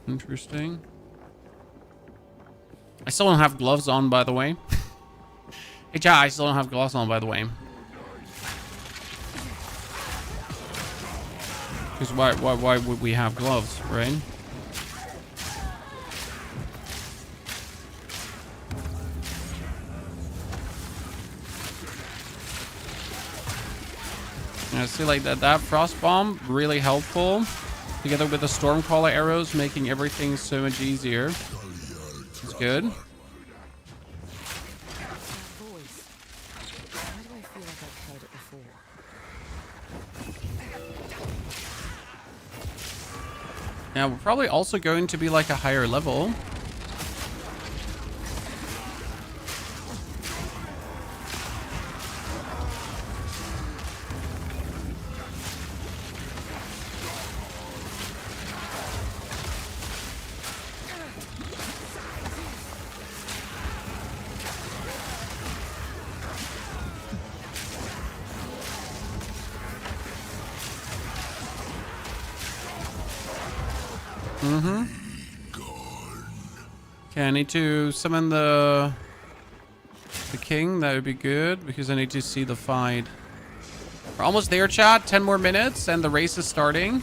Interesting. I still don't have gloves on, by the way. Hey, chat, I still don't have gloves on, by the way. Because why would we have gloves, right? Yeah, see, like that frost bomb, really helpful. Together with the Stormcaller arrows, making everything so much easier. It's good. That voice. Why do I feel like I've heard it before? Now, we're probably also going to be like a higher level. Okay, I need to summon the king. That would be good because I need to see the fight. We're almost there, chat. 10 more minutes and the race is starting.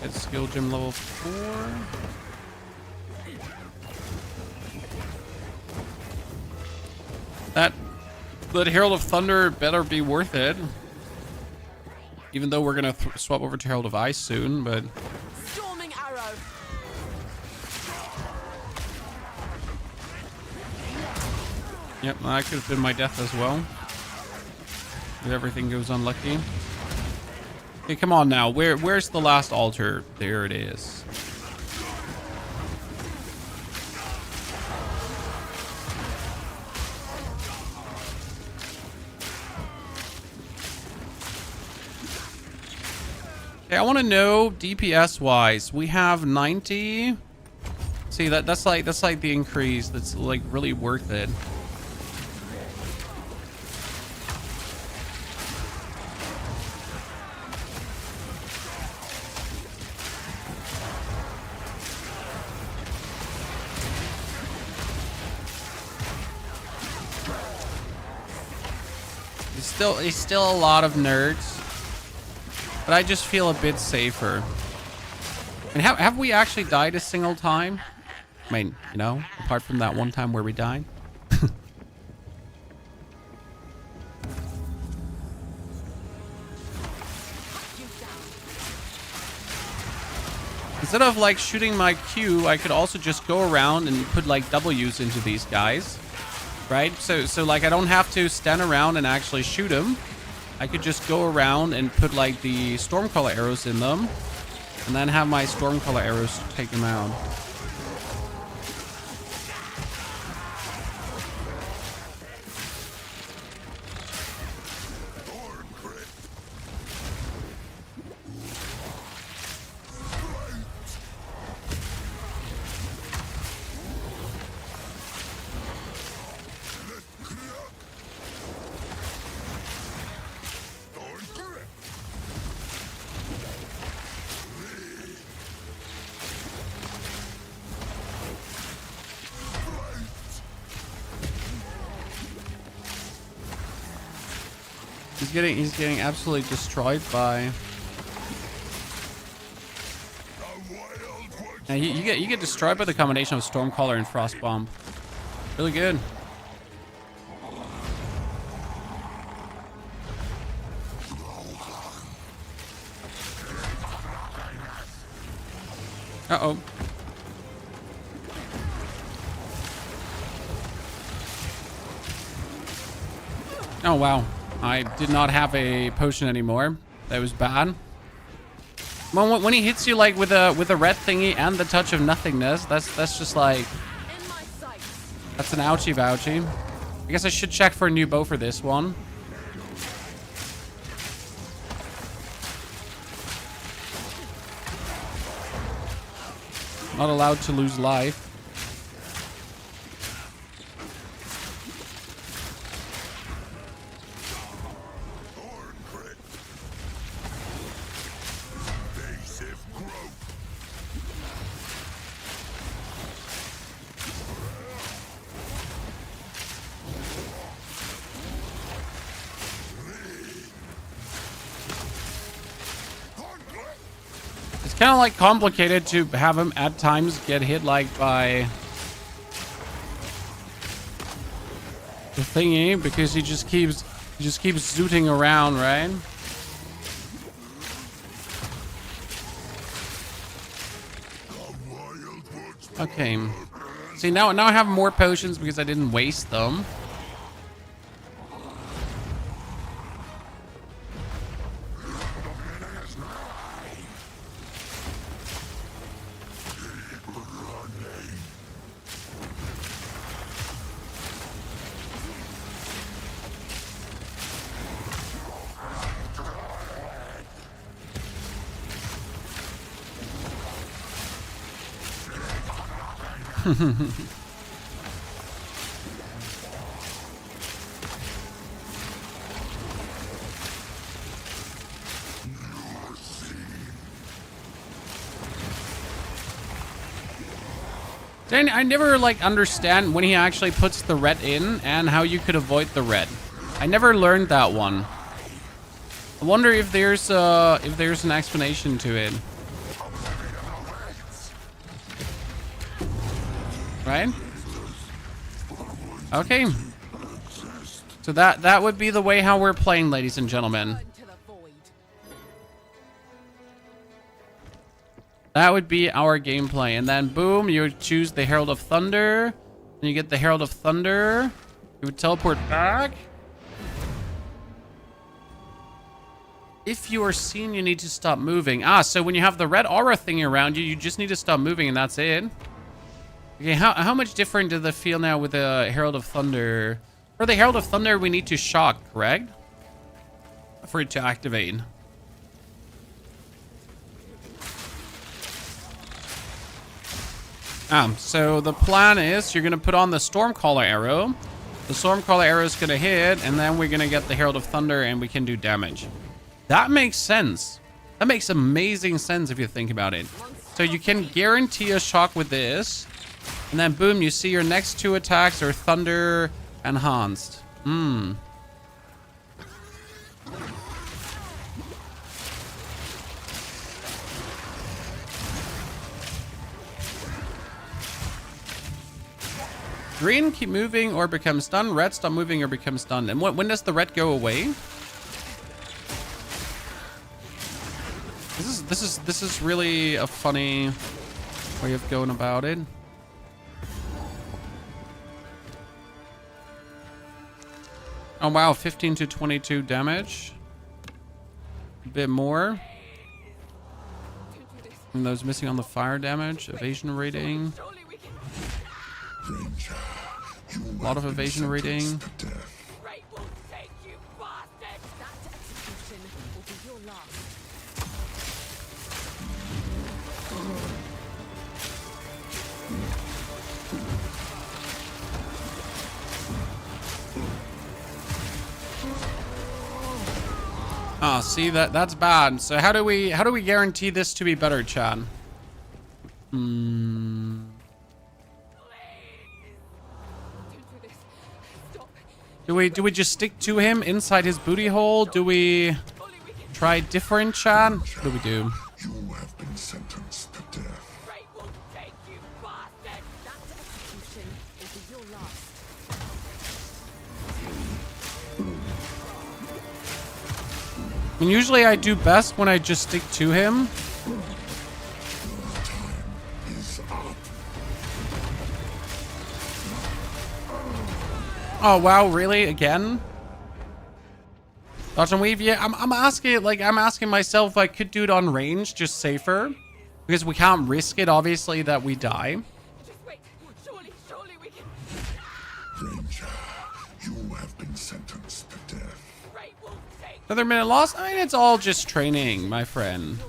Get skill gem level 4. That Herald of Thunder better be worth it. Even though we're gonna swap over to Herald of Ice soon, but Storming arrow. yep, that could have been my death as well. If everything goes unlucky. Okay, come on now. Where's the last altar? There it is. Okay, I want to know DPS wise. We have 90. See, that's like the increase. That's like really worth it. It's still a lot of nerds, but I just feel a bit safer. And have we actually died a single time? I mean, you know, apart from that one time where we died. Instead of like shooting my Q, I could also just go around and put like W's into these guys. Right? So like I don't have to stand around and actually shoot them. I could just go around and put like the Stormcaller arrows in them and then have my Stormcaller arrows take them out. He's getting absolutely destroyed by. Now you get destroyed by the combination of Stormcaller and Frostbomb. Really good. Uh-oh. Oh wow. I did not have a potion anymore. That was bad. Well, when he hits you like with a red thingy and the touch of nothingness, that's just like, that's an ouchie vouchie. I guess I should check for a new bow for this one. Not allowed to lose life. kind of like complicated to have him at times get hit like by the thingy because he just keeps zooting around, right? Okay. See, now I have more potions because I didn't waste them. Then I never like understand when he actually puts the red in and how you could avoid the red. I never learned that one. I wonder if there's an explanation to it. Right? Okay. So that would be the way how we're playing, ladies and gentlemen. That would be our gameplay. And then boom, you would choose the Herald of Thunder. And you get the Herald of Thunder. You would teleport back. If you are seen, you need to stop moving. Ah, so when you have the red aura thing around you, you just need to stop moving and that's it. Okay, how much different does it feel now with the Herald of Thunder? For the Herald of Thunder, we need to shock, correct? For it to activate. So the plan is you're going to put on the Stormcaller arrow. The Stormcaller arrow is going to hit, and then we're going to get the Herald of Thunder, and we can do damage. That makes sense. That makes amazing sense if you think about it. So you can guarantee a shock with this. And then boom, you see your next two attacks are thunder enhanced. Green, keep moving or become stunned. Red, stop moving or become stunned. And when does the red go away? This is really a funny way of going about it. Oh wow, 15 to 22 damage. A bit more. And those missing on the fire damage. Evasion rating. A lot of evasion rating. Ah, see that's bad. So how do we guarantee this to be better, Chad? Do we just stick to him inside his booty hole? Do we try different, Chad? What do we do? You have been sentenced to death. And usually I do best when I just stick to him. Oh wow, really? Again? Dodge and weave? Yeah, I'm asking myself if I could do it on range, just safer. Because we can't risk it, obviously, that we die. Just wait. Surely we can. Ranger, you have been sentenced to death. Another minute lost? I mean, it's all just training, my friend.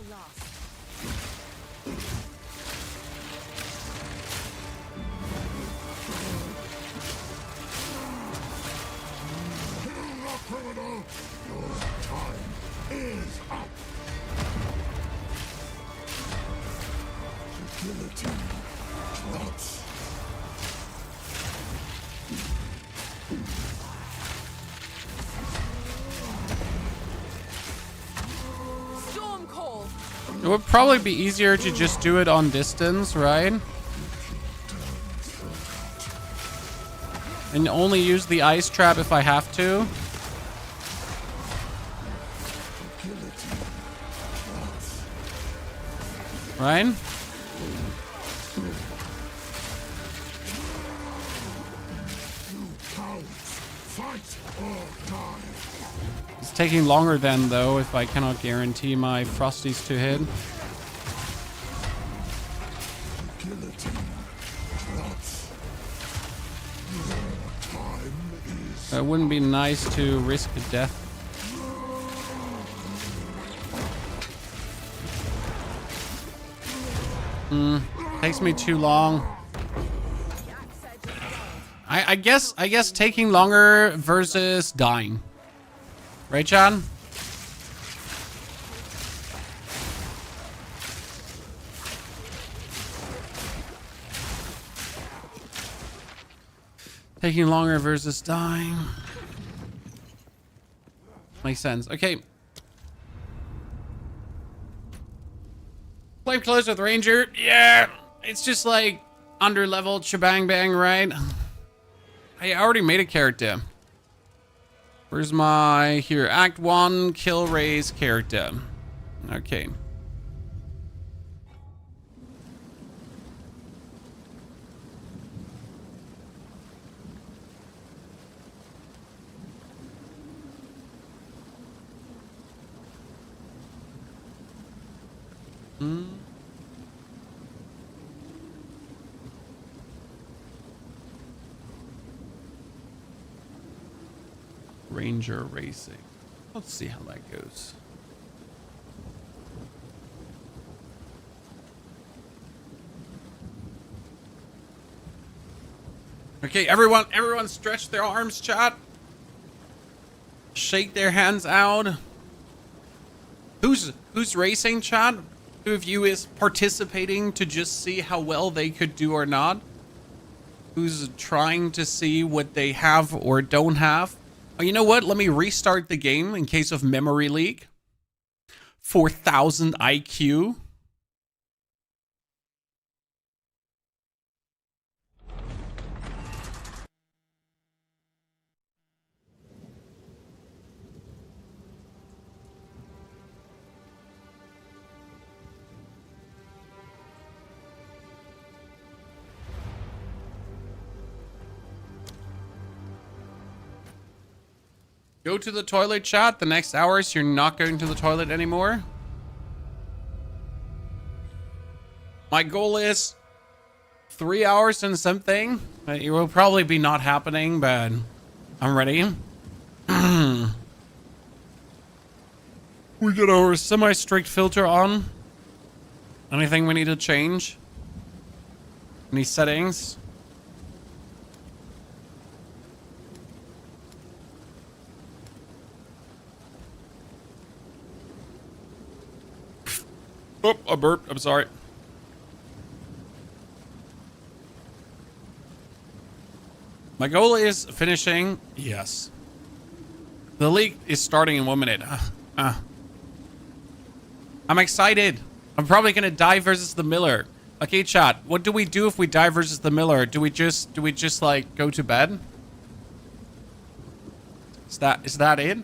Storm call. It would probably be easier to just do it on distance, right? And only use the ice trap if I have to. Right? It's taking longer then, though, if I cannot guarantee my Frosties to hit. It wouldn't be nice to risk death. Takes me too long. I guess taking longer versus dying. Right, John? Taking longer versus dying. Makes sense. Okay. Play close with Ranger. Yeah. It's just like under-leveled shebang bang, right? I already made a character. Where's my... Here, Act 1, Kill Ray's character. Okay. Ranger Racing. Let's see how that goes. Okay, everyone stretch their arms, chat. Shake their hands out. Who's racing, chat? Who of you is participating to just see how well they could do or not? Who's trying to see what they have or don't have? Oh, you know what? Let me restart the game in case of memory leak. 4,000 IQ. Go to the toilet, chat. The next hours, you're not going to the toilet anymore. My goal is 3 hours and something. It will probably be not happening, but I'm ready. We got our semi-strict filter on. Anything we need to change? Any settings? Oh, a burp. I'm sorry. My goal is finishing. Yes. The league is starting in 1 minute. I'm excited. I'm probably gonna die versus the Miller. Okay, chat. What do we do if we die versus the Miller? Do we just like go to bed? Is that it?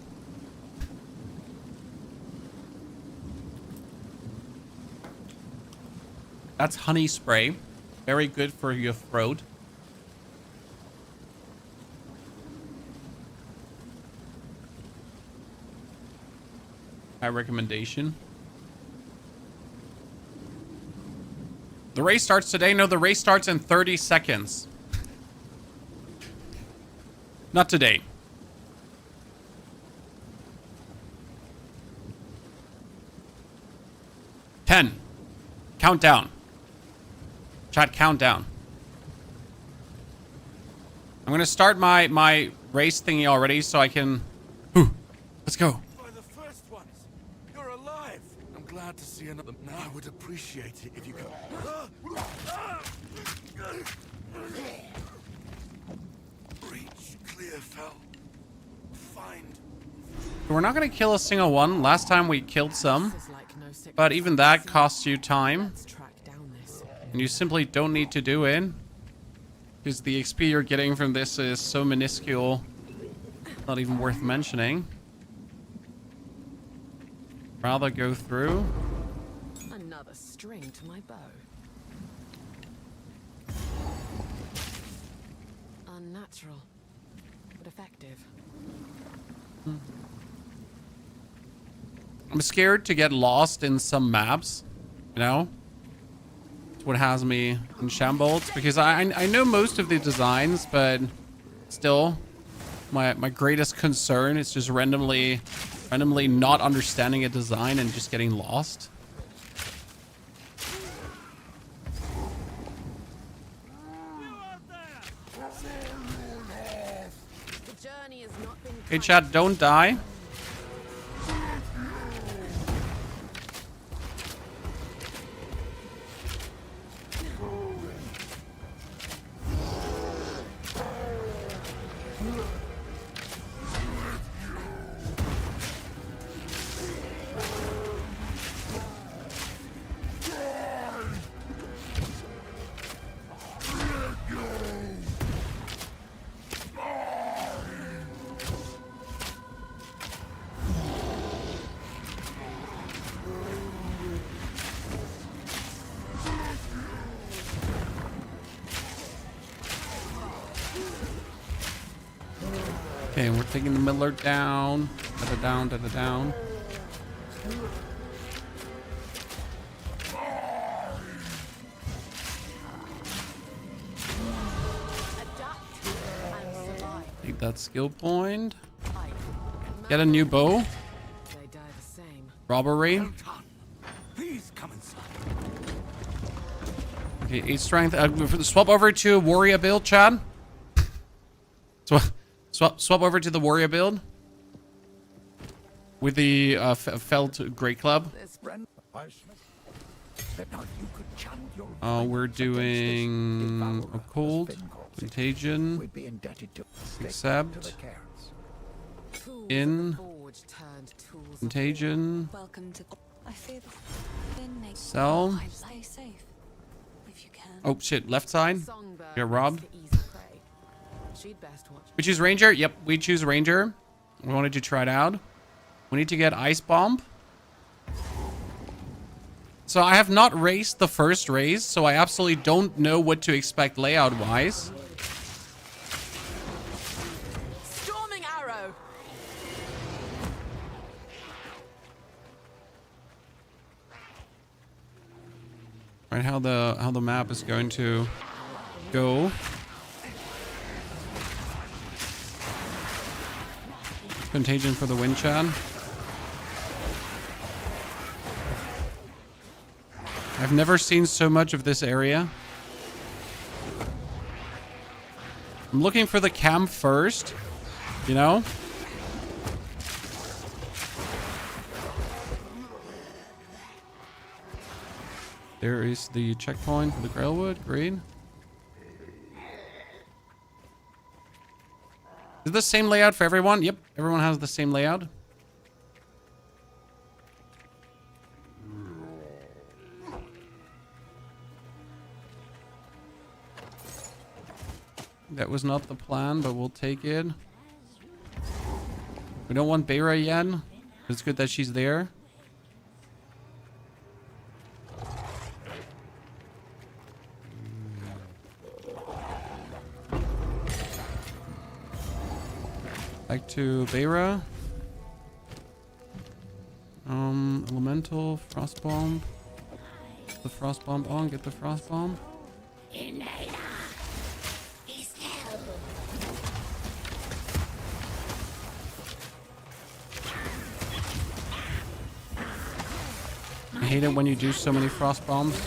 That's honey spray. Very good for your throat. High recommendation. The race starts today? No, the race starts in 30 seconds. Not today. 10. Countdown. Chat, countdown. I'm gonna start my race thingy already so I can... Ooh, let's go. By the first ones, you're alive. I'm glad to see another. Now I would appreciate it if you could. Breach, clear, fell. Find We're not going to kill a single one. Last time we killed some. This is like no sickness But even that costs you time. Let's track down this. And you simply don't need to do it. Because the XP you're getting from this is so minuscule. Not even worth mentioning. Rather go through. Another string to my bow. Unnatural, but effective. I'm scared to get lost in some maps, you know? It's what has me in shambles, because I know most of the designs, but still, my greatest concern is just randomly not understanding a design and just getting lost. The journey has not been Hey chat, don't die. Okay, we're taking the Miller down. Down. Take that skill point. Get a new bow. They die the same. Robbery. Please come inside. Okay, 8 strength. Swap over to warrior build, Chad. Swap over to the warrior build. With the felt great club. We're doing occult, contagion, accept, in, contagion, Welcome to. I fear the sell. Stay safe if you can. Oh shit, left side. Songbird Get robbed. makes for easy prey. She'd best watch. We choose ranger. Yep, we choose ranger. We wanted to try it out. We need to get ice bomb. So I have not raced the first race, so I absolutely don't know what to expect layout wise. Storming arrow. Right, how the map is going to go. Contagion for the win, Chad. I've never seen so much of this area. I'm looking for the camp first, you know? There is the checkpoint for the Grailwood. Great. Is it the same layout for everyone? Yep, everyone has the same layout. That was not the plan, but we'll take it. We don't want Beira yet. It's good that she's there. Back to Beira. Elemental, frost bomb. The frost bomb on, get the frost bomb. I hate it when you do so many frost bombs.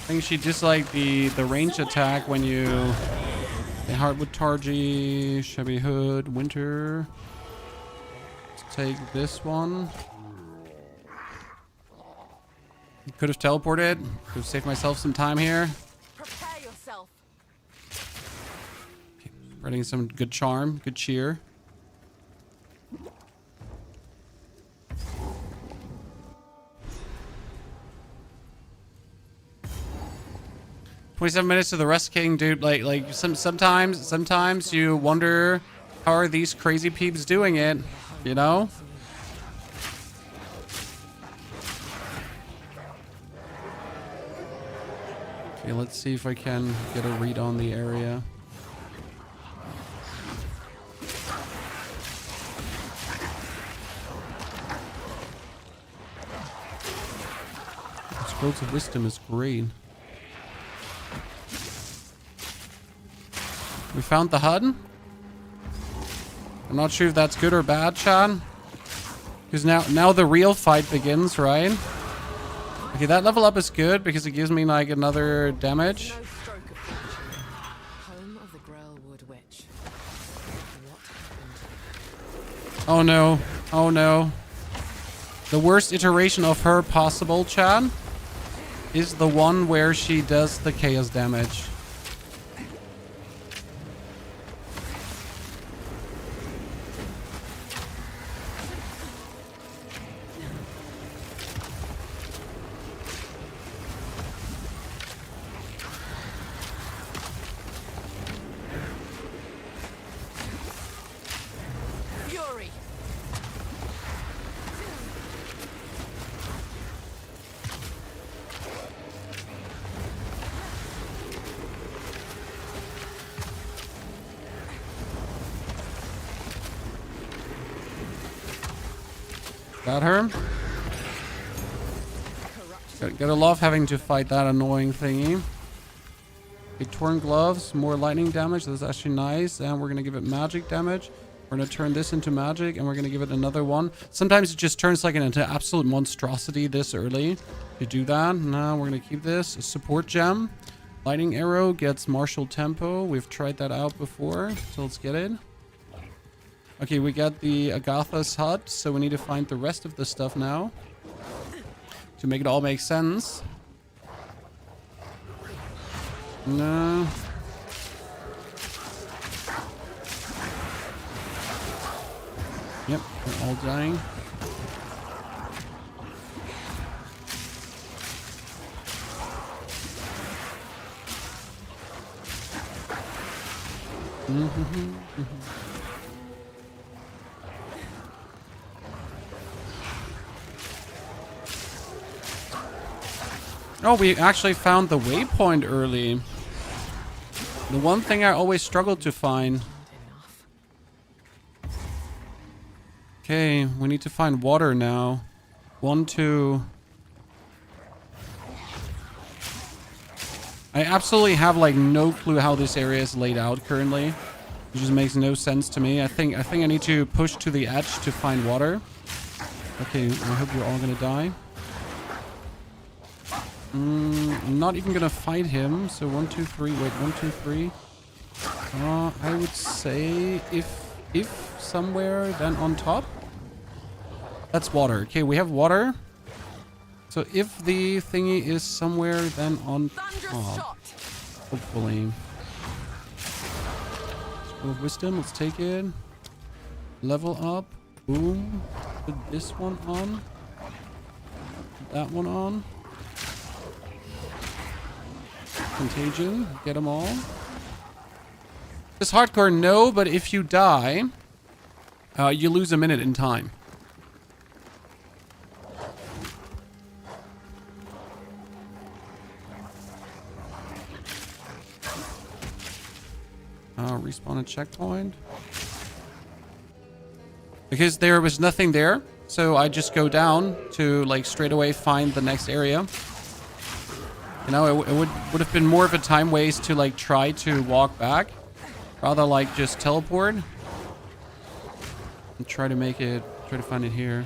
think she disliked the range attack when you... The Hardwood Targy, Shabby Hood, Winter. Let's take this one. Could have teleported. Could have saved myself some time here. Prepare yourself. Spreading some good charm, good cheer. $27 to the Rust King, dude. Like sometimes you wonder how are these crazy peeps doing it, you know? Okay, let's see if I can get a read on the area. Scrolls of Wisdom is great. We found the HUD. I'm not sure if that's good or bad, Chad. Because now the real fight begins, right? Okay, that level up is good because it gives me like another damage. No stroke of fortune. Home of the Grailwood Witch. What happened? Oh no. Oh no. The worst iteration of her possible, Chad, is the one where she does the chaos damage. Fury. Got her. Gotta love having to fight that annoying thingy. Okay, torn gloves, more lightning damage. That's actually nice. And we're gonna give it magic damage. We're gonna turn this into magic, and we're gonna give it another one. Sometimes it just turns like into absolute monstrosity this early. To do that, now we're gonna keep this. A support gem. Lightning arrow gets martial tempo. We've tried that out before, so let's get it. Okay, we got the Agatha's hut, so we need to find the rest of the stuff now to make it all make sense. No. Yep, they're all dying. Oh, we actually found the waypoint early. The one thing I always struggled to find. Okay, we need to find water now. 1, 2. I absolutely have like no clue how this area is laid out currently. It just makes no sense to me. I think I need to push to the edge to find water. Okay, I hope you're all gonna die. I'm not even gonna fight him. So 1, 2, 3. Wait, 1, 2, 3. I would say if somewhere, then on top. That's water. Okay, we have water. So if the thingy is somewhere, then on top. Hopefully. Scroll of Wisdom. Let's take it. Level up. Boom. Put this one on. Put that one on. Contagion, get them all. This hardcore, no, but if you die, you lose a minute in time. Respawn a checkpoint. Because there was nothing there, so I just go down to like straight away find the next area. You know, it would have been more of a time waste to like try to walk back, rather like just teleport and try to find it here.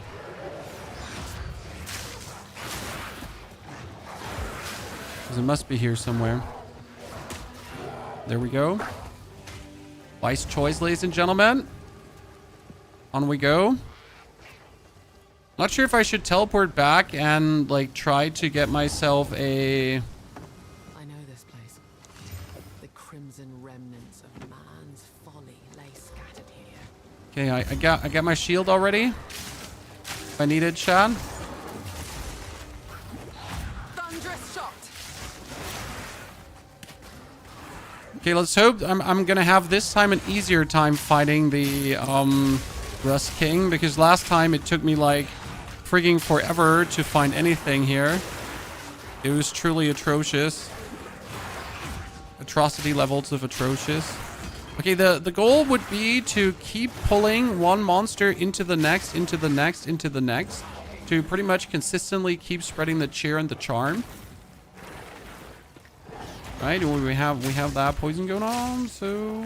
Because it must be here somewhere. There we go. Wise choice, ladies and gentlemen. On we go. Not sure if I should teleport back and like try to get myself a... I know this place. The crimson remnants of man's folly lay scattered here. Okay, I got my shield already. If I need it, Chad. Thunderous shot. Okay, let's hope I'm gonna have this time an easier time fighting the Rust King, because last time it took me like frigging forever to find anything here. It was truly atrocious. Atrocity levels of atrocious. Okay, the goal would be to keep pulling one monster into the next, into the next, into the next, to pretty much consistently keep spreading the cheer and the charm. Right, we have that poison going on, so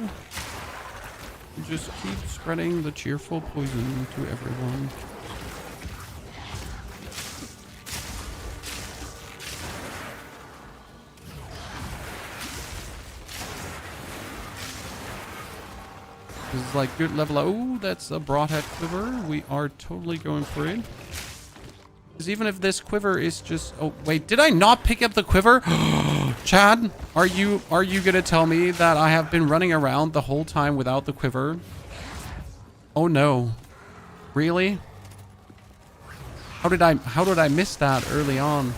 just keep spreading the cheerful poison to everyone. This is like good level. Oh, that's a broadhead quiver. We are totally going for it. Because even if this quiver is just... Oh, wait. Did I not pick up the quiver? Chad, are you gonna tell me that I have been running around the whole time without the quiver? Oh, no. Really? How did I miss that early on?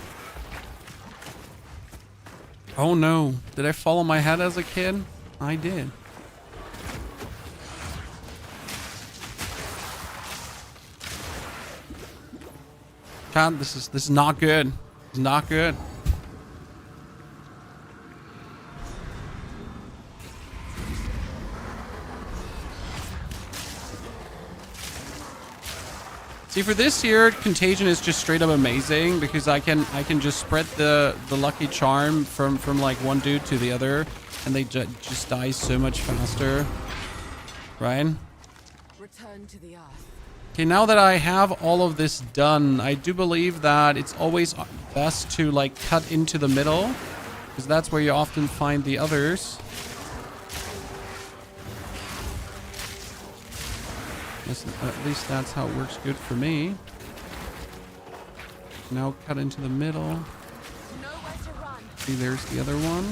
Oh, no. Did I fall on my head as a kid? I did. Chad, this is not good. It's not good. See, for this here, Contagion is just straight up amazing because I can just spread the lucky charm from like one dude to the other, and they just die so much faster. Right? Return to the earth. Okay, now that I have all of this done, I do believe that it's always best to like cut into the middle, because that's where you often find the others. At least that's how it works good for me. Now cut into the middle. Nowhere to run. See, there's the other one.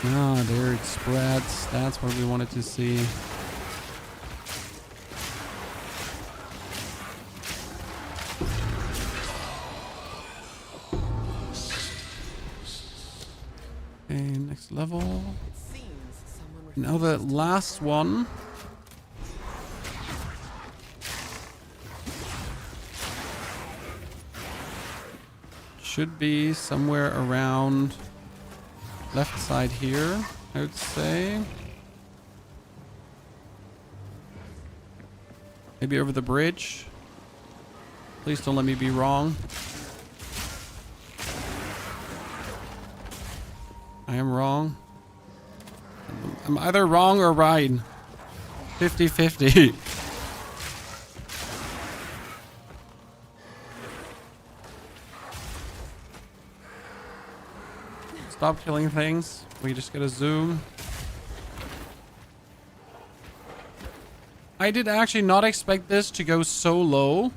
Ah, there it spreads. That's what we wanted to see. Okay, next level. Now the last one. Should be somewhere around left side here, I would say. Maybe over the bridge. Please don't let me be wrong. I am wrong. I'm either wrong or right. 50-50. Stop killing things. We just gotta zoom. I did actually not expect this to go so low.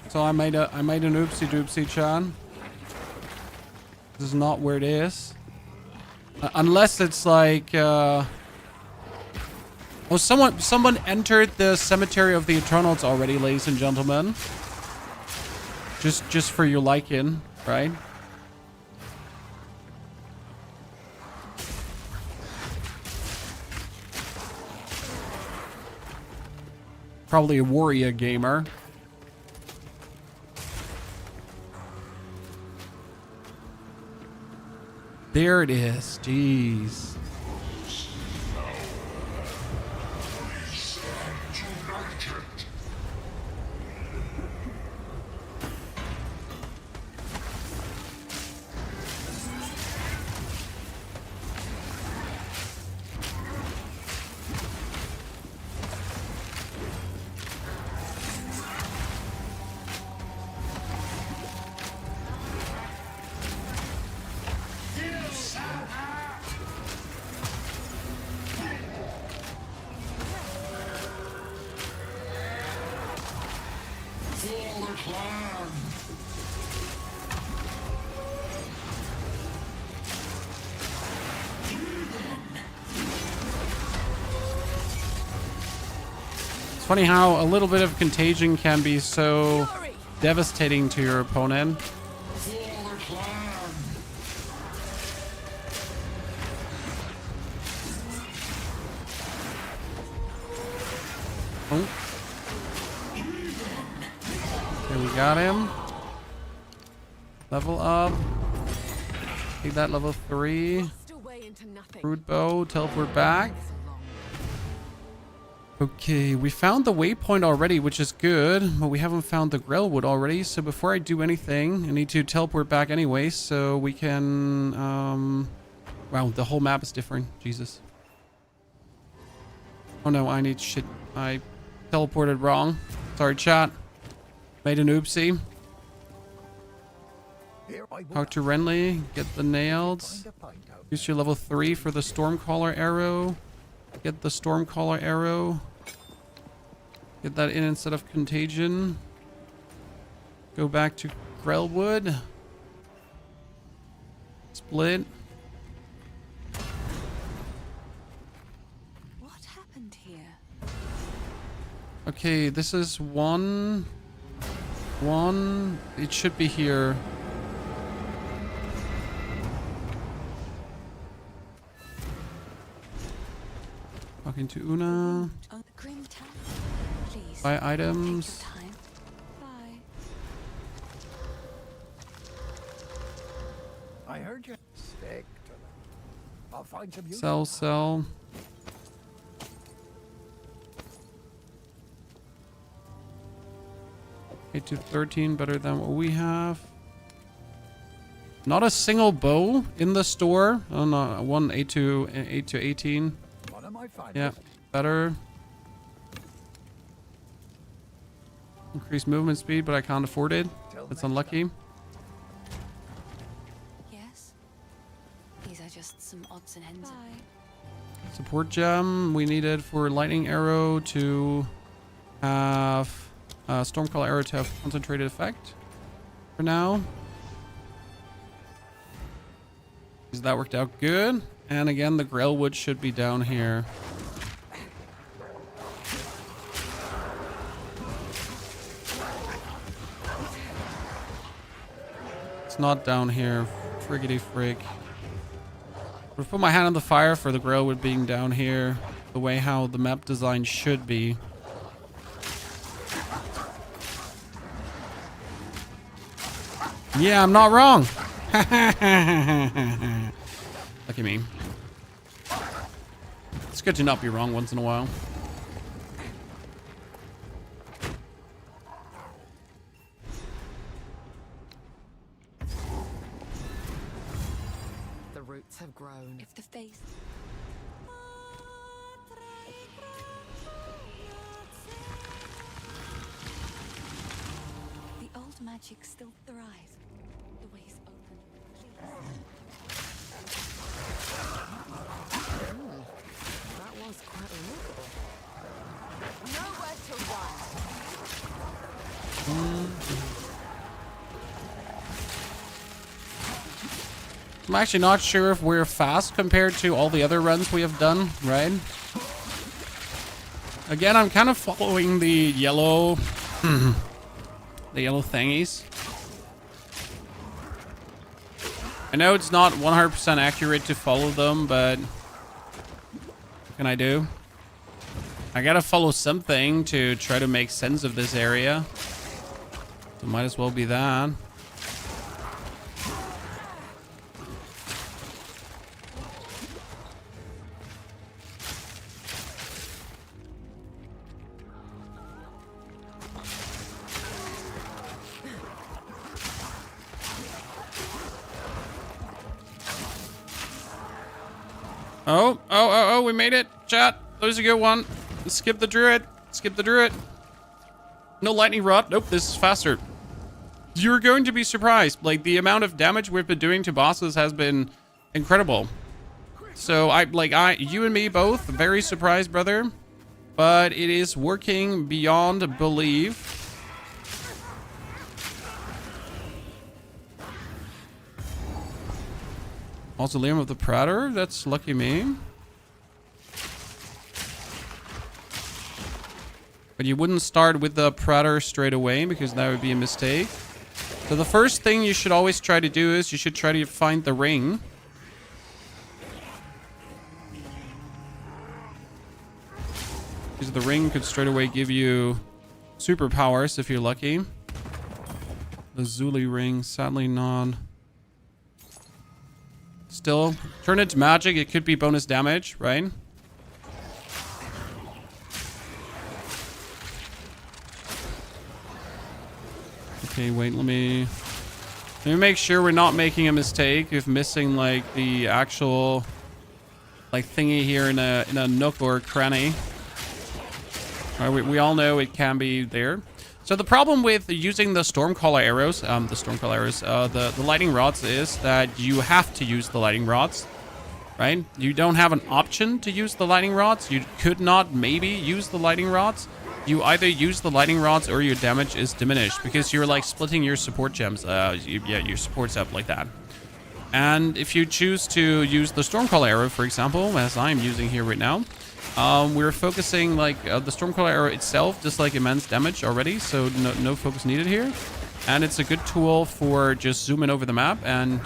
So I made an oopsie doopsie, Chan. This is not where it is. Unless it's like oh, someone entered the Cemetery of the Eternals already, ladies and gentlemen. Just for your liking, right? Probably a warrior gamer. There it is. Jeez. It's funny how a little bit of contagion can be so devastating to your opponent. Oh. Okay, we got him. Level up. Take that level 3. Root bow, teleport back. Okay, we found the waypoint already, which is good, but we haven't found the Grellwood already. So before I do anything, I need to teleport back anyway, so we can... Wow, the whole map is different. Jesus. Oh no, I need shit. I teleported wrong. Sorry, chat. Made an oopsie. Talk to Renly. Get the nails. Use your level 3 for the Stormcaller arrow. Get the Stormcaller arrow. Get that in instead of Contagion. Go back to Grellwood. Split. What happened here? Okay, this is one. It should be here. Talking to Una. Oh, the Grim Town. Please. Buy Take your items. time. Bye. I heard you. Stick to them. I'll find some use. Sell. 8 to 13, better than what we have. Not a single bow in the store. Oh no, one 8 to 18. One of my finest. Yeah, better. Increase movement speed, but I can't afford it. That's unlucky. Yes. These are just some odds and ends. Bye. Support gem we needed for lightning arrow to have Stormcaller arrow to have concentrated effect for now. Because that worked out good. And again, the Grellwood should be down here. It's not down here. Friggity frig. Would put my hand on the fire for the Grellwood being down here. The way how the map design should be. Yeah, I'm not wrong. Look at me. It's good to not be wrong once in a while. The roots have grown. If the face. The old magic still thrives. The way's open. That was quite a look. Nowhere to run. I'm actually not sure if we're fast compared to all the other runs we have done, right? Again, I'm kind of following the yellow, the yellow thingies. I know it's not 100% accurate to follow them, but what can I do? I gotta follow something to try to make sense of this area. So might as well be that. Oh, we made it. Chat, that was a good one. Skip the druid. Skip the druid. No lightning rod. Nope, this is faster. You're going to be surprised. Like, the amount of damage we've been doing to bosses has been incredible. So, you and me both, very surprised, brother. But it is working beyond belief. Mausoleum of the Praetor. That's lucky me. But you wouldn't start with the Praetor straight away because that would be a mistake. So the first thing you should always try to do is you should try to find the ring. Because the ring could straight away give you superpowers if you're lucky. The Zuli ring, sadly not. Still, turn it to magic. It could be bonus damage, right? Okay, wait, let me make sure we're not making a mistake of missing like the actual like thingy here in a nook or a cranny. All right, we all know it can be there. So the problem with using the Stormcaller arrows, the lightning rods is that you have to use the lightning rods, right? You don't have an option to use the lightning rods. You could not maybe use the lightning rods. You either use the lightning rods or your damage is diminished because you're like splitting your support gems. Your supports up like that. And if you choose to use the Stormcaller arrow, for example, as I'm using here right now, we're focusing like the Stormcaller arrow itself, just like immense damage already. So no focus needed here. And it's a good tool for just zooming over the map and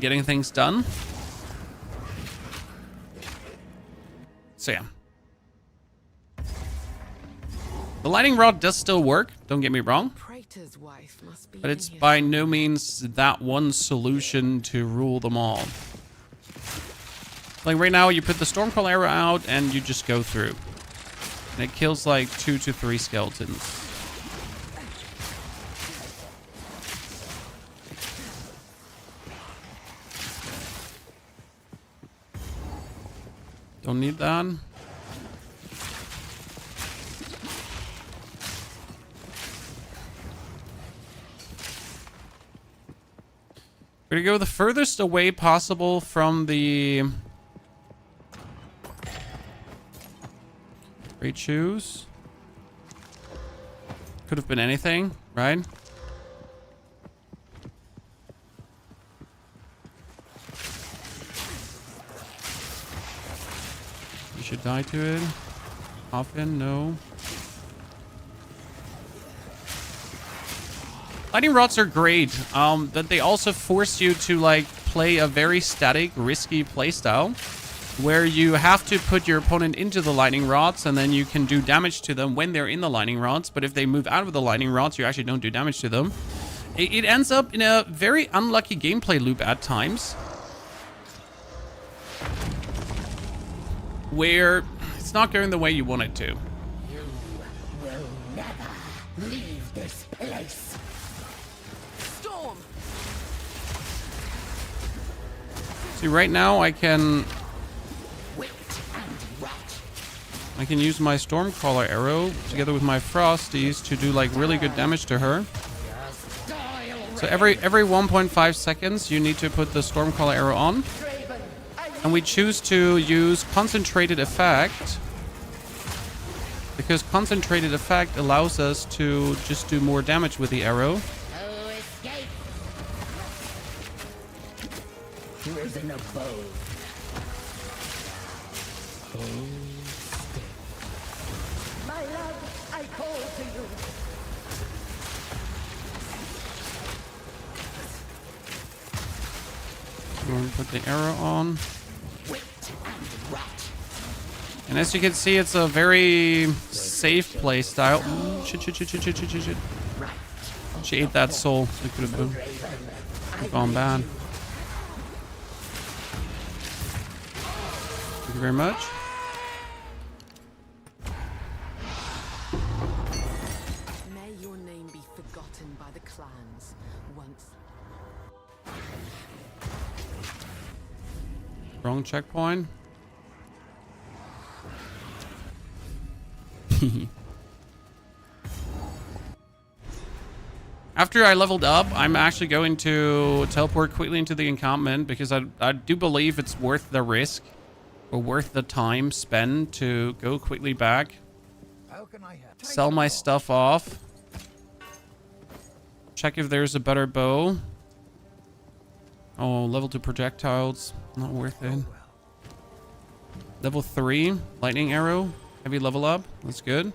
getting things done. So yeah. The lightning rod does still work, don't get me wrong. Praetor's wife must be But it's by no means that one solution to rule them all. Like right now, you put the Stormcaller arrow out and you just go through. And it kills like 2 to 3 skeletons. Don't need that. We're gonna go the furthest away possible from the great shoes. Could have been anything, right? You should die to it. Often, no. Lightning rods are great, that they also force you to like play a very static, risky playstyle where you have to put your opponent into the lightning rods and then you can do damage to them when they're in the lightning rods. But if they move out of the lightning rods, you actually don't do damage to them. It ends up in a very unlucky gameplay loop at times where it's not going the way you want it to. You will never leave this place. See, right now I can use my Stormcaller arrow together with my Frosties to do like really good damage to her. So every 1.5 seconds you need to put the Stormcaller arrow on. And we choose to use Concentrated Effect because Concentrated Effect allows us to just do more damage with the arrow. Here's an abode. My love, I call to you. We're going to put the arrow on. And as you can see, it's a very safe play style. Ooh, shit. She ate that soul. It could have gone bad. Thank you very much. May your name be forgotten by the clans once. Wrong checkpoint. After I leveled up, I'm actually going to teleport quickly into the encampment because I do believe it's worth the risk or worth the time spent to go quickly back, sell my stuff off, check if there's a better bow. Oh, level 2 projectiles. Not worth it. Level 3, lightning arrow. Heavy level up. That's good.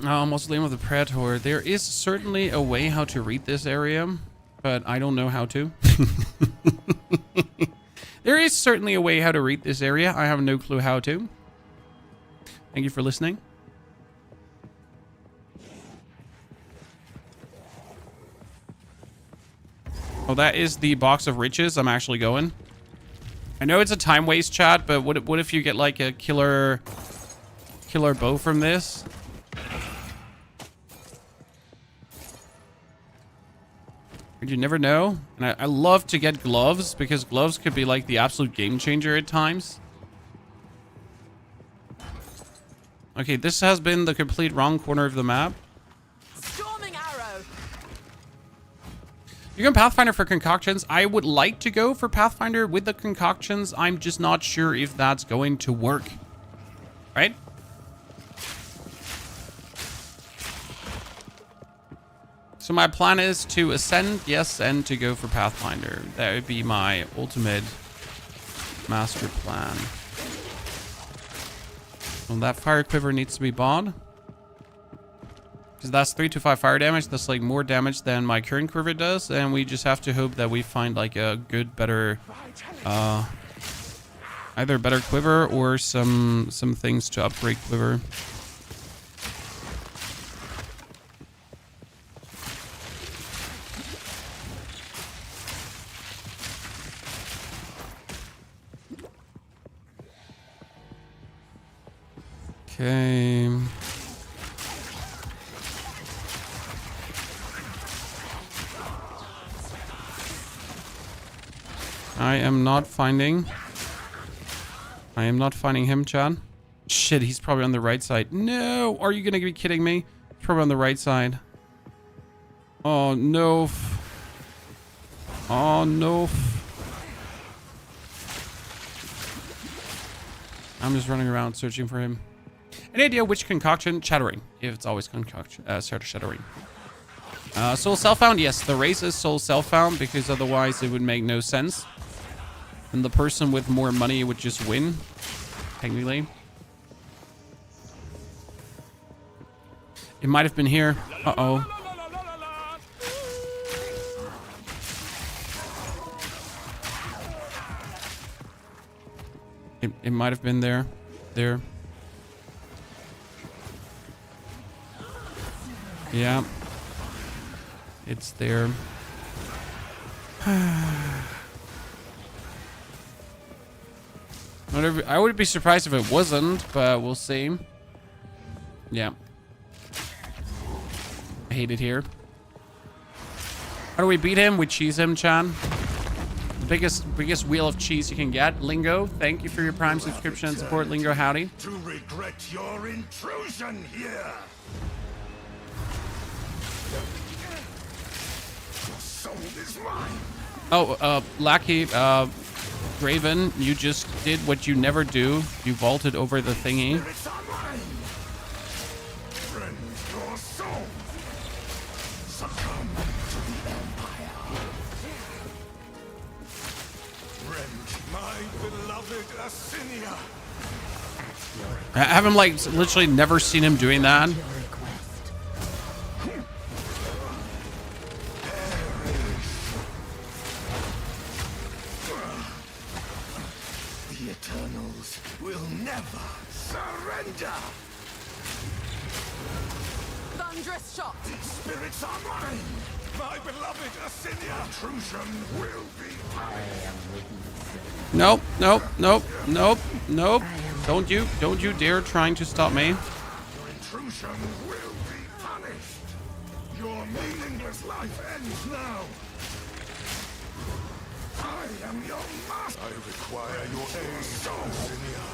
Mausoleum of the Praetor. There is certainly a way how to read this area, but I don't know how to. There is certainly a way how to read this area. I have no clue how to. Thank you for listening. Oh, that is the box of riches. I'm actually going. I know it's a time waste, chat, but what if you get like a killer bow from this? You never know. And I love to get gloves because gloves could be like the absolute game changer at times. Okay, this has been the complete wrong corner of the map. Storming arrow. You can Pathfinder for concoctions. I would like to go for Pathfinder with the concoctions. I'm just not sure if that's going to work. Right? So my plan is to ascend, yes, and to go for Pathfinder. That would be my ultimate master plan. Well, that fire quiver needs to be bought. Because that's 3 to 5 fire damage. That's like more damage than my current quiver does. And we just have to hope that we find like a good, better... either better quiver or some things to upgrade quiver. Okay. I am not finding him, Chad. Shit, he's probably on the right side. No, are you gonna be kidding me? He's probably on the right side. Oh no. Oh no. I'm just running around searching for him. Any idea which concoction? Shattering. If it's always concoction. Shattering. Soul self-found? Yes, the race is soul self-found because otherwise it would make no sense. And the person with more money would just win. Technically. It might have been here. Uh-oh. It might have been there. There. Yeah. It's there. Whatever. I would be surprised if it wasn't, but we'll see. Yeah. I hate it here. How do we beat him? We cheese him, Chan. Biggest wheel of cheese you can get. Lingo, thank you for your Prime subscription and support. Lingo, howdy. To regret your intrusion here. Your soul is mine. Oh, Lackey, Raven, you just did what you never do. You vaulted over the thingy. Spirits are mine. Rend your soul. Succumb to the Empire. Rend my beloved Asinia. I haven't like literally never seen him doing that. The Eternals will never surrender. Thunderous shot. These spirits are mine. My beloved Asinia. Intrusion will be punished. Nope, nope, nope, nope, nope. Don't you dare trying to stop me. Your intrusion will be punished. Your meaningless life ends now. I am your master. I require your aid, Asinia.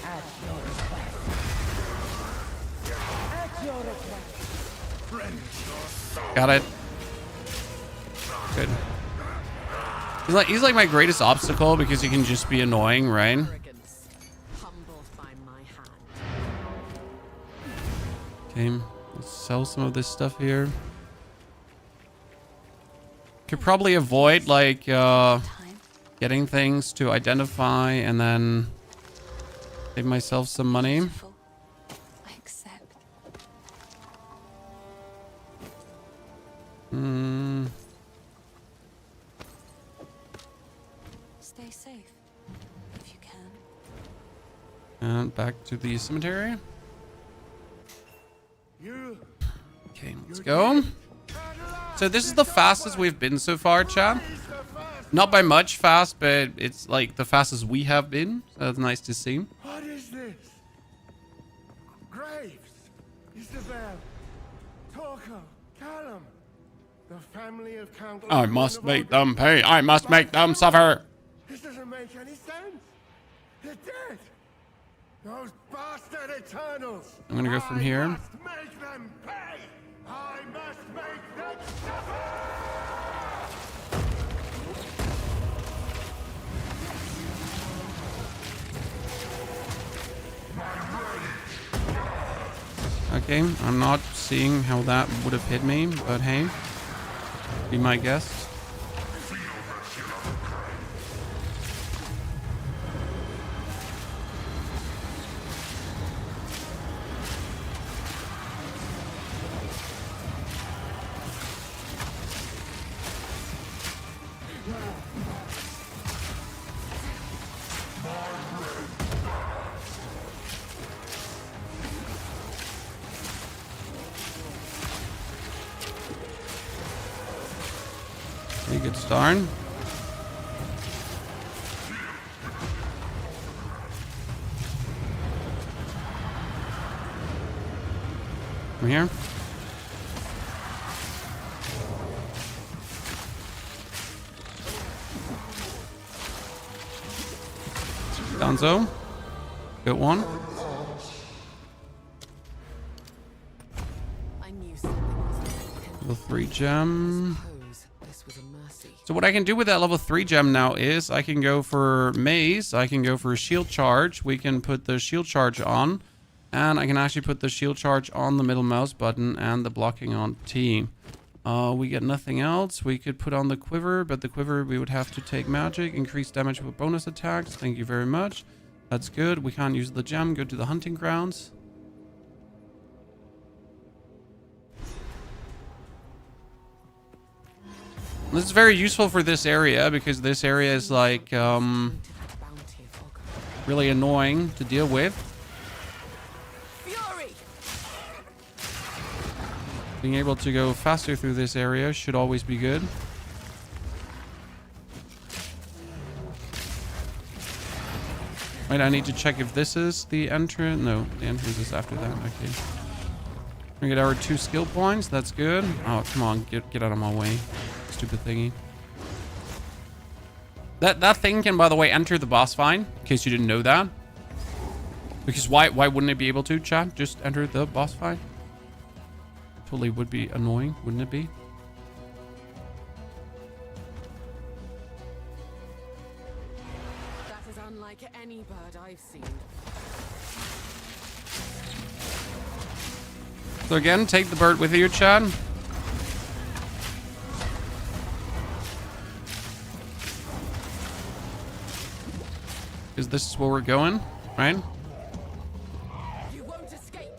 At your request. At your request. Rend your soul. Got it. Good. He's like my greatest obstacle because he can just be annoying, right? Arrogance. Humbled by my hand. Okay, let's sell some of this stuff here. Could probably avoid, like, Time. getting things to identify and then save myself some money. Beautiful. I accept. Stay safe, if you can. And back to the cemetery. You Okay, let's go. So this is the fastest we've been so far, chat. Not by much fast, but it's like the fastest we have been. So that's nice to see. What is this? Graves, Isabel, Torko, Callum, the family of Count. I must make them pay. I must make them suffer. This doesn't make any sense. They're dead. Those bastard Eternals. I'm gonna go from here. I must make them pay. I must make them suffer. Okay, I'm not seeing how that would have hit me, but hey, be my guest. Pretty good start. From here. Gonzo. Good one. I knew something was Level 3 gem. Suppose this was a mercy. So what I can do with that level 3 gem now is I can go for maze, I can go for a shield charge, we can put the shield charge on, and I can actually put the shield charge on the middle mouse button and the blocking on T. We get nothing else. We could put on the quiver, but the quiver we would have to take magic, increase damage with bonus attacks. Thank you very much. That's good. We can't use the gem. Go to the hunting grounds. This is very useful for this area because this area is like Bounty of Ogre. really annoying to deal with. Fury! Being able to go faster through this area should always be good. Right, I need to check if this is the entrance. No, the entrance is after that. Okay. We get our 2 skill points. That's good. Oh, come on. Get out of my way. Stupid thingy. That thing can, by the way, enter the boss fight, in case you didn't know that. Because why wouldn't it be able to, chat? Just enter the boss fight? Totally would be annoying, wouldn't it be? That is unlike any bird I've seen. So again, take the bird with you, Chad. Because this is where we're going, right? You won't escape.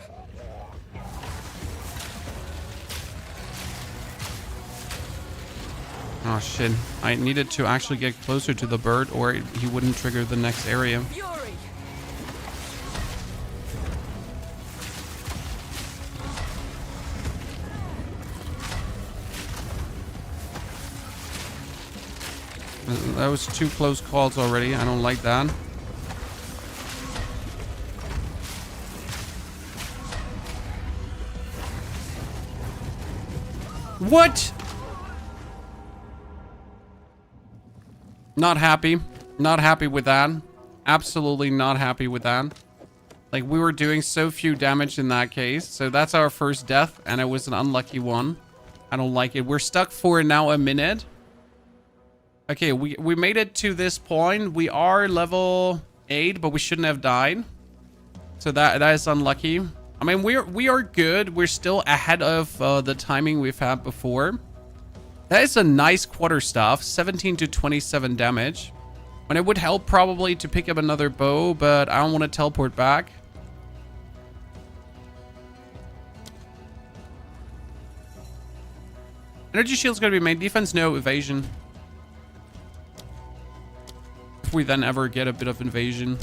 Oh shit. I needed to actually get closer to the bird or he wouldn't trigger the next area. Fury! That was 2 close calls already. I don't like that. What? Not happy. Not happy with that. Absolutely not happy with that. Like, we were doing so few damage in that case. So that's our first death, and it was an unlucky one. I don't like it. We're stuck for now a minute. Okay, we made it to this point. We are level 8, but we shouldn't have died. So that is unlucky. I mean, we are good. We're still ahead of the timing we've had before. That is a nice quarterstaff, 17 to 27 damage. And it would help probably to pick up another bow, but I don't want to teleport back. Energy shield's gonna be main defense, no evasion. If we then ever get a bit of invasion.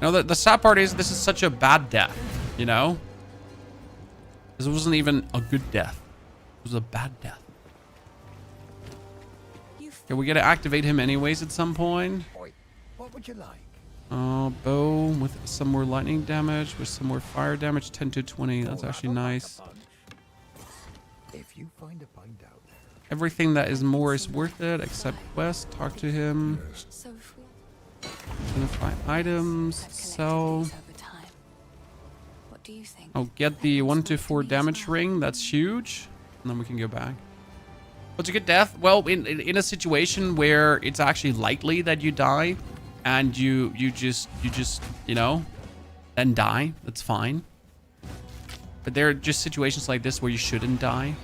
You know, the sad part is this is such a bad death, you know? This wasn't even a good death. It was a bad death. Okay, we gotta activate him anyways at some point. What would you like? Bow with some more lightning damage, with some more fire damage, 10 to 20. That's actually nice. If you find a pint out there. Everything that is more is worth it, except quest. Talk to him. So if we Identify items. Sell. over time, what do you think? Oh, get the 1 to 4 damage ring. That's huge. And then we can go back. What's a good death? Well, in a situation where it's actually likely that you die, and you just you know, then die. That's fine. But there are just situations like this where you shouldn't die.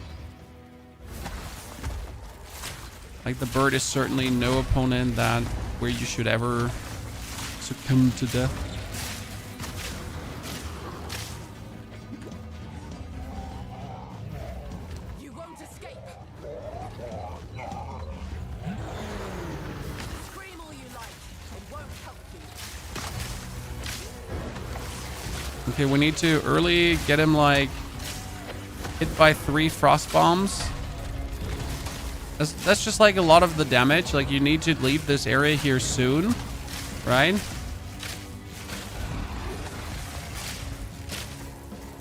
Like the bird is certainly no opponent that where you should ever succumb to death. You won't escape. Scream all you like. It won't help you. Okay, we need to early get him like hit by 3 frost bombs. That's just like a lot of the damage. Like you need to leave this area here soon, right?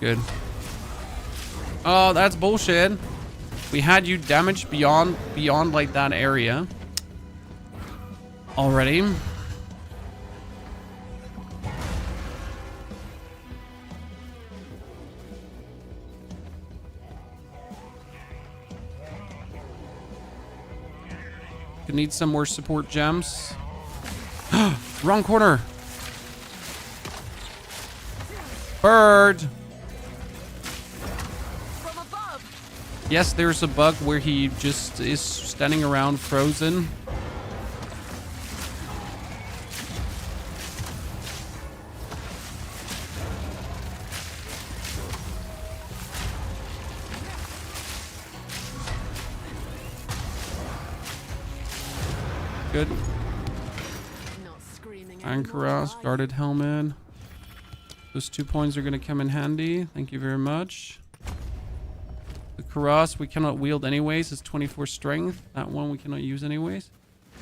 Good. Oh, that's bullshit. We had you damaged beyond like that area already. Could need some more support gems. Wrong corner. Bird. From above. Yes, there's a bug where he just is standing around frozen. Good. Not screaming Iron anymore, Cuirass, are you? guarded helmet. Those 2 points are going to come in handy. Thank you very much. The Cuirass we cannot wield anyways. It's 24 strength. That one we cannot use anyways.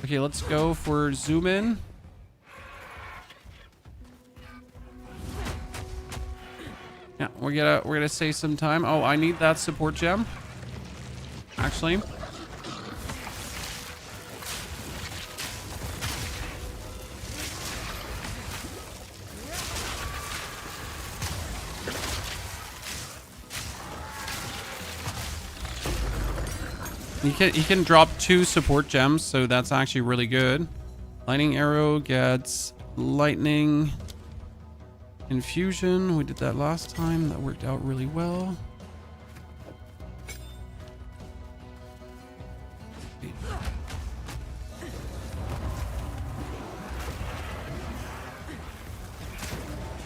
Okay, let's go for zoom in. Yeah, we're gonna save some time. Oh, I need that support gem. Actually. He can drop 2 support gems, so that's actually really good. Lightning arrow gets lightning infusion. We did that last time. That worked out really well.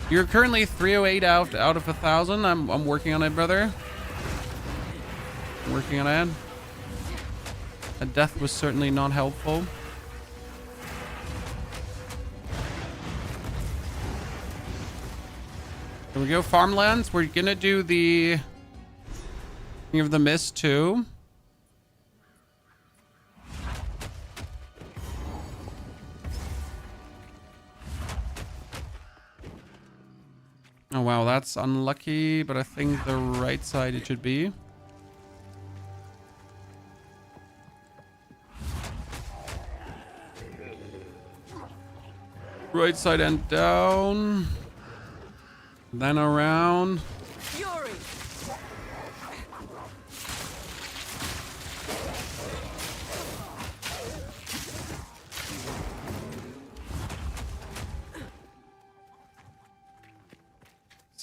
You're currently 308 out of 1,000. I'm working on it, brother. Working on it. That death was certainly not helpful. Here we go, farmlands. We're gonna do the King of the Mist too. Oh wow, that's unlucky, but I think the right side it should be. Right side and down. Then around. Fury.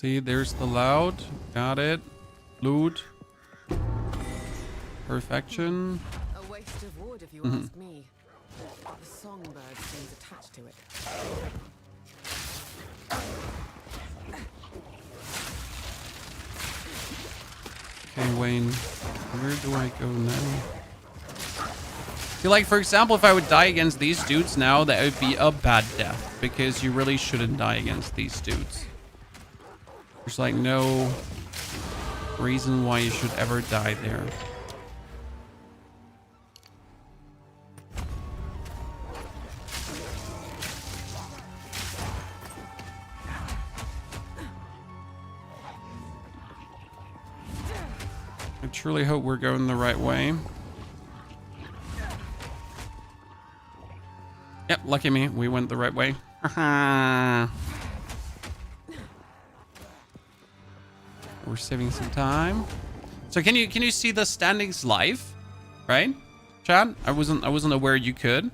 See, there's the loud. Got it. Loot. Perfection. A waste of wood, if you ask me. The songbird seems attached to it. Okay, Wayne. Where do I go now? See, like, for example, if I would die against these dudes now, that would be a bad death. Because you really shouldn't die against these dudes. There's, like, no reason why you should ever die there. I truly hope we're going the right way. Yep, lucky me. We went the right way. We're saving some time. So can you see the standings live? Right? Chad? I wasn't aware you could.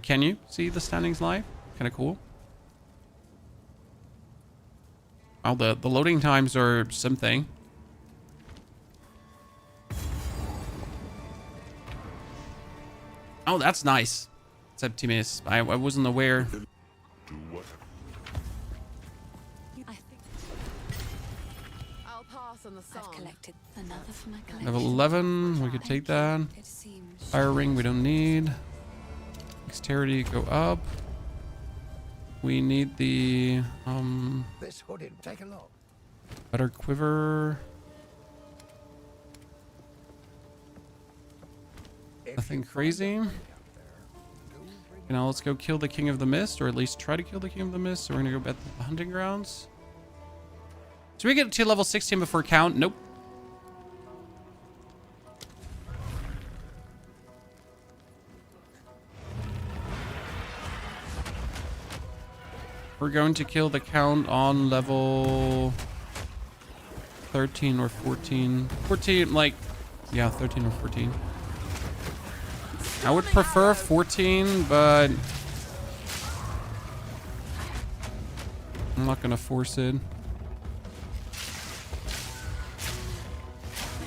Can you see the standings live? Kind of cool. Oh, the loading times are something. Oh, that's nice. Septimus. I wasn't aware. I'll pass on the song. I've collected another for my collection. Level 11. We could take that. It seems. Fire ring we don't need. Dexterity go up. We need the This hooded, take a look. better quiver. Nothing crazy. Now let's go kill the King of the Mist, or at least try to kill the King of the Mist. So we're gonna go back to the hunting grounds. So we get to level 16 before count. Nope. We're going to kill the count on level 13 or 14. 14, like, yeah, 13 or 14. I would prefer 14, but I'm not gonna force it.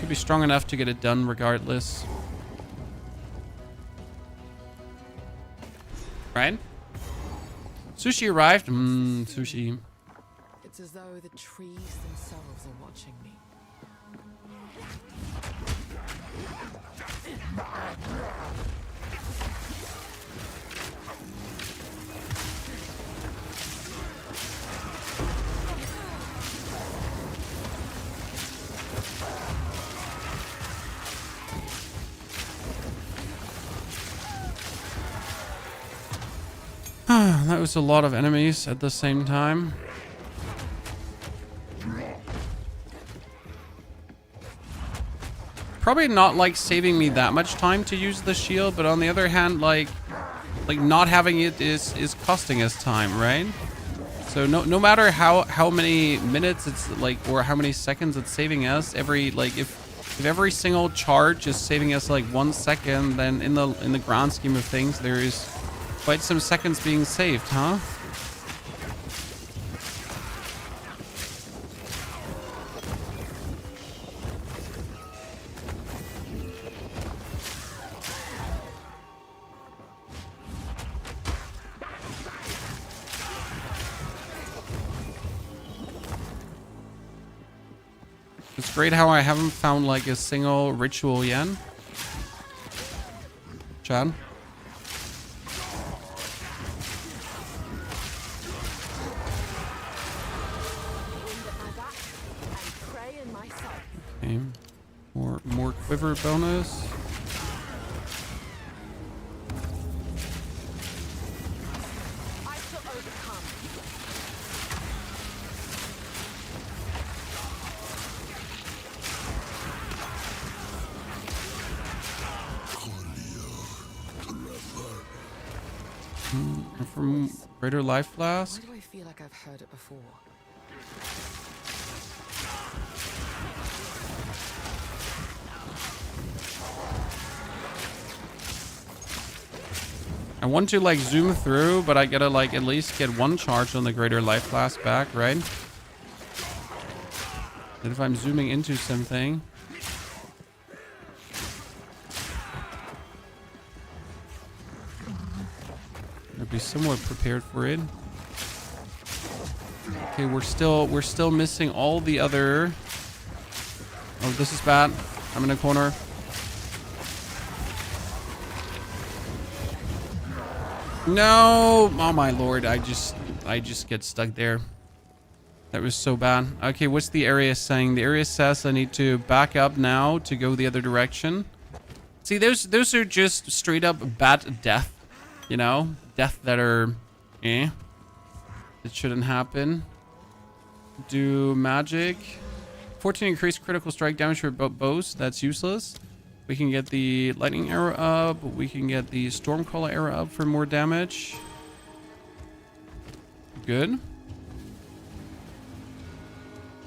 Could be strong enough to get it done regardless. Right? Sushi arrived. Sushi. It's as though the trees themselves are watching me. That was a lot of enemies at the same time. Probably not like saving me that much time to use the shield, but on the other hand, like not having it is costing us time, right? So no matter how many minutes it's like, or how many seconds it's saving us, every like if every single charge is saving us like 1 second, then in the grand scheme of things, there is quite some seconds being saved, huh? It's great how I haven't found like a single ritual yet. Chad? Okay. More quiver bonus. From Greater Life Flask. Why do I feel like I've heard it before? I want to like zoom through, but I gotta like at least get one charge on the Greater Life Flask back, right? And if I'm zooming into something... I'd be somewhat prepared for it. Okay, we're still missing all the other... Oh, this is bad. I'm in a corner. No! Oh my lord, I just get stuck there. That was so bad. Okay, what's the area saying? The area says I need to back up now to go the other direction. See, those are just straight up bad death. You know? Death that are... It shouldn't happen. Do magic. 14 increased critical strike damage for bows. That's useless. We can get the lightning arrow up. We can get the stormcaller arrow up for more damage. Good.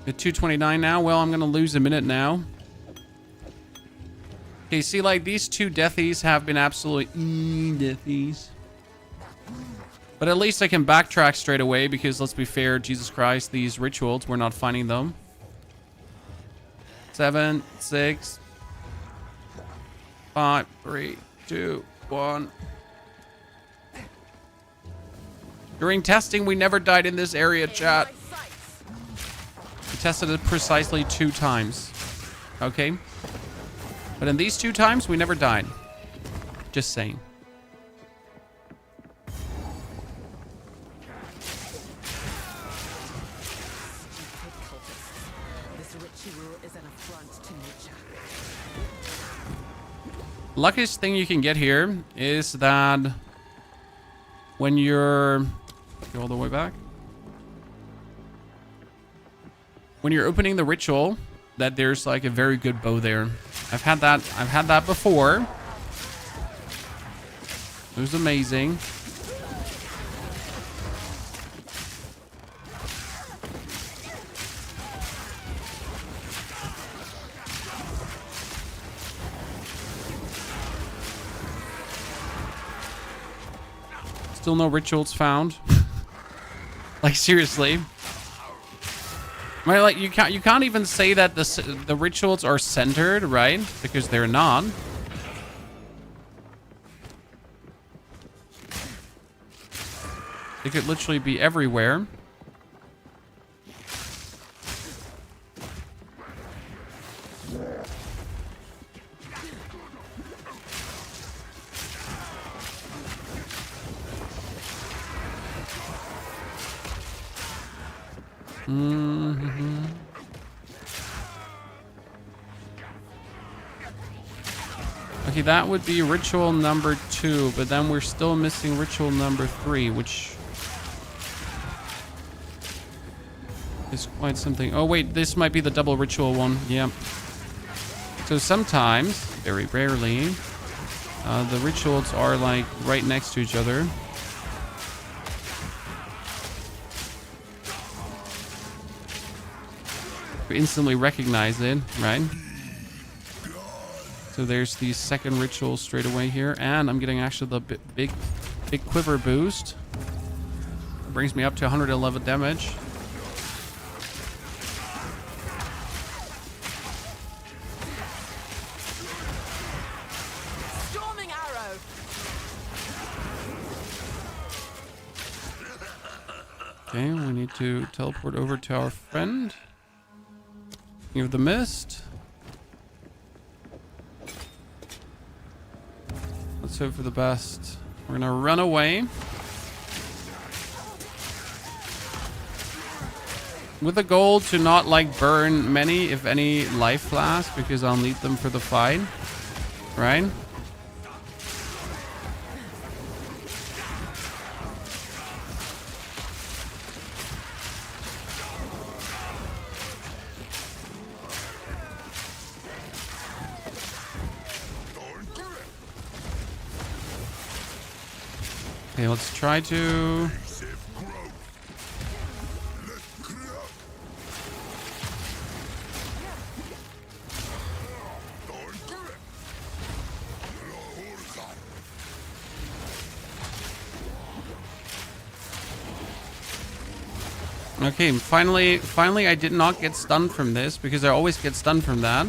At 229 now. Well, I'm gonna lose a minute now. Okay, see, like these two deathies have been absolutely deathies. But at least I can backtrack straight away because let's be fair, Jesus Christ, these rituals, we're not finding them. 7, 6, 5, 3, 2, 1. During testing, we never died in this area, chat. We tested it precisely 2 times. Okay? But in these 2 times, we never died. Just saying. Luckiest thing you can get here is that when you're... Go all the way back. When you're opening the ritual, that there's like a very good bow there. I've had that before. It was amazing. Still no rituals found. Like seriously. I mean, like you can't even say that the rituals are centered, right? Because they're not. They could literally be everywhere. Okay, that would be ritual number 2, but then we're still missing ritual number 3, which is quite something. Oh wait, this might be the double ritual one. Yeah. So sometimes, very rarely, the rituals are like right next to each other. We instantly recognize it, right? So there's the second ritual straight away here, and I'm getting actually the big quiver boost. It brings me up to 111 damage. Storming arrow. Okay, we need to teleport over to our friend. King of the Mist. Let's hope for the best. We're gonna run away. With the goal to not like burn many, if any, life flasks because I'll need them for the fight. Right? Okay, let's try to... Okay, finally I did not get stunned from this, because I always get stunned from that.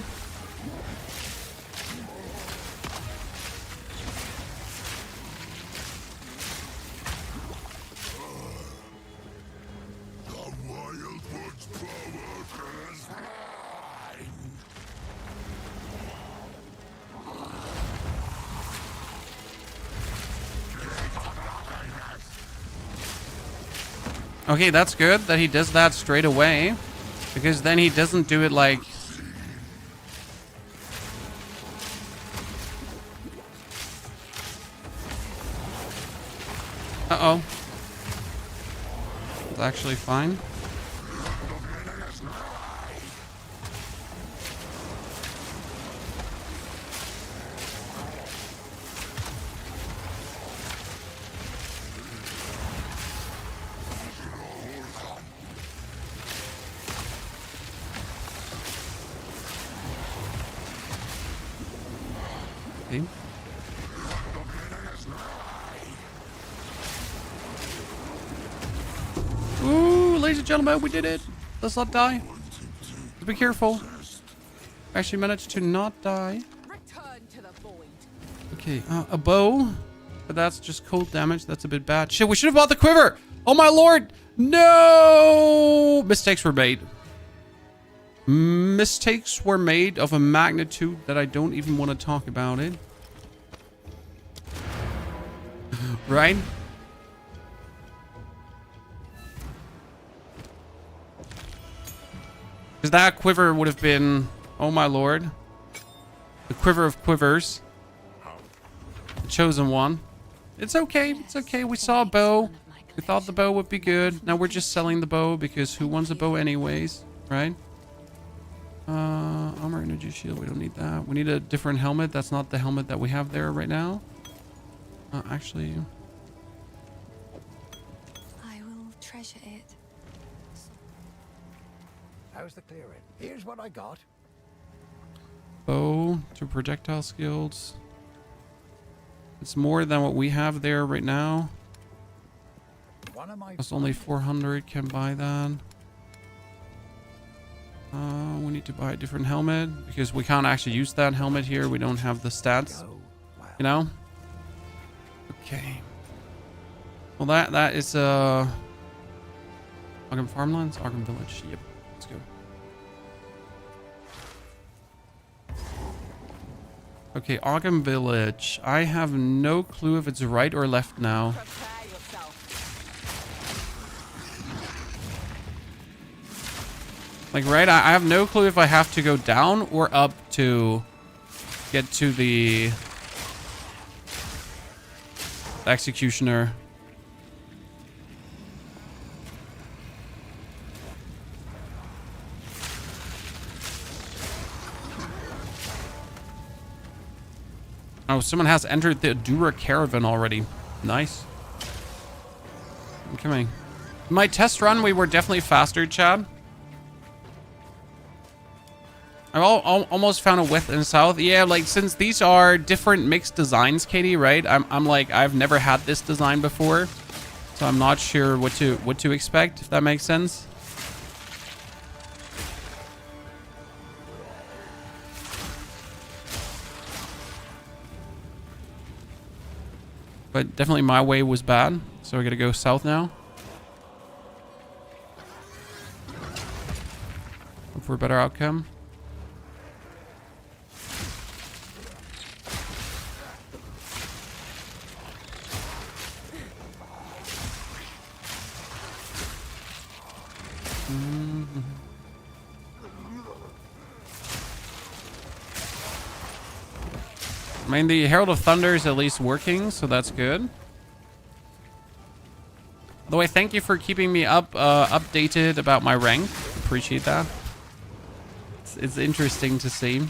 Okay, that's good that he does that straight away, because then he doesn't do it like... Uh-oh. It's actually fine. Okay. Ooh, ladies and gentlemen, we did it. Let's not die. Let's be careful. Actually managed to not die. Return to the void. Okay, a bow. But that's just cold damage. That's a bit bad. Shit, we should have bought the quiver. Oh my lord. No! Mistakes were made. Mistakes were made of a magnitude that I don't even want to talk about it. Right? Because that quiver would have been... Oh my lord. The quiver of quivers. The chosen one. It's okay. It's okay. We saw a bow. We thought the bow would be good. Now we're just selling the bow because who wants a bow anyways? Right? Armor, energy shield. We don't need that. We need a different helmet. That's not the helmet that we have there right now. Actually... I will treasure it. How's the clearing? Here's what I got. Bow to projectile skills. It's more than what we have there right now. One of my That's only 400. Can buy that. We need to buy a different helmet because we can't actually use that helmet here. We don't have the stats. You know? Okay. Well, that is Arkham Farmlands, Arkham Village. Yep. Let's go. Okay, Arkham Village. I have no clue if it's right or left now. Prepare yourself. Like, right? I have no clue if I have to go down or up to get to the executioner. Oh, someone has entered the Dura caravan already. Nice. I'm coming. My test run, we were definitely faster, Chad. I almost found a width and south. Yeah, like since these are different mixed designs, Katie, right? I'm like, I've never had this design before, so I'm not sure what to expect, if that makes sense. But definitely my way was bad, so I gotta go south now. Hope for a better outcome. I mean, the Herald of Thunder is at least working, so that's good. By the way, thank you for keeping me updated about my rank. Appreciate that. It's interesting to see.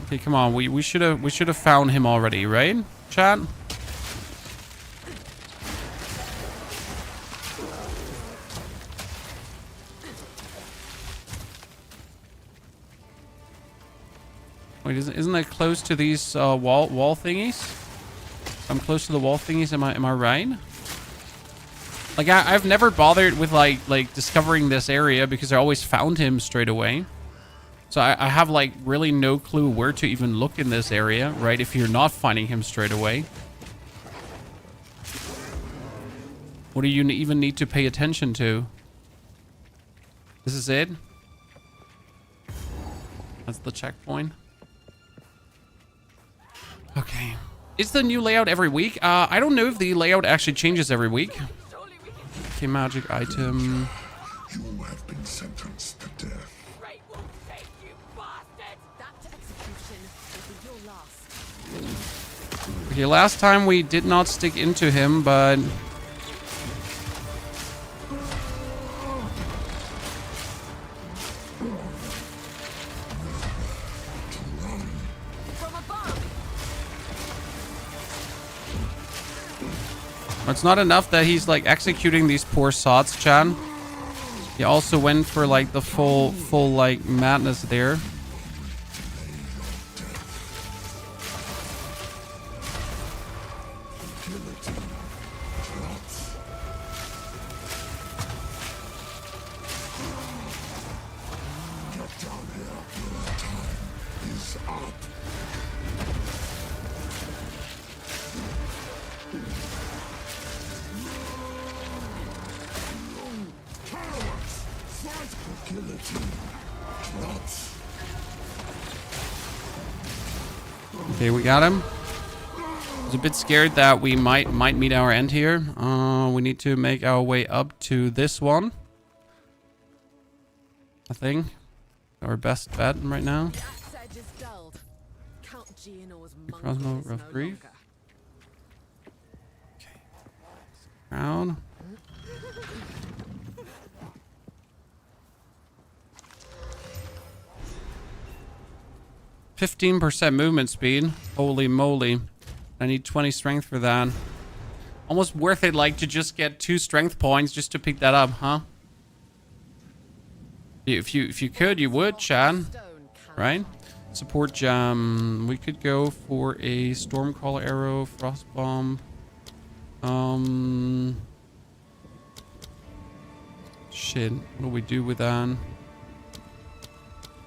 Okay, come on. We should have found him already, right, chat? Wait, isn't that close to these wall thingies? I'm close to the wall thingies. Am I right? Like I've never bothered with like discovering this area because I always found him straight away. So I have like really no clue where to even look in this area, right? If you're not finding him straight away. What do you even need to pay attention to? This is it? That's the checkpoint. Okay. Is the new layout every week? I don't know if the layout actually changes every week. Okay, magic item. You have been sentenced to death. Great will take you, bastard! That execution will be your last. Okay, last time we did not stick into him, but... From above! It's not enough that he's like executing these poor sods, Chan. He also went for like the full like madness there. Okay, we got him. I was a bit scared that we might meet our end here. We need to make our way up to this one. I think our best bet right now. Axe edge is dulled. Count Geonor's Crossbow, monk is rough no brief. longer. Crown. %15 movement speed. Holy moly. I need 20 strength for that. Almost worth it, like, to just get 2 strength points just to pick that up, huh? If you could, you would, Chad. Right? Support gem. We could go for a Stormcaller arrow, frost bomb. Shit. What do we do with that?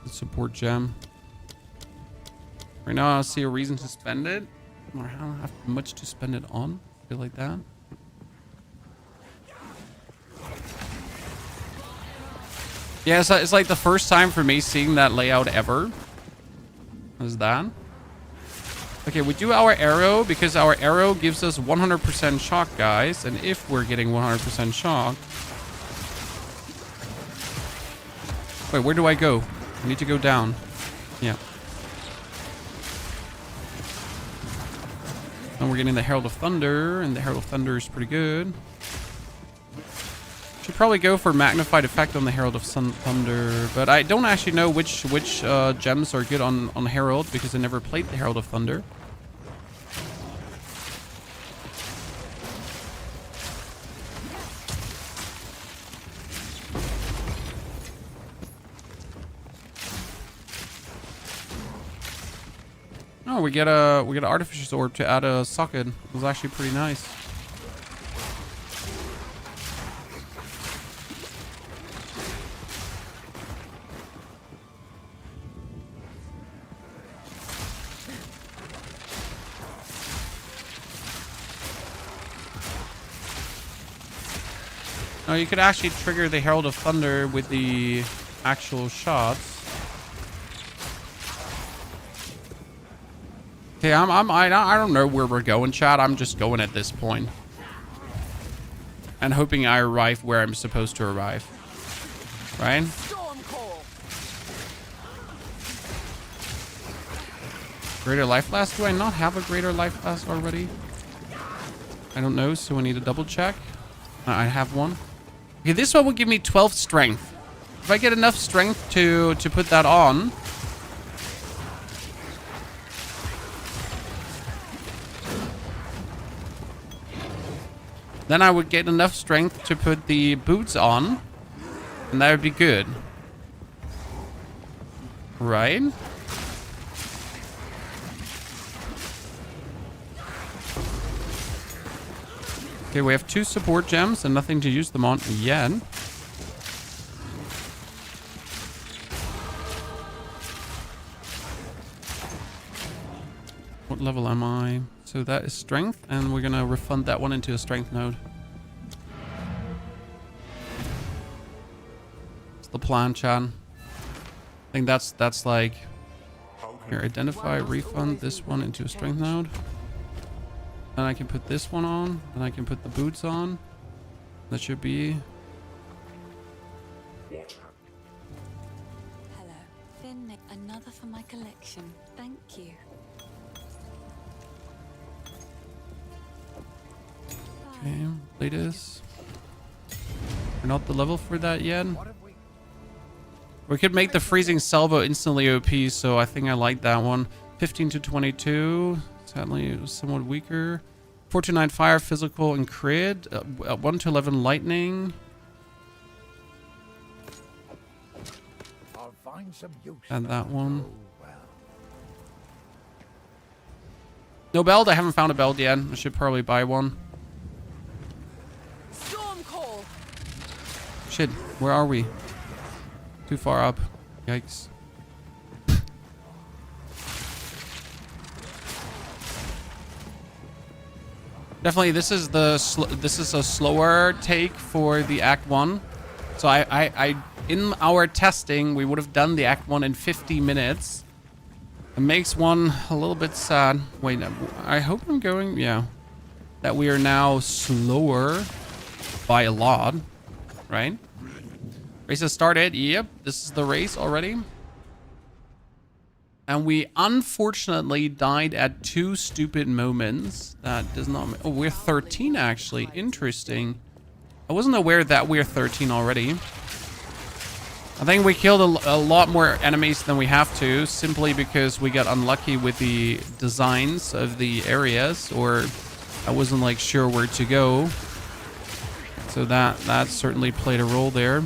The support gem. Right now, I don't see a reason to spend it. Or I don't have much to spend it on. I feel like that. Yeah, it's like the first time for me seeing that layout ever. What is that? Okay, we do our arrow because our arrow gives us 100% shock, guys. And if we're getting 100% shock... Wait, where do I go? I need to go down. Yeah. And we're getting the Herald of Thunder, and the Herald of Thunder is pretty good. Should probably go for magnified effect on the Herald of Thunder, but I don't actually know which gems are good on Herald because I never played the Herald of Thunder. Oh, we get an Artificer's Orb to add a socket. It was actually pretty nice. Oh, you could actually trigger the Herald of Thunder with the actual shots. Okay, I don't know where we're going, chat. I'm just going at this point. And hoping I arrive where I'm supposed to arrive. Right? Greater Life Blast? Do I not have a Greater Life Blast already? I don't know, so I need to double check. I have one. Okay, this one will give me 12 strength. If I get enough strength to put that on... then I would get enough strength to put the boots on. And that would be good. Right? Okay, we have 2 support gems and nothing to use them on yet. What level am I? So that is strength, and we're gonna refund that one into a strength node. It's the plan, Chan. I think that's like... Here, identify, refund this one into a strength node. Then I can put this one on. Then I can put the boots on. That should be... Hello. Finn, another for my collection. Thank you. Okay, latest. We're not the level for that yet. We could make the freezing salvo instantly OP, so I think I like that one. 15 to 22. Sadly, it was somewhat weaker. 4 to 9 fire, physical, and crit. 1 to 11 lightning. I'll find some use. And that one. No belt? I haven't found a belt yet. I should probably buy one. Storm call. Shit, where are we? Too far up. Yikes. Definitely, this is a slower take for the Act 1. So I in our testing, we would have done the Act 1 in 50 minutes. It makes one a little bit sad. Wait, I hope I'm going, yeah. That we are now slower by a lot, right? Race has started. Yep, this is the race already. And we unfortunately died at 2 stupid moments. That does not... Oh, we're 13 actually. Interesting. I wasn't aware that we're 13 already. I think we killed a lot more enemies than we have to, simply because we got unlucky with the designs of the areas, or I wasn't like sure where to go. So that certainly played a role there.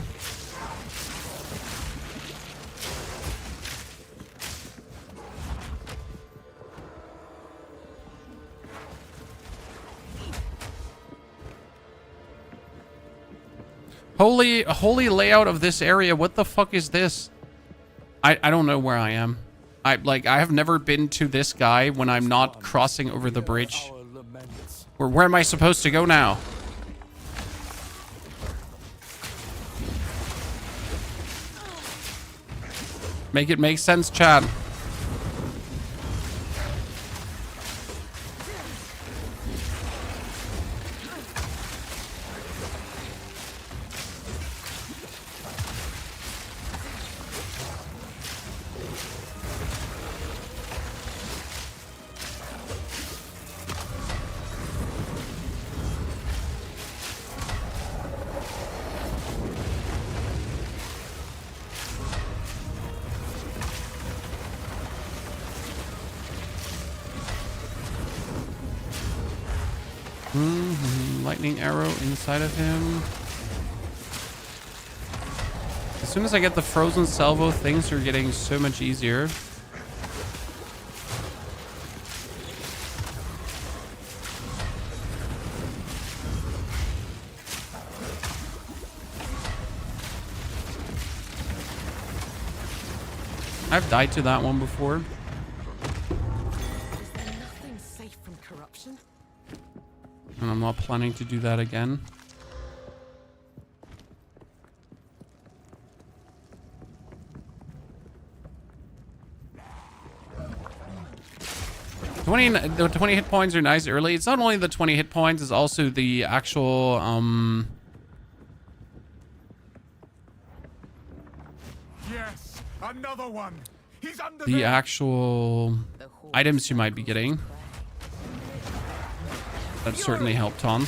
Holy layout of this area. What the fuck is this? I don't know where I am. I have never been to this guy when I'm not crossing over the bridge. Where am I supposed to go now? Make it make sense, Chad. Lightning arrow inside of him. As soon as I get the frozen salvo, things are getting so much easier. I've died to that one before. Is there nothing safe from corruption? And I'm not planning to do that again. The 20 hit points are nice early. It's not only the 20 hit points, it's also the actual Yes, another one. He's under the actual items you might be getting. That certainly helped on.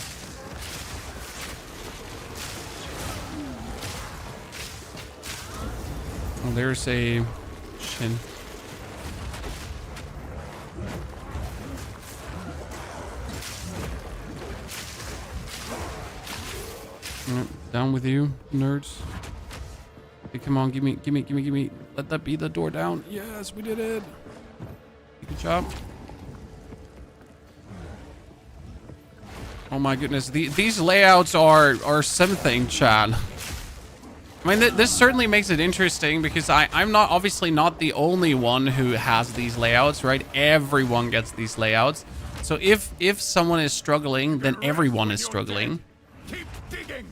Oh, there's a shin. Down with you, nerds. Okay, come on, give me. Let that be the door down. Yes, we did it. Good job. Oh my goodness, these layouts are something, Chad. I mean, this certainly makes it interesting because I'm not obviously not the only one who has these layouts, right? Everyone gets these layouts. So if someone is struggling, then everyone is struggling. Keep digging.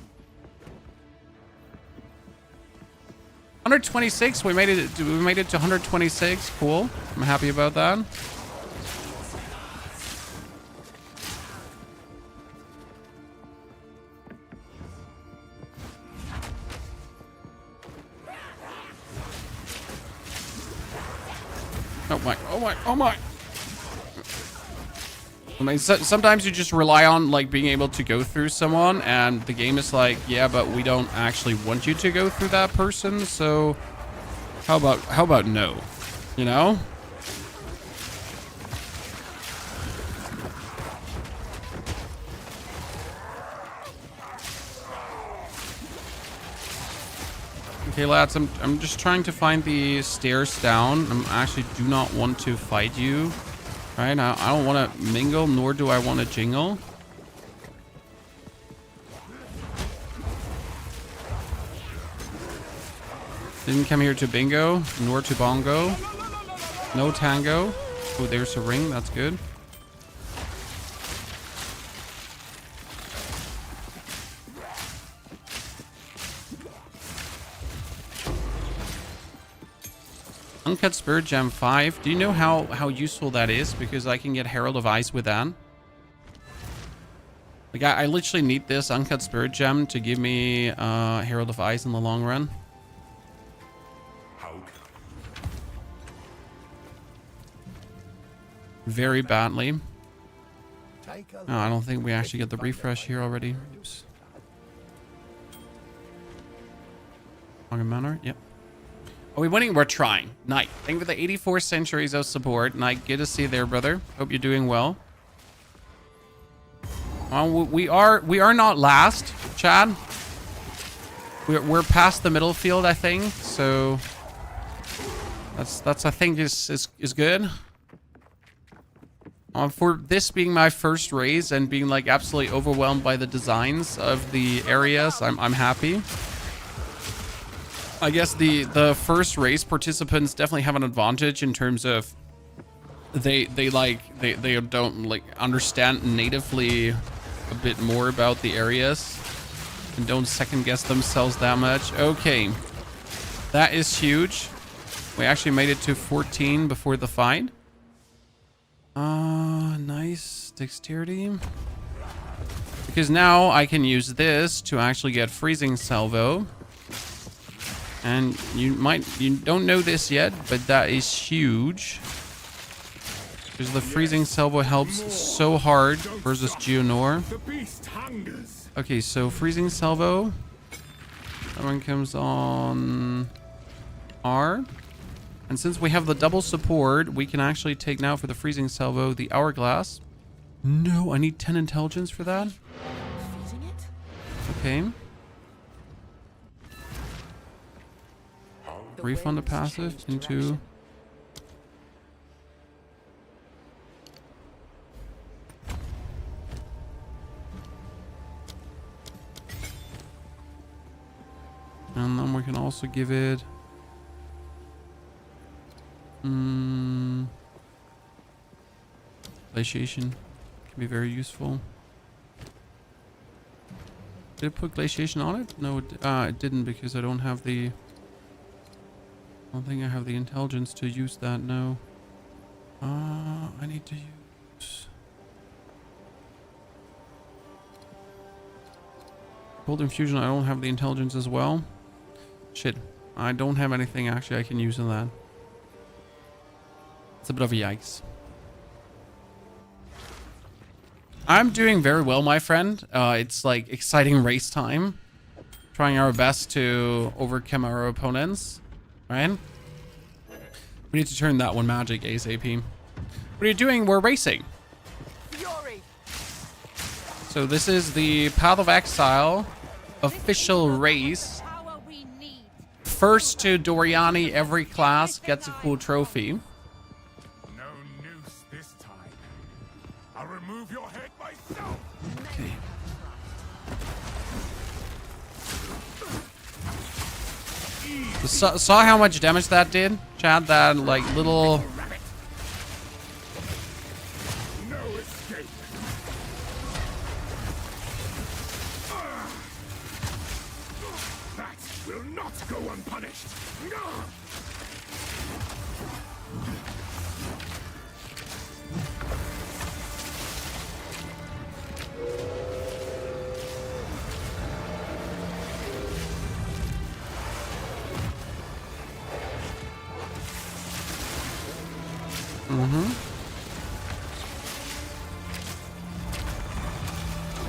126, we made it to 126. Cool. I'm happy about that. Oh my, oh my, oh my. I mean, sometimes you just rely on like being able to go through someone and the game is like, yeah, but we don't actually want you to go through that person. So how about no, you know? Okay, lads, I'm just trying to find the stairs down. I actually do not want to fight you. Right? I don't want to mingle, nor do I want to jingle. Didn't come here to bingo, nor to bongo. No tango. Oh, there's a ring. That's good. Uncut Spirit Gem 5. Do you know how useful that is? Because I can get Herald of Ice with that. Like, I literally need this Uncut Spirit Gem to give me Herald of Ice in the long run. Very badly. No, I don't think we actually get the refresh here already. Oops. Haunted Manor? Yep. Are we winning? We're trying. Knight, thank you for the 84 centuries of support. Knight, good to see you there, brother. Hope you're doing well. We are not last, Chad. We're past the middle field, I think. So that's I think is good. For this being my first race and being like absolutely overwhelmed by the designs of the areas, I'm happy. I guess the first race participants definitely have an advantage in terms of they don't like understand natively a bit more about the areas and don't second guess themselves that much. Okay, that is huge. We actually made it to 14 before the fight. Nice dexterity. Because now I can use this to actually get freezing salvo. And you don't know this yet, but that is huge. Because the freezing salvo helps so hard versus Geonor. Okay, so freezing salvo. That one comes on R. And since we have the double support, we can actually take now for the freezing salvo the hourglass. No, I need 10 intelligence for that. Okay. Refund the passive into... And then we can also give it... Glaciation can be very useful. Did it put glaciation on it? No, it didn't because I don't have the... I don't think I have the intelligence to use that, no. I need to use... Cold Infusion, I don't have the intelligence as well. Shit. I don't have anything actually I can use in that. It's a bit of a yikes. I'm doing very well, my friend. It's like exciting race time. Trying our best to overcome our opponents. Right? We need to turn that one magic ASAP. What are you doing? We're racing. Fury. So this is the Path of Exile official race. First to Doriani, every class gets a cool trophy. No noose this time. I'll remove your head myself. Okay. Saw how much damage that did? Chat, that like little... No escape. That will not go unpunished.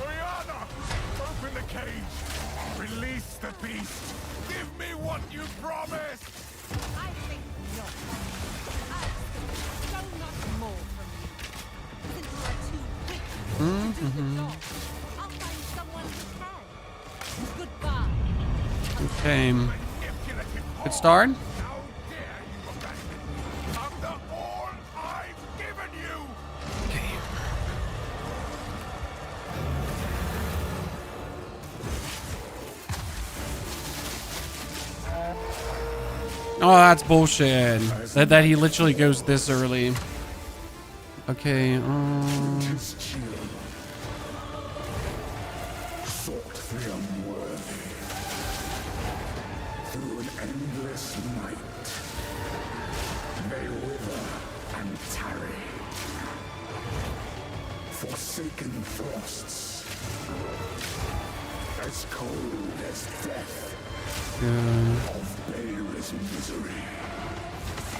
Oriana, open the cage. Release the beast. Give me what you promised. I think not. I expect so much more from you. Since you are too weak to do the job, I'll find someone who can. Goodbye. Okay. Manipulative Good whore. start. How dare you abandon me after all I've given you? Oh, that's bullshit. That he literally goes this early. Okay, Sought the unworthy through an endless night. They wither and tarry. Forsaken frosts, as cold as death. Of Bayer's misery,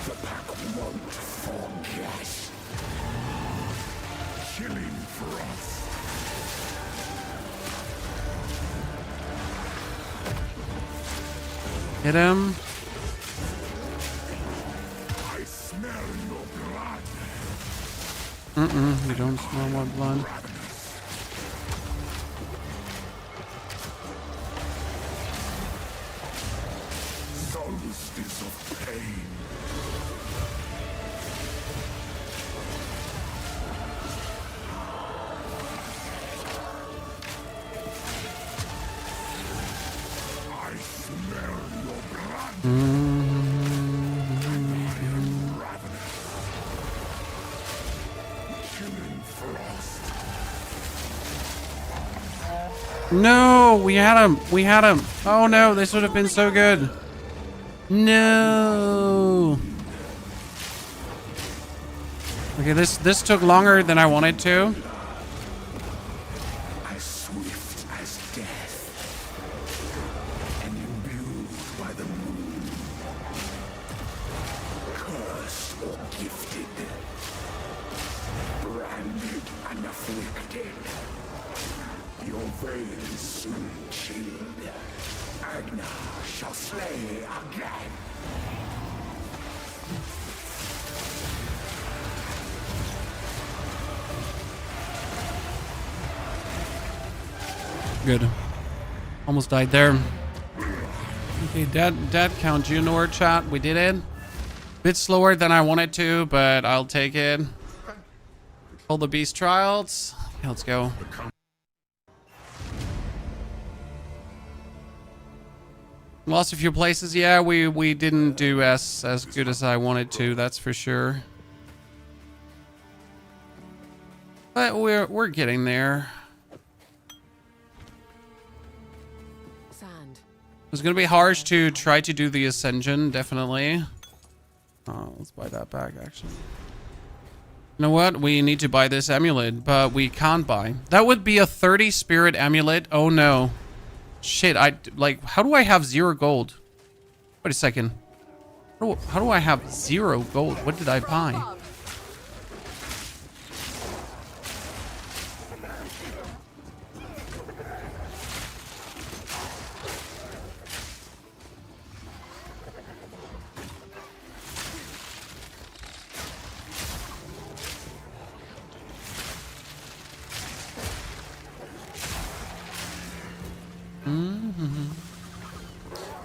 the pack won't forget. Chilling frost. hit him. I smell your blood. You don't smell my blood. Solstice of pain. I smell your blood. And I am ravenous. Chilling frost. No, we had him. We had him. Oh no, this would have been so good. No. Okay, this took longer than I wanted to. As swift as death, and imbued by the moon, cursed or gifted, branded and afflicted, your veins soon chilled. Agna shall slay again. Good. Almost died there. Okay, dead count Junor chat. We did it. Bit slower than I wanted to, but I'll take it. Hold the beast trials. Okay, let's go. Lost a few places. Yeah, we didn't do as good as I wanted to. That's for sure. But we're getting there. Sand. It's gonna be harsh to try to do the ascension, definitely. Oh, let's buy that back, actually. You know what? We need to buy this amulet, but we can't buy. That would be a 30 spirit amulet. Oh no. Shit, how do I have 0 gold? Wait a second. How do I have 0 gold? What did I buy?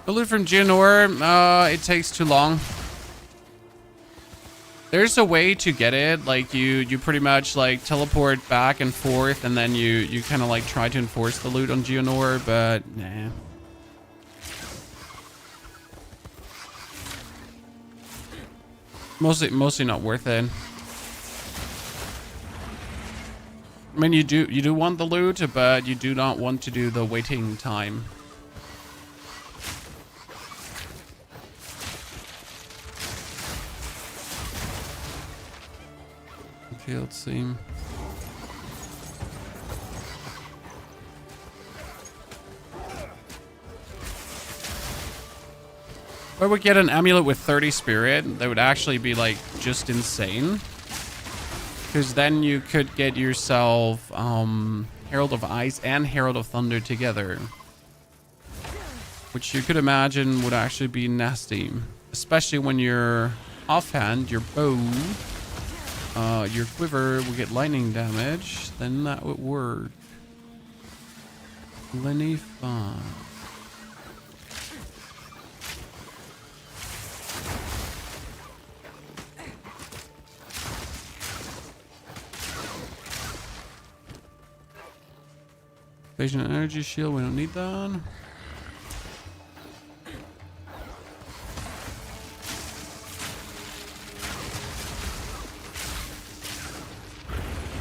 The loot from Junor, it takes too long. There's a way to get it, like you pretty much like teleport back and forth, and then you kind of like try to enforce the loot on Junor, but nah. Mostly not worth it. I mean, you do want the loot, but you do not want to do the waiting time. Okay, let's see. If I would get an amulet with 30 spirit, that would actually be like just insane. Because then you could get yourself Herald of Ice and Herald of Thunder together. Which you could imagine would actually be nasty. Especially when you're offhand, your bow, your quiver will get lightning damage. Then that would work. Plenty fun. Evasion energy shield, we don't need that.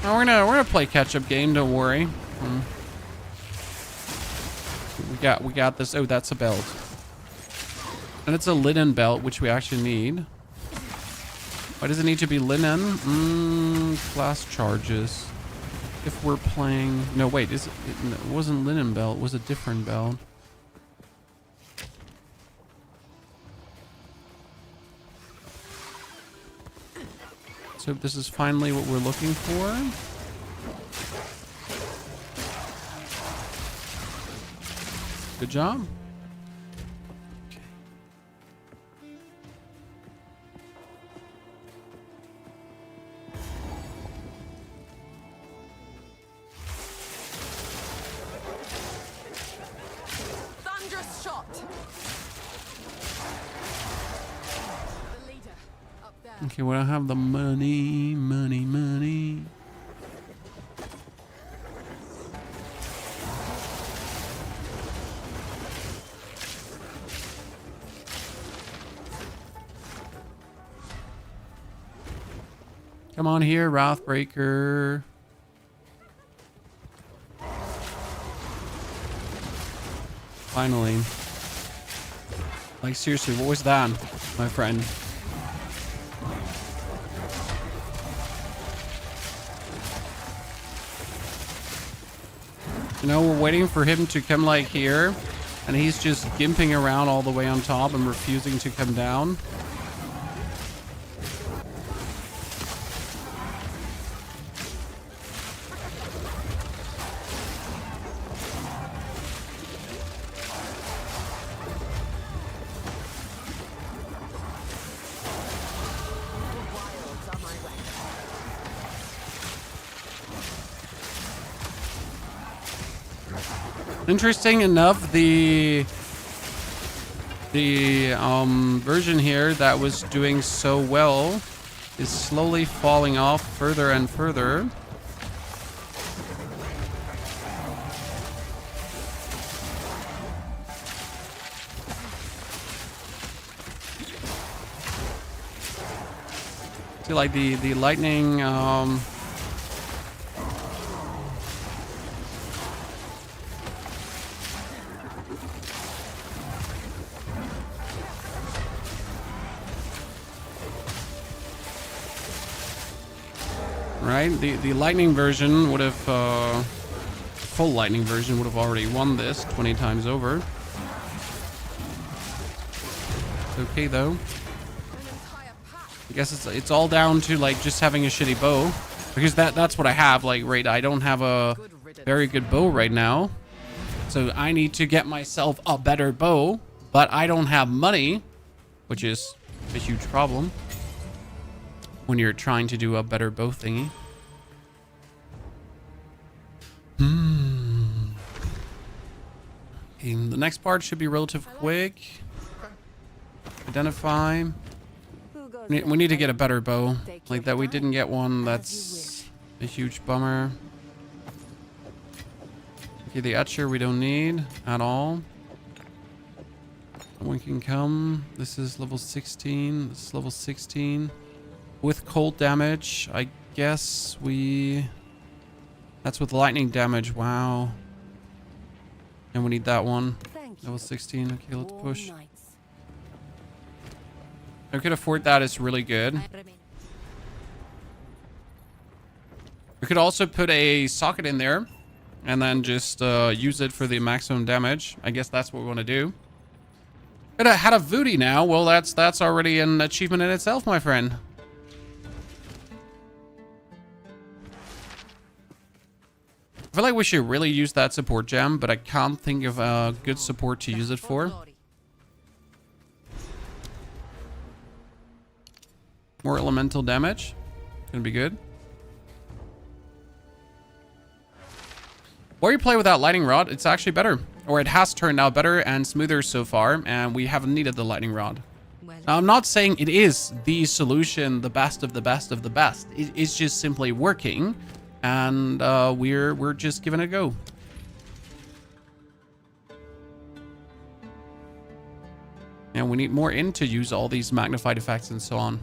Oh, we're gonna play catch-up game, don't worry. We got this. Oh, that's a belt. And it's a linen belt, which we actually need. Why does it need to be linen? Class charges. If we're playing... No, wait. It wasn't linen belt. It was a different belt. So this is finally what we're looking for. Good job. Okay, we don't have the money. Come on here, Wrathbreaker. Finally. Like, seriously, what was that, my friend? You know, we're waiting for him to come like here, and he's just gimping around all the way on top and refusing to come down. Interesting enough, the version here that was doing so well is slowly falling off further and further. See, like the lightning right? The lightning version would have, full lightning version would have already won this 20 times over. It's okay though. I guess it's all down to like just having a shitty bow, because that's what I have. Like, right, I don't have a very good bow right now, so I need to get myself a better bow, but I don't have money, which is a huge problem when you're trying to do a better bow thingy. The next part should be relatively quick. Identify. We need to get a better bow. Like that, we didn't get one. That's a huge bummer. Okay, the Etcher we don't need at all. One can come. This is level 16. This is level 16. with cold damage. I guess we... That's with lightning damage. Wow. And we need that one. Level 16. Okay, let's push. I could afford that. It's really good. We could also put a socket in there and then just use it for the maximum damage. I guess that's what we want to do. But I had a Voodie now. Well, that's already an achievement in itself, my friend. I feel like we should really use that support gem, but I can't think of a good support to use it for. More elemental damage. Gonna be good. Or you play without lightning rod, it's actually better. Or it has turned out better and smoother so far, and we haven't needed the lightning rod. Now, I'm not saying it is the solution, the best of the best of the best. It's just simply working, and we're just giving it a go. And we need more in to use all these magnified effects and so on.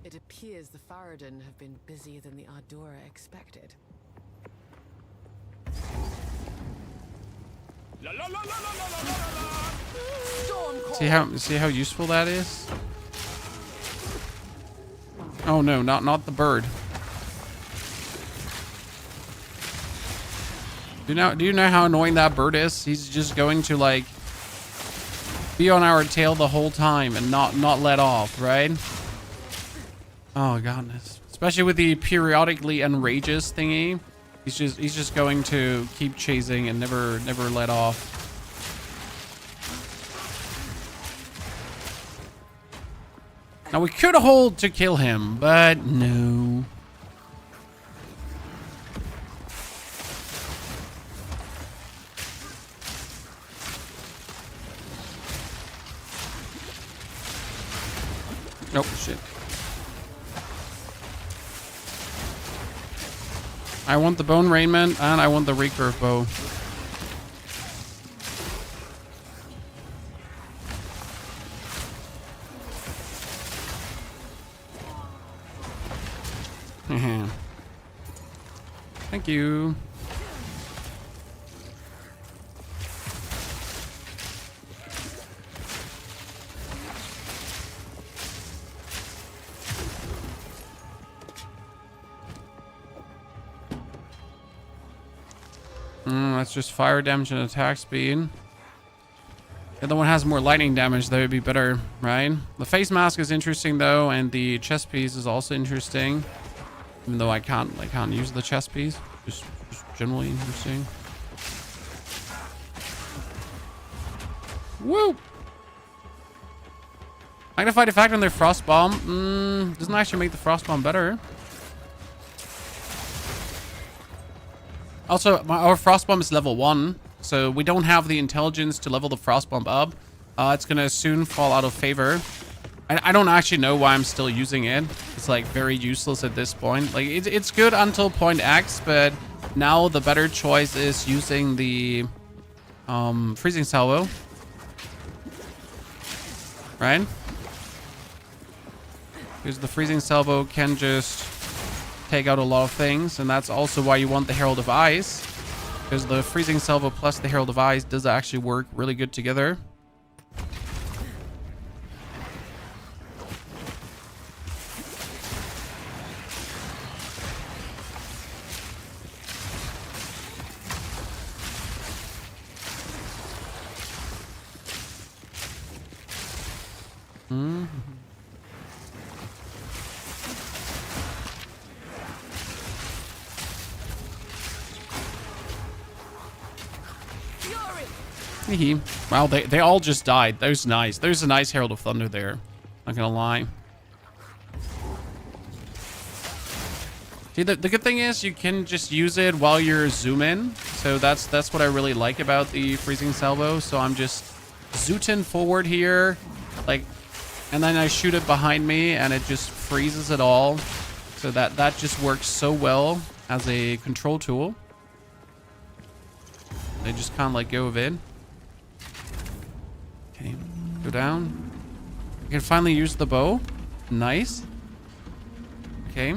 It appears the Farad'n have been busier than the Ardora expected. See how useful that is? Oh no, not the bird. Do you know how annoying that bird is? He's just going to like be on our tail the whole time and not let off, right? Oh godness. Especially with the periodically enrages thingy. He's just going to keep chasing and never let off. Now we could hold to kill him, but no. Oh shit. I want the bone raiment and I want the recurve bow. Thank you. That's just fire damage and attack speed. The other one has more lightning damage. That would be better, right? The face mask is interesting though, and the chest piece is also interesting. Even though I can't use the chest piece. Just generally interesting. Woo! Magnified effect on their frost bomb. Doesn't actually make the frost bomb better. Also, our frost bomb is level 1, so we don't have the intelligence to level the frost bomb up. It's gonna soon fall out of favor. I don't actually know why I'm still using it. It's like very useless at this point. Like it's good until point X, but now the better choice is using the freezing salvo, right? Because the freezing salvo can just take out a lot of things, and that's also why you want the Herald of Ice, because the freezing salvo plus the Herald of Ice does actually work really good together. Wow, they all just died. That was nice. There's a nice Herald of Thunder there. Not gonna lie. See, the good thing is you can just use it while you're zooming. So that's what I really like about the freezing salvo. So I'm just zooting forward here, like, and then I shoot it behind me, and it just freezes it all. So that just works so well as a control tool. They just can't let go of it. Okay, go down. I can finally use the bow. Nice. Okay.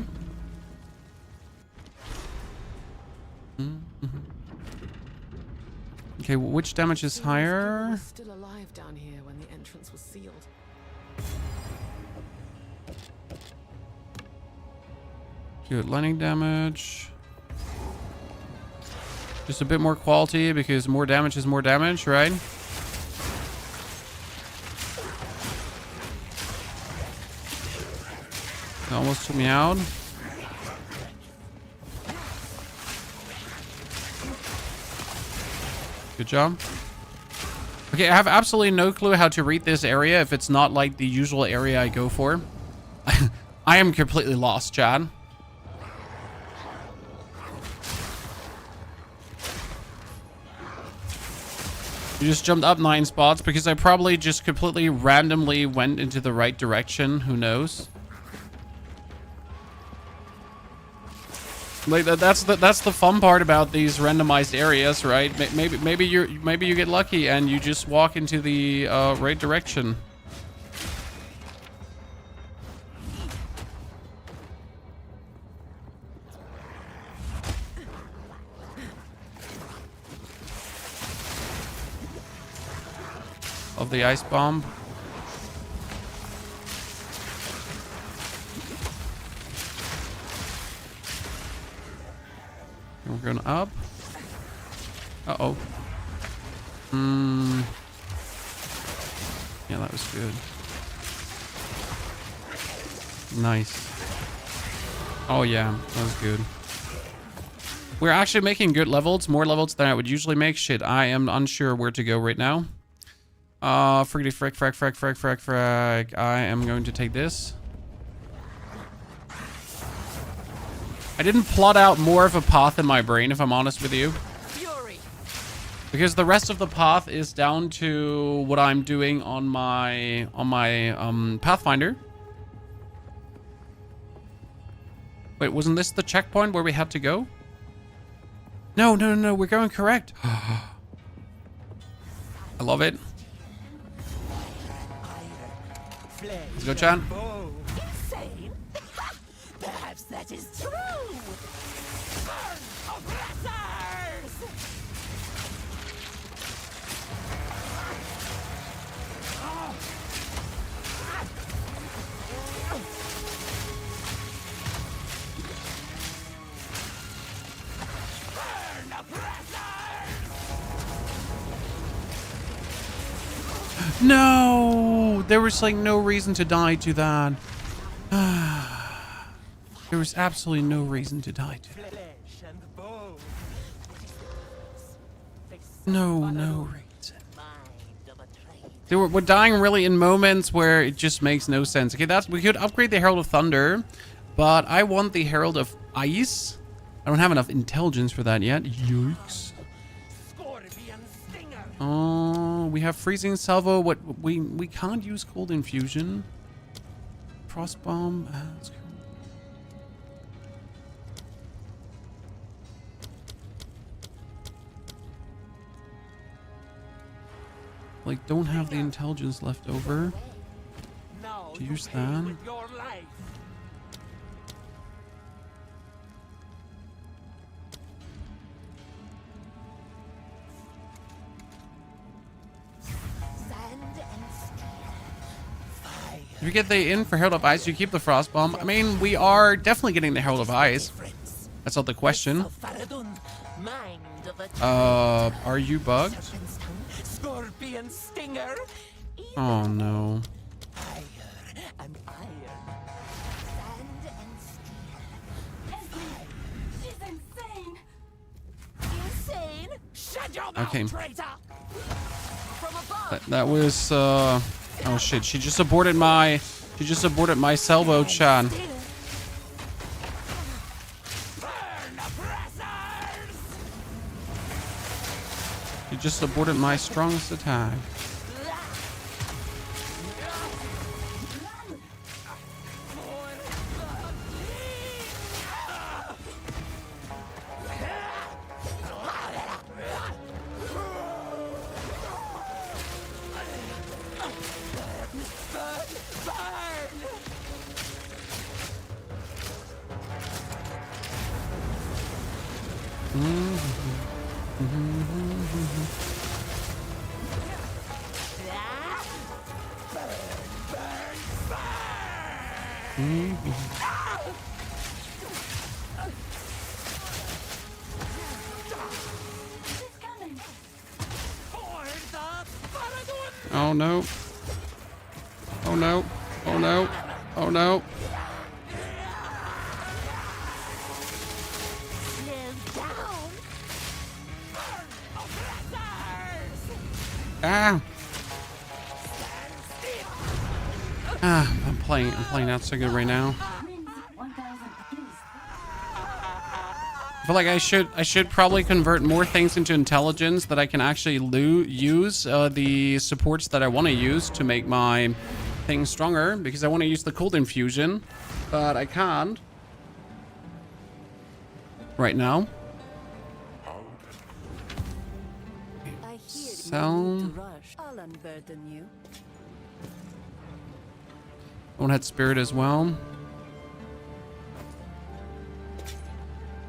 Okay, which damage is higher? Still alive down here when the entrance was sealed. Good lightning damage. Just a bit more quality because more damage is more damage, right? It almost took me out. Good job. Okay, I have absolutely no clue how to read this area if it's not like the usual area I go for. I am completely lost, Chad. You just jumped up 9 spots because I probably just completely randomly went into the right direction. Who knows? Like that's the fun part about these randomized areas, right? Maybe you get lucky and you just walk into the right direction. Of the ice bomb. And we're going up. Uh-oh. Yeah, that was good. Nice. Oh yeah, that was good. We're actually making good levels, more levels than I would usually make. Shit, I am unsure where to go right now. Friggity frack. I am going to take this. I didn't plot out more of a path in my brain, if I'm honest with you. Fury. Because the rest of the path is down to what I'm doing on my Pathfinder. Wait, wasn't this the checkpoint where we had to go? No, we're going correct. I love it. Let's go, Chan. Insane? Perhaps that is true. Burn, oppressors! Burn, oppressors! No! There was like no reason to die to that. There was absolutely no reason to die to that. Flesh and bone. No reason. Mind of a traitor. We're dying really in moments where it just makes no sense. Okay, we could upgrade the Herald of Thunder, but I want the Herald of Ice. I don't have enough intelligence for that yet. Yikes. Scorpion stinger. Oh, we have freezing salvo. What we can't use cold infusion. Frost bomb. That's cool. Like, don't have the intelligence left over Now to you use pay that. with your life. Sand and steel. If you get the in for Herald of Ice, you keep the Frost Bomb. I mean, we are definitely getting the Herald of Ice. That's not the question. Faradun, mind of a Are you bugged? serpent's tongue, scorpion stinger. Oh no. Fire and iron. Sand and steel. She's insane. Insane? Shut your mouth, Okay. traitor! From above. That was oh shit, she just aborted my salvo, Chan. Burn, oppressors! She just aborted my strongest attack. Oh no. Oh no. Oh no. Oh no. Ah. Ah, I'm playing not so good right now. I feel like I should probably convert more things into intelligence that I can actually use the supports that I want to use to make my thing stronger, because I want to use the cold infusion, but I can't right now. I hear So you need to rush. I'll unburden you. I want to hit spirit as well.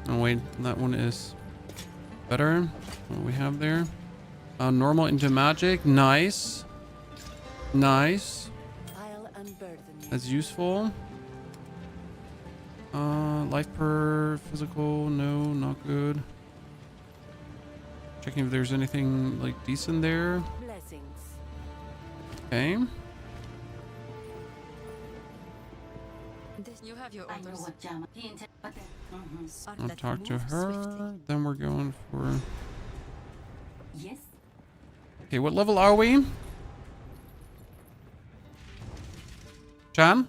Oh wait, that one is better. What do we have there? Normal into magic. Nice. Nice. I'll unburden you. That's useful. Life per physical. No, not good. Checking if there's anything like decent there. Blessings. Okay. You have your orders. I'll talk to her. Then we're going for... Yes. Okay, what level are we? Chan?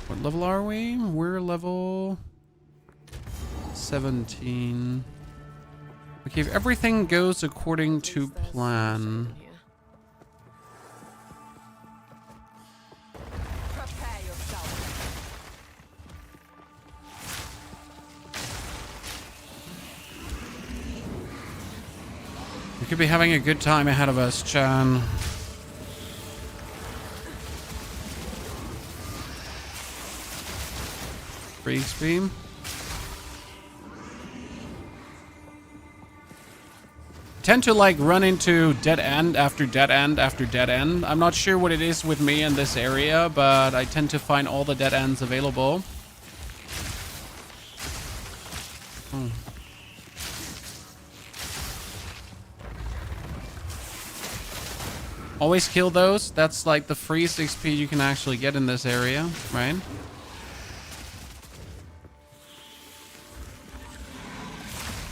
What level are we? We're level 17. Okay, if everything goes according to plan. Prepare yourself. We could be having a good time ahead of us, Chan. Freeze beam. Tend to like run into dead end after dead end after dead end. I'm not sure what it is with me in this area, but I tend to find all the dead ends available. Always kill those. That's like the freest XP you can actually get in this area, right?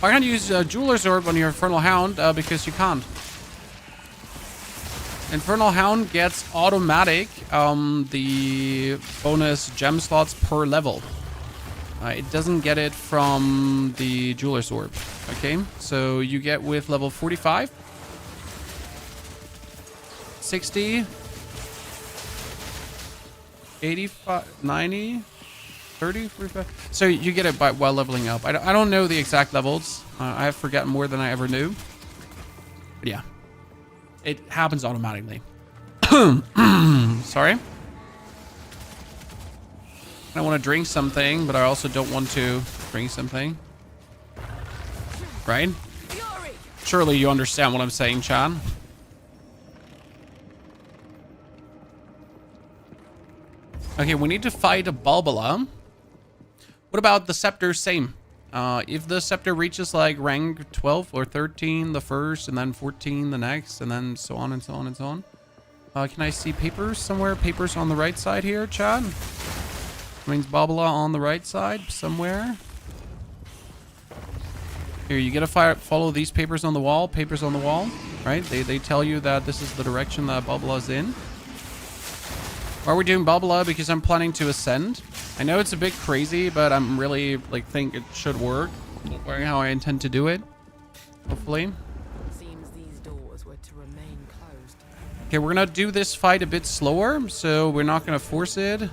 I can't use Jeweler's Orb on your Infernal Hound because you can't. Infernal Hound gets automatic the bonus gem slots per level. It doesn't get it from the Jeweler's Orb. Okay, so you get with level 45, 60, 85, 90, 30, 45. So you get it by while leveling up. I don't know the exact levels. I have forgotten more than I ever knew. But yeah, it happens automatically. Sorry. I want to drink something, but I also don't want to drink something. Right? Surely you understand what I'm saying, Chan. Okay, we need to fight a Balbala. What about the Scepter? Same. If the Scepter reaches like rank 12 or 13 the first, and then 14 the next, and then so on and so on and so on. Can I see papers somewhere? Papers on the right side here, Chad? Means Balbala on the right side somewhere. Here, you gotta follow these papers on the wall. Papers on the wall, right? They tell you that this is the direction that Balbala's in. Why are we doing Balbala? Because I'm planning to ascend. I know it's a bit crazy, but I'm really like think it should work. How I intend to do it. Hopefully. Seems these doors were to remain closed. Okay, we're gonna do this fight a bit slower, so we're not gonna force it.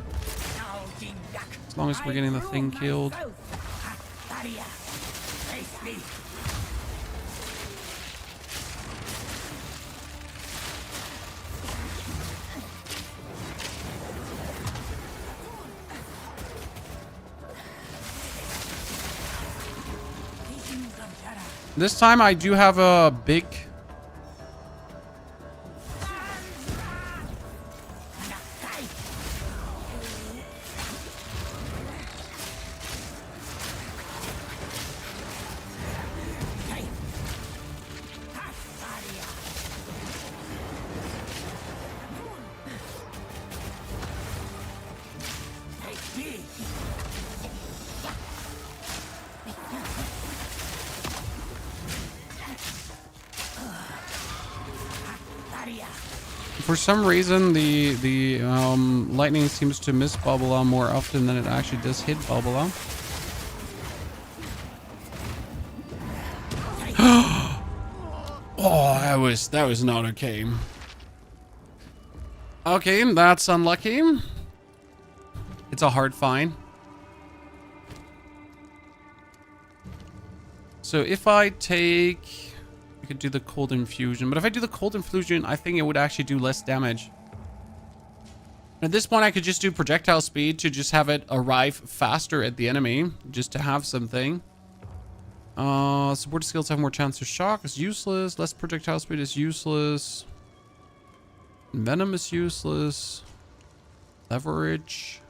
As long as we're getting the thing killed. This time I do have a big... For some reason, the lightning seems to miss Babala more often than it actually does hit Babala. Oh, that was not okay. Okay, that's unlucky. It's a hard find. So if I take... I could do the cold infusion, but if I do the cold infusion, I think it would actually do less damage. At this point, I could just do projectile speed to just have it arrive faster at the enemy, just to have something. Support skills have more chance to shock. It's useless. Less projectile speed is useless. Venom is useless. Leverage.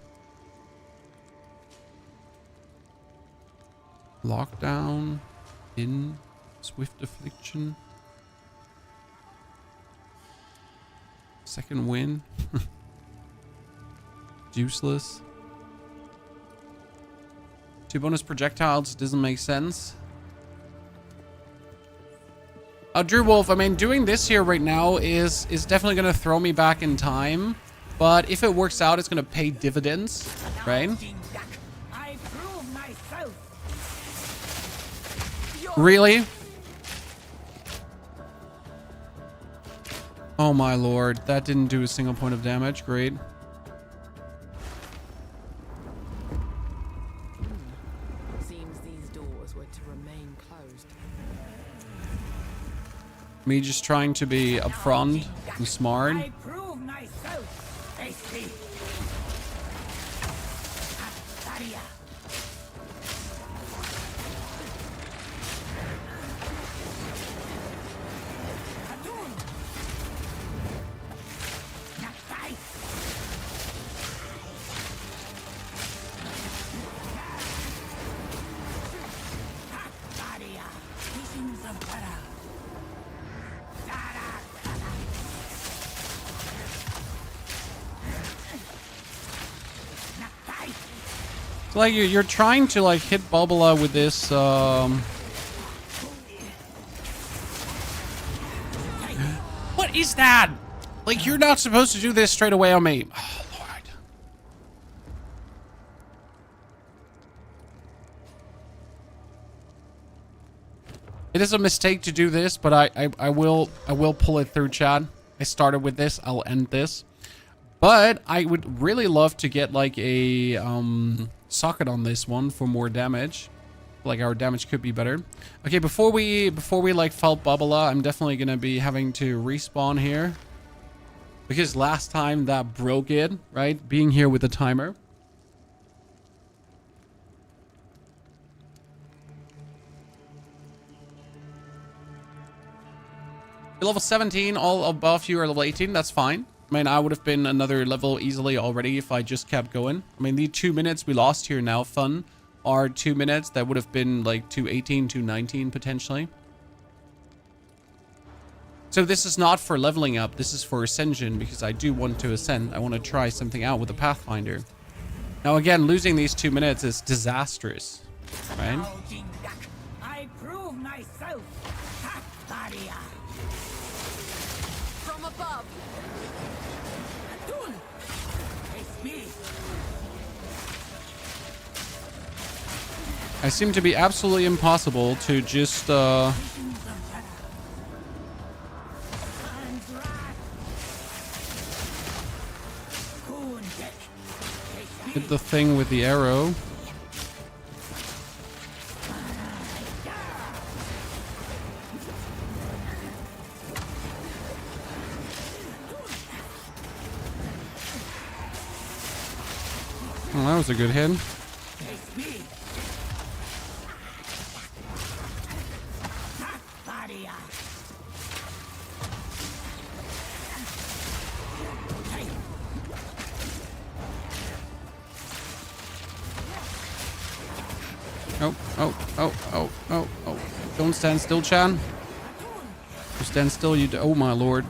Lockdown. In. Swift affliction. Second win. Useless. 2 bonus projectiles doesn't make sense. Drew Wolf, I mean, doing this here right now is definitely going to throw me back in time. But if it works out, it's going to pay dividends, right? I prove myself. Really? Oh my lord, that didn't do a single point of damage. Great. Seems these doors were to remain closed. Me just trying to be upfront and smart. I prove myself. They see. It's like you're trying to like hit Babala with this What is that? Like, you're not supposed to do this straight away on me. Oh, Lord. It is a mistake to do this, but I will pull it through, Chad. I started with this, I'll end this. But I would really love to get like a socket on this one for more damage. Like, our damage could be better. Okay, before we like fight Babala, I'm definitely gonna be having to respawn here. Because last time that broke it, right? Being here with the timer. You're level 17, all above you are level 18, that's fine. I mean, I would have been another level easily already if I just kept going. I mean, the 2 minutes we lost here now, fun, are 2 minutes that would have been like 218, 219 potentially. So this is not for leveling up, this is for ascension, because I do want to ascend. I want to try something out with the Pathfinder. Now again, losing these 2 minutes is disastrous, right? I prove myself. From above. I seem to be absolutely impossible to just hit the thing with the arrow. Oh, that was a good hit. Oh, oh, oh, oh, oh, oh. Don't stand still, Chan. You stand still, you oh my lord.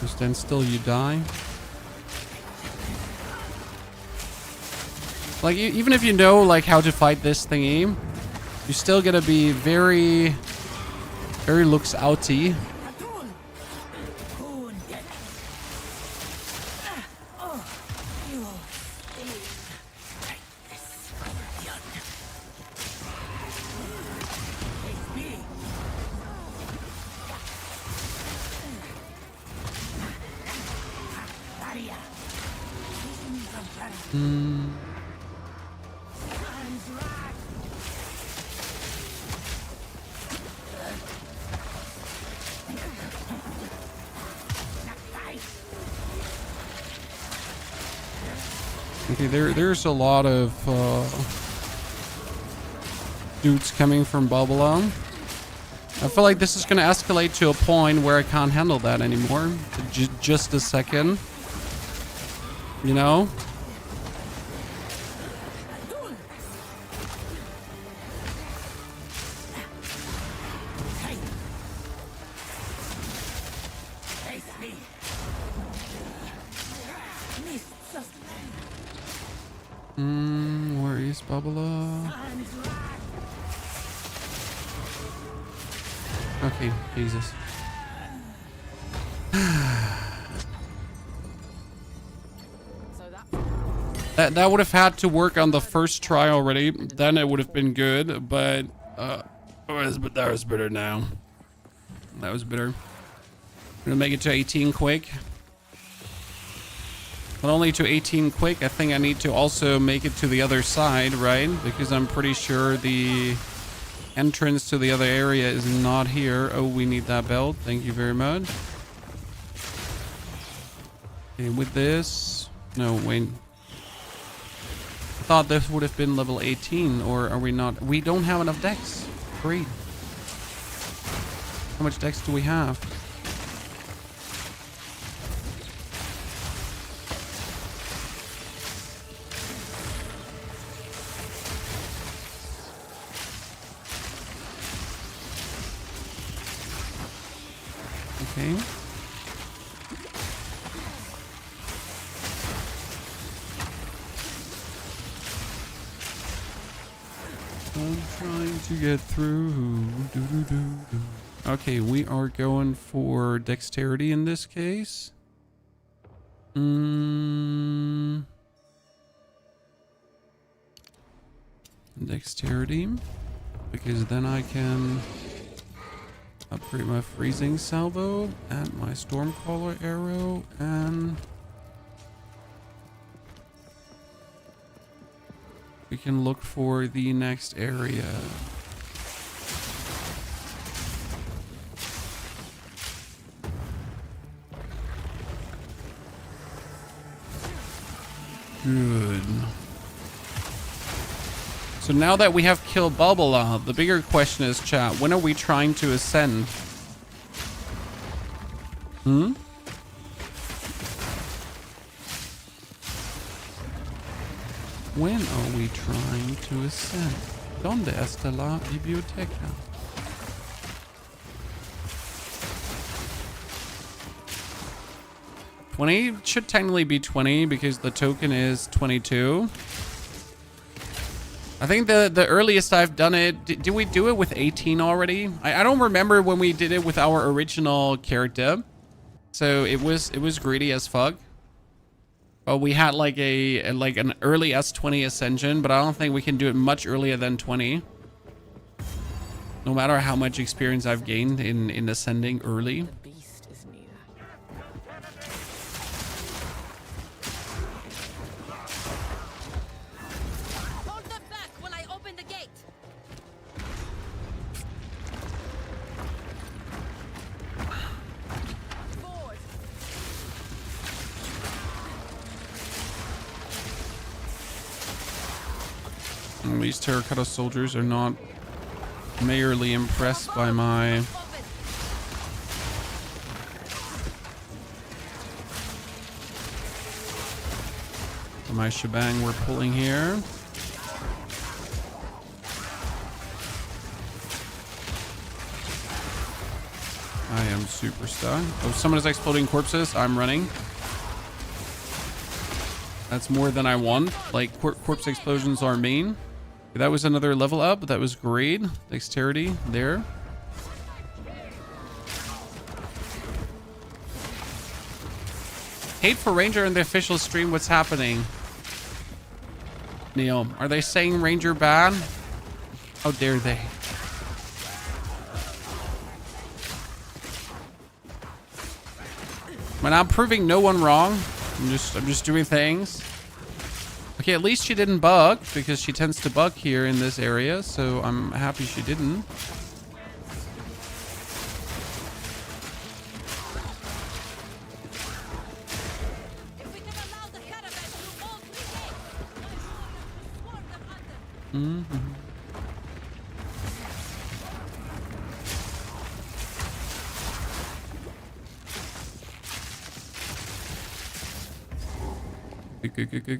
You stand still, you die. Like, even if you know, like, how to fight this thingy, you're still gonna be very, very looks outy. Okay, there's a lot of dudes coming from Babylon. I feel like this is gonna escalate to a point where I can't handle that anymore. Just a second. You know? Where is Babylon? Okay, Jesus. That would have had to work on the first try already. Then it would have been good, but that was better now. That was better. I'm gonna make it to 18 quick. Not only to 18 quick, I think I need to also make it to the other side, right? Because I'm pretty sure the entrance to the other area is not here. Oh, we need that belt. Thank you very much. Okay, with this... No, wait. I thought this would have been level 18, or are we not? We don't have enough dex. Great. How much dex do we have? Okay. I'm trying to get through. Okay, we are going for dexterity in this case. Dexterity. Because then I can upgrade my freezing salvo and my stormcaller arrow, and we can look for the next area. Good. So now that we have killed Babala, the bigger question is, chat, when are we trying to ascend? When are we trying to ascend? ¿Dónde está la biblioteca? $20 should technically be 20 because the token is 22. I think the earliest I've done it, did we do it with 18 already? I don't remember when we did it with our original character. So it was greedy as fuck. But we had like an early S20 ascension, but I don't think we can do it much earlier than 20. No matter how much experience I've gained in ascending early. These terracotta soldiers are not majorly impressed by my shebang we're pulling here. I am super stuck. Oh, someone is exploding corpses. I'm running. That's more than I want. Like, corpse explosions are mean. That was another level up. That was great. Dexterity there. Hate for Ranger in the official stream. What's happening? Neil, are they saying Ranger bad? How dare they? But I'm proving no one wrong. I'm just doing things. Okay, at least she didn't bug, because she tends to bug here in this area, so I'm happy she didn't.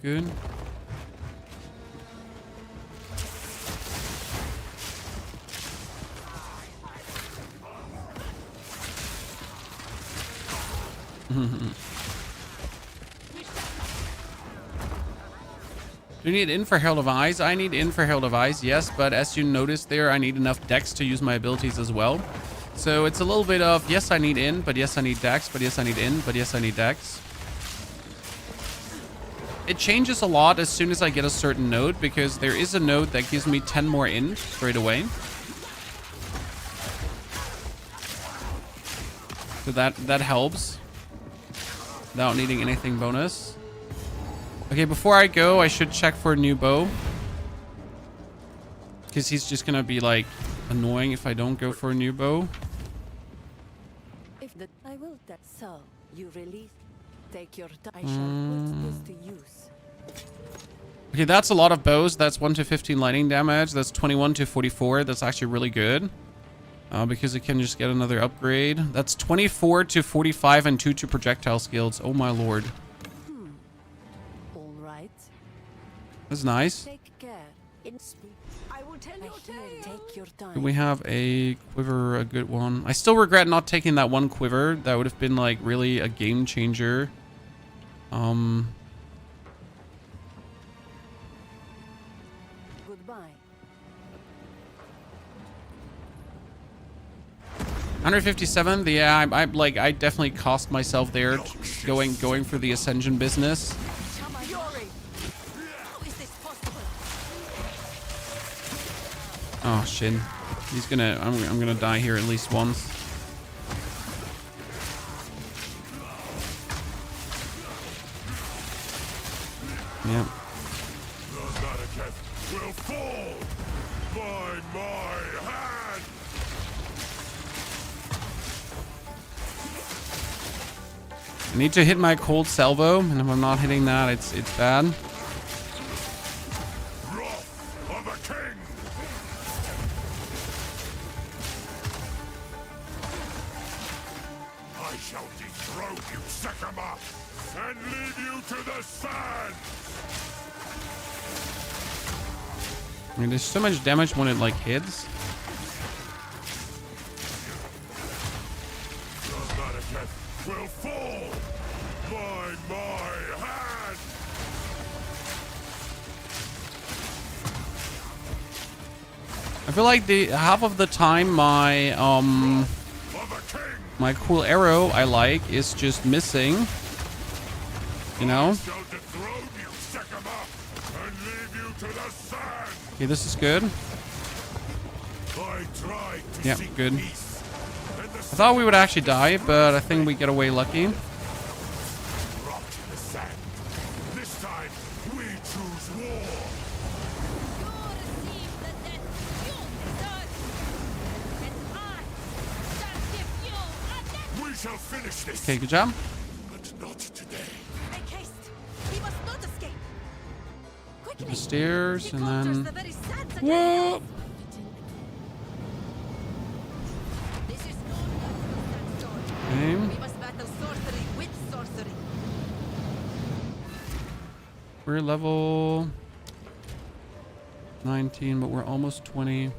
Good. Do you need in for Herald of Eyes? I need in for Herald of Eyes, yes, but as you noticed there, I need enough dex to use my abilities as well. So it's a little bit of, yes, I need in, but yes, I need dex, but yes, I need in, but yes, I need dex. It changes a lot as soon as I get a certain node, because there is a node that gives me 10 more in straight away. So that helps without needing anything bonus. Okay, before I go, I should check for a new bow, because he's just gonna be like annoying if I don't go for a new bow. If the I will that so you release. Take your time. I shall put this to use. Okay, that's a lot of bows. That's 1 to 15 lightning damage. That's 21 to 44. That's actually really good. Because it can just get another upgrade. That's 24 to 45 and 2 to projectile skills. Oh my lord. All right. That's nice. Take care. In speed. I will tell you. Take your time. Do we have a quiver, a good one? I still regret not taking that one quiver. That would have been like really a game changer. Goodbye. 157. Yeah, I definitely cost myself there going for the Ascension business. Oh shit. He's gonna I'm gonna die here at least once. Yep. Will fall by my hand. I need to hit my cold salvo, and if I'm not hitting that, it's bad. Wrath of a king. I shall dethrone you, Sekama, and leave you to the sand. I mean, there's so much damage when it like hits. Will fall by my hand. I feel like the half of the time my my cool arrow I like is just missing. You know? Okay, this is good. Yeah, good. I thought we would actually die, but I think we get away lucky. This time we choose war. We shall finish this. Okay, good job. But not today. Make haste. He must not escape. The stairs and then. The very sands Whoa! battle sorcery with sorcery. We're level 19, but we're almost 20.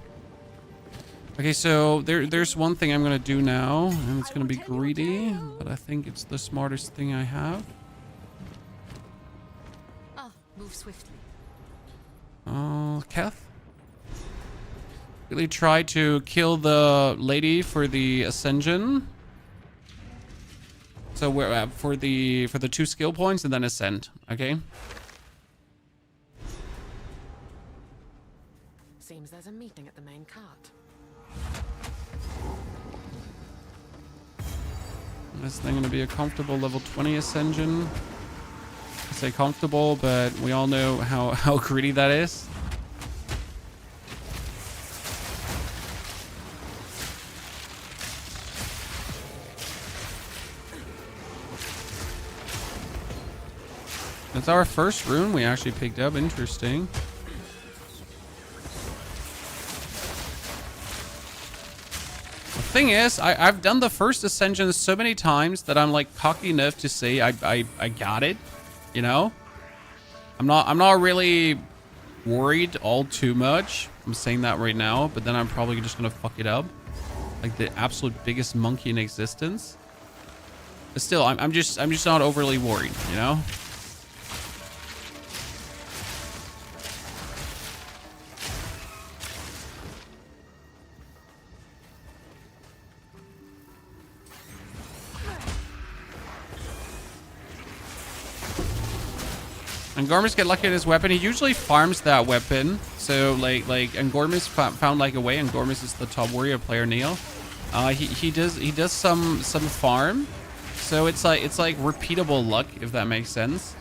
Okay, so there's one thing I'm gonna do now, and it's gonna be greedy, but I think it's the smartest thing I have. Ah, move swiftly. Keth? Really try to kill the lady for the ascension. So we're for the 2 skill points and then ascend. Okay. Seems there's a meeting at the main cart. This thing gonna be a comfortable level 20 ascension. I say comfortable, but we all know how greedy that is. That's our first rune we actually picked up. Interesting. The thing is, I've done the first ascension so many times that I'm like cocky enough to say I got it. You know? I'm not really worried all too much. I'm saying that right now, but then I'm probably just gonna fuck it up. Like the absolute biggest monkey in existence. But still, I'm just not overly worried, you know? And Gormys get lucky at his weapon. He usually farms that weapon. So and Gormys found like a way, and Gormys is the top warrior player, Neil. He does some farm. So it's like repeatable luck, if that makes sense.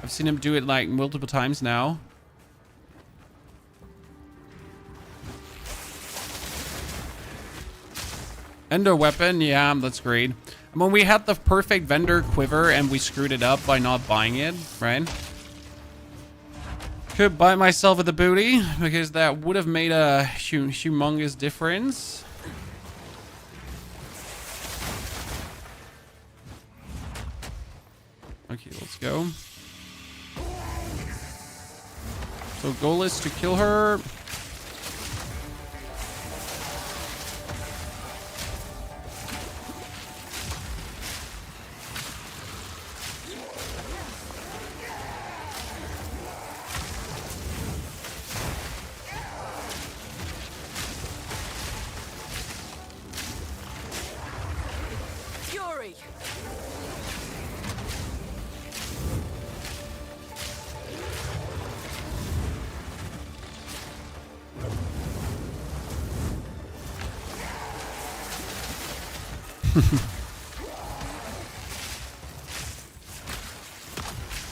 I've seen him do it like multiple times now. Ender weapon, yeah, that's great. I mean, we had the perfect vendor quiver and we screwed it up by not buying it, right? Could buy myself at the booty because that would have made a humongous difference. Okay, let's go. So goal is to kill her. Fury.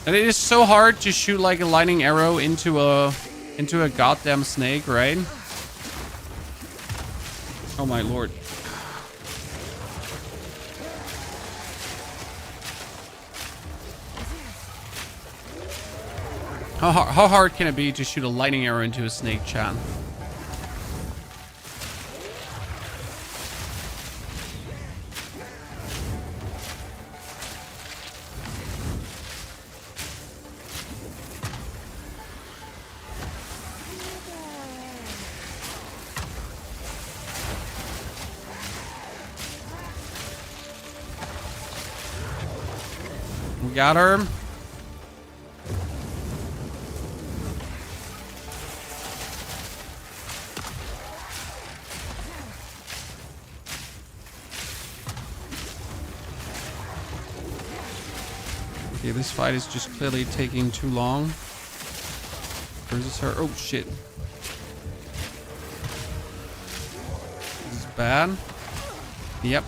And it is so hard to shoot like a lightning arrow into a goddamn snake, right? Oh my lord. How hard can it be to shoot a lightning arrow into a snake, chan? We got her. Okay, this fight is just clearly taking too long. Versus her. Oh shit. This is bad. Yep.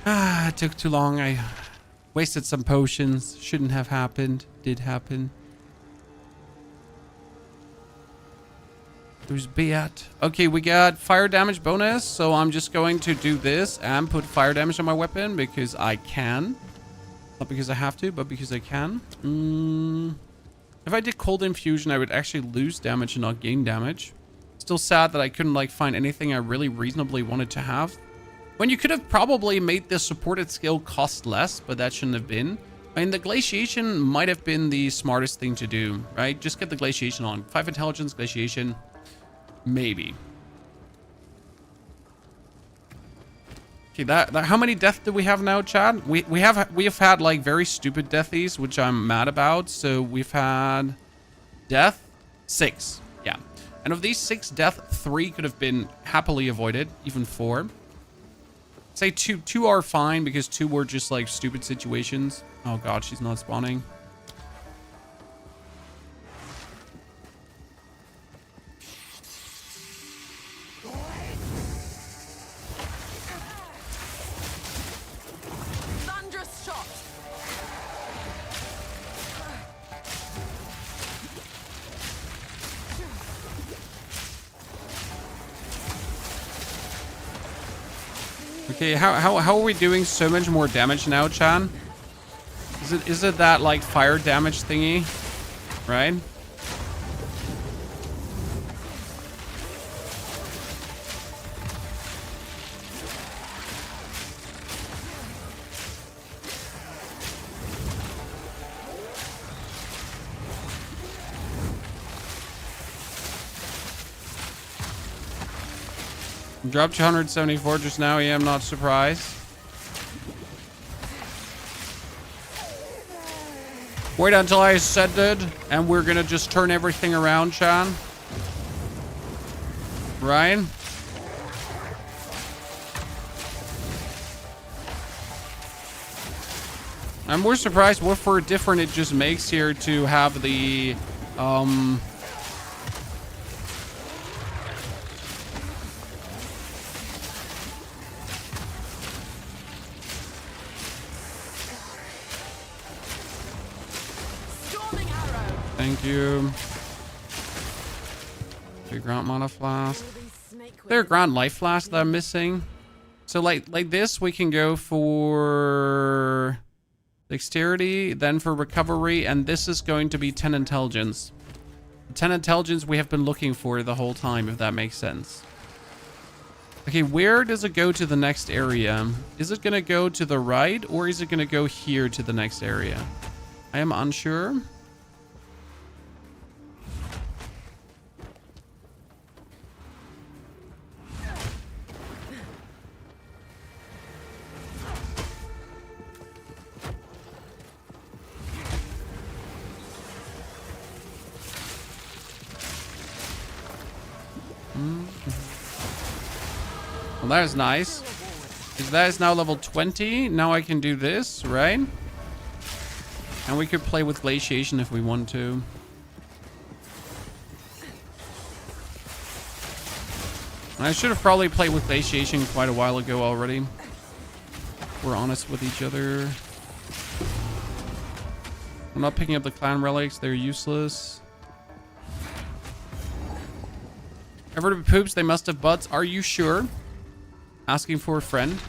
Ah, it took too long. I wasted some potions. Shouldn't have happened. Did happen. There's Beat. Okay, we got fire damage bonus. So I'm just going to do this and put fire damage on my weapon because I can. Not because I have to, but because I can. If I did cold infusion, I would actually lose damage and not gain damage. Still sad that I couldn't like find anything I really reasonably wanted to have. When you could have probably made the supported skill cost less, but that shouldn't have been. I mean, the glaciation might have been the smartest thing to do, right? Just get the glaciation on. 5 intelligence, glaciation, maybe. Okay, how many death do we have now, Chad? We have had like very stupid deathies, which I'm mad about. So we've had death 6, yeah. And of these 6 death, 3 could have been happily avoided, even 4. Say 2 are fine because 2 were just like stupid situations. Oh god, she's not spawning. Thunderous shot. Okay, how are we doing so much more damage now, Chan? Is it that like fire damage thingy, right? Dropped to 174 just now. Yeah, I'm not surprised. Wait until I ascended, and we're gonna just turn everything around, Chan. Right? I'm more surprised what for different it just makes here to have the Thank you. Okay, Grant Mana Flask. There, Grant Life Flask that I'm missing. So like this, we can go for Dexterity, then for Recovery, and this is going to be 10 Intelligence. 10 Intelligence we have been looking for the whole time, if that makes sense. Okay, where does it go to the next area? Is it going to go to the right, or is it going to go here to the next area? I am unsure. Well, that is nice. Because that is now level 20. Now I can do this, right? And we could play with Glaciation if we want to. I should have probably played with Glaciation quite a while ago already. We're honest with each other. I'm not picking up the clan relics. They're useless. Ever to poops, they must have butts. Are you sure? Asking for a friend.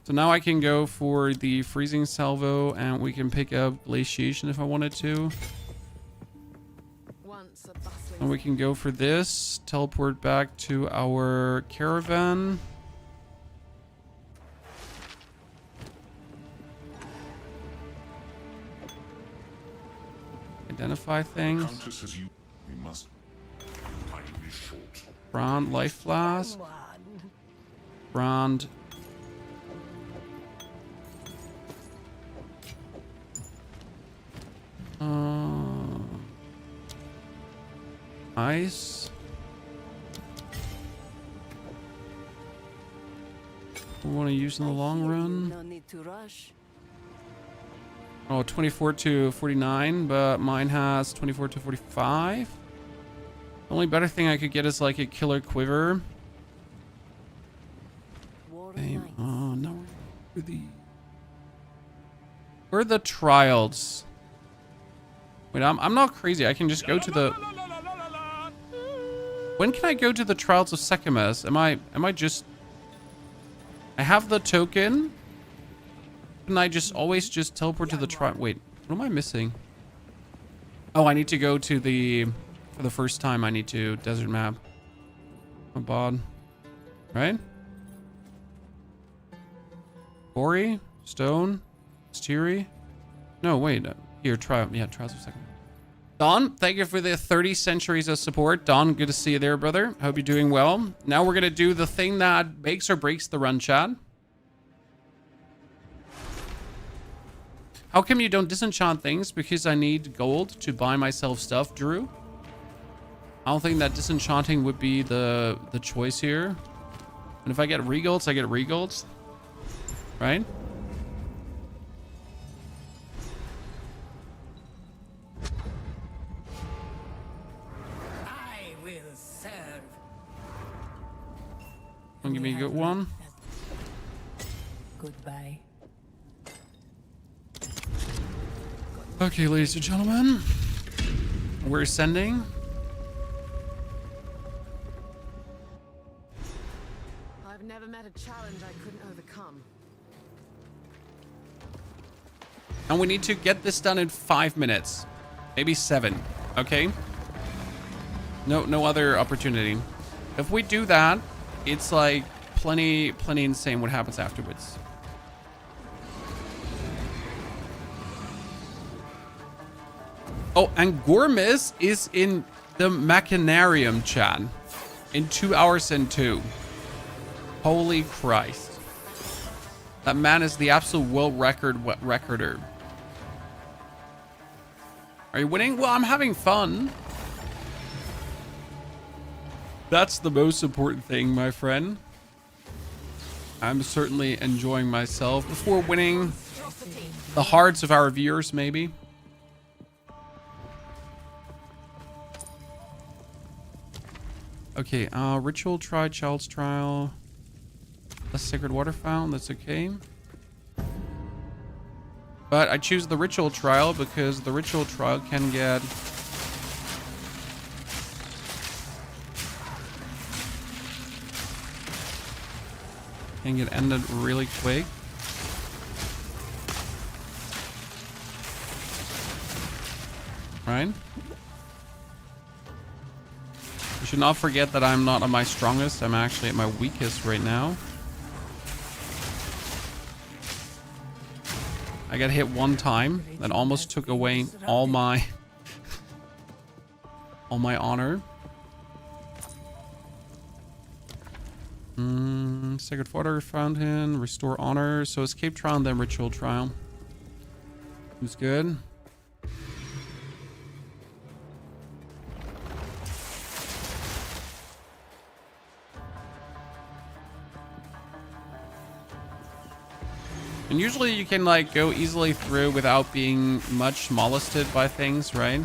So now I can go for the freezing salvo and we can pick up glaciation if I wanted to. And we can go for this. Teleport back to our caravan. Identify things. Brand life flask. Brand. Ice. We want to use in the long run. No need to rush. Oh, 24 to 49, but mine has 24 to 45. The only better thing I could get is like a killer quiver. Okay. Oh no. Where are the trials? Wait, I'm not crazy. I can just go to the. When can I go to the trials of Sekimus? Am I just? I have the token. Can I just always just teleport to the trial? Wait, what am I missing? Oh, I need to go to the. For the first time, I need to desert map. My bod. Right? Ori, Stone, Steri. No, wait. Here, try. Yeah, try a second. Don, thank you for the 30 centuries of support. Don, good to see you there, brother. Hope you're doing well. Now we're going to do the thing that makes or breaks the run, chat. How come you don't disenchant things? Because I need gold to buy myself stuff, Drew. I don't think that disenchanting would be the choice here. And if I get regolds, I get regolds. Right? I will serve. Don't give me a good one. Goodbye. Okay, ladies and gentlemen. We're ascending. I've never met a challenge I couldn't overcome. And we need to get this done in 5 minutes. Maybe 7. Okay? No other opportunity. If we do that, it's like plenty insane what happens afterwards. Oh, and Gormis is in the Machinarium, chat. In 2 hours and 2. Holy Christ. That man is the absolute world recorder. Are you winning? Well, I'm having fun. That's the most important thing, my friend. I'm certainly enjoying myself before winning the hearts of our viewers, maybe. Okay, ritual try, child's trial. The sacred water fountain, that's okay. But I choose the ritual trial because the ritual trial can get ended really quick. Right? You should not forget that I'm not at my strongest. I'm actually at my weakest right now. I got hit one time. That almost took away all my honor. Sacred water fountain, restore honor. So escape trial and then ritual trial. Who's good? And usually you can like go easily through without being much molested by things, right?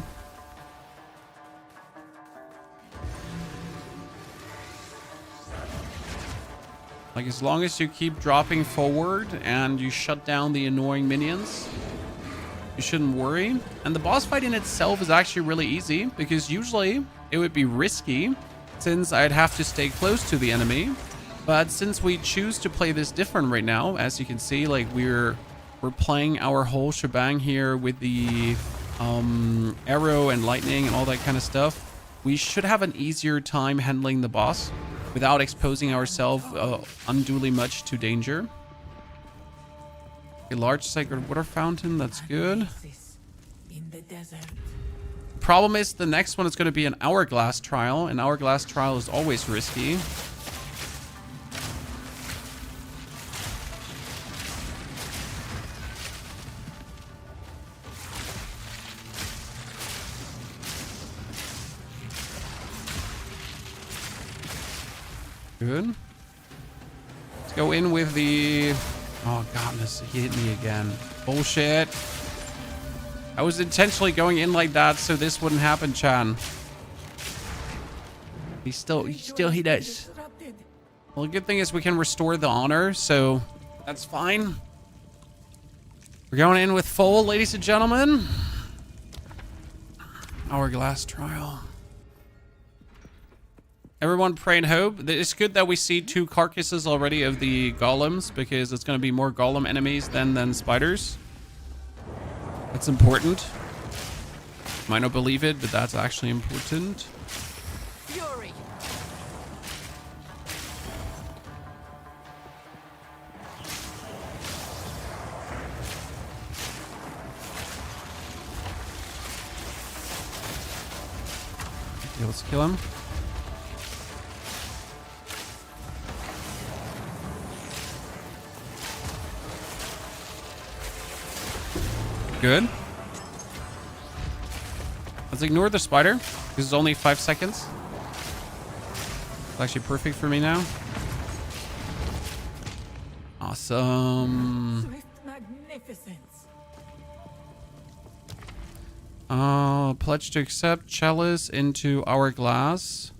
Like as long as you keep dropping forward and you shut down the annoying minions, you shouldn't worry. And the boss fight in itself is actually really easy because usually it would be risky since I'd have to stay close to the enemy. But since we choose to play this different right now, as you can see, like we're playing our whole shebang here with the arrow and lightning and all that kind of stuff, we should have an easier time handling the boss without exposing ourselves unduly much to danger. A large sacred water fountain, that's good. In the desert. Problem is the next one is going to be an hourglass trial. An hourglass trial is always risky. Good. Let's go in with the... Oh, godness. He hit me again. Bullshit. I was intentionally going in like that so this wouldn't happen, Chan. He still hit us. Well, the good thing is we can restore the honor, so that's fine. We're going in with full, ladies and gentlemen. Hourglass trial. Everyone pray and hope. It's good that we see 2 carcasses already of the golems because it's going to be more golem enemies than spiders. That's important. Might not believe it, but that's actually important. Fury. Okay, let's kill him. Good. Let's ignore the spider. This is only 5 seconds. It's actually perfect for me now. Awesome. Swift magnificence. Pledge to accept chalice into hourglass.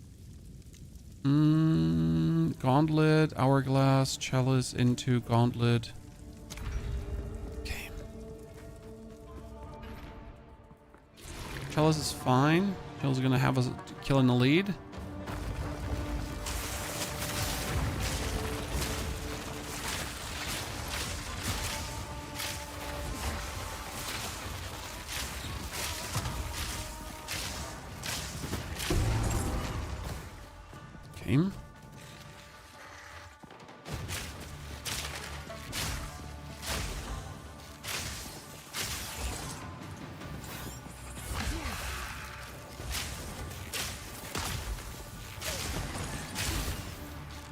Gauntlet, hourglass, chalice into gauntlet. Okay. Chalice is fine. Chalice is gonna have us kill in the lead. Okay.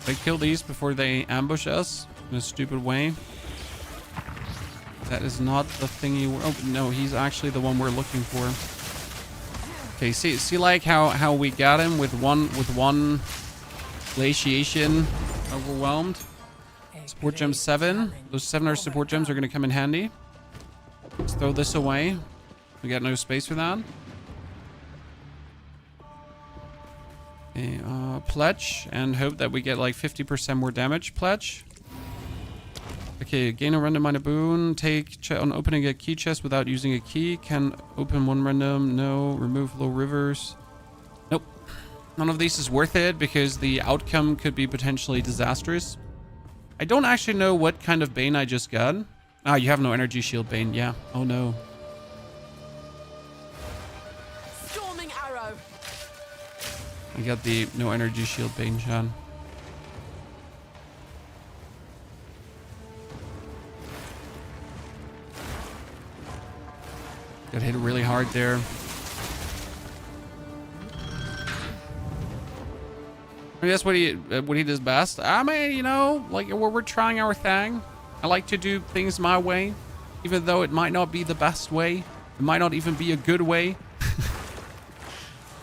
They kill these before they ambush us in a stupid way. That is not the thing you... Oh, no, he's actually the one we're looking for. Okay, see like how we got him with one glaciation overwhelmed. Support gem 7. Those 7 are support gems are going to come in handy. Let's throw this away. We got no space for that. Okay, pledge and hope that we get like 50% more damage. Pledge. Okay, gain a random minor boon. Take on opening a key chest without using a key. Can open 1 random. No. Remove low rivers. Nope. None of these is worth it because the outcome could be potentially disastrous. I don't actually know what kind of Bane I just got. Ah, you have no energy shield, Bane. Yeah. Oh no. Storming arrow. I got the no energy shield Bane, Sean. Got hit really hard there. I mean, that's what he does best. I mean, you know, like we're trying our thing. I like to do things my way, even though it might not be the best way. It might not even be a good way.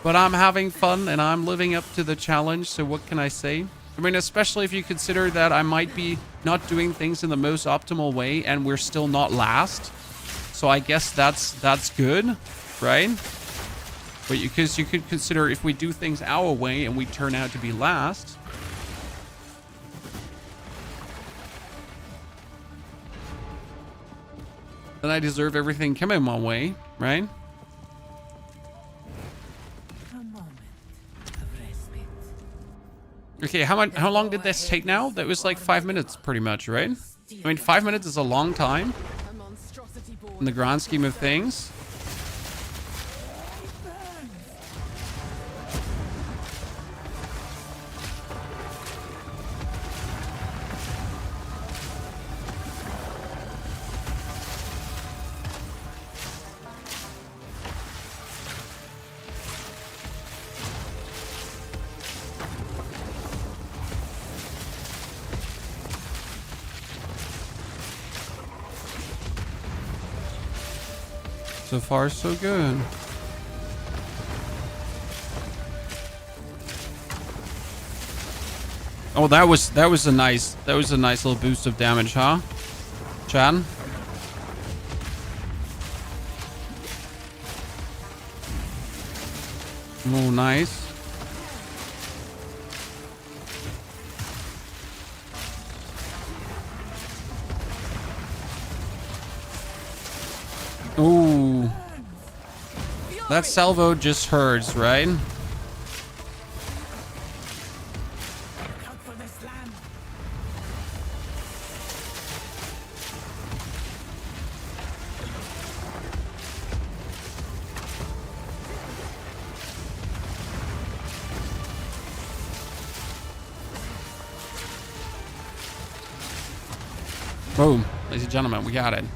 But I'm having fun and I'm living up to the challenge. So what can I say? I mean, especially if you consider that I might be not doing things in the most optimal way and we're still not last. So I guess that's good, right? But because you could consider if we do things our way and we turn out to be last. Then I deserve everything coming my way, right? A moment of respite. Okay, how long did this take now? That was like 5 minutes pretty much, right? I mean, 5 minutes is a long time A monstrosity born. in the grand scheme of things. So far, so good. Oh, that was a nice little boost of damage, huh, Chan? Oh, nice. Ooh. That salvo just hurts, right? Look out for this land. Boom. Ladies and gentlemen, we got it.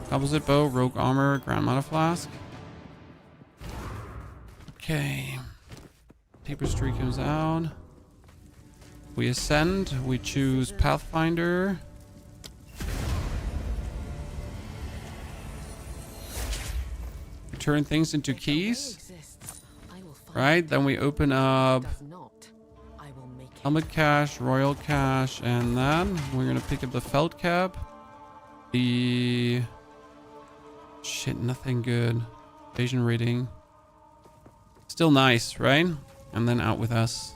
Composite bow, rogue armor, grand mana flask. Okay. Tapestry comes out. We ascend. We choose Pathfinder. We turn things into keys. Right, then we open up Helmet Cache, Royal Cache, and then we're gonna pick up the Felt Cap. The... Shit, nothing good. Evasion rating. Still nice, right? And then out with us.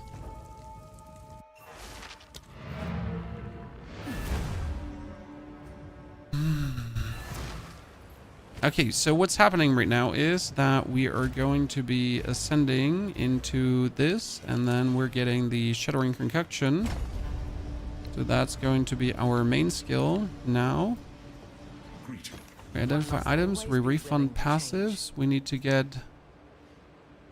Okay, so what's happening right now is that we are going to be ascending into this, and then we're getting the Shuddering Concoction. So that's going to be our main skill now. We identify items, we refund passives. We need to get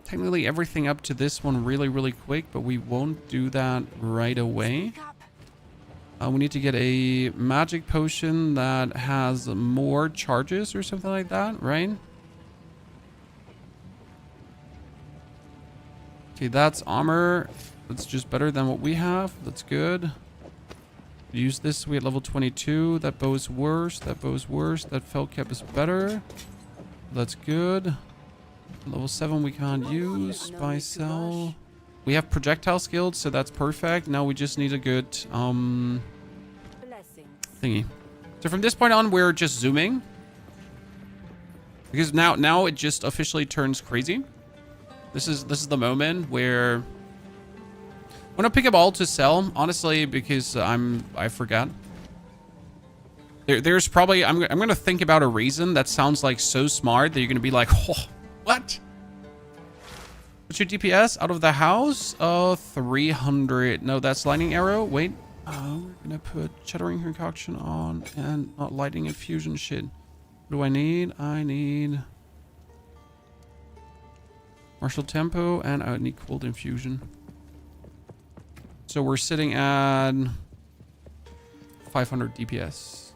technically everything up to this one really quick, but we won't do that right away. We need to get a magic potion that has more charges or something like that, right? Okay, that's armor. That's just better than what we have. That's good. Use this. We at level 22. That bow is worse. That bow is worse. That felt cap is better. That's good. Level 7 we can't use. Buy, sell. We have projectile skilled, so that's perfect. Now we just need a good thingy. So from this point on, we're just zooming. Because now it just officially turns crazy. This is the moment where I'm gonna pick up all to sell, honestly, because I forgot. There's probably I'm gonna think about a reason that sounds like so smart that you're gonna be like, oh, what? What's your DPS out of the house? 300. No, that's lightning arrow. Wait. We're gonna put Shuddering Concoction on and not lightning infusion shit. What do I need? I need martial tempo and I need cold infusion. So we're sitting at 500 DPS.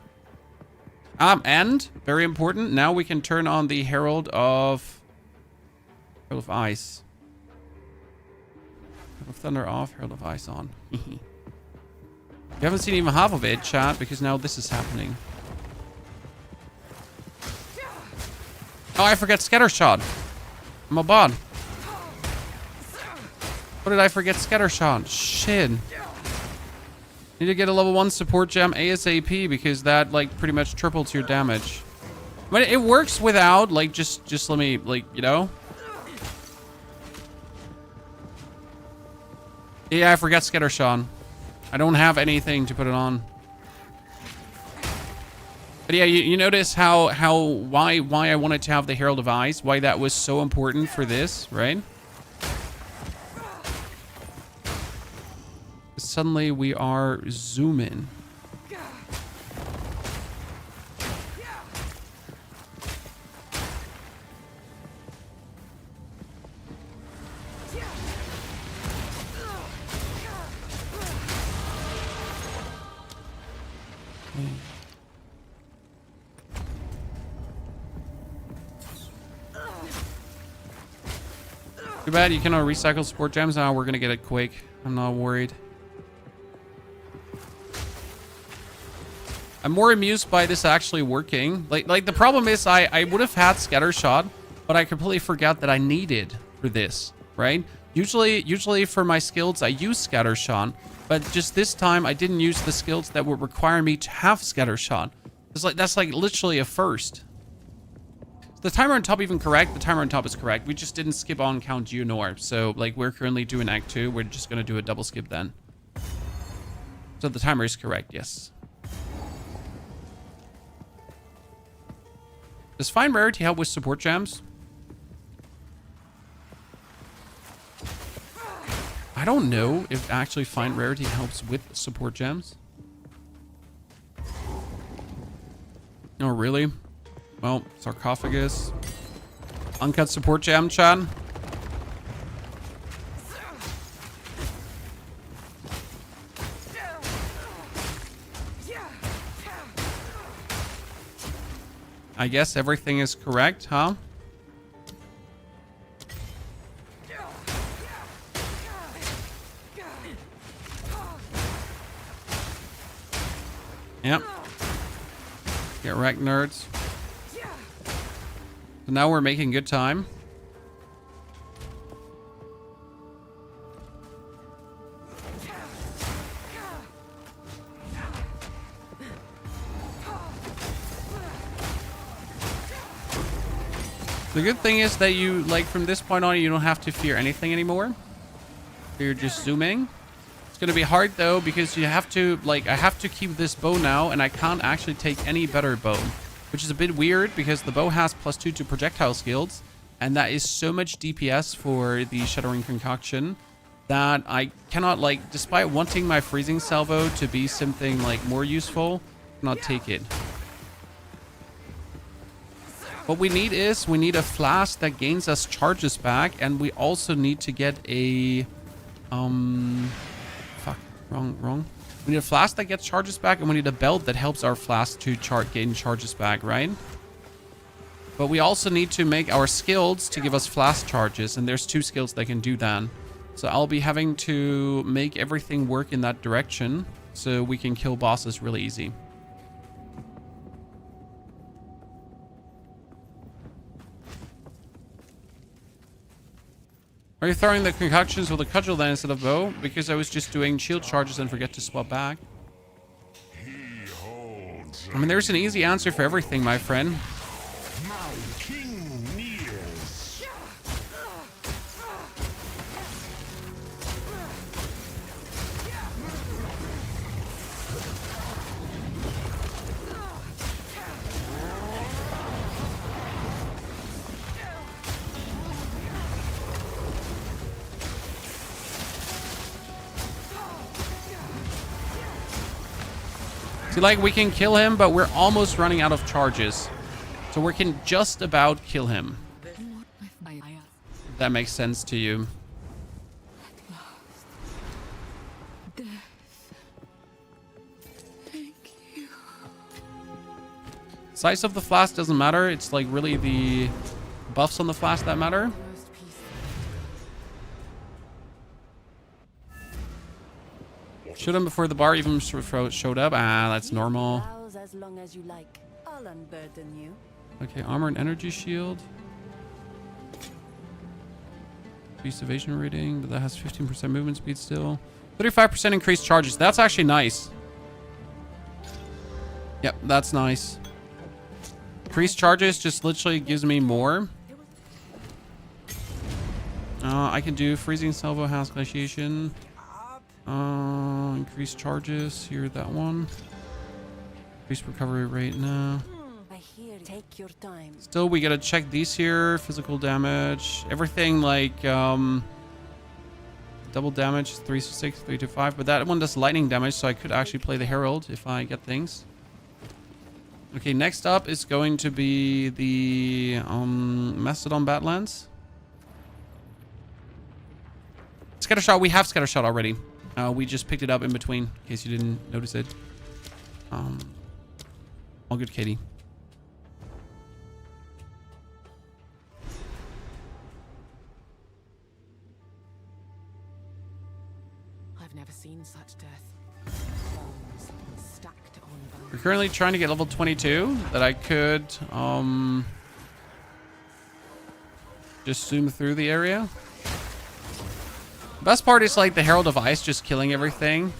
And very important, now we can turn on the Herald of Ice. Herald of Thunder off, Herald of Ice on. You haven't seen even half of it, chat, because now this is happening. Oh, I forgot Scattershot. I'm a bot. What did I forget Scattershot? Shit. Need to get a level 1 support gem ASAP because that, like, pretty much triples your damage. But it works without, like, just let me, like, you know? Yeah, I forgot Scattershot. I don't have anything to put it on. But yeah, you notice why I wanted to have the Herald of Ice, why that was so important for this, right? Suddenly we are zooming. Too bad you cannot recycle support gems. Now we're gonna get it quick. I'm not worried. I'm more amused by this actually working. Like the problem is I would have had Scattershot, but I completely forgot that I needed for this, right? Usually for my skills I use Scattershot, but just this time I didn't use the skills that would require me to have Scattershot. That's like literally a first. The timer on top even correct? The timer on top is correct. We just didn't skip on Count Geonor. So, like, we're currently doing Act 2. We're just going to do a double skip then. So the timer is correct, yes. Does Fine Rarity help with support gems? I don't know if actually Fine Rarity helps with support gems. Oh, really? Well, Sarcophagus. Uncut support gem, Chad. I guess everything is correct, huh? Yep. Get wrecked, nerds. So now we're making good time. The good thing is that you, like, from this point on, you don't have to fear anything anymore. You're just zooming. It's going to be hard, though, because you have to, like, I have to keep this bow now, and I can't actually take any better bow. Which is a bit weird, because the bow has +2 to projectile skills, and that is so much DPS for the Shattering Concoction that I cannot, like, despite wanting my Freezing Salvo to be something, like, more useful, cannot take it. What we need is, we need a flask that gains us charges back, and we also need to get a, fuck, wrong. We need a flask that gets charges back, and we need a belt that helps our flask to gain charges back, right? But we also need to make our skills to give us flask charges, and there's 2 skills that can do that. So I'll be having to make everything work in that direction, so we can kill bosses really easy. Are you throwing the concoctions with a cudgel then instead of bow? Because I was just doing shield charges and forget to swap back. I mean, there's an easy answer for everything, my friend. See, like, we can kill him, but we're almost running out of charges. So we can just about kill him. If that makes sense to you. Size of the flask doesn't matter. It's like really the buffs on the flask that matter. Shoot him before the bar even showed up. Ah, that's normal. As long as you like. I'll unburden you. Okay, armor and energy shield. Increased evasion rating, but that has 15% movement speed still. 35% increased charges. That's actually nice. Yep, that's nice. Increased charges just literally gives me more. I can do freezing salvo, house glaciation. Increased charges here, that one. Increased recovery rate now. I hear. Take your time. Still, we gotta check these here. Physical damage, everything like double damage, 3-6, 3-5. But that one does lightning damage, so I could actually play the Herald if I get things. Okay, next up is going to be the Mastodon Badlands. Scattershot, we have Scattershot already. We just picked it up in between, in case you didn't notice it. All good, Katie. I've never seen such death. Stacked on bones. We're currently trying to get level 22, that I could just zoom through the area. Best part is like the Herald of Ice just killing everything.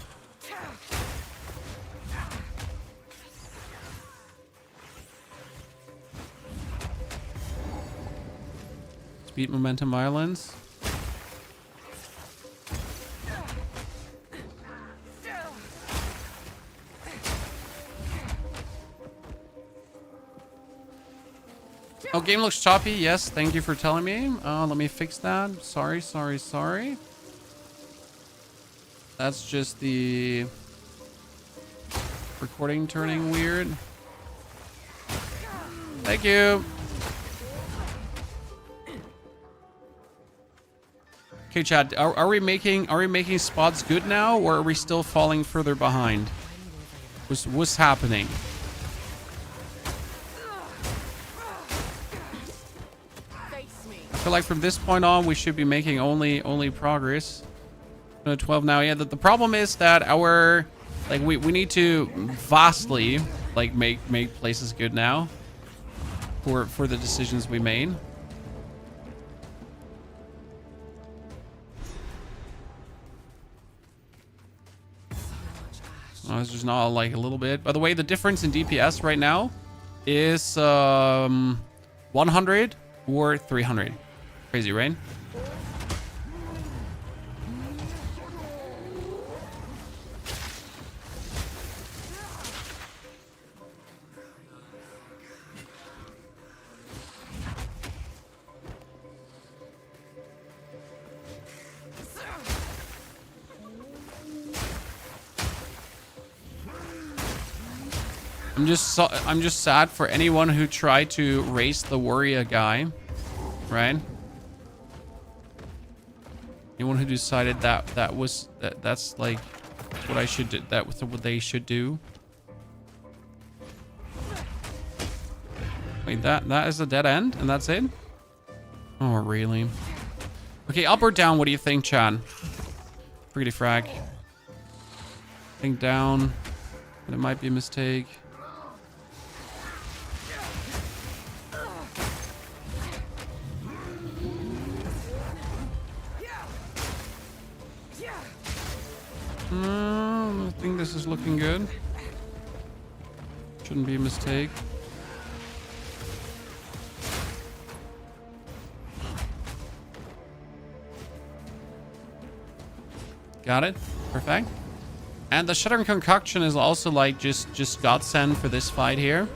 Speed, momentum, violence. Oh, game looks choppy. Yes, thank you for telling me. Let me fix that. Sorry. That's just the recording turning weird. Thank you. Okay, Chad, are we making spots good now, or are we still falling further behind? What's happening? feel like from this point on, we should be making only progress. 12 now. Yeah, the problem is that our, like, we need to vastly, like, make places good now for the decisions we made. Oh, it's just not like a little bit. By the way, the difference in DPS right now is 100 or 300. Crazy, right? I'm just sad for anyone who tried to race the warrior guy, right? Anyone who decided that's like what I should do, that's what they should do. Wait, that is a dead end and that's it? Oh, really? Okay, up or down? What do you think, Chan? Pretty frag. I think down, but it might be a mistake. I think this is looking good. Shouldn't be a mistake. Got it. Perfect. And the Shuddering Concoction is also like just godsend for this fight here.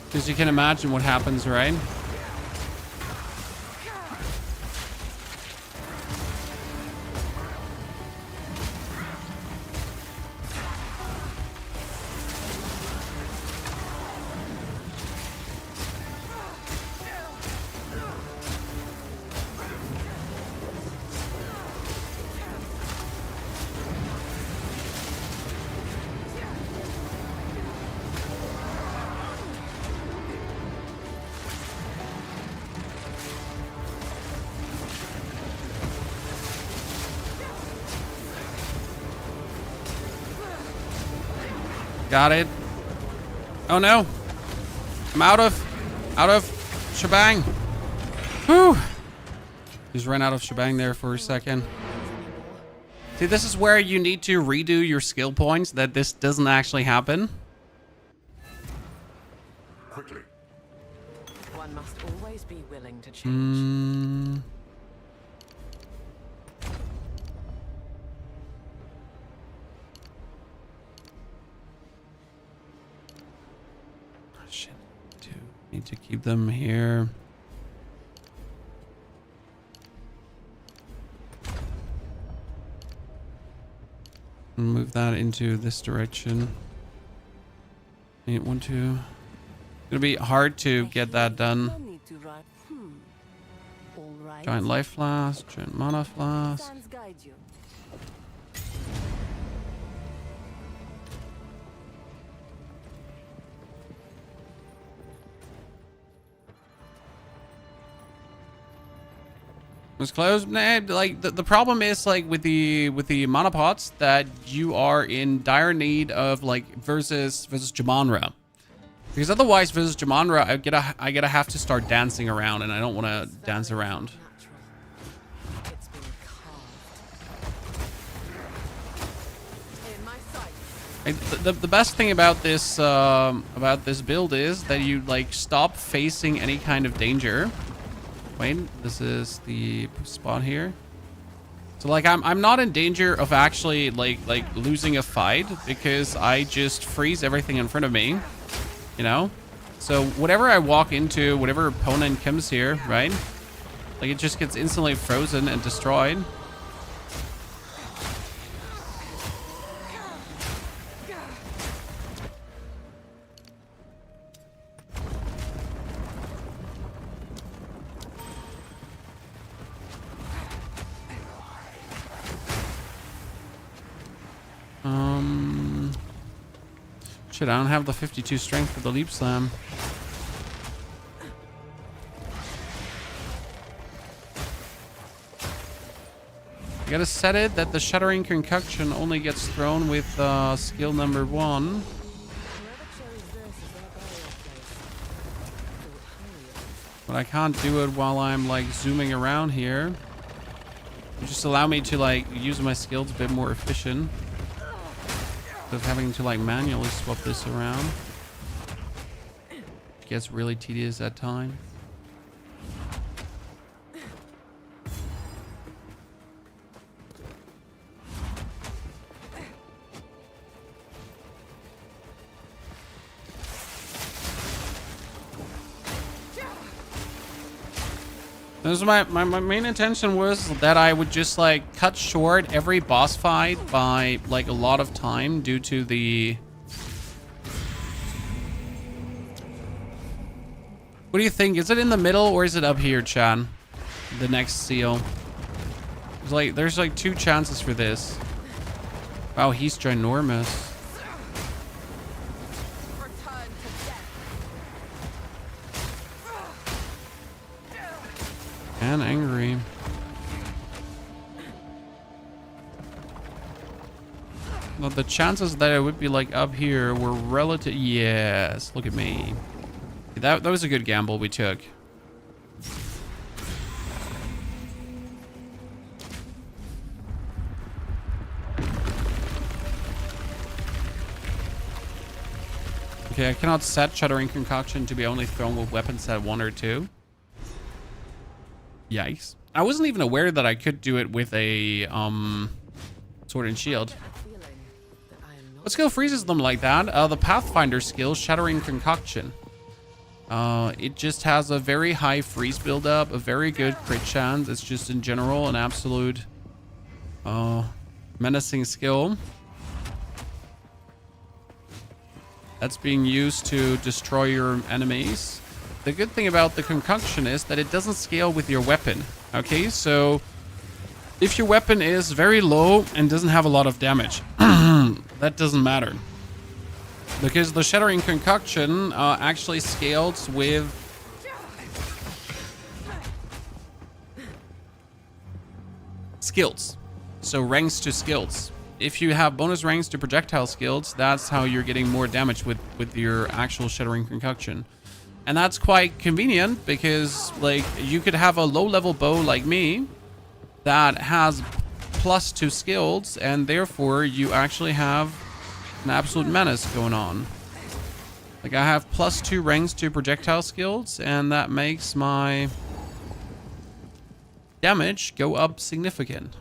Because you can imagine what happens, right? Got it. Oh no. I'm out of shebang. Whew. Just ran out of shebang there for a second. See, this is where you need to redo your skill points, that this doesn't actually happen. Quickly. One must always be willing to change. Shit. Need to keep them here. Move that into this direction. 8, 1, 2. It's gonna be hard to get that done. Giant life flask, giant mana flask. Was close. Nah, like the problem is like with the mana pots that you are in dire need of, like versus Jamanra, because otherwise versus Jamanra I gotta have to start dancing around, and I don't want to dance around. The best thing about this build is that you like stop facing any kind of danger. Wait, this is the spot here. So like I'm not in danger of actually like losing a fight, because I just freeze everything in front of me, you know? So whatever I walk into, whatever opponent comes here, right? Like it just gets instantly frozen and destroyed. Shit, I don't have the 52 strength for the leap slam. You gotta set it that the Shattering Concoction only gets thrown with skill number 1. But I can't do it while I'm like zooming around here. Just allow me to like use my skills a bit more efficient. Instead of having to like manually swap this around. It gets really tedious at times. This was my main intention was that I would just like cut short every boss fight by like a lot of time due to the... What do you think? Is it in the middle or is it up here, Chan? The next seal. There's like 2 chances for this. Wow, he's ginormous. And angry. Well, the chances that it would be like up here were relative. Yes, look at me. That was a good gamble we took. Okay, I cannot set Shattering Concoction to be only thrown with weapons at 1 or 2. Yikes. I wasn't even aware that I could do it with a sword and shield. What skill freezes them like that? The Pathfinder skill, Shattering Concoction. It just has a very high freeze buildup, a very good crit chance. It's just in general an absolute menacing skill. That's being used to destroy your enemies. The good thing about the concoction is that it doesn't scale with your weapon. Okay, so if your weapon is very low and doesn't have a lot of damage, that doesn't matter. Because the Shattering Concoction actually scales with skills. So ranks to skills. If you have bonus ranks to projectile skills, that's how you're getting more damage with your actual Shattering Concoction. And that's quite convenient because like you could have a low level bow like me that has +2 skills and therefore you actually have an absolute menace going on. Like I have +2 ranks to projectile skills and that makes my damage go up significant.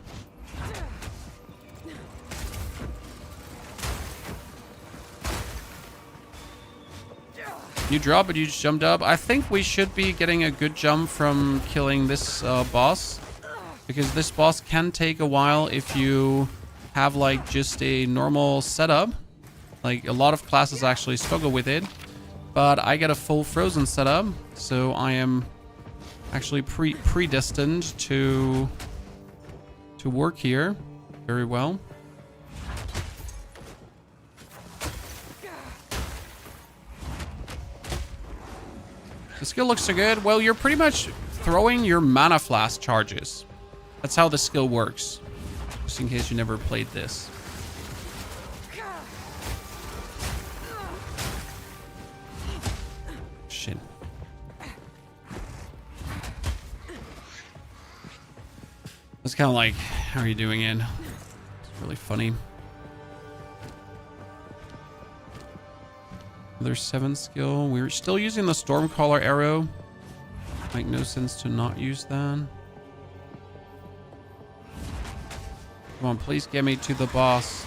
You drop but you just jumped up. I think we should be getting a good jump from killing this boss. Because this boss can take a while if you have like just a normal setup. Like a lot of classes actually struggle with it. But I get a full frozen setup. So I am actually predestined to work here very well. The skill looks so good. Well, you're pretty much throwing your mana flask charges. That's how the skill works. Just in case you never played this. Shit. It's kind of like, how are you doing it? It's really funny. Another 7 skill. We're still using the Stormcaller arrow. Make no sense to not use that. Come on, please get me to the boss.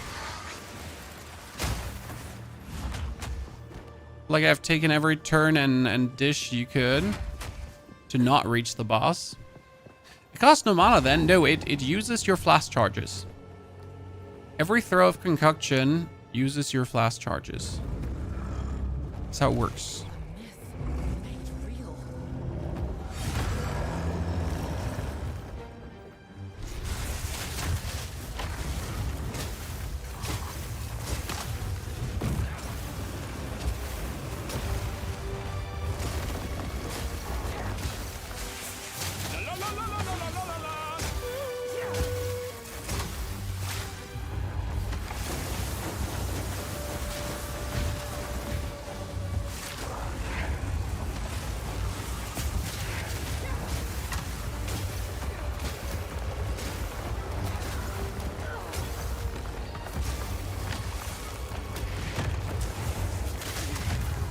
Like I've taken every turn and dish you could to not reach the boss. It costs no mana then. No, it uses your flask charges. Every throw of concoction uses your flask charges. That's how it works.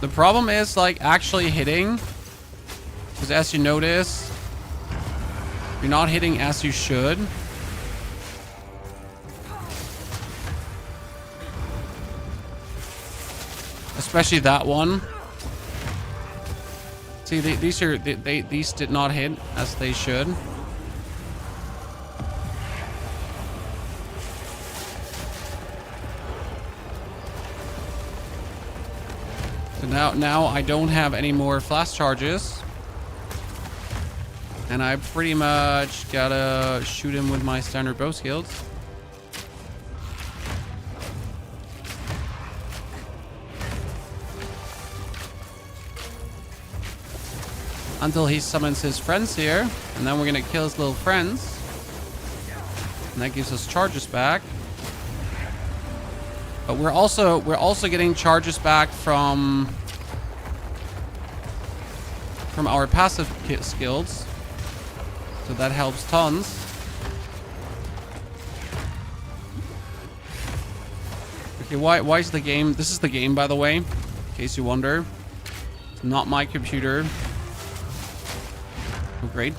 The problem is like actually hitting, because as you notice, you're not hitting as you should. Especially that one. See, these did not hit as they should. So now I don't have any more flash charges. And I pretty much gotta shoot him with my standard bow skills. Until he summons his friends here. And then we're gonna kill his little friends. And that gives us charges back. But we're also getting charges back from our passive skills. So that helps tons. Okay, why is the game... This is the game, by the way, in case you wonder. It's not my computer. Oh, great.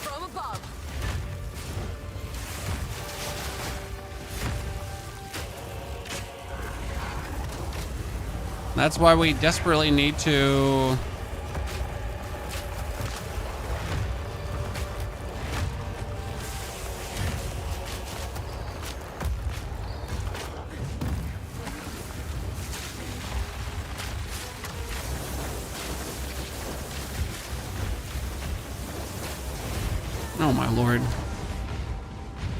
From above. That's why we desperately need to... Oh my lord.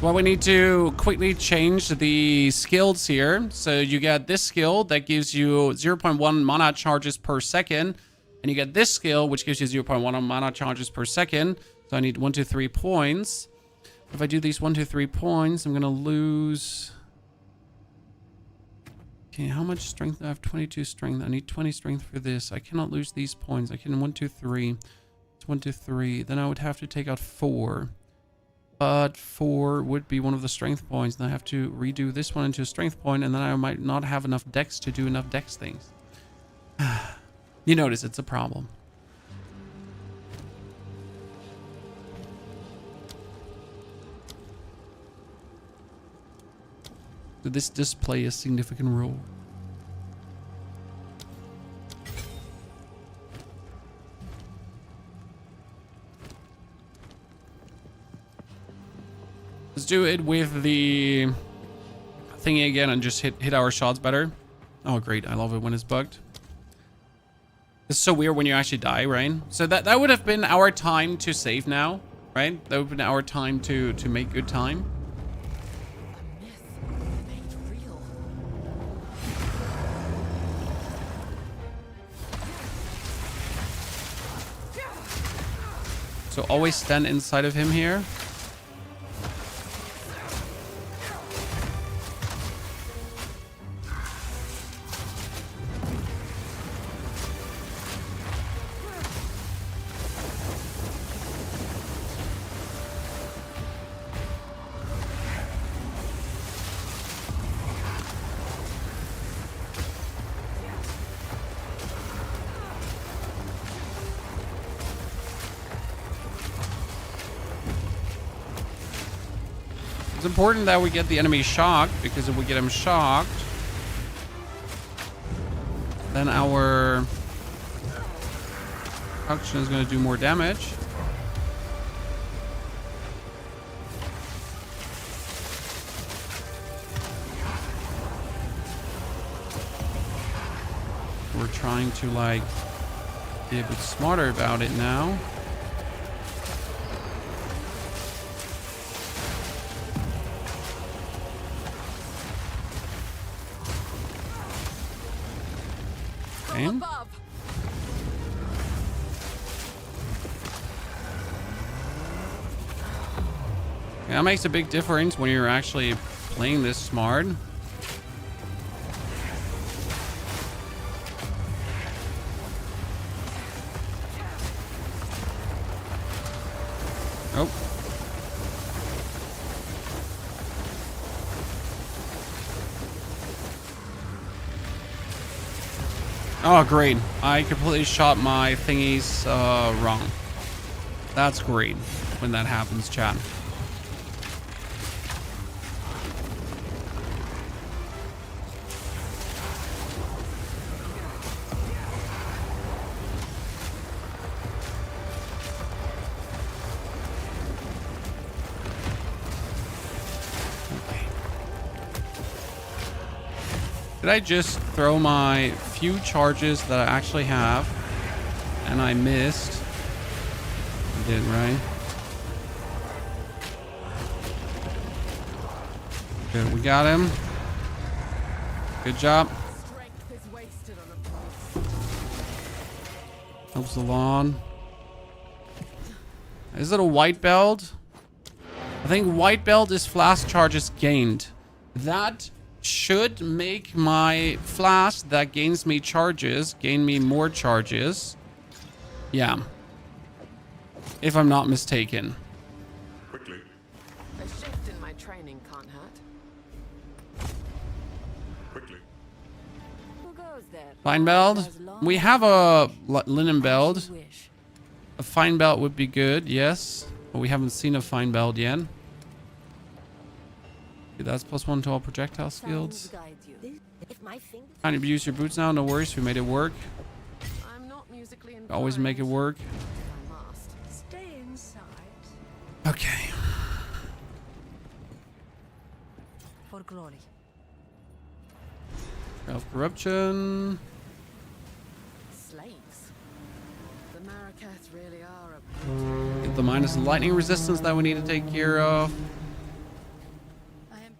Well, we need to quickly change the skills here. So you get this skill that gives you 0.1 mana charges per second. And you get this skill, which gives you 0.1 mana charges per second. So I need 1, 2, 3 points. If I do these 1, 2, 3 points, I'm going to lose... Okay, how much strength? I have 22 strength. I need 20 strength for this. I cannot lose these points. I can 1, 2, 3. It's 1, 2, 3. Then I would have to take out 4. But 4 would be one of the strength points. And I have to redo this one into a strength point. And then I might not have enough dex to do enough dex things. You notice it's a problem. So this does play a significant role. Let's do it with the thingy again and just hit our shots better. Oh, great. I love it when it's bugged. It's so weird when you actually die, right? So that would have been our time to save now, right? That would have been our time to make good time. A myth made real. So always stand inside of him here. It's important that we get the enemy shocked, because if we get him shocked, then our action is going to do more damage. We're trying to like be a bit smarter about it now. Above. Yeah, that makes a big difference when you're actually playing this smart. Oh. Oh, great. I completely shot my thingies wrong. That's great when that happens, chat. Did I just throw my few charges that I actually have and I missed? I did, right? Good, we got him. Good job. Strength is wasted on a Helps the lawn. Is it a white belt? I think white belt is flask charges gained. That should make my flask that gains me charges gain me more charges. Yeah. If I'm not mistaken. Quickly. A shift in my training can't hurt. Quickly. Who goes there? Fine belt. We have a linen belt. Wish. A fine belt would be good, yes. But we haven't seen a fine belt yet. Okay, that's +1 to all projectile skills. Guide you. If my finger Can't abuse your boots now, no worries. We made it work. I'm not musically inclined. Always make it work. I must. stay inside Okay. for glory. Self-corruption. Slaves. The Marraketh really are a Get the minus lightning resistance that we need to take care of.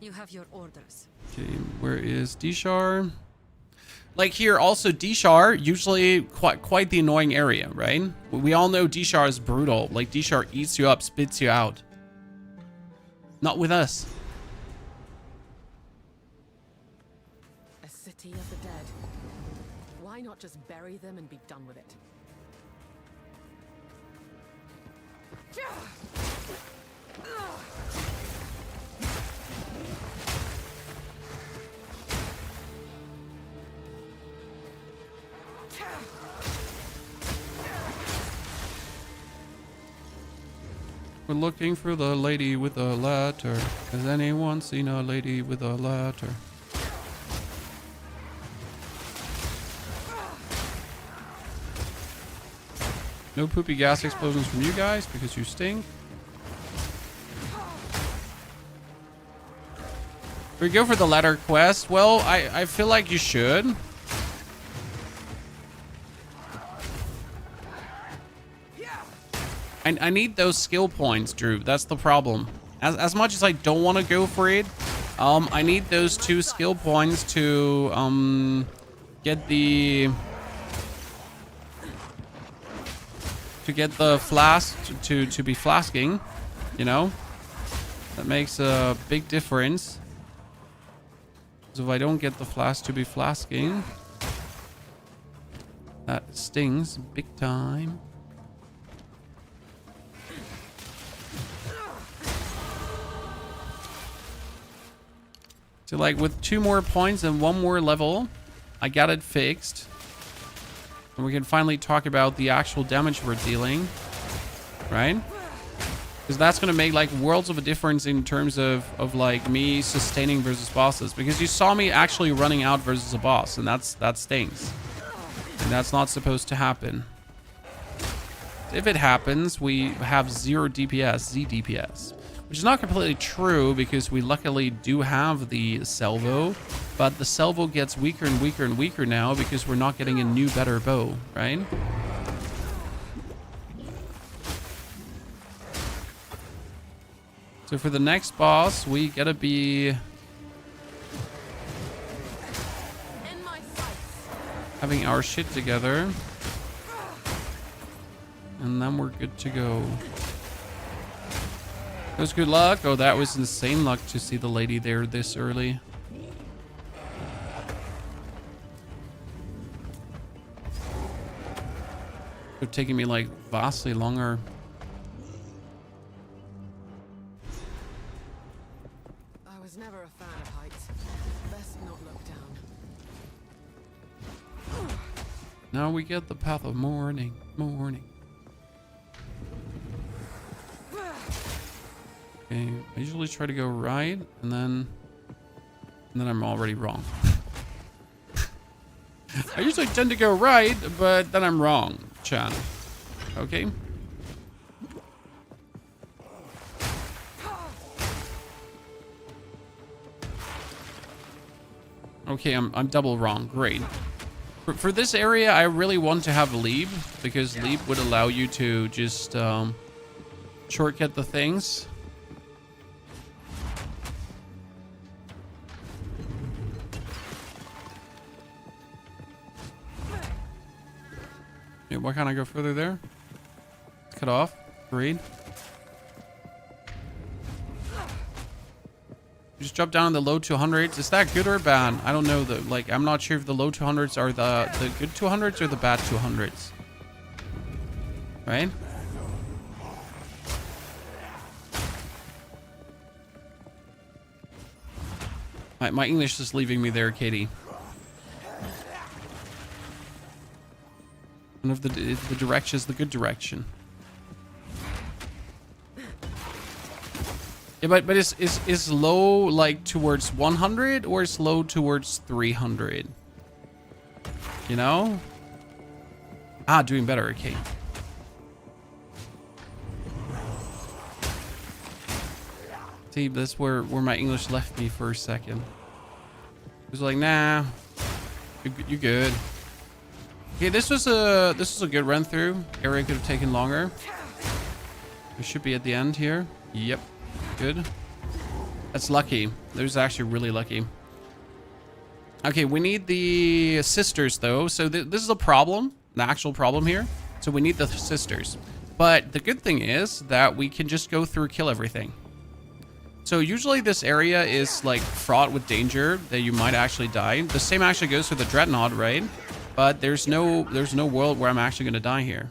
You have your orders. Okay, where is Dishar? Like here, also Dishar, usually quite the annoying area, right? We all know Dishar is brutal. Like Dishar eats you up, spits you out. Not with us. A city of the dead. Why not just bury them and be done with it? We're looking for the lady with a ladder. Has anyone seen a lady with a ladder? No poopy gas explosions from you guys because you stink. We go for the ladder quest. Well, I feel like you should. I need those skill points, Drew. That's the problem. As much as I don't want to go for it, I need those 2 skill points to get the flask to be flasking, you know? That makes a big difference. So if I don't get the flask to be flasking, that stings big time. So like with 2 more points and 1 more level, I got it fixed. And we can finally talk about the actual damage we're dealing, right? Because that's going to make like worlds of a difference in terms of like me sustaining versus bosses. Because you saw me actually running out versus a boss, and that stings. And that's not supposed to happen. If it happens, we have 0 DPS, Z DPS. Which is not completely true because we luckily do have the salvo, but the salvo gets weaker and weaker and weaker now because we're not getting a new better bow, right? So for the next boss, we gotta be having our shit together, and then we're good to go. That was good luck. Oh, that was insane luck to see the lady there this early. It's taking me like vastly longer. I was never a fan of heights. Best not look down. Now we get the path of morning. Okay, I usually try to go right, and then I'm already wrong. I usually tend to go right, but then I'm wrong, Chan. Okay. Okay, I'm double wrong. Great. For this area, I really want to have leap, because leap would allow you to just shortcut the things. Yeah, why can't I go further there? Cut off. Great. You just drop down in the low 200s. Is that good or bad? I don't know. Like, I'm not sure if the low 200s are the good 200s or the bad 200s. Right? My English is leaving me there, Katie. And if the direction is the good direction. Yeah, but is low like towards 100 or is low towards 300? You know? Ah, doing better. Okay. See, that's where my English left me for a second. It was like, nah, you good. Okay, this was a good run through. Area could have taken longer. We should be at the end here. Yep. Good. That's lucky. That was actually really lucky. Okay, we need the sisters though. So this is a problem, the actual problem here. So we need the sisters. But the good thing is that we can just go through, kill everything. So usually this area is like fraught with danger that you might actually die. The same actually goes for the Dreadnought, right? But there's no world where I'm actually going to die here.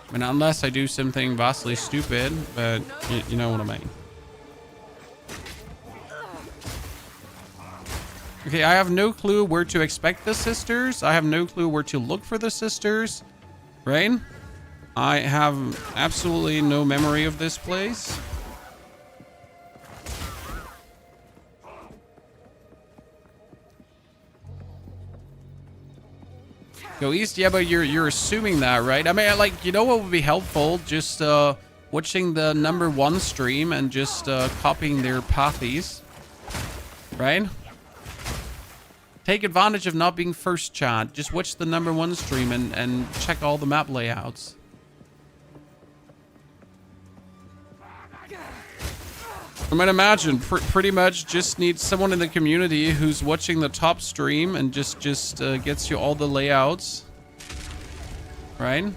I mean, unless I do something vastly stupid, but you know what I mean. Okay, I have no clue where to expect the sisters. I have no clue where to look for the sisters. Right? I have absolutely no memory of this place. Go east? Yeah, but you're assuming that, right? I mean, like, you know what would be helpful? Just watching the #1 stream and just copying their pathies. Right? Take advantage of not being first, chat. Just watch the #1 stream and check all the map layouts. I might imagine pretty much just need someone in the community who's watching the top stream and just gets you all the layouts. Right?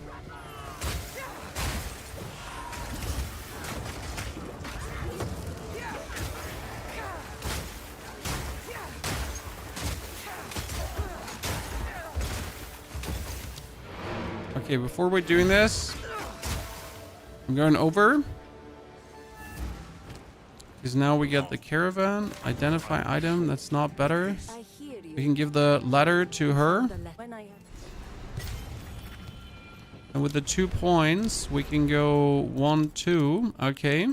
Okay, before we're doing this, I'm going over. Because now we get the caravan, identify item, that's not better. We can give the letter to her. And with the 2 points, we can go 1, 2, okay.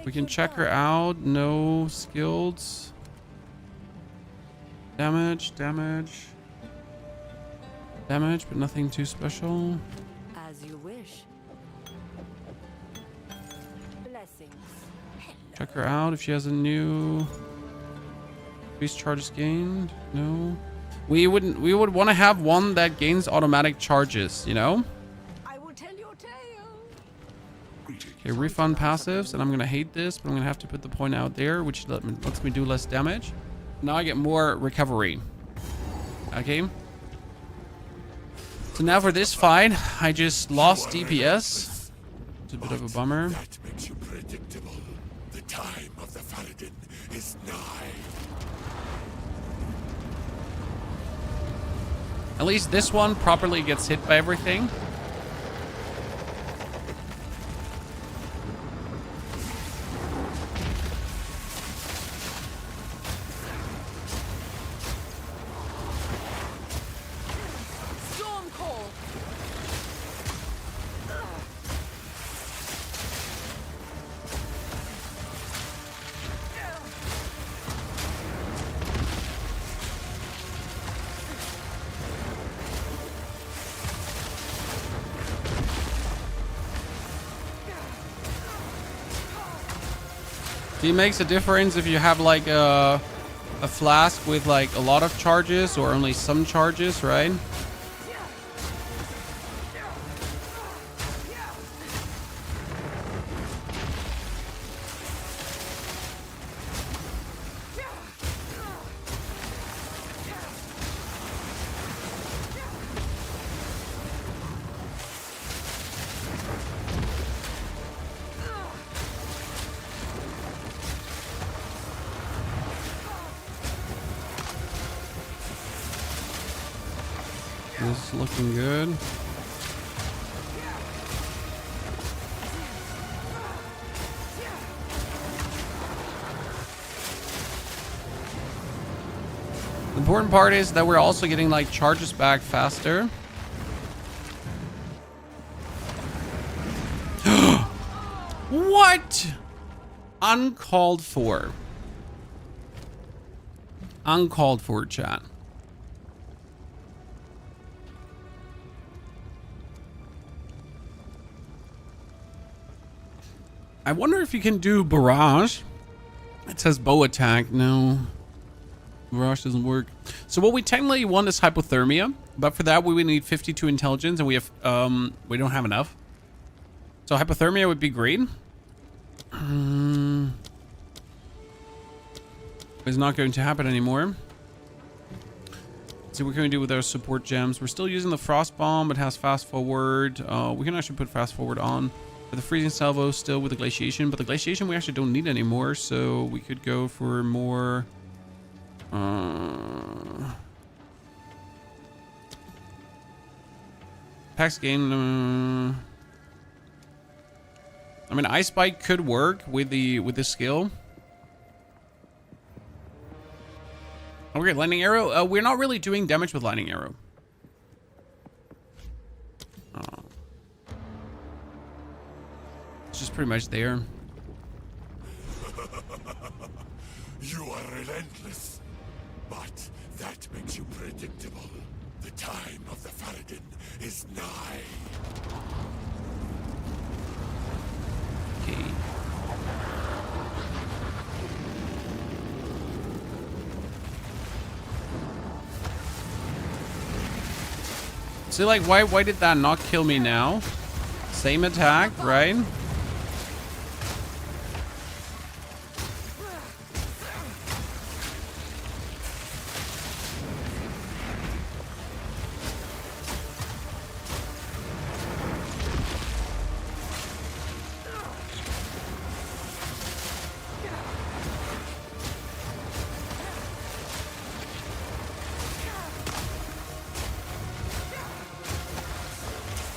We can check her out, no skilled. Damage, but nothing too special. As you wish. Blessings. Check her out if she has a new increased charges gained. No. We would want to have one that gains automatic charges, you know? I will tell your tale. Okay, refund passives, and I'm gonna hate this, but I'm gonna have to put the point out there, which lets me do less damage. Now I get more recovery. Okay. So now for this fight, I just lost DPS. It's a bit of a bummer. That makes you predictable. The time of the Faladin is nigh. At least this one properly gets hit by everything. Storm call. It makes a difference if you have like a flask with like a lot of charges or only some charges, right? This is looking good. The important part is that we're also getting like charges back faster. What? Uncalled for. Uncalled for, chat. I wonder if you can do barrage. It says bow attack. No. Barrage doesn't work. So what we technically want is hypothermia, but for that we would need 52 intelligence, and we don't have enough. So hypothermia would be great. It's not going to happen anymore. Let's see what can we do with our support gems. We're still using the frost bomb. It has fast forward. We can actually put fast forward on. For the freezing salvo still with the glaciation, but the glaciation we actually don't need anymore, so we could go for more Pax gain. I mean, Ice Bite could work with the skill. Okay, Lightning Arrow. We're not really doing damage with Lightning Arrow. It's just pretty much there. You are relentless, but that makes you predictable. The time of the Faradin is nigh. Okay. See, like, why did that not kill me now? Same attack, right?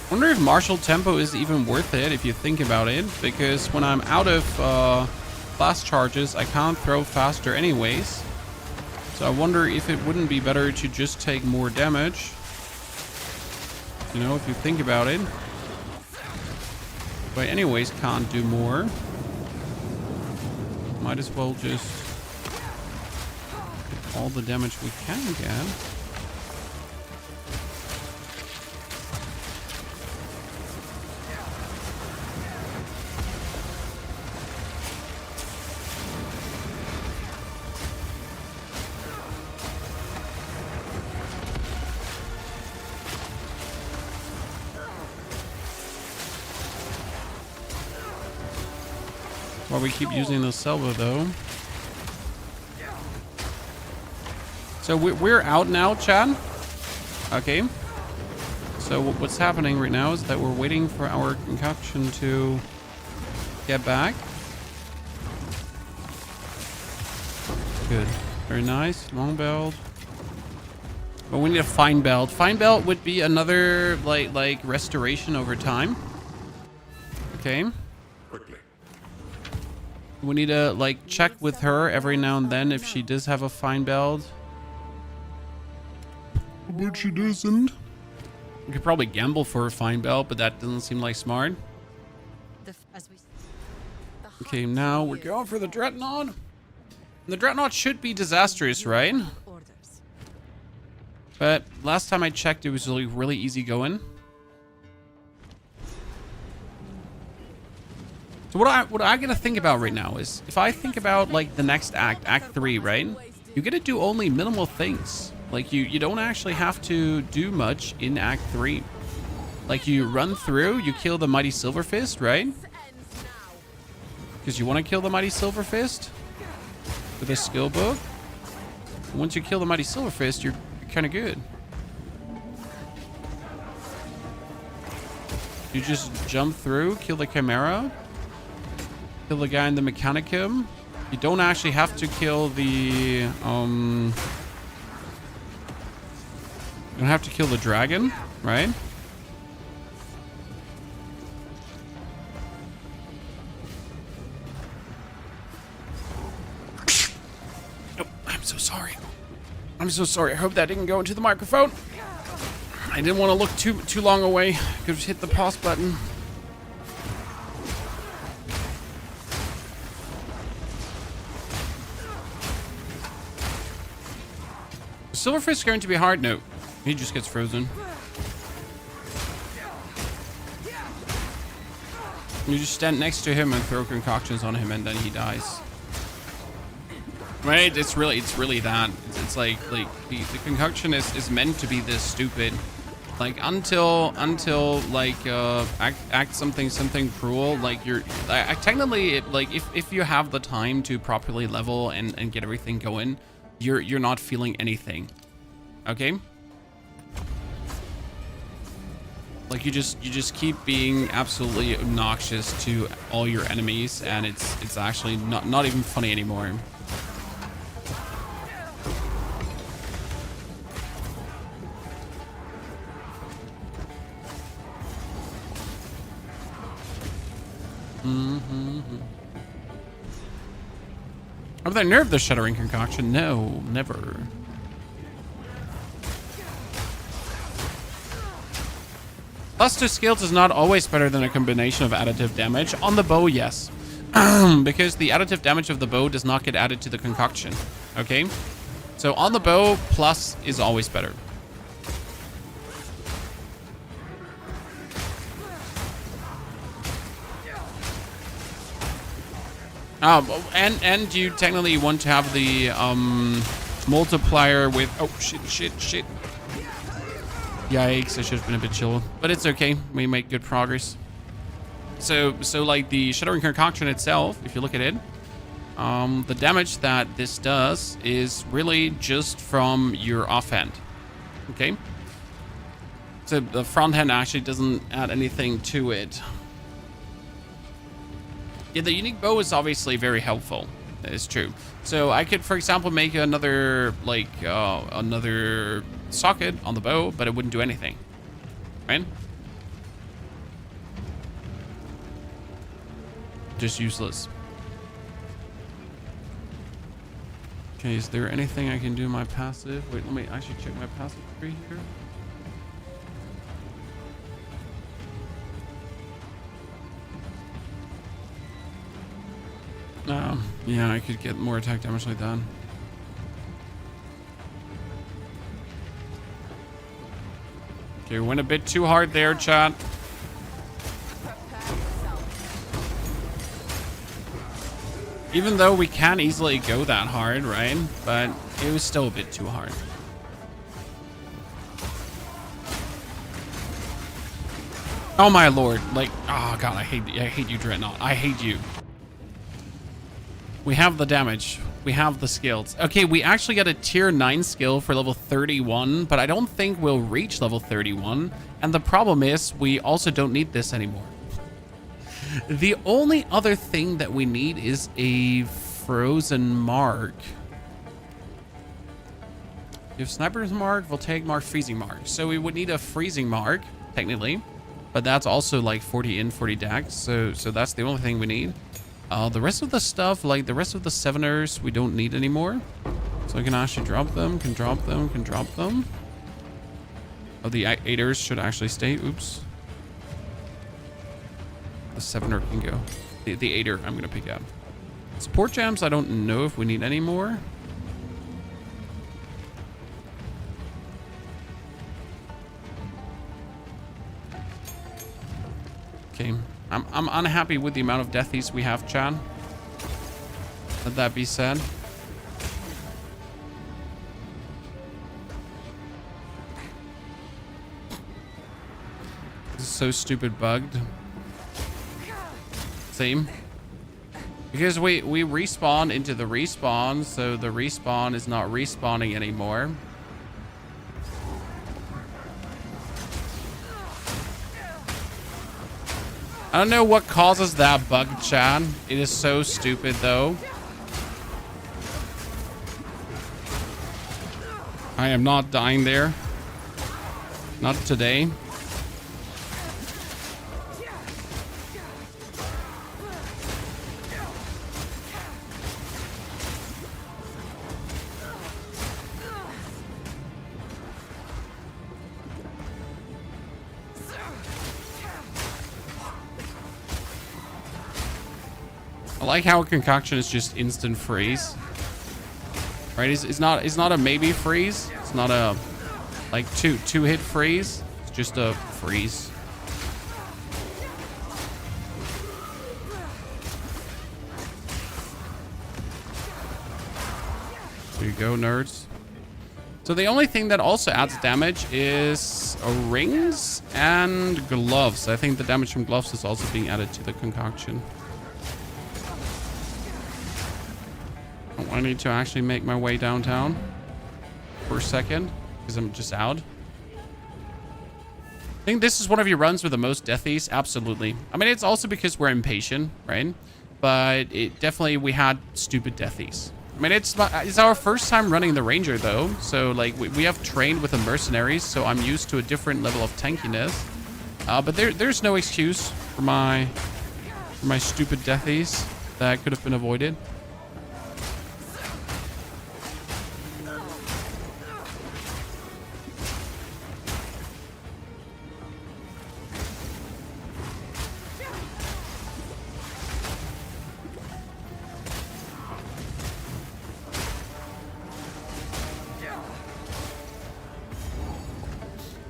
I wonder if martial tempo is even worth it if you think about it, because when I'm out of fast charges, I can't throw faster anyways. So I wonder if it wouldn't be better to just take more damage. You know, if you think about it. But anyways, can't do more. Might as well just get all the damage we can get. While we keep using the salvo though. So we're out now, Chad. Okay. So what's happening right now is that we're waiting for our concoction to get back. Good. Very nice. Long belt. But we need a fine belt. Fine belt would be another like restoration over time. Okay. Quickly. We need to like check with her every now and then if she does have a fine belt. But she doesn't. We could probably gamble for a fine belt, but that doesn't seem like smart. Okay, now we're going for the Dreadnought. The Dreadnought should be disastrous, right? But last time I checked, it was like really easy going. So what I gotta think about right now is, if I think about like the next act, Act 3, right? You gotta do only minimal things. Like you don't actually have to do much in Act 3. Like you run through, you kill the Mighty Silver Fist, right? Because you want to kill the Mighty Silver Fist with a skill book. And once you kill the Mighty Silver Fist, you're kind of good. You just jump through, kill the Chimera, kill the guy in the Mechanicum. You don't actually have to kill the you don't have to kill the dragon, right? Oh, I'm so sorry. I'm so sorry. I hope that didn't go into the microphone. I didn't want to look too long away. Could have hit the pause button. Silverfish is going to be hard. No, he just gets frozen. You just stand next to him and throw concoctions on him, and then he dies. Right? It's really that. It's like the concoction is meant to be this stupid. Like until like act something cruel. Like you're technically like if you have the time to properly level and get everything going, you're not feeling anything. Okay? Like you just keep being absolutely obnoxious to all your enemies, and it's actually not even funny anymore. Have they nerfed the Shuddering Concoction? No, never. Plus 2 skills is not always better than a combination of additive damage. On the bow, yes. Because the additive damage of the bow does not get added to the concoction. Okay? So on the bow, plus is always better. And you technically want to have the multiplier with... Oh, shit. Yikes, I should have been a bit chill. But it's okay. We make good progress. So like the Shuddering Concoction itself, if you look at it, the damage that this does is really just from your offhand. Okay? So the front hand actually doesn't add anything to it. Yeah, the unique bow is obviously very helpful. That is true. So I could, for example, make another, like, another socket on the bow, but it wouldn't do anything. Right? Just useless. Okay, is there anything I can do in my passive? Wait, let me actually check my passive tree here. Yeah, I could get more attack damage like that. Okay, we went a bit too hard there, chat. Even though we can easily go that hard, right? But it was still a bit too hard. Oh my lord. Like, oh god, I hate you, Dreadnought. I hate you. We have the damage. We have the skills. Okay, we actually got a tier 9 skill for level 31, but I don't think we'll reach level 31. And the problem is, we also don't need this anymore. The only other thing that we need is a frozen mark. You have Sniper's Mark, Voltaic Mark, Freezing Mark. So we would need a Freezing Mark, technically. But that's also like 40 in, 40 dex. So that's the only thing we need. The rest of the stuff, like the rest of the 7ers, we don't need anymore. So I can actually drop them, can drop them, can drop them. Oh, the 8ers should actually stay. Oops. The 7er can go. The 8er I'm going to pick up. Support gems, I don't know if we need any more. Okay. I'm unhappy with the amount of deathies we have, Chan. Let that be said. This is so stupid bugged. Same. Because we respawn into the respawn, so the respawn is not respawning anymore. I don't know what causes that bug, Chan. It is so stupid, though. I am not dying there. Not today. I like how a concoction is just instant freeze. Right? It's not a maybe freeze. It's not a like two hit freeze. It's just a freeze. There you go, nerds. So the only thing that also adds damage is rings and gloves. I think the damage from gloves is also being added to the concoction. I need to actually make my way downtown for a second because I'm just out. I think this is one of your runs with the most deathies. Absolutely. I mean, it's also because we're impatient, right? But it definitely, we had stupid deathies. I mean, it's our first time running the Ranger, though. So, like, we have trained with the mercenaries, so I'm used to a different level of tankiness. But there's no excuse for my stupid deathies that could have been avoided.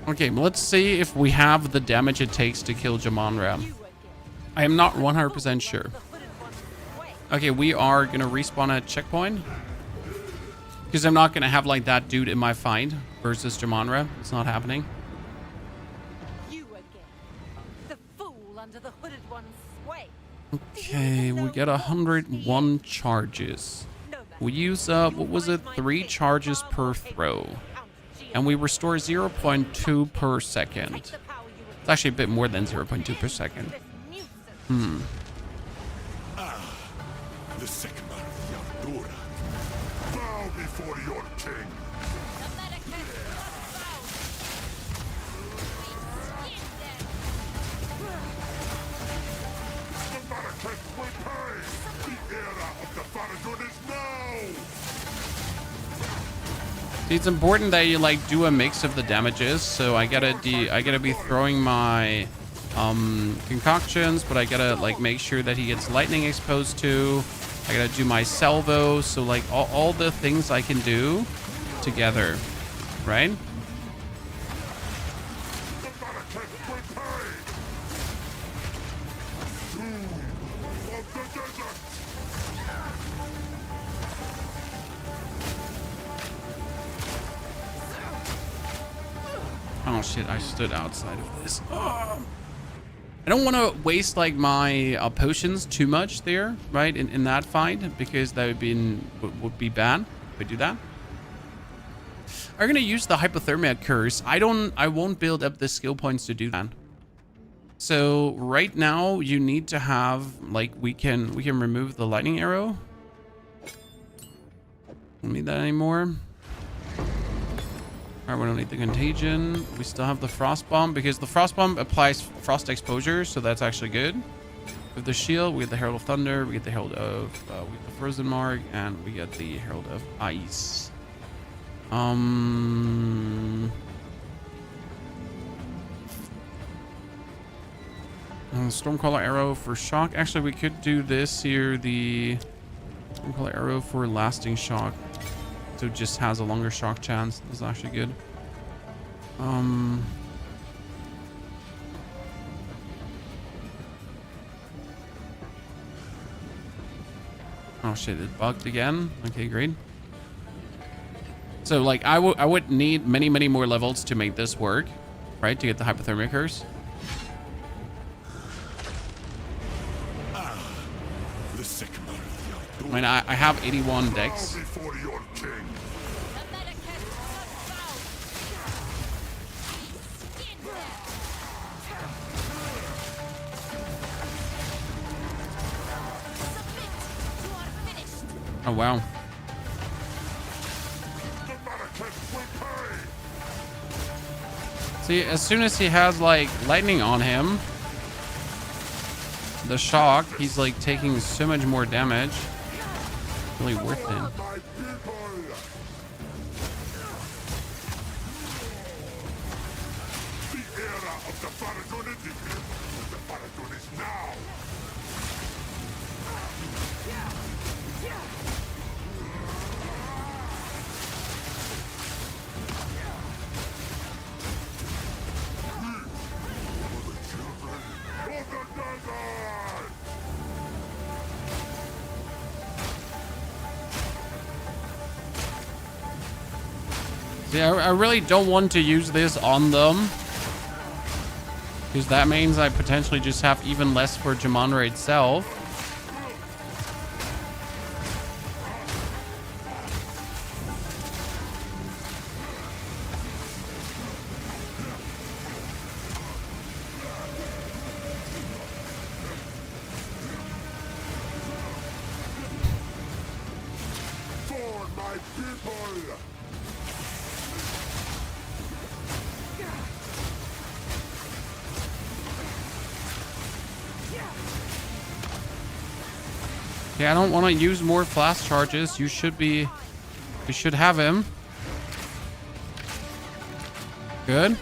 Okay, let's see if we have the damage it takes to kill Jamonra. I am not 100% sure. Okay, we are going to respawn at checkpoint. Because I'm not going to have like that dude in my fight versus Jamonra. It's not happening. You again. The fool under the hooded one's sway. Okay, we get 101 charges. We use, what was it? 3 charges per throw. And we restore 0.2 per second. It's actually a bit more than 0.2 per second. The Sigmar of Yardura. Bow before your king. The Marrakech will pay. The era of the Faradun is now. It's important that you like do a mix of the damages. So I gotta be throwing my concoctions, but I gotta like make sure that he gets lightning exposed to. I gotta do my salvo. So like all the things I can do together, right? Oh shit, I stood outside of this. I don't want to waste like my potions too much there, right? In that fight, because that would be bad if I do that. I'm gonna use the hypothermia curse. I won't build up the skill points to do that. So right now you need to have like we can remove the lightning arrow. Don't need that anymore. Alright, we don't need the contagion. We still have the frost bomb because the frost bomb applies frost exposure, so that's actually good. With the shield, we get the Herald of Thunder, we get the Herald of we get the Frozen Mark, and we get the Herald of Ice. Stormcaller arrow for shock. Actually, we could do this here. The Stormcaller arrow for lasting shock. So it just has a longer shock chance. This is actually good. Oh shit, it bugged again. Okay, great. So like I would need many more levels to make this work, right? To get the hypothermia curse. I mean, I have 81 decks. Oh, wow. See, as soon as he has, like, lightning on him, the shock, he's, like, taking so much more damage. Really worth it. Yeah, I really don't want to use this on them, because that means I potentially just have even less for Jumanra itself. Okay, I don't want to use more flash charges. You should have him. Good.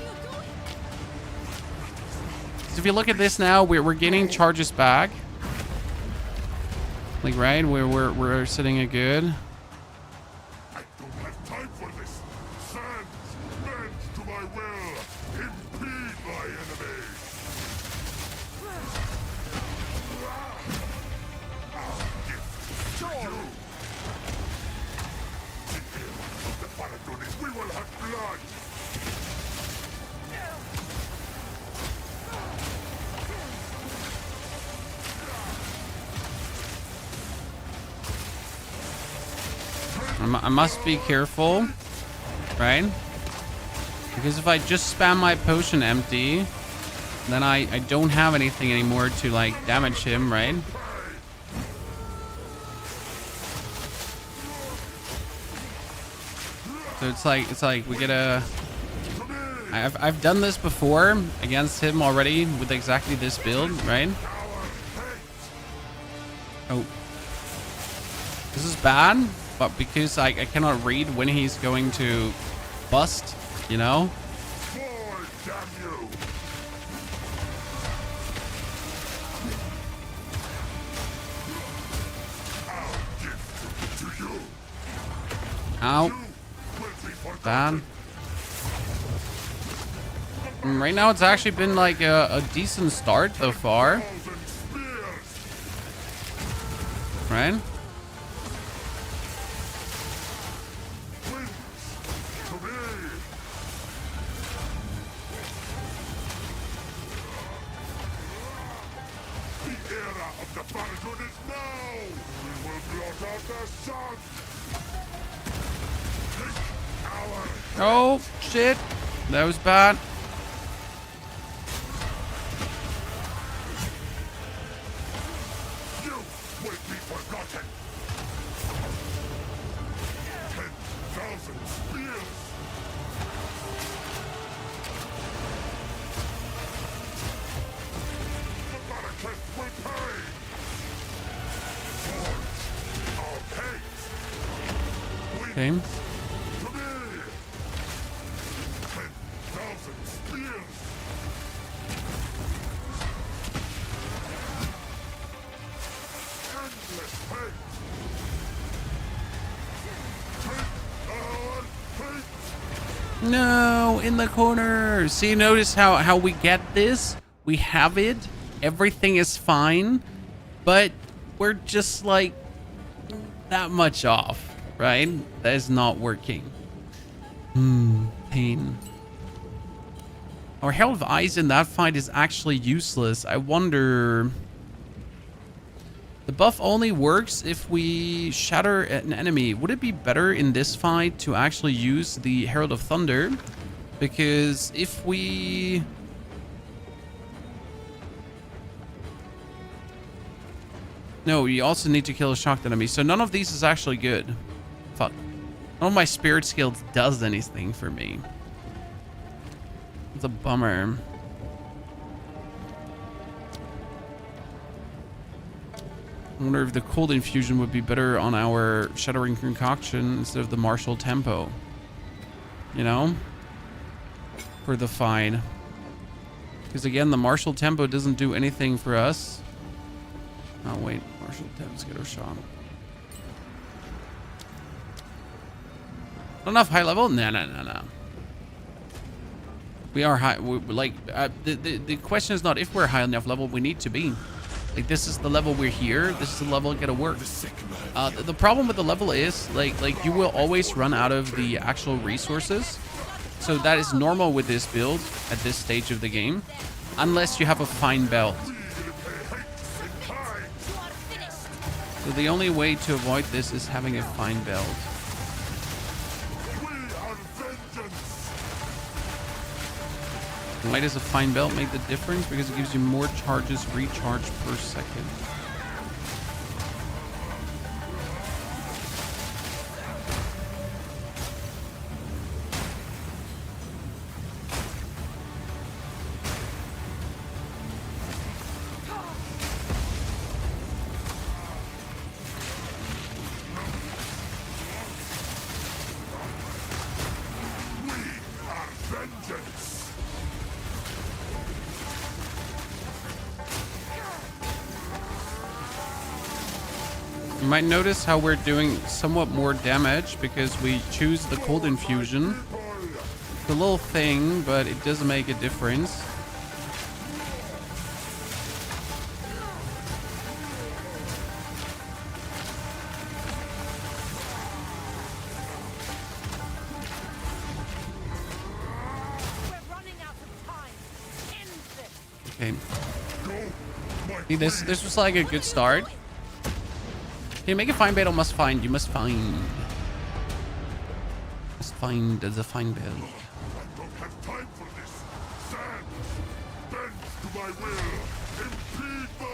So if you look at this now, we're getting charges back. Like, right? We're sitting a good. I don't have time for this. Sands bend to my will. Impede my enemy. We will have blood. I must be careful, right? Because if I just spam my potion empty, then I don't have anything anymore to like damage him, right? So it's like we get a. I've done this before against him already with exactly this build, right? Oh, this is bad, but because I cannot read when he's going to bust, you know. Ow. Bad. Right now it's actually been like a decent start so far. Right? The era of the Farragut is now! We will blot out their sun! Oh, shit. That was bad. You will be forgotten! 10,000 spears! Okay. 10,000 spears. Endless hate. Take our hate. No, in the corner. See, notice how we get this? We have it. Everything is fine. But we're just like that much off, right? That is not working. Pain. Our Herald of Ice in that fight is actually useless. I wonder... The buff only works if we shatter an enemy. Would it be better in this fight to actually use the Herald of Thunder? Because if we... No, you also need to kill a shocked enemy. So none of these is actually good. Fuck. None of my spirit skills does anything for me. It's a bummer. I wonder if the cold infusion would be better on our shattering concoction instead of the martial tempo. You know? For the fight. Because again, the martial tempo doesn't do anything for us. Oh wait, martial tempo's get a shot. Not enough high level? No. We are high. The question is not if we're high enough level. We need to be. Like, this is the level we're here. This is the level gonna work. The problem with the level is like you will always run out of the actual resources. So that is normal with this build at this stage of the game, unless you have a fine belt. So the only way to avoid this is having a fine belt. Why does a fine belt make the difference? Because it gives you more charges recharged per second. You might notice how we're doing somewhat more damage because we choose the cold infusion. It's a little thing, but it does make a difference. Okay. See, this was like a good start. Okay, make a fine battle must find. You must find. Must find the fine battle. I don't have time for this. Stand. Bend to my will. Impede my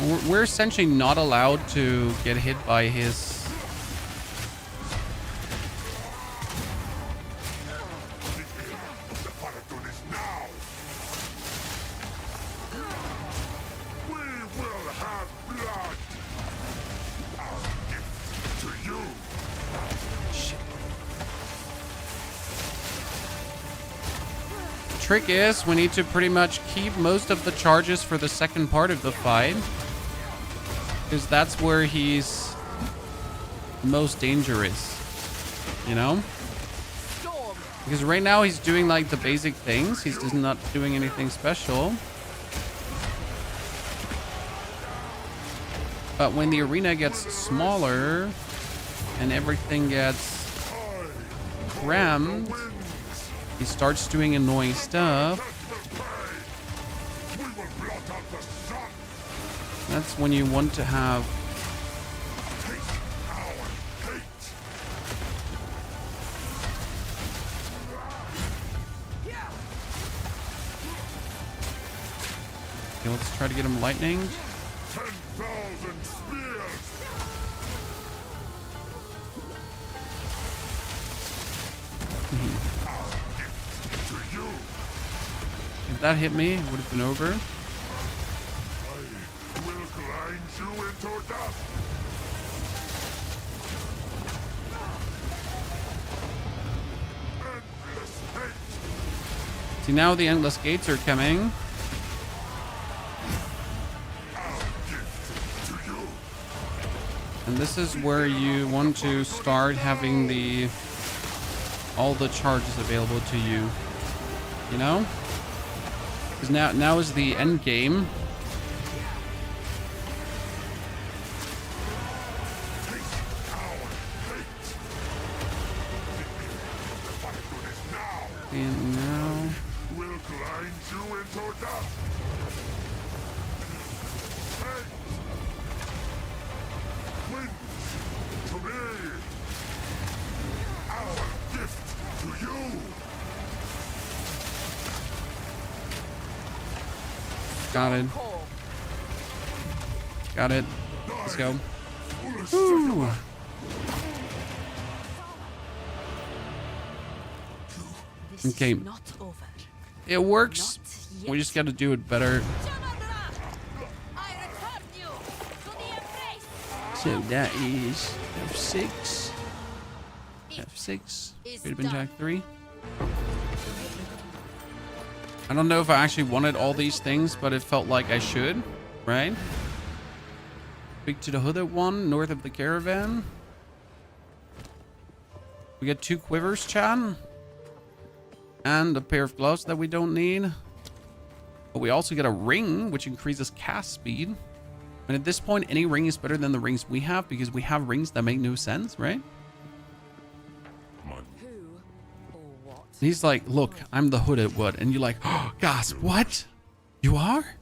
enemies. We're essentially not allowed to get hit by his. Trick is we need to pretty much keep most of the charges for the second part of the fight, because that's where he's most dangerous, you know, because right now he's doing like the basic things. He's just not doing anything special, but when the arena gets smaller and everything gets crammed, he starts doing annoying stuff. That's when you want to have. Okay, let's try to get him lightning. 10,000 spears. If that hit me, it would have been over. I will grind you into dust. See, now the endless gates are coming. And this is where you want to start having all the charges available to you. You know? Because now is the end game. And now We'll grind you into dust. Fate wins to me. Our gift to you. got it. Got it. Let's go. Woo. Okay. Not over. It works. We just got to do it better. I return you to the embrace. So that is F6. F6. Freedom Jack 3. I don't know if I actually wanted all these things, but it felt like I should, right? Speak to the hooded one north of the caravan. We get 2 quivers, Chan. And a pair of gloves that we don't need. But we also get a ring, which increases cast speed. And at this point, any ring is better than the rings we have because we have rings that make no sense, right? Who or what? And he's like, look, I'm the hooded one. And you're like, oh, gasp, what? You are?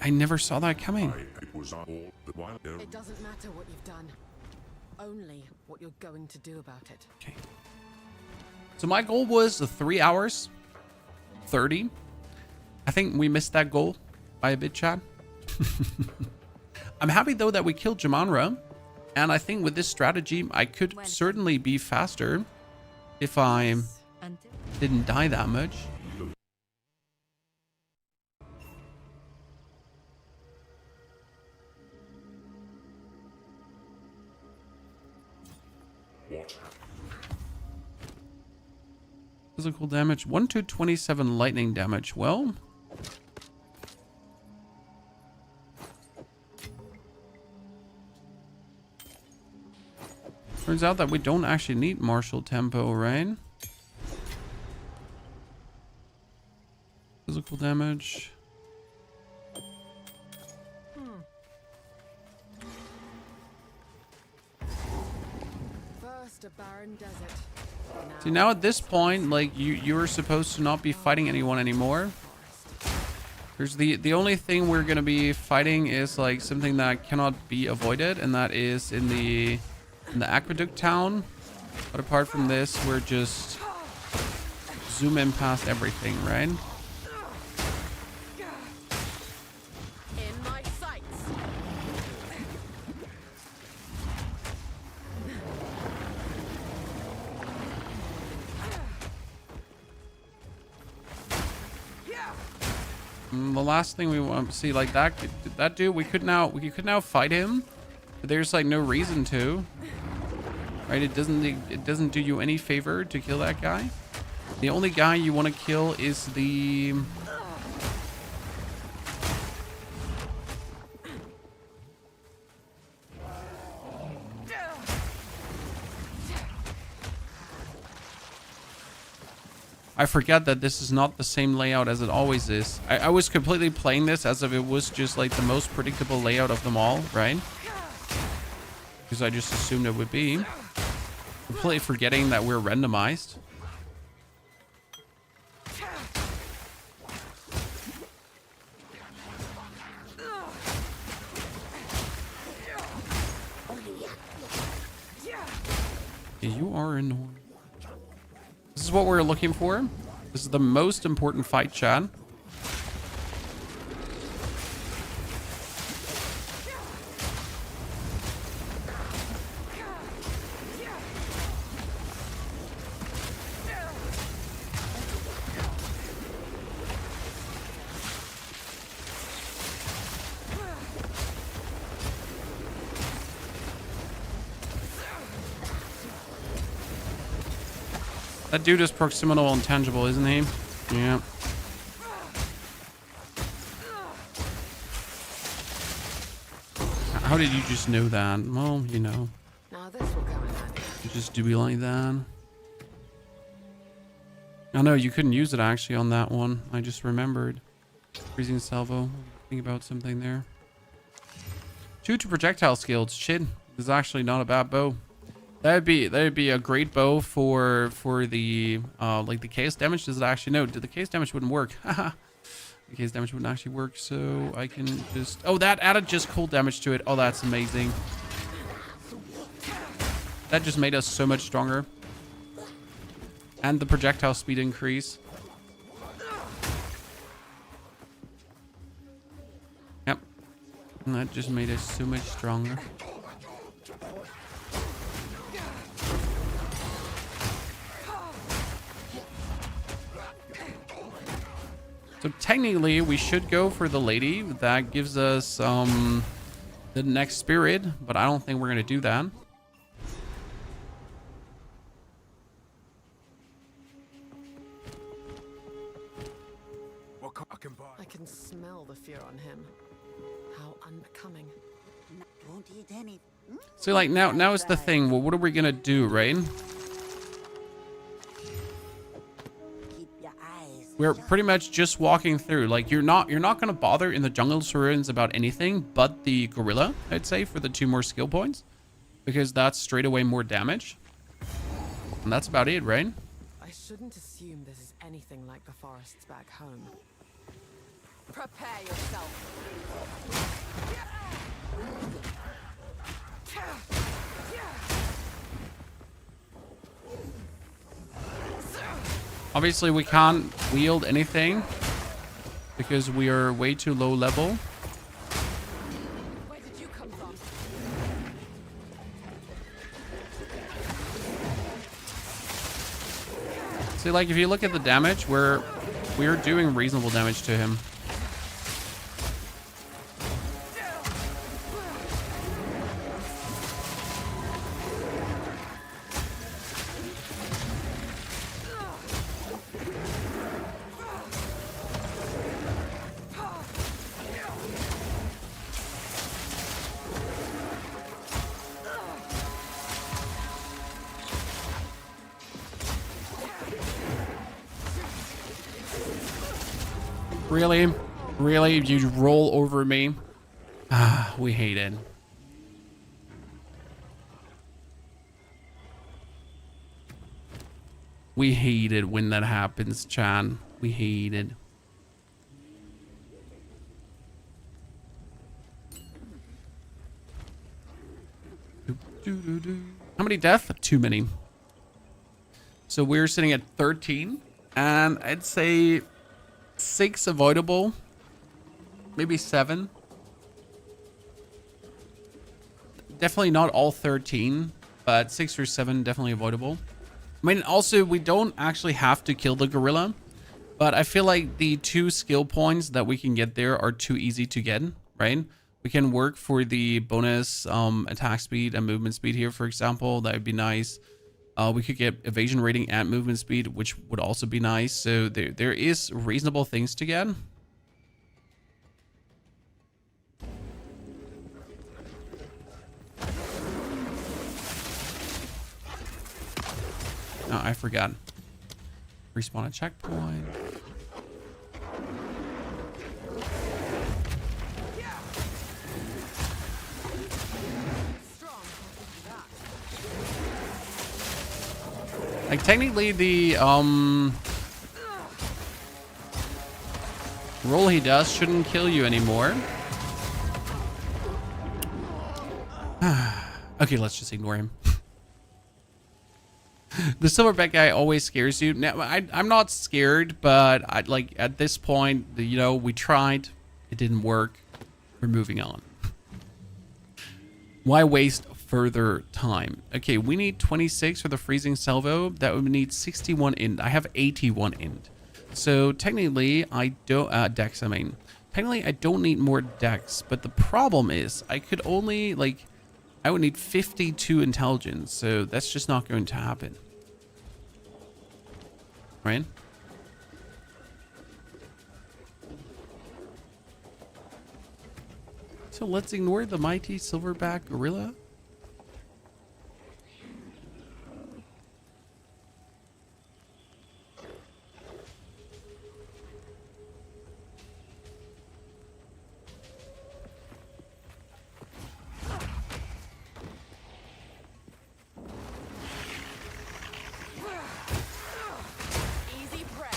I never saw that coming. It was all the while. It doesn't matter what you've done. Only what you're going to do about it. Okay. So my goal was 3 hours 30. I think we missed that goal by a bit, Chad. I'm happy though that we killed Jamanra. And I think with this strategy, I could certainly be faster if I didn't die that much. What? Physical damage, 1 to 27 lightning damage. Well, turns out that we don't actually need martial tempo, right? Physical damage. First a barren desert. See, now at this point, like you're supposed to not be fighting anyone anymore. There's the only thing we're gonna be fighting is like something that cannot be avoided, and that is in the aqueduct town. But apart from this, we're just zoom in past everything, right? In my sights. The last thing we want to see, like that dude, we could now fight him, but there's like no reason to, right? It doesn't do you any favor to kill that guy. The only guy you want to kill is the I forget that this is not the same layout as it always is. I was completely playing this as if it was just like the most predictable layout of them all, right? Because I just assumed it would be. Completely forgetting that we're randomized. Yeah, you are annoying. This is what we're looking for. This is the most important fight, Chad. That dude is proximal intangible, isn't he? Yeah. How did you just know that? Well, you know. Now this will come in handy. You just do it like that. Oh no, you couldn't use it actually on that one. I just remembered. Freezing salvo. Think about something there. 2 to projectile skills. Shit. This is actually not a bad bow. That'd be a great bow for the like the case damage. Does it actually? No, the case damage wouldn't work. Haha. The case damage wouldn't actually work, so I can just... Oh, that added just cold damage to it. Oh, that's amazing. That just made us so much stronger. And the projectile speed increase. Yep. And that just made us so much stronger. So technically, we should go for the lady. That gives us the next spirit, but I don't think we're going to do that. I can smell the fear on him. How unbecoming. Won't eat any. So like now is the thing. Well, what are we going to do, right? Keep your eyes. We're pretty much just walking through. Like you're not going to bother in the jungle ruins about anything but the gorilla, I'd say, for the 2 more skill points, because that's straight away more damage. And that's about it, right? I shouldn't assume this is anything like the forests back home. Prepare yourself. Obviously, we can't wield anything because we are way too low level. Where did you come from? See, like if you look at the damage, we're doing reasonable damage to him. Really? Really? You roll over me? Ah, we hate it. We hate it when that happens, Chan. We hate it. How many deaths? Too many. So we're sitting at 13, and I'd say 6 avoidable, maybe 7. Definitely not all 13, but 6 or 7 definitely avoidable. I mean, also, we don't actually have to kill the gorilla, but I feel like the 2 skill points that we can get there are too easy to get, right? We can work for the bonus attack speed and movement speed here, for example. That would be nice. We could get evasion rating and movement speed, which would also be nice. So there is reasonable things to get. Oh, I forgot. Respawn a checkpoint. Like technically the roll he does shouldn't kill you anymore. Okay, let's just ignore him. The silverback guy always scares you. Now I'm not scared, but like at this point, you know, we tried, it didn't work. We're moving on. Why waste further time? Okay, we need 26 for the freezing salvo. That would need 61 int. I have 81 int. So technically I don't dex, I mean. Technically I don't need more dex, but the problem is I could only like I would need 52 intelligence, so that's just not going to happen. right? So let's ignore the mighty silverback gorilla. Easy prey.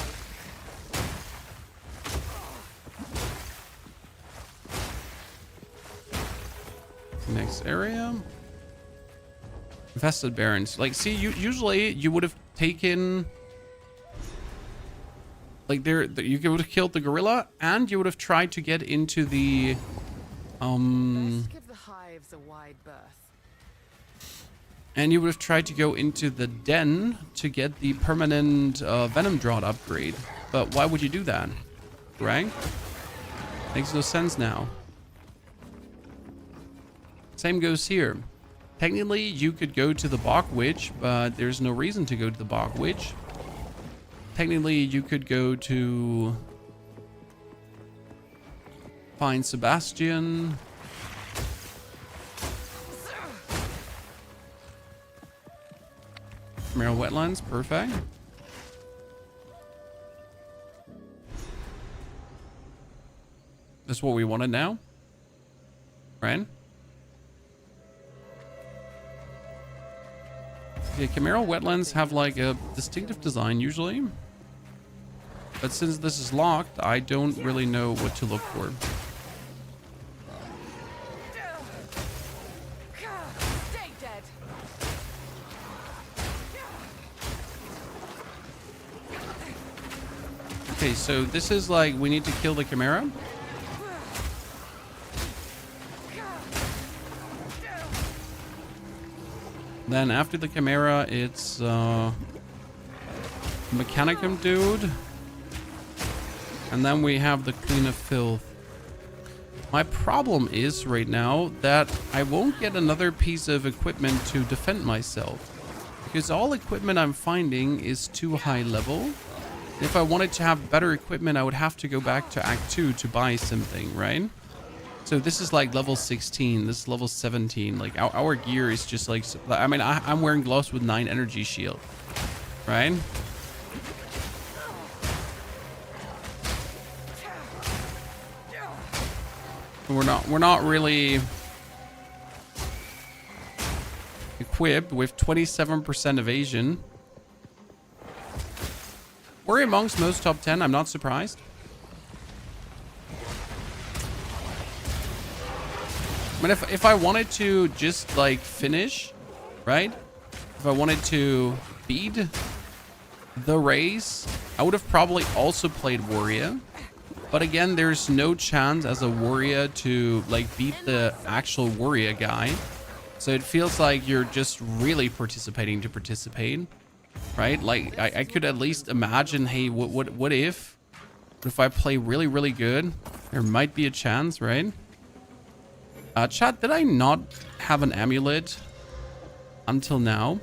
Next area. Infested Barrens. Like, see, usually you would have taken... Like, you would have killed the gorilla, and you would have tried to get into the... Let's give the hives a wide berth. And you would have tried to go into the den to get the permanent venom draught upgrade. But why would you do that? Right? Makes no sense now. Same goes here. Technically, you could go to the Bog Witch, but there's no reason to go to the Bog Witch. Technically, you could go to... find Sebastian. Merrill Wetlands, perfect. That's what we wanted now. Right? Yeah, Camaro Wetlands have like a distinctive design usually. But since this is locked, I don't really know what to look for. Stay dead. Okay, so this is like, we need to kill the Chimera. Then after the Chimera, it's Mechanicum dude. And then we have the Queen of Filth. My problem is right now that I won't get another piece of equipment to defend myself. Because all equipment I'm finding is too high level. If I wanted to have better equipment, I would have to go back to Act 2 to buy something, right? So this is like level 16, this is level 17. Like our gear is just like, I mean, I'm wearing gloves with 9 energy shield, right? We're not really equipped with 27% evasion. We're amongst most top 10, I'm not surprised. I mean, if I wanted to just like finish, right? If I wanted to beat the race, I would have probably also played Warrior. But again, there's no chance as a Warrior to like beat the actual Warrior guy. So it feels like you're just really participating to participate, right? Like I could at least imagine, hey, what if I play really, really good? There might be a chance, right? Chat, did I not have an amulet until now?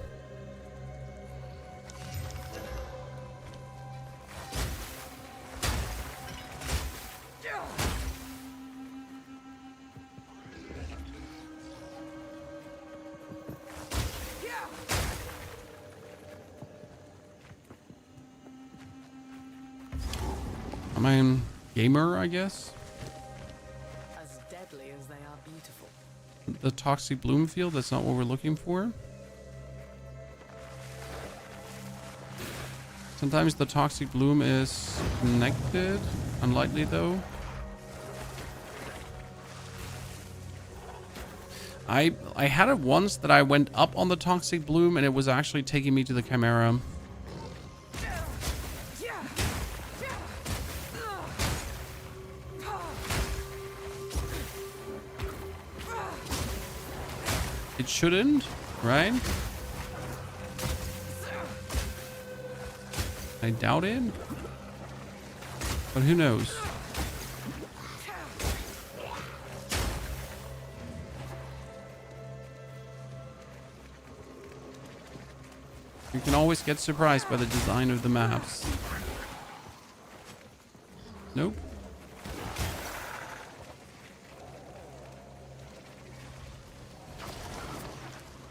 Am I a gamer, I guess? As deadly as they are beautiful. The toxic bloom field, that's not what we're looking for. Sometimes the toxic bloom is connected. Unlikely though. I had it once that I went up on the toxic bloom and it was actually taking me to the Chimera. It shouldn't, right? I doubt it. But who knows? You can always get surprised by the design of the maps. Nope.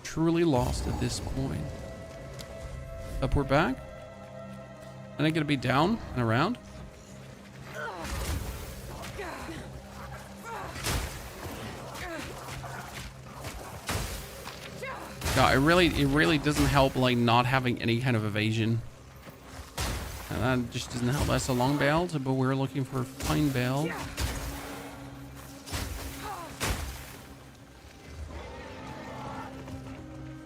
Truly lost at this point. Up, we're back. And I gotta be down and around. God, it really doesn't help like not having any kind of evasion. And that just doesn't help. That's a long belt, but we're looking for a fine belt.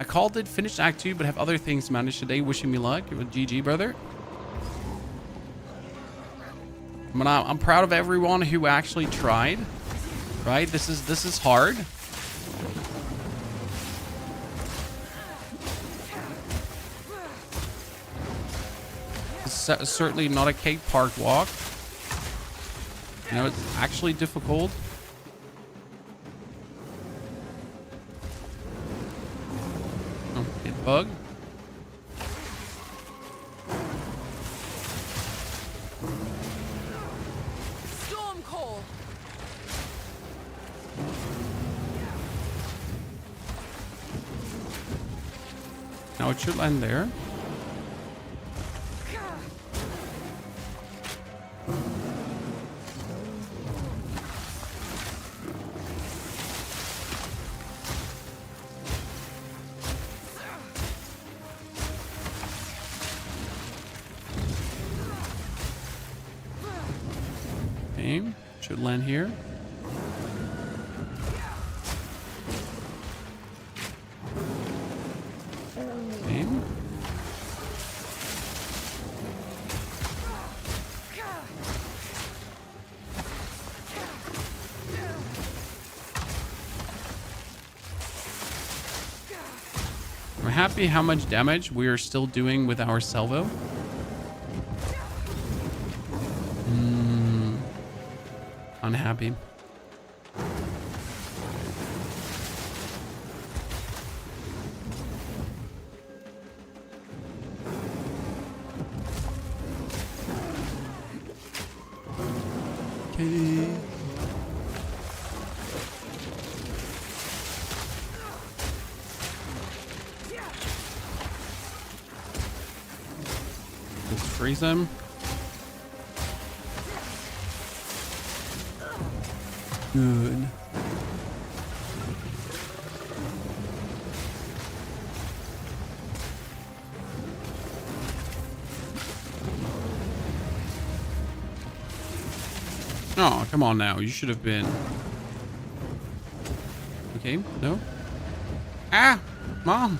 I called it, finished Act 2, but have other things managed today. Wishing me luck. With GG, brother. But I'm proud of everyone who actually tried. Right? This is hard. It's certainly not a cake park walk. You know, it's actually difficult. Oh, hit bug. Storm call. Now it should land there. Okay, should land here. Okay. I'm happy how much damage we are still doing with our salvo. Unhappy. Okay. Let's freeze him. Good. Oh, come on now. You should have been. Okay, no. Ah! Mom!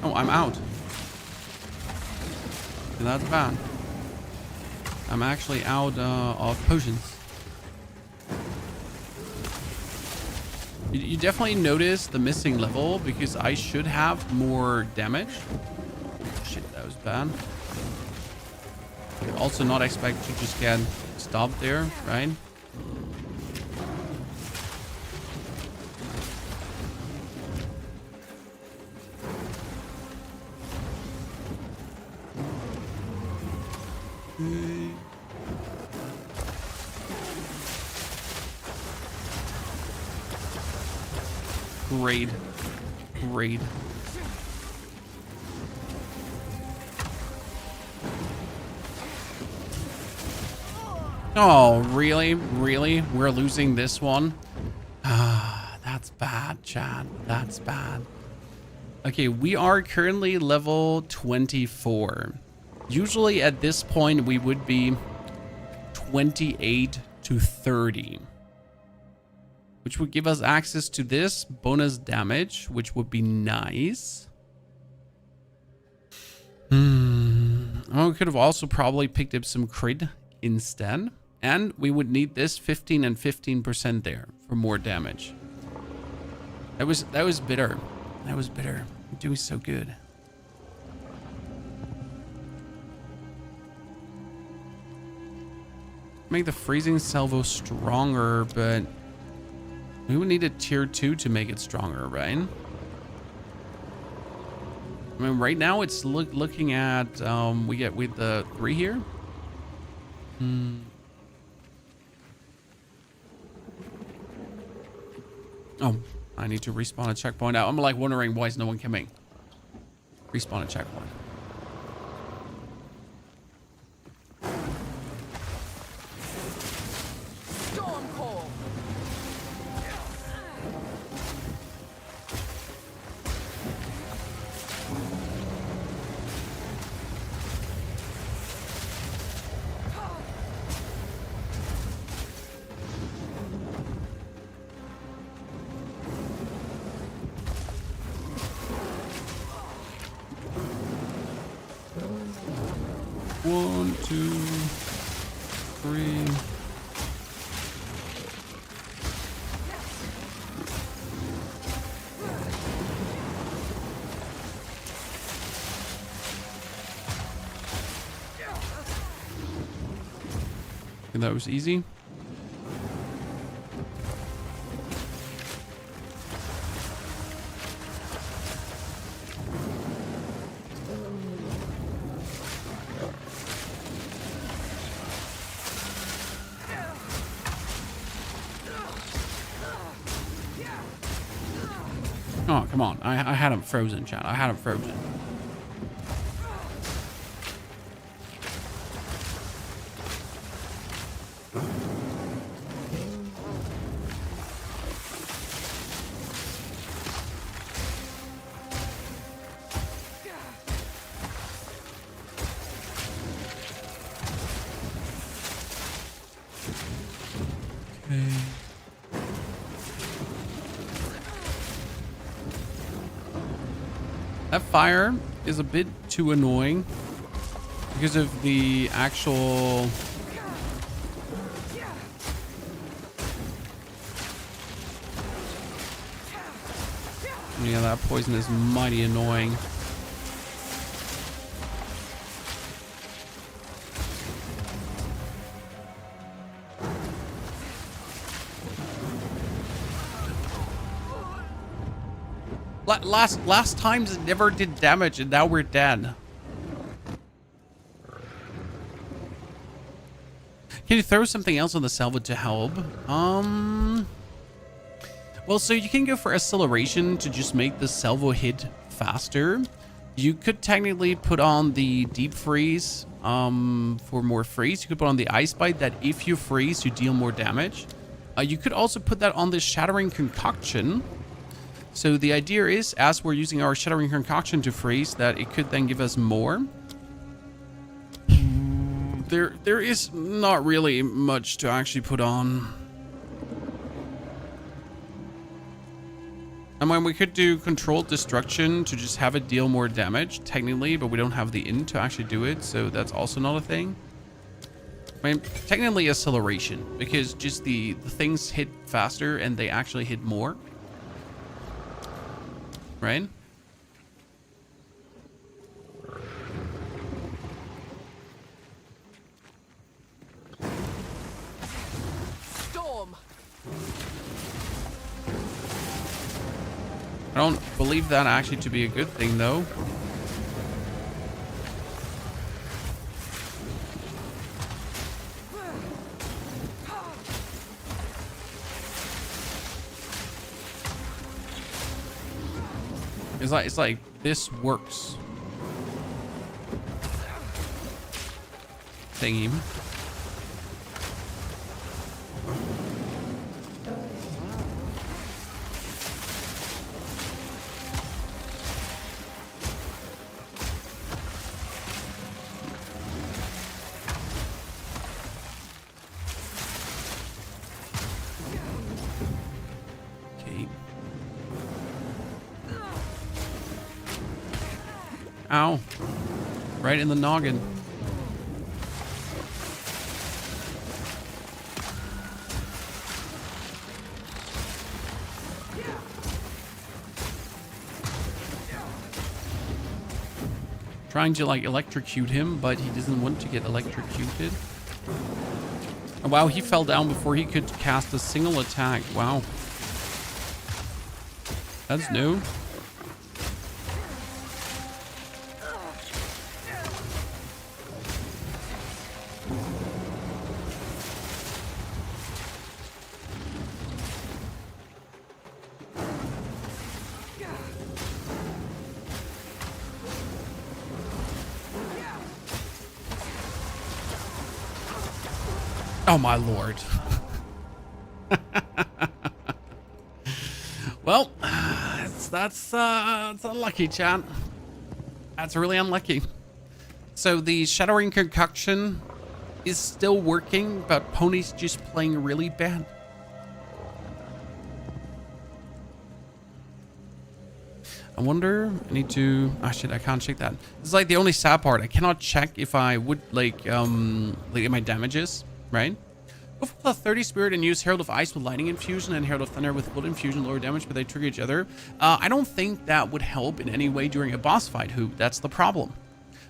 Oh, I'm out. That's bad. I'm actually out of potions. You definitely notice the missing level because I should have more damage. Shit, that was bad. Also not expect to just get stopped there, right? Great. Great. Oh, really? Really? We're losing this one? Ah, that's bad, Chad. That's bad. Okay, we are currently level 24. Usually at this point, we would be 28 to 30. Which would give us access to this bonus damage, which would be nice. Oh, we could have also probably picked up some crit instead. And we would need this 15 and 15% there for more damage. That was bitter. That was bitter. I'm doing so good. Make the freezing salvo stronger, but We would need a tier 2 to make it stronger, right? I mean, right now it's looking at, we get with the 3 here. Oh, I need to respawn a checkpoint out. I'm like wondering why is no one coming. Respawn a checkpoint. Storm call. One, two, three. Think that was easy. Oh, come on. I had him frozen, chat. I had him frozen. Okay. That fire is a bit too annoying because of the actual... Yeah, that poison is mighty annoying. Last times it never did damage, and now we're dead. Can you throw something else on the salvo to help? Well, so you can go for acceleration to just make the salvo hit faster. You could technically put on the deep freeze for more freeze. You could put on the ice bite that if you freeze, you deal more damage. You could also put that on the shattering concoction. So the idea is, as we're using our shattering concoction to freeze, that it could then give us more. There is not really much to actually put on. I mean, we could do controlled destruction to just have it deal more damage, technically, but we don't have the int to actually do it, so that's also not a thing. I mean, technically acceleration, because just the things hit faster and they actually hit more. Right? Storm. I don't believe that actually to be a good thing, though. It's like this works. Thingy. Ow. Right in the noggin. Trying to like electrocute him, but he doesn't want to get electrocuted. Oh, wow, he fell down before he could cast a single attack. Wow. That's new. Oh my lord. Well, that's unlucky, chat. That's really unlucky. So the Shattering Concoction is still working, but Pony's just playing really bad. I wonder, I need to, oh shit, I can't check that. It's like the only sad part. I cannot check if I would like my damages, right? Go for the 30 spirit and use Herald of Ice with lightning infusion and Herald of Thunder with blood infusion, lower damage, but they trigger each other. I don't think that would help in any way during a boss fight, that's the problem.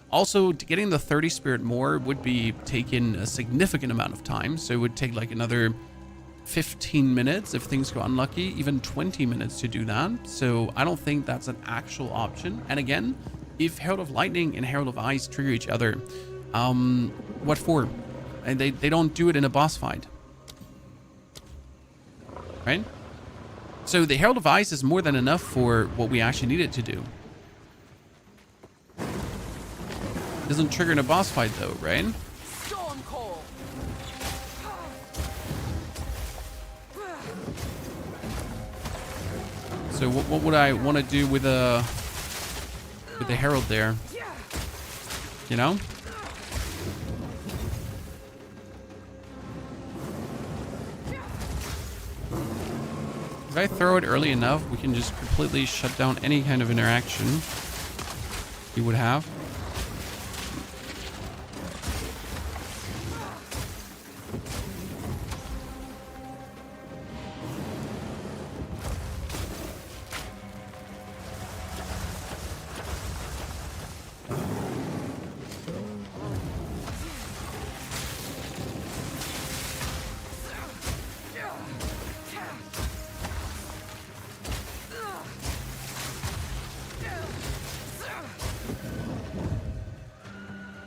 Also, getting the 30 spirit more would be taking a significant amount of time, so it would take like another 15 minutes if things go unlucky, even 20 minutes to do that. So I don't think that's an actual option. And again, if Herald of Lightning and Herald of Ice trigger each other, what for? And they don't do it in a boss fight, right? So the Herald of Ice is more than enough for what we actually need it to do. Doesn't trigger in a boss fight though, right? Storm call. So what would I want to do with the Herald there? You know? If I throw it early enough, we can just completely shut down any kind of interaction he would have.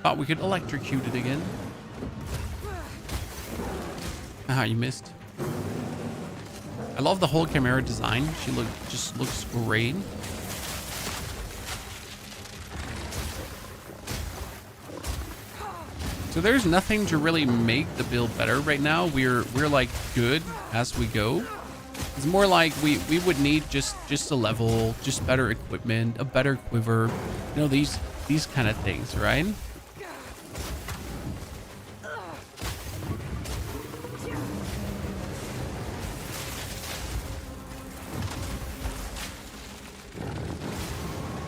Thought we could electrocute it again. Ah, you missed. I love the whole Chimera design. She just looks great. So there's nothing to really make the build better right now. We're like good as we go. It's more like we would need just a level, just better equipment, a better quiver, you know, these kind of things, right?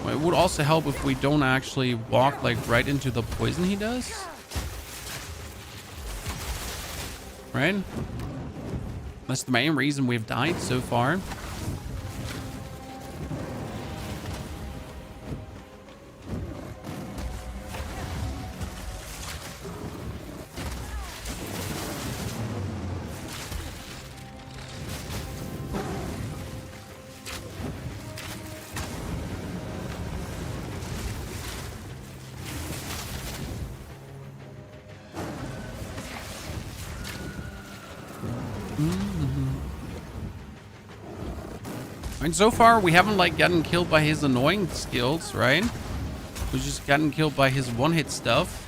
It would also help if we don't actually walk like right into the poison he does. Right? That's the main reason we've died so far. And so far, we haven't like gotten killed by his annoying skills, right? We've just gotten killed by his one-hit stuff.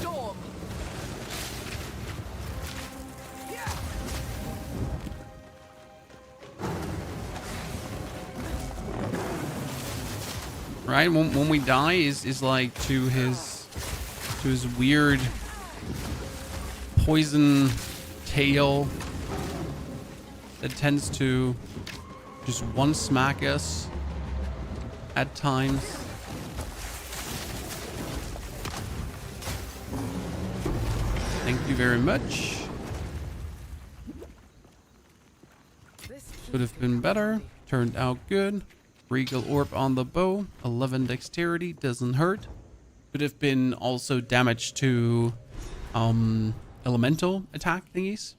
Storm. Right? When we die is like to his weird poison tail that tends to just one smack us at times. Thank you very much. Could have been better. Turned out good. Regal Orb on the bow. 11 dexterity. Doesn't hurt. Could have been also damage to elemental attack thingies.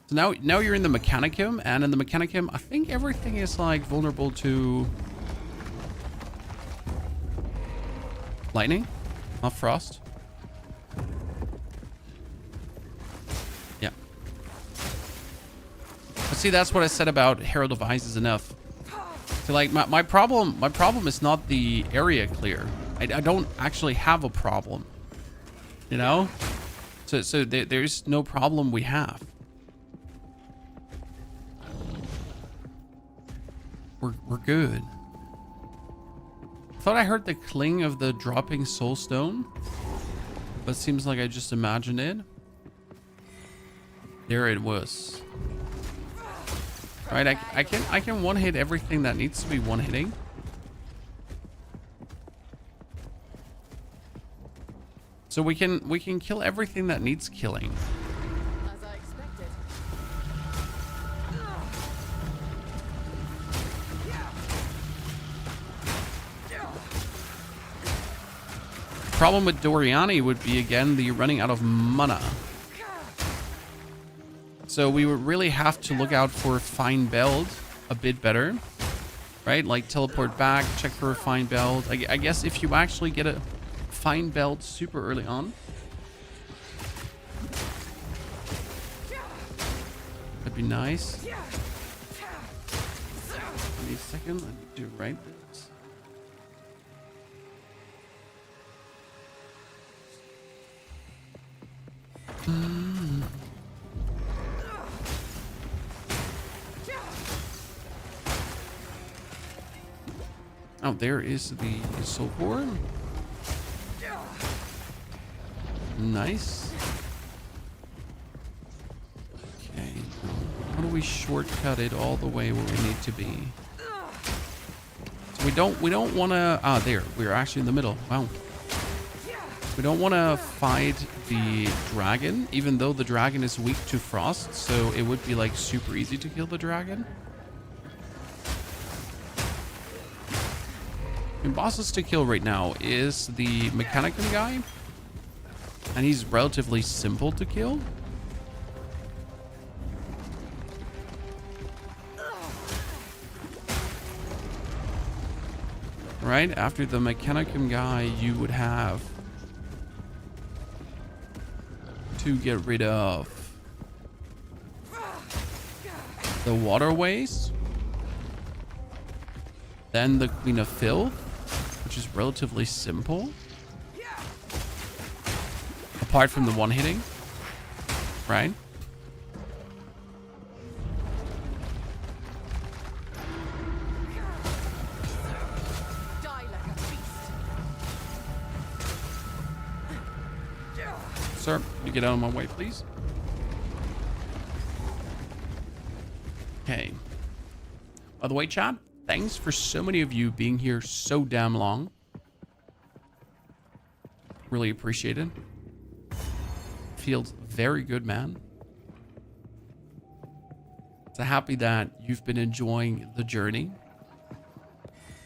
So now you're in the Mechanicum, and in the Mechanicum, I think everything is like vulnerable to lightning, not frost. Yeah. But see, that's what I said about Herald of Ice is enough. So like my problem is not the area clear. I don't actually have a problem. You know? So there's no problem we have. We're good. Thought I heard the cling of the dropping soul stone, but seems like I just imagined it. There it was. Right, I can one hit everything that needs to be one hitting. So we can kill everything that needs killing. As I expected. Problem with Doriani would be again the running out of mana. So we would really have to look out for Fine Belt a bit better, right? Like teleport back, check for a Fine Belt. I guess if you actually get a Fine Belt super early on, that'd be nice. Give me a second, let me do right this. Oh, there is the soul core. Nice. Okay. How do we shortcut it all the way where we need to be? So we don't want to. Ah, there. We're actually in the middle. Wow. We don't want to fight the dragon, even though the dragon is weak to frost. So it would be like super easy to kill the dragon. And bosses to kill right now is the Mechanicum guy. And he's relatively simple to kill. Right after the Mechanicum guy, you would have to get rid of the waterways. Then the Queen of Filth, which is relatively simple. Apart from the one hitting, right? Die like a beast. Sir, you get out of my way, please. Okay. By the way, chat, thanks for so many of you being here so damn long. Really appreciate it. Feels very good, man. So happy that you've been enjoying the journey.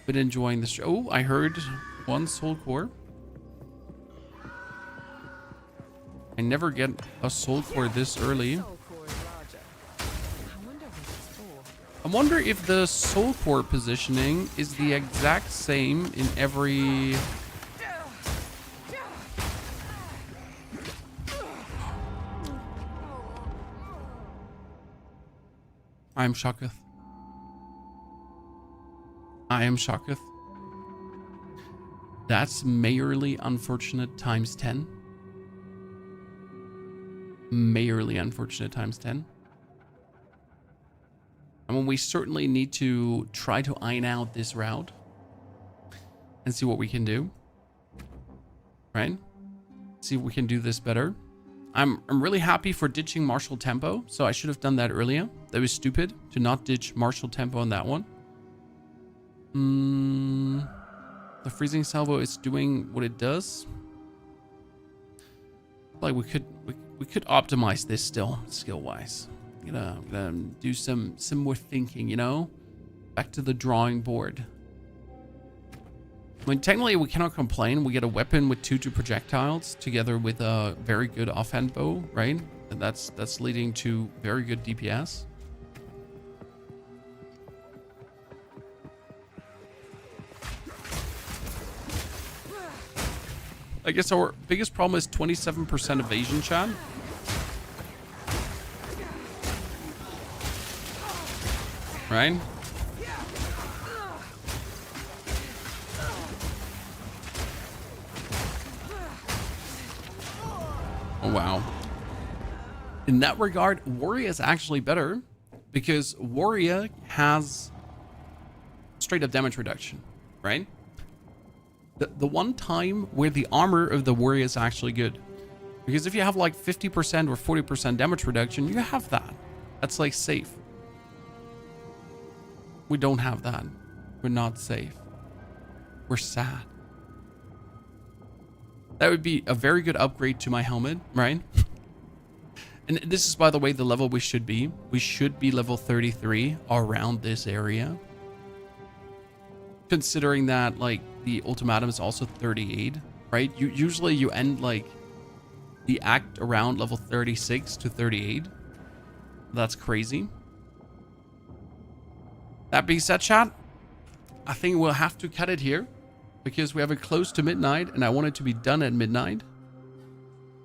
Been enjoying the show. Oh, I heard one soul core. I never get a soul core this early. Soul core is larger. I wonder what it's for. I wonder if the soul core positioning is the exact same in every... I am shocketh. I am shocketh. That's majorly unfortunate times 10. Majorly unfortunate times 10. I mean, we certainly need to try to iron out this route and see what we can do. Right? See if we can do this better. I'm really happy for ditching martial tempo, so I should have done that earlier. That was stupid to not ditch martial tempo on that one. The freezing salvo is doing what it does. Like we could optimize this still, skill wise. Gonna do some more thinking, you know? Back to the drawing board. I mean, technically we cannot complain. We get a weapon with 2 projectiles together with a very good offhand bow, right? And that's leading to very good DPS. I guess our biggest problem is 27% evasion, chat. Right? Oh, wow. In that regard, Warrior is actually better because Warrior has straight up damage reduction, right? The one time where the armor of the Warrior is actually good. Because if you have like 50% or 40% damage reduction, you have that. That's like safe. We don't have that. We're not safe. We're sad. That would be a very good upgrade to my helmet, right? And this is, by the way, the level we should be. We should be level 33 around this area. Considering that, like, the ultimatum is also 38, right? Usually you end, like, the act around level 36 to 38. That's crazy. That being said, chat, I think we'll have to cut it here because we have it close to midnight and I want it to be done at midnight,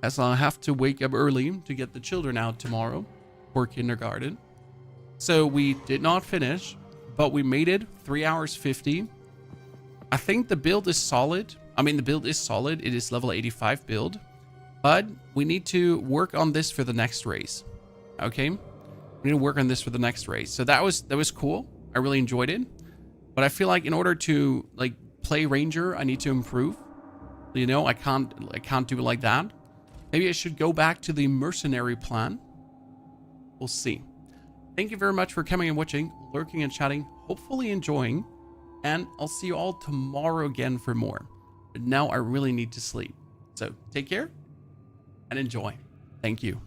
as I'll have to wake up early to get the children out tomorrow for kindergarten. So we did not finish, but we made it 3 hours 50. I think the build is solid. I mean, the build is solid. It is level 85 build, but we need to work on this for the next race. Okay. We need to work on this for the next race. So that was cool. I really enjoyed it, but I feel like in order to like play Ranger, I need to improve. You know, I can't do it like that. Maybe I should go back to the mercenary plan. We'll see. Thank you very much for coming and watching, lurking and chatting, hopefully enjoying, and I'll see you all tomorrow again for more. But now I really need to sleep. So take care and enjoy. Thank you.